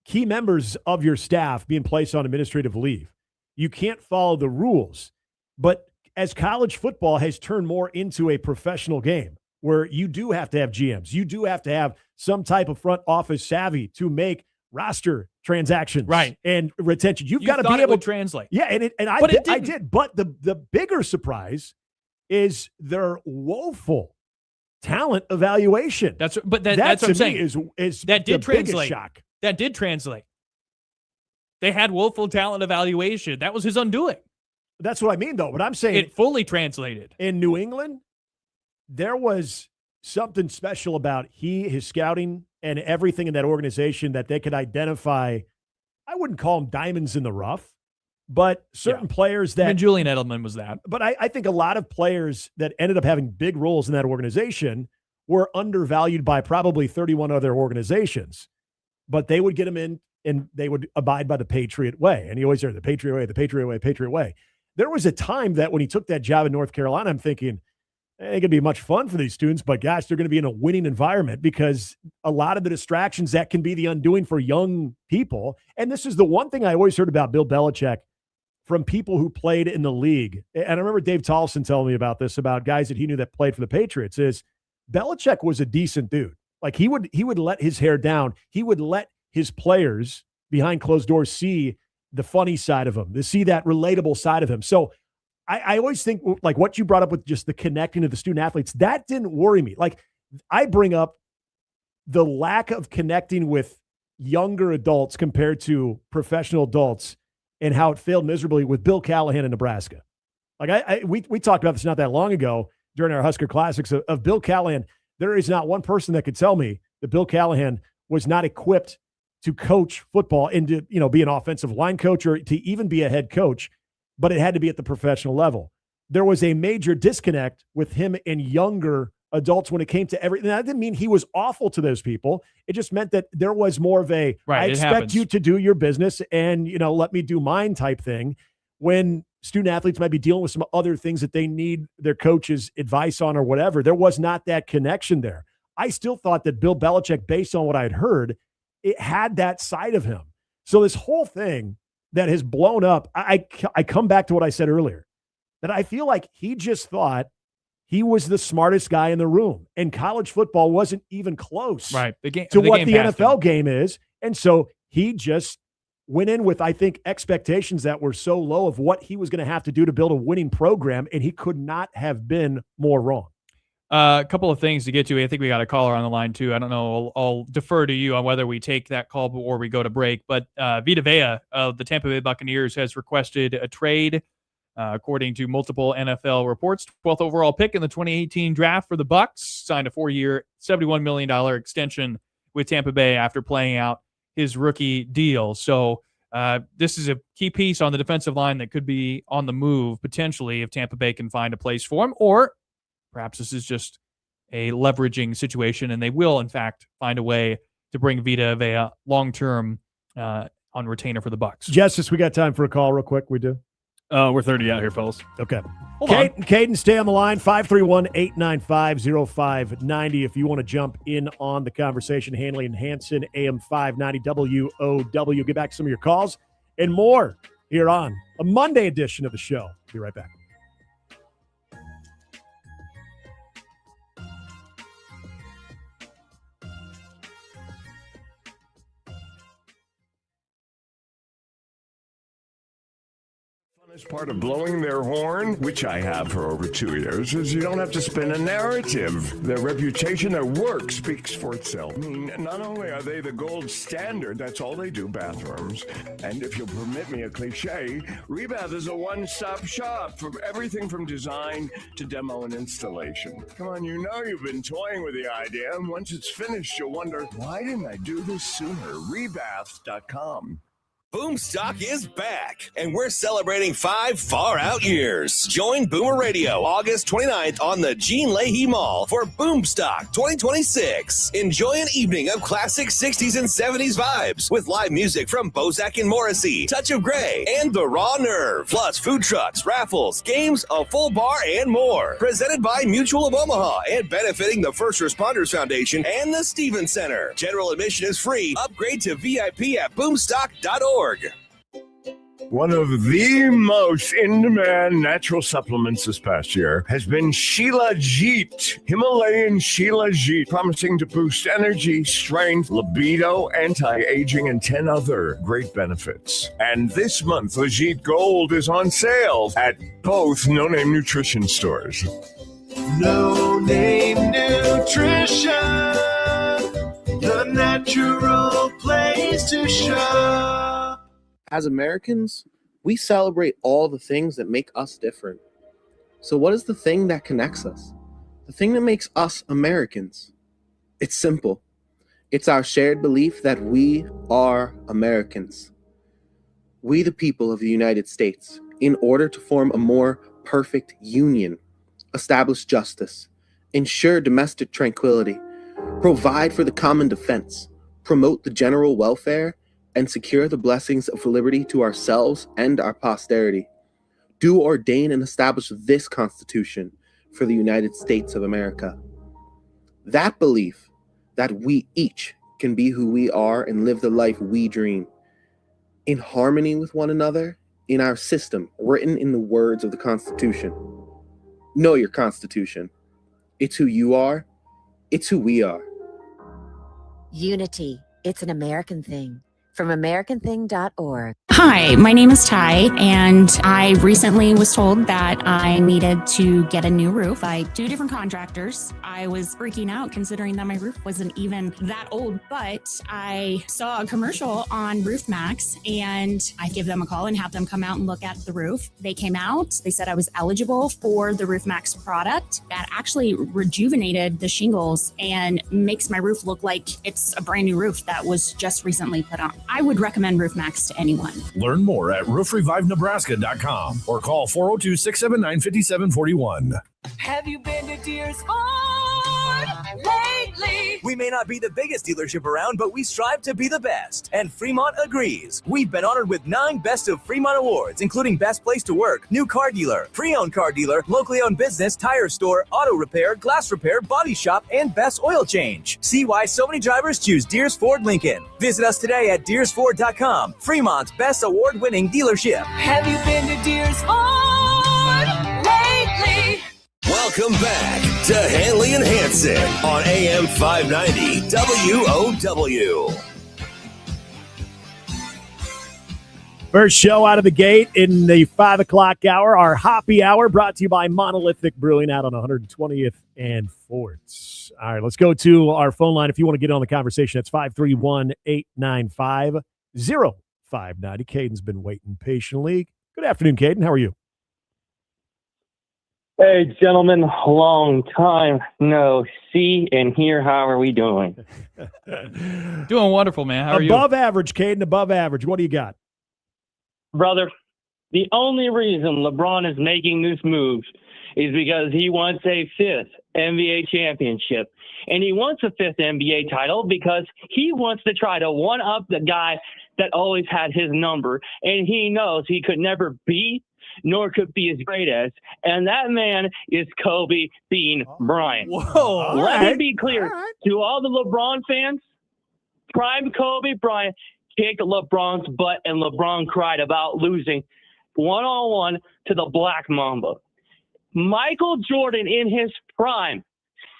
Speaker 8: key members of your staff being placed on administrative leave. You can't follow the rules. But as college football has turned more into a professional game where you do have to have GMs, you do have to have some type of front office savvy to make roster transactions,
Speaker 7: right,
Speaker 8: and retention. You've got to
Speaker 7: thought
Speaker 8: be able
Speaker 7: to translate.
Speaker 8: Yeah, and I did. But the bigger surprise is their woeful talent evaluation.
Speaker 7: That's what I'm saying.
Speaker 8: Is
Speaker 7: that did
Speaker 8: the
Speaker 7: translate?
Speaker 8: biggest shock.
Speaker 7: That did translate. They had woeful talent evaluation. That was his undoing.
Speaker 8: That's what I mean, though. But I'm saying
Speaker 7: it fully translated
Speaker 8: in New England. There was something special about his scouting and everything in that organization that they could identify. I wouldn't call them diamonds in the rough, but certain players that.
Speaker 7: I mean, Julian Edelman was that.
Speaker 8: But I think a lot of players that ended up having big roles in that organization were undervalued by probably 31 other organizations. But they would get him in and they would abide by the Patriot way. And you always hear the Patriot way, the Patriot way, Patriot way. There was a time that when he took that job in North Carolina, I'm thinking, it ain't going to be much fun for these students, but gosh, they're going to be in a winning environment because a lot of the distractions that can be the undoing for young people. And this is the one thing I always heard about Bill Belichick from people who played in the league. And I remember Dave Tollefson telling me about this, about guys that he knew that played for the Patriots, is Belichick was a decent dude. Like he would let his hair down. He would let his players behind closed doors see the funny side of him, to see that relatable side of him. So I always think, like what you brought up with just the connecting of the student athletes, that didn't worry me. Like I bring up the lack of connecting with younger adults compared to professional adults and how it failed miserably with Bill Callahan in Nebraska. Like we talked about this not that long ago during our Husker Classics of Bill Callahan. There is not one person that could tell me that Bill Callahan was not equipped to coach football and to, be an offensive line coach or to even be a head coach, but it had to be at the professional level. There was a major disconnect with him and younger adults when it came to everything. That didn't mean he was awful to those people. It just meant that there was more of a, I expect you to do your business and, let me do mine type thing, when student athletes might be dealing with some other things that they need their coach's advice on or whatever. There was not that connection there. I still thought that Bill Belichick, based on what I'd heard, it had that side of him. So this whole thing that has blown up, I come back to what I said earlier, that I feel like he just thought he was the smartest guy in the room, and college football wasn't even close to what the NFL game is. And so he just went in with, I think, expectations that were so low of what he was going to have to do to build a winning program, and he could not have been more wrong.
Speaker 7: A couple of things to get to. I think we got a caller on the line, too. I don't know. I'll defer to you on whether we take that call before we go to break. But Vita Vea of the Tampa Bay Buccaneers has requested a trade, according to multiple NFL reports. 12th overall pick in the 2018 draft for the Bucs. Signed a 4-year, $71 million extension with Tampa Bay after playing out his rookie deal. So this is a key piece on the defensive line that could be on the move, potentially, if Tampa Bay can find a place for him. Or perhaps this is just a leveraging situation, and they will, in fact, find a way to bring Vita Vea long-term on retainer for the Bucs.
Speaker 8: Justice, we got time for a call real quick. We do.
Speaker 1: We're 30 out here, fellas.
Speaker 8: Okay.
Speaker 1: Hold on.
Speaker 8: Caden, stay on the line, 531-895-0590 if you want to jump in on the conversation. Handley and Hansen, AM 590 WOW. Get back to some of your calls and more here on a Monday edition of the show. Be right back.
Speaker 17: As part of blowing their horn, which I have for over 2 years, is you don't have to spin a narrative. Their reputation, their work speaks for itself. I mean, not only are they the gold standard, that's all they do, bathrooms. And if you'll permit me a cliche, Rebath is a one-stop shop for everything from design to demo and installation. Come on, you know you've been toying with the idea, and once it's finished, you'll wonder, why didn't I do this sooner? Rebath.com.
Speaker 4: Boomstock is back, and we're celebrating 5 far-out years. Join Boomer Radio August 29th on the Gene Leahy Mall for Boomstock 2026. Enjoy an evening of classic 60s and 70s vibes with live music from Bozak and Morrissey, Touch of Grey, and The Raw Nerve. Plus food trucks, raffles, games, a full bar, and more. Presented by Mutual of Omaha and benefiting the First Responders Foundation and the Stevens Center. General admission is free. Upgrade to VIP at boomstock.org.
Speaker 17: One of the most in-demand natural supplements this past year has been Shilajit, Himalayan Shilajit, promising to boost energy, strength, libido, anti-aging, and 10 other great benefits. And this month, Lajit Gold is on sale at both No Name Nutrition stores.
Speaker 24: No Name Nutrition, the natural place to shop.
Speaker 2: As Americans, we celebrate all the things that make us different. So what is the thing that connects us? The thing that makes us Americans? It's simple. It's our shared belief that we are Americans. We, the people of the United States, in order to form a more perfect union, establish justice, ensure domestic tranquility, provide for the common defense, promote the general welfare, and secure the blessings of liberty to ourselves and our posterity, do ordain and establish this Constitution for the United States of America. That belief that we each can be who we are and live the life we dream, in harmony with one another, in our system, written in the words of the Constitution. Know your Constitution. It's who you are. It's who we are.
Speaker 3: Unity. It's an American thing. From AmericanThing.org.
Speaker 20: Hi, my name is Ty, and I recently was told that I needed to get a new roof by 2 different contractors. I was freaking out considering that my roof wasn't even that old, but I saw a commercial on Roof Max, and I give them a call and have them come out and look at the roof. They came out, they said I was eligible for the Roof Max product that actually rejuvenated the shingles and makes my roof look like it's a brand new roof that was just recently put on. I would recommend Roof Max to anyone.
Speaker 11: Learn more at roofrevivenebraska.com or call 402-679-5741.
Speaker 6: Have you been to Deer's Ford lately?
Speaker 22: We may not be the biggest dealership around, but we strive to be the best. And Fremont agrees. We've been honored with 9 Best of Fremont awards, including Best Place to Work, New Car Dealer, Pre-Owned Car Dealer, Locally Owned Business, Tire Store, Auto Repair, Glass Repair, Body Shop, and Best Oil Change. See why so many drivers choose Deers Ford Lincoln. Visit us today at deersford.com, Fremont's best award-winning dealership.
Speaker 6: Have you been to Deer's Ford lately?
Speaker 4: Welcome back to Handley and Hansen on AM 590 WOW.
Speaker 8: First show out of the gate in the 5 o'clock hour, our Hoppy Hour, brought to you by Monolithic Brewing out on 120th and Fort. All right, let's go to our phone line. If you want to get on the conversation, that's 531-895-0590. Caden's been waiting patiently. Good afternoon, Caden. How are you?
Speaker 25: Hey, gentlemen, long time no see and hear. How are we doing?
Speaker 7: Doing wonderful, man. How are you?
Speaker 8: Above average, Caden, above average. What do you got?
Speaker 25: Brother, the only reason LeBron is making this move is because he wants a 5th NBA championship. And he wants a 5th NBA title because he wants to try to one-up the guy that always had his number. And he knows he could never be nor could be as great as. And that man is Kobe Bean Bryant.
Speaker 7: Whoa.
Speaker 25: Let me be clear to all the LeBron fans. Prime Kobe Bryant kicked LeBron's butt, and LeBron cried about losing one-on-one to the Black Mamba. Michael Jordan in his prime,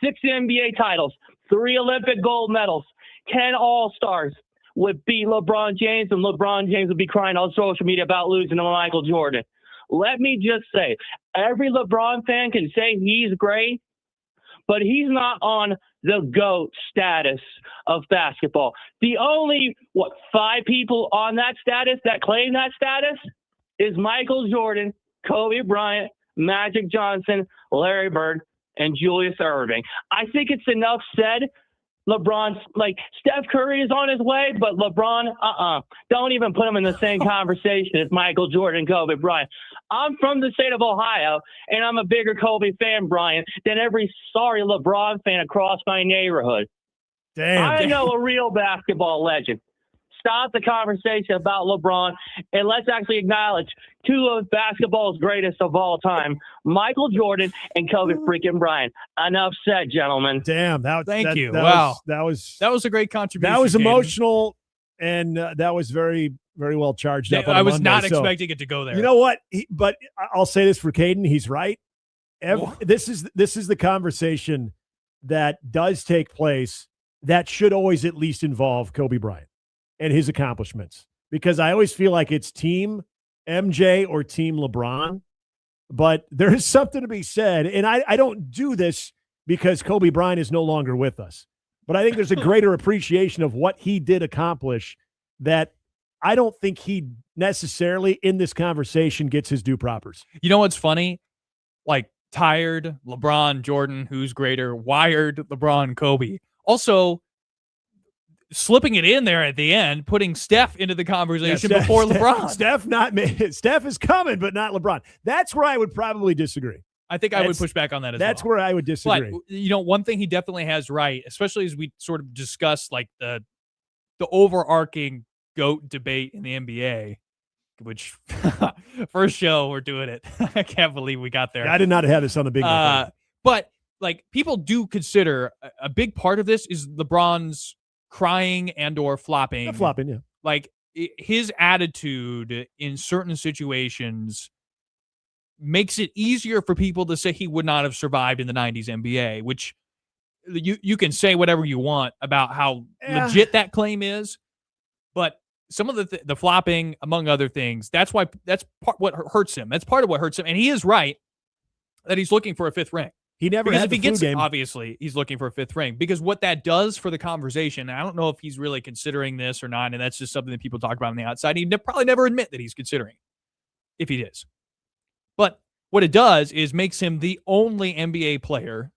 Speaker 25: 6 NBA titles, 3 Olympic gold medals, 10 All-Stars, would beat LeBron James, and LeBron James would be crying on social media about losing to Michael Jordan. Let me just say, every LeBron fan can say he's great, but he's not on the GOAT status of basketball. The only, 5 people on that status that claim that status is Michael Jordan, Kobe Bryant, Magic Johnson, Larry Bird, and Julius Erving. I think it's enough said. LeBron's Steph Curry is on his way, but LeBron, don't even put him in the same conversation as Michael Jordan and Kobe Bryant. I'm from the state of Ohio, and I'm a bigger Kobe fan, Brian, than every sorry LeBron fan across my neighborhood. I know a real basketball legend. Stop the conversation about LeBron, and let's actually acknowledge 2 of basketball's greatest of all time, Michael Jordan and Kobe freaking Bryant. Enough said, gentlemen.
Speaker 8: Damn.
Speaker 7: Thank you.
Speaker 8: Wow.
Speaker 7: That was a great contribution.
Speaker 8: That was
Speaker 7: Caden.
Speaker 8: emotional, and that was very, very well charged up. On
Speaker 7: I was
Speaker 8: Monday,
Speaker 7: not
Speaker 8: so,
Speaker 7: expecting it to go there.
Speaker 8: You know what? But I'll say this for Caden. He's right. This is the conversation that does take place that should always at least involve Kobe Bryant and his accomplishments, because I always feel like it's team MJ or team LeBron, but there is something to be said. And I don't do this because Kobe Bryant is no longer with us, but I think there's a greater appreciation of what he did accomplish that I don't think he necessarily in this conversation gets his due propers.
Speaker 7: You know what's funny? Tired, LeBron, Jordan, who's greater, wired, LeBron, Kobe. Also, slipping it in there at the end, putting Steph into the conversation before LeBron.
Speaker 8: Steph is coming, but not LeBron. That's where I would probably disagree.
Speaker 7: I think I would push back on that as well.
Speaker 8: That's where I would disagree.
Speaker 7: But, one thing he definitely has right, especially as we sort of discuss the overarching GOAT debate in the NBA, which first show we're doing it. I can't believe we got there.
Speaker 8: Yeah, I did not have this on the big one.
Speaker 7: But people do consider a big part of this is LeBron's crying and or flopping.
Speaker 8: Flopping, yeah.
Speaker 7: His attitude in certain situations makes it easier for people to say he would not have survived in the 90s NBA, which you can say whatever you want about how legit that claim is, but some of the flopping, among other things, that's what hurts him. That's part of what hurts him. And he is right that he's looking for a 5th ring.
Speaker 8: He never had the flu game.
Speaker 7: Obviously, he's looking for a 5th ring, because what that does for the conversation, I don't know if he's really considering this or not, and that's just something that people talk about on the outside. He'd probably never admit that he's considering, if he is. But what it does is makes him the only NBA player,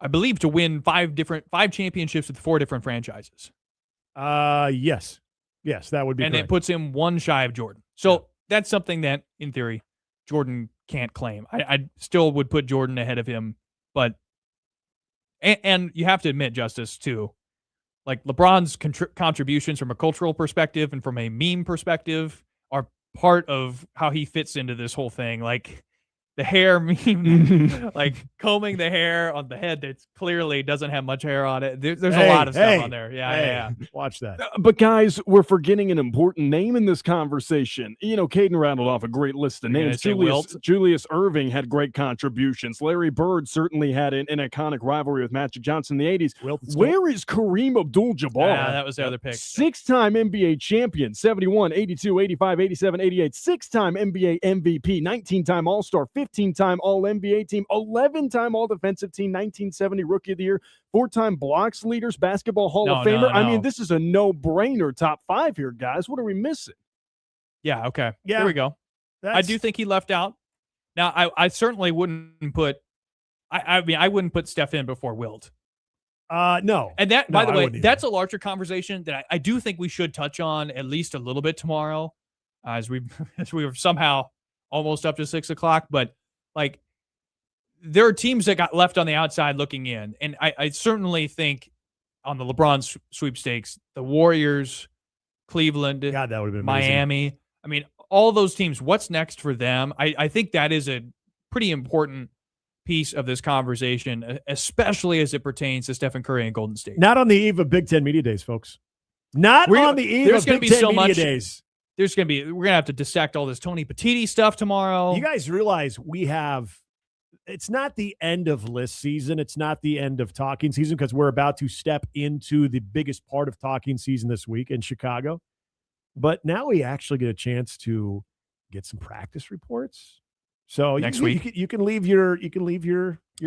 Speaker 7: I believe, to win 5 championships with 4 different franchises.
Speaker 8: Yes, that would be.
Speaker 7: And
Speaker 8: correct.
Speaker 7: it puts him 1 shy of Jordan. So that's something that, in theory, Jordan can't claim. I still would put Jordan ahead of him, but and you have to admit, Justice, too, LeBron's contributions from a cultural perspective and from a meme perspective are part of how he fits into this whole thing. The hair meme, combing the hair on the head that clearly doesn't have much hair on it. There's a lot of stuff on there. Yeah.
Speaker 8: Watch that.
Speaker 1: But guys, we're forgetting an important name in this conversation. Caden rattled off a great list of names. Julius Erving had great contributions. Larry Bird certainly had an iconic rivalry with Magic Johnson in the 80s. Where is Kareem Abdul-Jabbar?
Speaker 7: Yeah, that was the other pick.
Speaker 1: 6-time NBA champion, 71, 82, 85, 87, 88. 6-time NBA MVP, 19-time All-Star, 15-time All-NBA team, 11-time All-Defensive team, 1970 Rookie of the Year, 4-time blocks leaders, Basketball Hall of Famer. I mean, this is a no-brainer top 5 here, guys. What are we missing?
Speaker 7: Yeah, okay.
Speaker 8: Yeah.
Speaker 7: There we go. I do think he left out. Now, I certainly wouldn't put I wouldn't put Steph in before Wilt.
Speaker 8: No.
Speaker 7: And that, by the way, that's a larger conversation that I do think we should touch on at least a little bit tomorrow, as we were somehow almost up to 6 o'clock. But there are teams that got left on the outside looking in. And I certainly think on the LeBron sweepstakes, the Warriors, Cleveland,
Speaker 8: God, that would have been
Speaker 7: Miami. I mean, all those teams, what's next for them? I think that is a pretty important piece of this conversation, especially as it pertains to Stephen Curry and Golden State.
Speaker 8: Not on the eve of Big Ten Media Days, folks. Not on the eve of Big Ten Media Days.
Speaker 7: We're going to have to dissect all this Tony Petitti stuff tomorrow.
Speaker 8: You guys realize it's not the end of list season. It's not the end of talking season because we're about to step into the biggest part of talking season this week in Chicago. But now we actually get a chance to get some practice reports. So
Speaker 7: next week
Speaker 8: you can leave your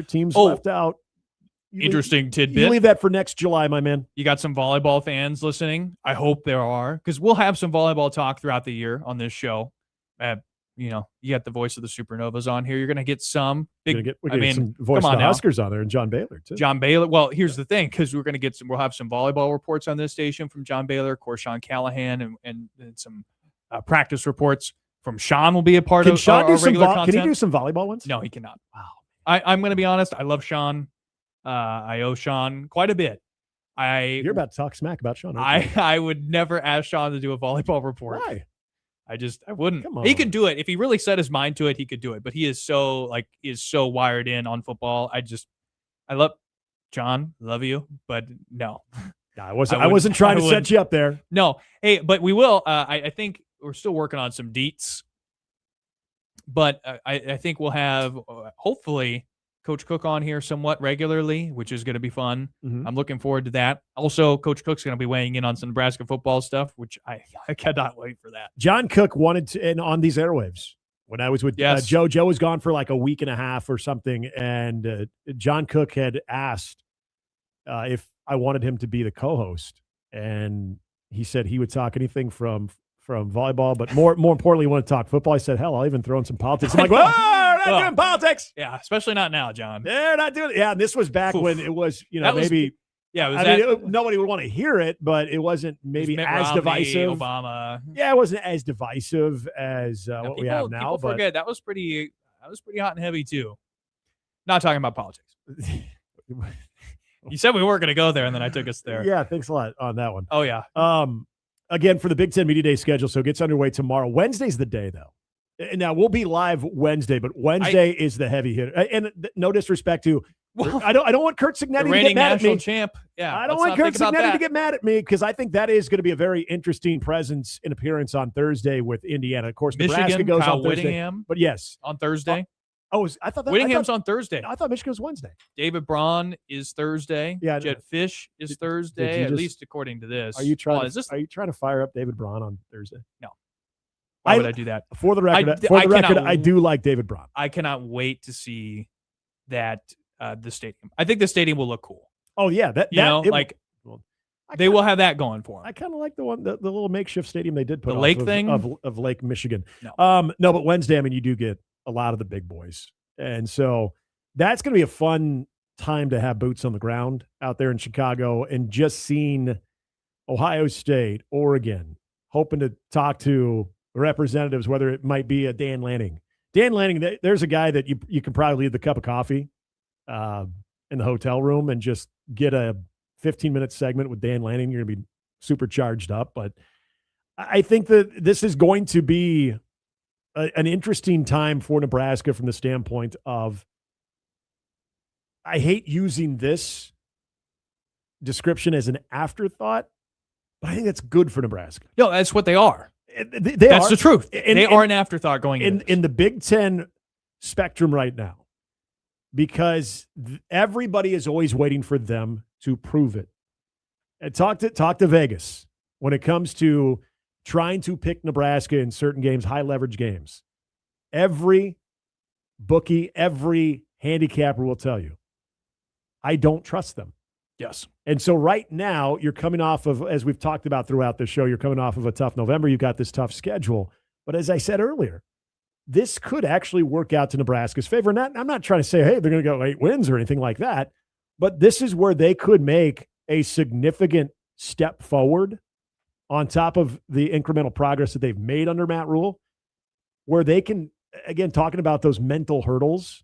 Speaker 8: teams left out.
Speaker 7: Interesting tidbit.
Speaker 8: You leave that for next July, my man.
Speaker 7: You got some volleyball fans listening. I hope there are, because we'll have some volleyball talk throughout the year on this show. You got the voice of the Supernovas on here. You're going to get some big.
Speaker 8: We're going to get some voice of the Huskers on there, and John Baylor too.
Speaker 7: John Baylor. Well, here's the thing, because we're going to we'll have some volleyball reports on this station from John Baylor, of course, Sean Callahan, and some practice reports from Sean will be a part of our regular content.
Speaker 8: Can he do some volleyball ones?
Speaker 7: No, he cannot. Wow. I'm going to be honest. I love Sean. I owe Sean quite a bit.
Speaker 8: You're about to talk smack about Sean.
Speaker 7: I would never ask Sean to do a volleyball report.
Speaker 8: Why?
Speaker 7: I wouldn't.
Speaker 8: Come on.
Speaker 7: He could do it. If he really set his mind to it, he could do it. But he is so wired in on football. I love John. Love you. But no.
Speaker 8: I wasn't trying to set you up there.
Speaker 7: No. Hey, but we will. I think we're still working on some deets. But I think we'll have, hopefully, Coach Cook on here somewhat regularly, which is going to be fun.
Speaker 8: Mm-hmm.
Speaker 7: I'm looking forward to that. Also, Coach Cook's going to be weighing in on some Nebraska football stuff, which I cannot wait for that.
Speaker 8: John Cook wanted to, and on these airwaves, when I was with Joe was gone for like a week and a half or something, and John Cook had asked if I wanted him to be the co-host, and he said he would talk anything from volleyball, but more importantly, he wanted to talk football. I said, hell, I'll even throw in some politics. I'm like, whoa! Not doing politics.
Speaker 7: Yeah, especially not now, John.
Speaker 8: They're not doing it. Yeah, and this was back when it was, maybe. Nobody would want to hear it, but it wasn't maybe as divisive.
Speaker 7: Obama.
Speaker 8: Yeah, it wasn't as divisive as what we have now.
Speaker 7: People forget that was pretty hot and heavy too. Not talking about politics. You said we weren't going to go there, and then I took us there.
Speaker 8: Yeah, thanks a lot on that one.
Speaker 7: Oh yeah.
Speaker 8: Again, for the Big Ten Media Day schedule, so it gets underway tomorrow. Wednesday's the day, though. Now, we'll be live Wednesday, but Wednesday is the heavy hitter. And no disrespect to I don't want Kurt Signetti to get mad at me.
Speaker 7: Champ. Yeah,
Speaker 8: I don't want Kurt Signetti to get mad at me because I think that is going to be a very interesting presence and appearance on Thursday with Indiana. Of course,
Speaker 7: Michigan,
Speaker 8: Nebraska goes
Speaker 7: Kyle
Speaker 8: on Thursday.
Speaker 7: Whittingham,
Speaker 8: but yes,
Speaker 7: on Thursday.
Speaker 8: I thought
Speaker 7: Whittingham's on Thursday.
Speaker 8: I thought Michigan was Wednesday.
Speaker 7: David Braun is Thursday.
Speaker 8: Yeah,
Speaker 7: Jed Fish is Thursday, at least according to this.
Speaker 8: Are you trying to fire up David Braun on Thursday?
Speaker 7: No. Why would I do that?
Speaker 8: For the record, I do like David Braun.
Speaker 7: I cannot wait to see that the stadium. I think the stadium will look cool.
Speaker 8: Oh yeah,
Speaker 7: they will have that going for them.
Speaker 8: I kind of like the little makeshift stadium they did put
Speaker 7: the lake thing
Speaker 8: of Lake Michigan.
Speaker 7: No,
Speaker 8: but Wednesday, I mean, you do get a lot of the big boys, and so that's going to be a fun time to have boots on the ground out there in Chicago and just seeing Ohio State, Oregon, hoping to talk to representatives, whether it might be a Dan Lanning. Dan Lanning, there's a guy that you can probably leave the cup of coffee in the hotel room and just get a 15-minute segment with Dan Lanning. You're going to be super charged up. But I think that this is going to be an interesting time for Nebraska from the standpoint of, I hate using this description as an afterthought, but I think that's good for Nebraska.
Speaker 7: No, that's what they are.
Speaker 8: That's
Speaker 7: the truth. They are an afterthought going
Speaker 8: in the Big Ten spectrum right now, because everybody is always waiting for them to prove it. And talk to Vegas when it comes to trying to pick Nebraska in certain games, high leverage games. Every bookie, every handicapper will tell you, I don't trust them.
Speaker 7: Yes.
Speaker 8: And so right now, you're coming off of, as we've talked about throughout the show, you're coming off of a tough November. You've got this tough schedule. But as I said earlier, this could actually work out to Nebraska's favor. I'm not trying to say, hey, they're going to go 8 wins or anything like that. But this is where they could make a significant step forward on top of the incremental progress that they've made under Matt Rule, where they can, again, talking about those mental hurdles,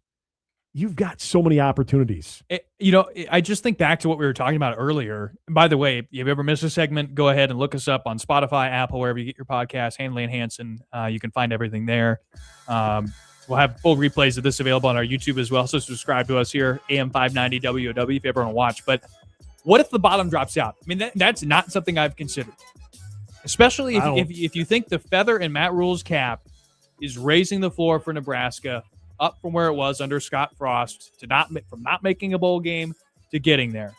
Speaker 8: you've got so many opportunities.
Speaker 7: I just think back to what we were talking about earlier. By the way, if you ever missed a segment, go ahead and look us up on Spotify, Apple, wherever you get your podcast, Handley and Hansen. You can find everything there. We'll have full replays of this available on our YouTube as well. So subscribe to us here, AM 590 WOW, if you ever want to watch. But what if the bottom drops out? I mean, that's not something I've considered. Especially if you think the feather in Matt Rule's cap is raising the floor for Nebraska up from where it was under Scott Frost from not making a bowl game to getting there.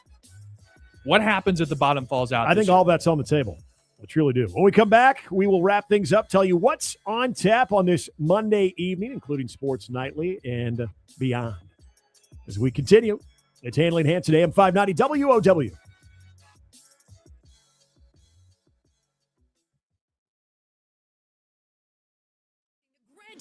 Speaker 7: What happens if the bottom falls out?
Speaker 8: I think all that's on the table. I truly do. When we come back, we will wrap things up, tell you what's on tap on this Monday evening, including Sports Nightly and beyond. As we continue, it's Handley and Hansen, AM 590 WOW.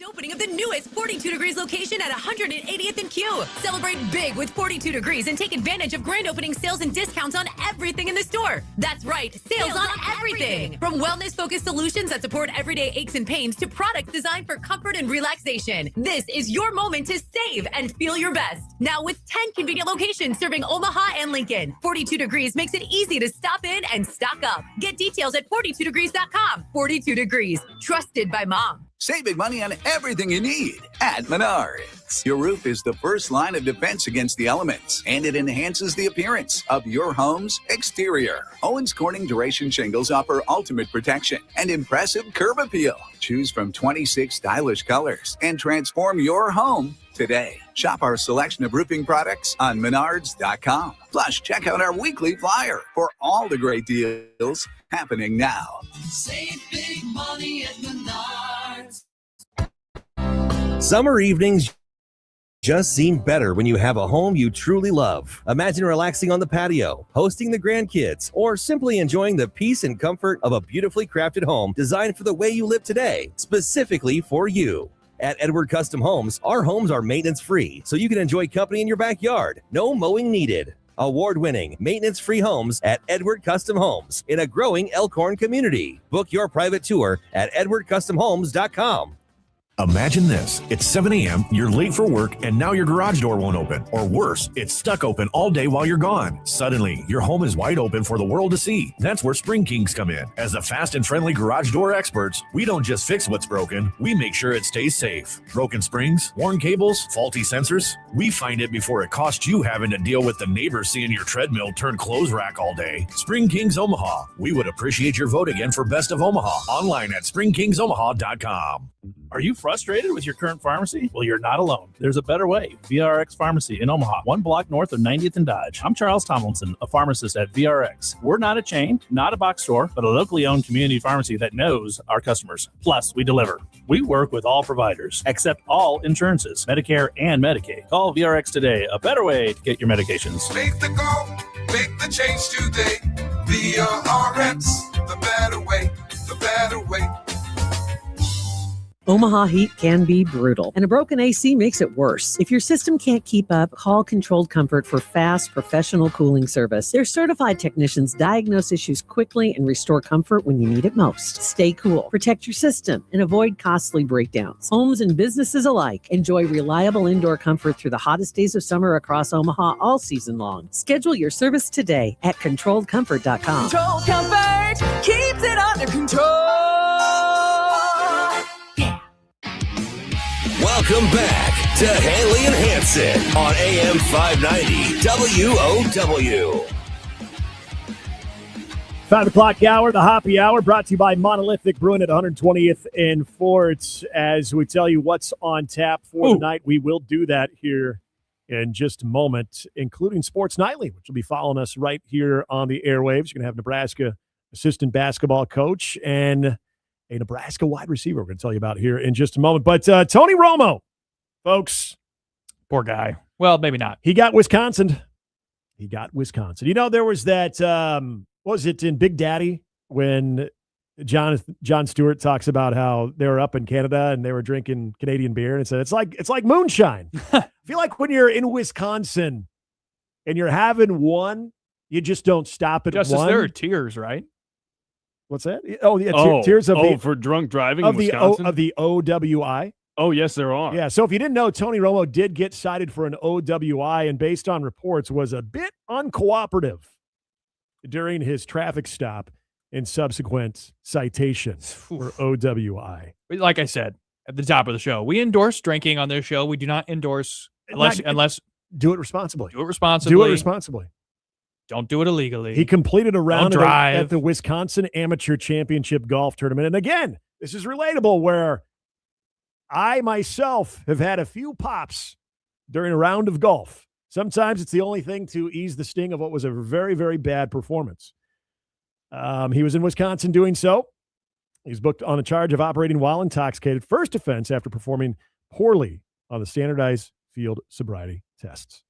Speaker 5: Opening of the newest 42 Degrees location at 180th and Q. Celebrate big with 42 Degrees and take advantage of grand opening sales and discounts on everything in the store. That's right, sales on everything. From wellness-focused solutions that support everyday aches and pains to products designed for comfort and relaxation. This is your moment to save and feel your best. Now with 10 convenient locations serving Omaha and Lincoln, 42 Degrees makes it easy to stop in and stock up. Get details at 42degrees.com. 42 Degrees, trusted by mom.
Speaker 13: Save big money on everything you need at Menards. Your roof is the first line of defense against the elements, and it enhances the appearance of your home's exterior. Owens Corning Duration Shingles offer ultimate protection and impressive curb appeal. Choose from 26 stylish colors and transform your home today. Shop our selection of roofing products on Menards.com. Plus, check out our weekly flyer for all the great deals happening now.
Speaker 6: Save big money at Menards.
Speaker 4: Summer evenings just seem better when you have a home you truly love. Imagine relaxing on the patio, hosting the grandkids, or simply enjoying the peace and comfort of a beautifully crafted home designed for the way you live today, specifically for you. At Edward Custom Homes, our homes are maintenance-free, so you can enjoy company in your backyard. No mowing needed. Award-winning, maintenance-free homes at Edward Custom Homes in a growing Elkhorn community. Book your private tour at edwardcustomhomes.com.
Speaker 14: Imagine this. It's 7 a.m., you're late for work, and now your garage door won't open. Or worse, it's stuck open all day while you're gone. Suddenly, your home is wide open for the world to see. That's where Spring Kings come in. As the fast and friendly garage door experts, we don't just fix what's broken, we make sure it stays safe. Broken springs, worn cables, faulty sensors, we find it before it costs you having to deal with the neighbors seeing your treadmill turn clothes rack all day. Spring Kings Omaha. We would appreciate your vote again for Best of Omaha. Online at springkingsomaha.com.
Speaker 15: Are you frustrated with your current pharmacy? Well, you're not alone. There's a better way. VRX Pharmacy in Omaha, 1 block north of 90th and Dodge. I'm Charles Tomlinson, a pharmacist at VRX. We're not a chain, not a box store, but a locally owned community pharmacy that knows our customers. Plus, we deliver. We work with all providers, except all insurances, Medicare and Medicaid. Call VRX today, a better way to get your medications.
Speaker 24: Make the call, make the change today. VRX, the better way, the better way.
Speaker 12: Omaha heat can be brutal, and a broken AC makes it worse. If your system can't keep up, call Controlled Comfort for fast, professional cooling service. Their certified technicians diagnose issues quickly and restore comfort when you need it most. Stay cool, protect your system, and avoid costly breakdowns. Homes and businesses alike enjoy reliable indoor comfort through the hottest days of summer across Omaha all season long. Schedule your service today at ControlledComfort.com.
Speaker 6: Controlled Comfort keeps it under control.
Speaker 4: Welcome back to Handley and Hansen on AM 590 WOW.
Speaker 8: 5 o'clock hour, the Hoppy Hour, brought to you by Monolithic Brewing at 120th and Fort. As we tell you what's on tap for tonight, we will do that here in just a moment, including Sports Nightly, which will be following us right here on the airwaves. You're going to have Nebraska assistant basketball coach and a Nebraska wide receiver we're going to tell you about here in just a moment. But Tony Romo, folks.
Speaker 7: Poor guy. Well, maybe not.
Speaker 8: He got Wisconsin. You know, there was that, what was it in Big Daddy when John Stewart talks about how they were up in Canada and they were drinking Canadian beer and said, it's like moonshine. I feel like when you're in Wisconsin and you're having one, you just don't stop at
Speaker 7: Justice,
Speaker 8: one.
Speaker 7: there are tiers, right?
Speaker 8: What's that? Oh, yeah, tiers of
Speaker 1: for drunk driving in Wisconsin?
Speaker 8: of the OWI.
Speaker 1: Oh, yes, there are.
Speaker 8: Yeah, so if you didn't know, Tony Romo did get cited for an OWI and based on reports was a bit uncooperative during his traffic stop and subsequent citation for OWI.
Speaker 7: Like I said at the top of the show, we endorse drinking on this show. We do not endorse unless
Speaker 8: do it responsibly.
Speaker 7: Do it responsibly.
Speaker 8: Do it responsibly.
Speaker 7: Don't do it illegally.
Speaker 8: He completed a round
Speaker 7: drive.
Speaker 8: at the Wisconsin Amateur Championship Golf Tournament. And again, this is relatable where I myself have had a few pops during a round of golf. Sometimes it's the only thing to ease the sting of what was a very, very bad performance. He was in Wisconsin doing so. He's booked on a charge of operating while intoxicated. First offense after performing poorly on the standardized field sobriety tests.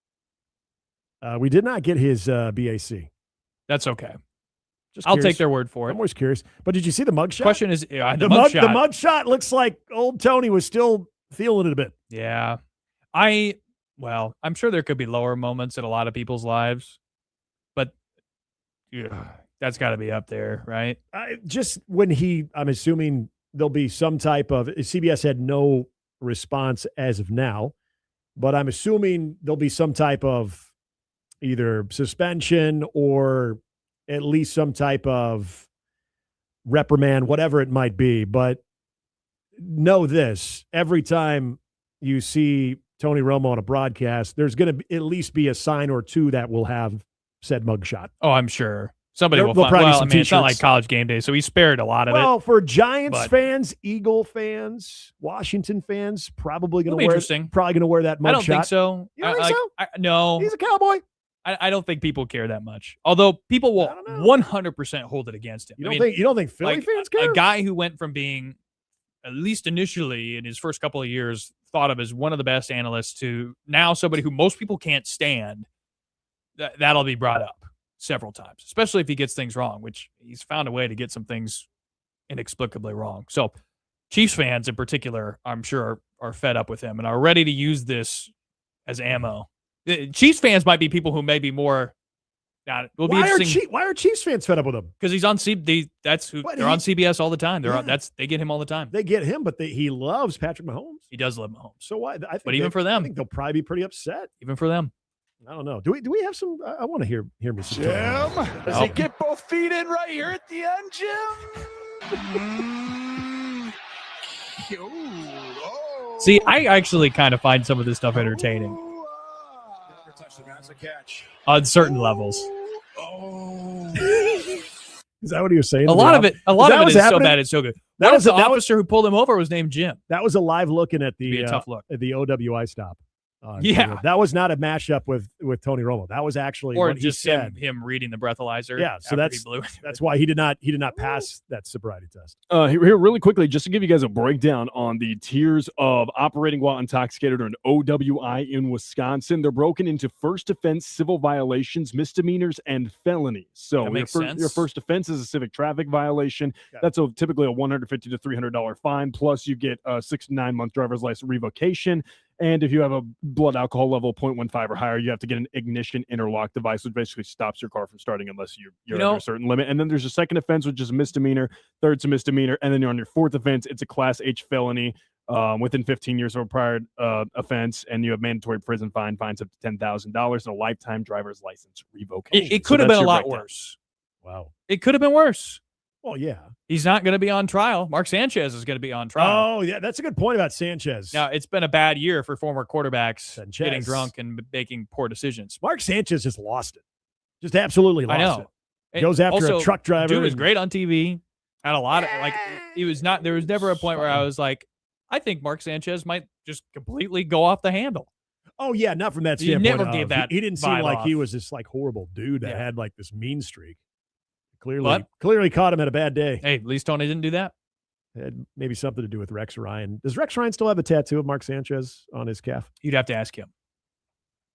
Speaker 8: We did not get his BAC.
Speaker 7: That's okay.
Speaker 8: Just
Speaker 7: I'll
Speaker 8: curious.
Speaker 7: take their word for it.
Speaker 8: I'm always curious. But did you see the mugshot?
Speaker 7: Question is, the
Speaker 8: the
Speaker 7: mugshot.
Speaker 8: mugshot looks like old Tony was still feeling it a bit.
Speaker 7: Yeah. Well, I'm sure there could be lower moments in a lot of people's lives, but that's got to be up there, right?
Speaker 8: Just when I'm assuming there'll be some type of, CBS had no response as of now, but I'm assuming there'll be some type of either suspension or at least some type of reprimand, whatever it might be. But know this, every time you see Tony Romo on a broadcast, there's going to at least be a sign or two that will have said mugshot.
Speaker 7: Oh, I'm sure. Somebody will
Speaker 8: There'll
Speaker 7: find.
Speaker 8: probably be
Speaker 7: Well, I
Speaker 8: some
Speaker 7: mean, it's not
Speaker 8: t-shirts.
Speaker 7: like College Game Day, so he spared a lot of it.
Speaker 8: Well, for Giants
Speaker 7: but-
Speaker 8: fans, Eagle fans, Washington fans, probably going
Speaker 7: It'll
Speaker 8: to
Speaker 7: be
Speaker 8: wear.
Speaker 7: interesting.
Speaker 8: Probably going to wear that mugshot.
Speaker 7: I don't think so.
Speaker 8: You don't think so?
Speaker 7: No.
Speaker 8: He's a cowboy.
Speaker 7: I don't think people care that much. Although people will 100% hold it against him.
Speaker 8: You don't think Philly fans care?
Speaker 7: A guy who went from being, at least initially in his first couple of years, thought of as one of the best analysts to now somebody who most people can't stand, that'll be brought up several times, especially if he gets things wrong, which he's found a way to get some things inexplicably wrong. So Chiefs fans in particular, I'm sure, are fed up with him and are ready to use this as ammo. Chiefs fans might be people who may be more. Will be
Speaker 8: Why
Speaker 7: interesting.
Speaker 8: why are Chiefs fans fed up with him?
Speaker 7: Because he's on they're on CBS all the time. They get him all the time.
Speaker 8: They get him, but he loves Patrick Mahomes.
Speaker 7: He does love Mahomes.
Speaker 8: So why?
Speaker 7: But even for them,
Speaker 8: I think they'll probably be pretty upset.
Speaker 7: Even for them,
Speaker 8: I don't know. Do we have some? I want to hear me. Some
Speaker 9: Does he get both feet in right here at the end, Jim?
Speaker 7: see, I actually kind of find some of this stuff entertaining on certain levels.
Speaker 8: Is that what he was saying?
Speaker 7: A lot of it is so bad it's so good. That was the officer who pulled him over was named Jim.
Speaker 8: That was a live looking at
Speaker 7: Be a tough look.
Speaker 8: at the OWI stop.
Speaker 7: Yeah.
Speaker 8: That was not a mashup with Tony Romo. That was actually
Speaker 7: Or
Speaker 8: what
Speaker 7: just
Speaker 8: he said.
Speaker 7: him reading the breathalyzer.
Speaker 8: Yeah, so
Speaker 7: after he blew it.
Speaker 8: that's why he did not pass that sobriety test.
Speaker 1: Here, really quickly, just to give you guys a breakdown on the tiers of operating while intoxicated or an OWI in Wisconsin. They're broken into first offense, civil violations, misdemeanors, and felonies. So
Speaker 7: That makes
Speaker 1: your
Speaker 7: sense.
Speaker 1: first offense is a civic traffic violation. That's typically a $150 to $300 fine. Plus, you get a 6 to 9 month driver's license revocation. And if you have a blood alcohol level 0.15 or higher, you have to get an ignition interlock device, which basically stops your car from starting unless you're under a certain limit. And then there's a second offense, which is a misdemeanor. Third's a misdemeanor. And then you're on your fourth offense. It's a Class H felony within 15 years of a prior offense. And you have mandatory prison fines up to $10,000 and a lifetime driver's license revocation.
Speaker 7: It could have been a lot worse.
Speaker 8: Wow.
Speaker 7: It could have been worse.
Speaker 8: Well, yeah.
Speaker 7: He's not going to be on trial. Mark Sanchez is going to be on trial.
Speaker 8: Oh, yeah. That's a good point about Sanchez.
Speaker 7: Now, it's been a bad year for former quarterbacks getting
Speaker 8: Sanchez.
Speaker 7: drunk and making poor decisions.
Speaker 8: Mark Sanchez just lost it. Just absolutely lost
Speaker 7: I know.
Speaker 8: it. Goes after
Speaker 7: Also,
Speaker 8: a truck driver.
Speaker 7: Dude was
Speaker 8: and-
Speaker 7: great on TV. Had a lot of he was not. There was never a point where I was like, I think Mark Sanchez might just completely go off the handle.
Speaker 8: Oh, yeah. Not from that
Speaker 7: He
Speaker 8: standpoint.
Speaker 7: never gave that
Speaker 8: He didn't seem
Speaker 7: vibe
Speaker 8: like he
Speaker 7: off.
Speaker 8: was this like horrible dude that
Speaker 7: Yeah.
Speaker 8: had like this mean streak.
Speaker 7: What?
Speaker 8: Clearly caught him at a bad day.
Speaker 7: Hey, at least Tony didn't do that.
Speaker 8: Had maybe something to do with Rex Ryan. Does Rex Ryan still have a tattoo of Mark Sanchez on his calf?
Speaker 7: You'd have to ask him.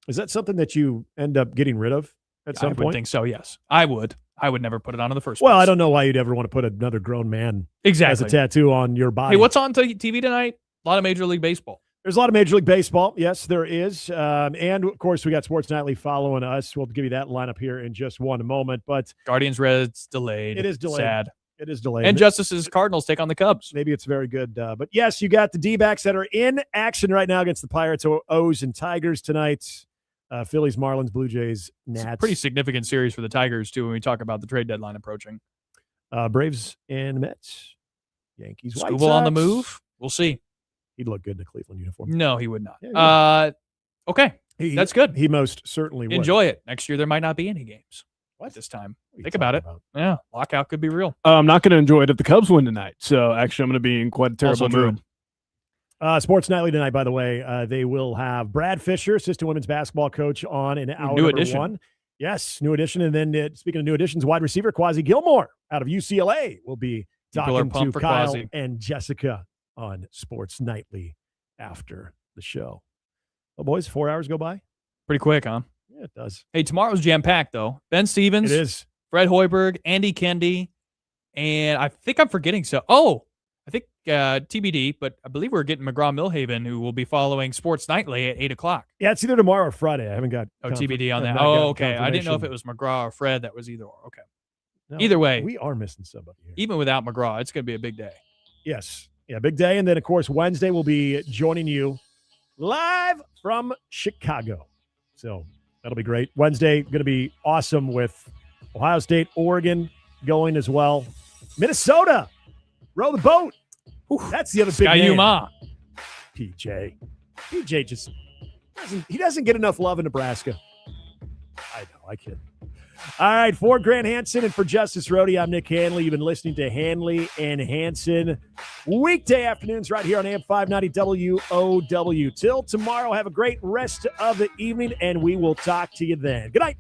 Speaker 8: Is that something that you end up getting rid of at some
Speaker 7: I would
Speaker 8: point?
Speaker 7: think so. Yes, I would. I would never put it on in the first
Speaker 8: Well,
Speaker 7: place.
Speaker 8: I don't know why you'd ever want to put another grown man
Speaker 7: Exactly.
Speaker 8: as a tattoo on your body.
Speaker 7: Hey, what's on TV tonight? A lot of Major League Baseball.
Speaker 8: There's a lot of Major League Baseball. Yes, there is. And, of course, we got Sports Nightly following us. We'll give you that lineup here in just one moment. But
Speaker 7: Guardians Reds delayed.
Speaker 8: it is delayed.
Speaker 7: Sad.
Speaker 8: It is delayed.
Speaker 7: And Justice's Cardinals take on the Cubs.
Speaker 8: Maybe it's very good. But yes, you got the D-backs that are in action right now against the Pirates, O's, and Tigers tonight. Phillies, Marlins, Blue Jays, Nats.
Speaker 7: It's a pretty significant series for the Tigers, too, when we talk about the trade deadline approaching.
Speaker 8: Braves and Mets. Yankees, White
Speaker 7: Skubal on the
Speaker 8: Sox.
Speaker 7: move. We'll see.
Speaker 8: He'd look good in a Cleveland uniform.
Speaker 7: No, he would not.
Speaker 8: Yeah,
Speaker 7: Okay. That's good.
Speaker 8: He most certainly would.
Speaker 7: Enjoy it. Next year, there might not be any games. What? This time. Think about it. Yeah. Lockout could be real.
Speaker 1: I'm not going to enjoy it if the Cubs win tonight. So actually, I'm going to be in quite a terrible
Speaker 7: Also true.
Speaker 1: mood.
Speaker 8: Sports Nightly tonight, by the way, they will have Brad Fisher, assistant women's basketball coach, on in hour
Speaker 7: New
Speaker 8: number
Speaker 7: addition.
Speaker 8: 1. Yes, new addition. And then speaking of new additions, wide receiver Quasi Gilmore out of UCLA will be
Speaker 7: People are
Speaker 8: talking
Speaker 7: pumped
Speaker 8: to
Speaker 7: for
Speaker 8: Kyle
Speaker 7: Quasi.
Speaker 8: and Jessica on Sports Nightly after the show. Well, boys, 4 hours go by.
Speaker 7: Pretty quick, huh?
Speaker 8: Yeah, it does.
Speaker 7: Hey, tomorrow's jam-packed, though. Ben Stevens.
Speaker 8: It is.
Speaker 7: Fred Hoiberg, Andy Kendi, and I think I'm forgetting. I think TBD, but I believe we're getting McGraw-Milhaven, who will be following Sports Nightly at 8 o'clock.
Speaker 8: Yeah, it's either tomorrow or Friday. I haven't got
Speaker 7: TBD on
Speaker 8: I've
Speaker 7: that.
Speaker 8: not got
Speaker 7: Okay. I didn't know if
Speaker 8: confirmation.
Speaker 7: it was McGraw or Fred that was either or. Okay.
Speaker 8: No,
Speaker 7: Either way,
Speaker 8: we are missing somebody here.
Speaker 7: even without McGraw, it's going to be a big day.
Speaker 8: Yes. Yeah, big day. And then, of course, Wednesday we'll be joining you live from Chicago. So that'll be great. Wednesday going to be awesome with Ohio State, Oregon going as well. Minnesota, row the boat. That's the other big name.
Speaker 7: Ski-U-Ma.
Speaker 8: PJ just doesn't get enough love in Nebraska. I know, I kid. All right, for Grant Hansen and for Justice Rhody, I'm Nick Handley. You've been listening to Handley and Hansen weekday afternoons right here on AM 590 WOW. Till tomorrow, have a great rest of the evening, and we will talk to you then. Good night.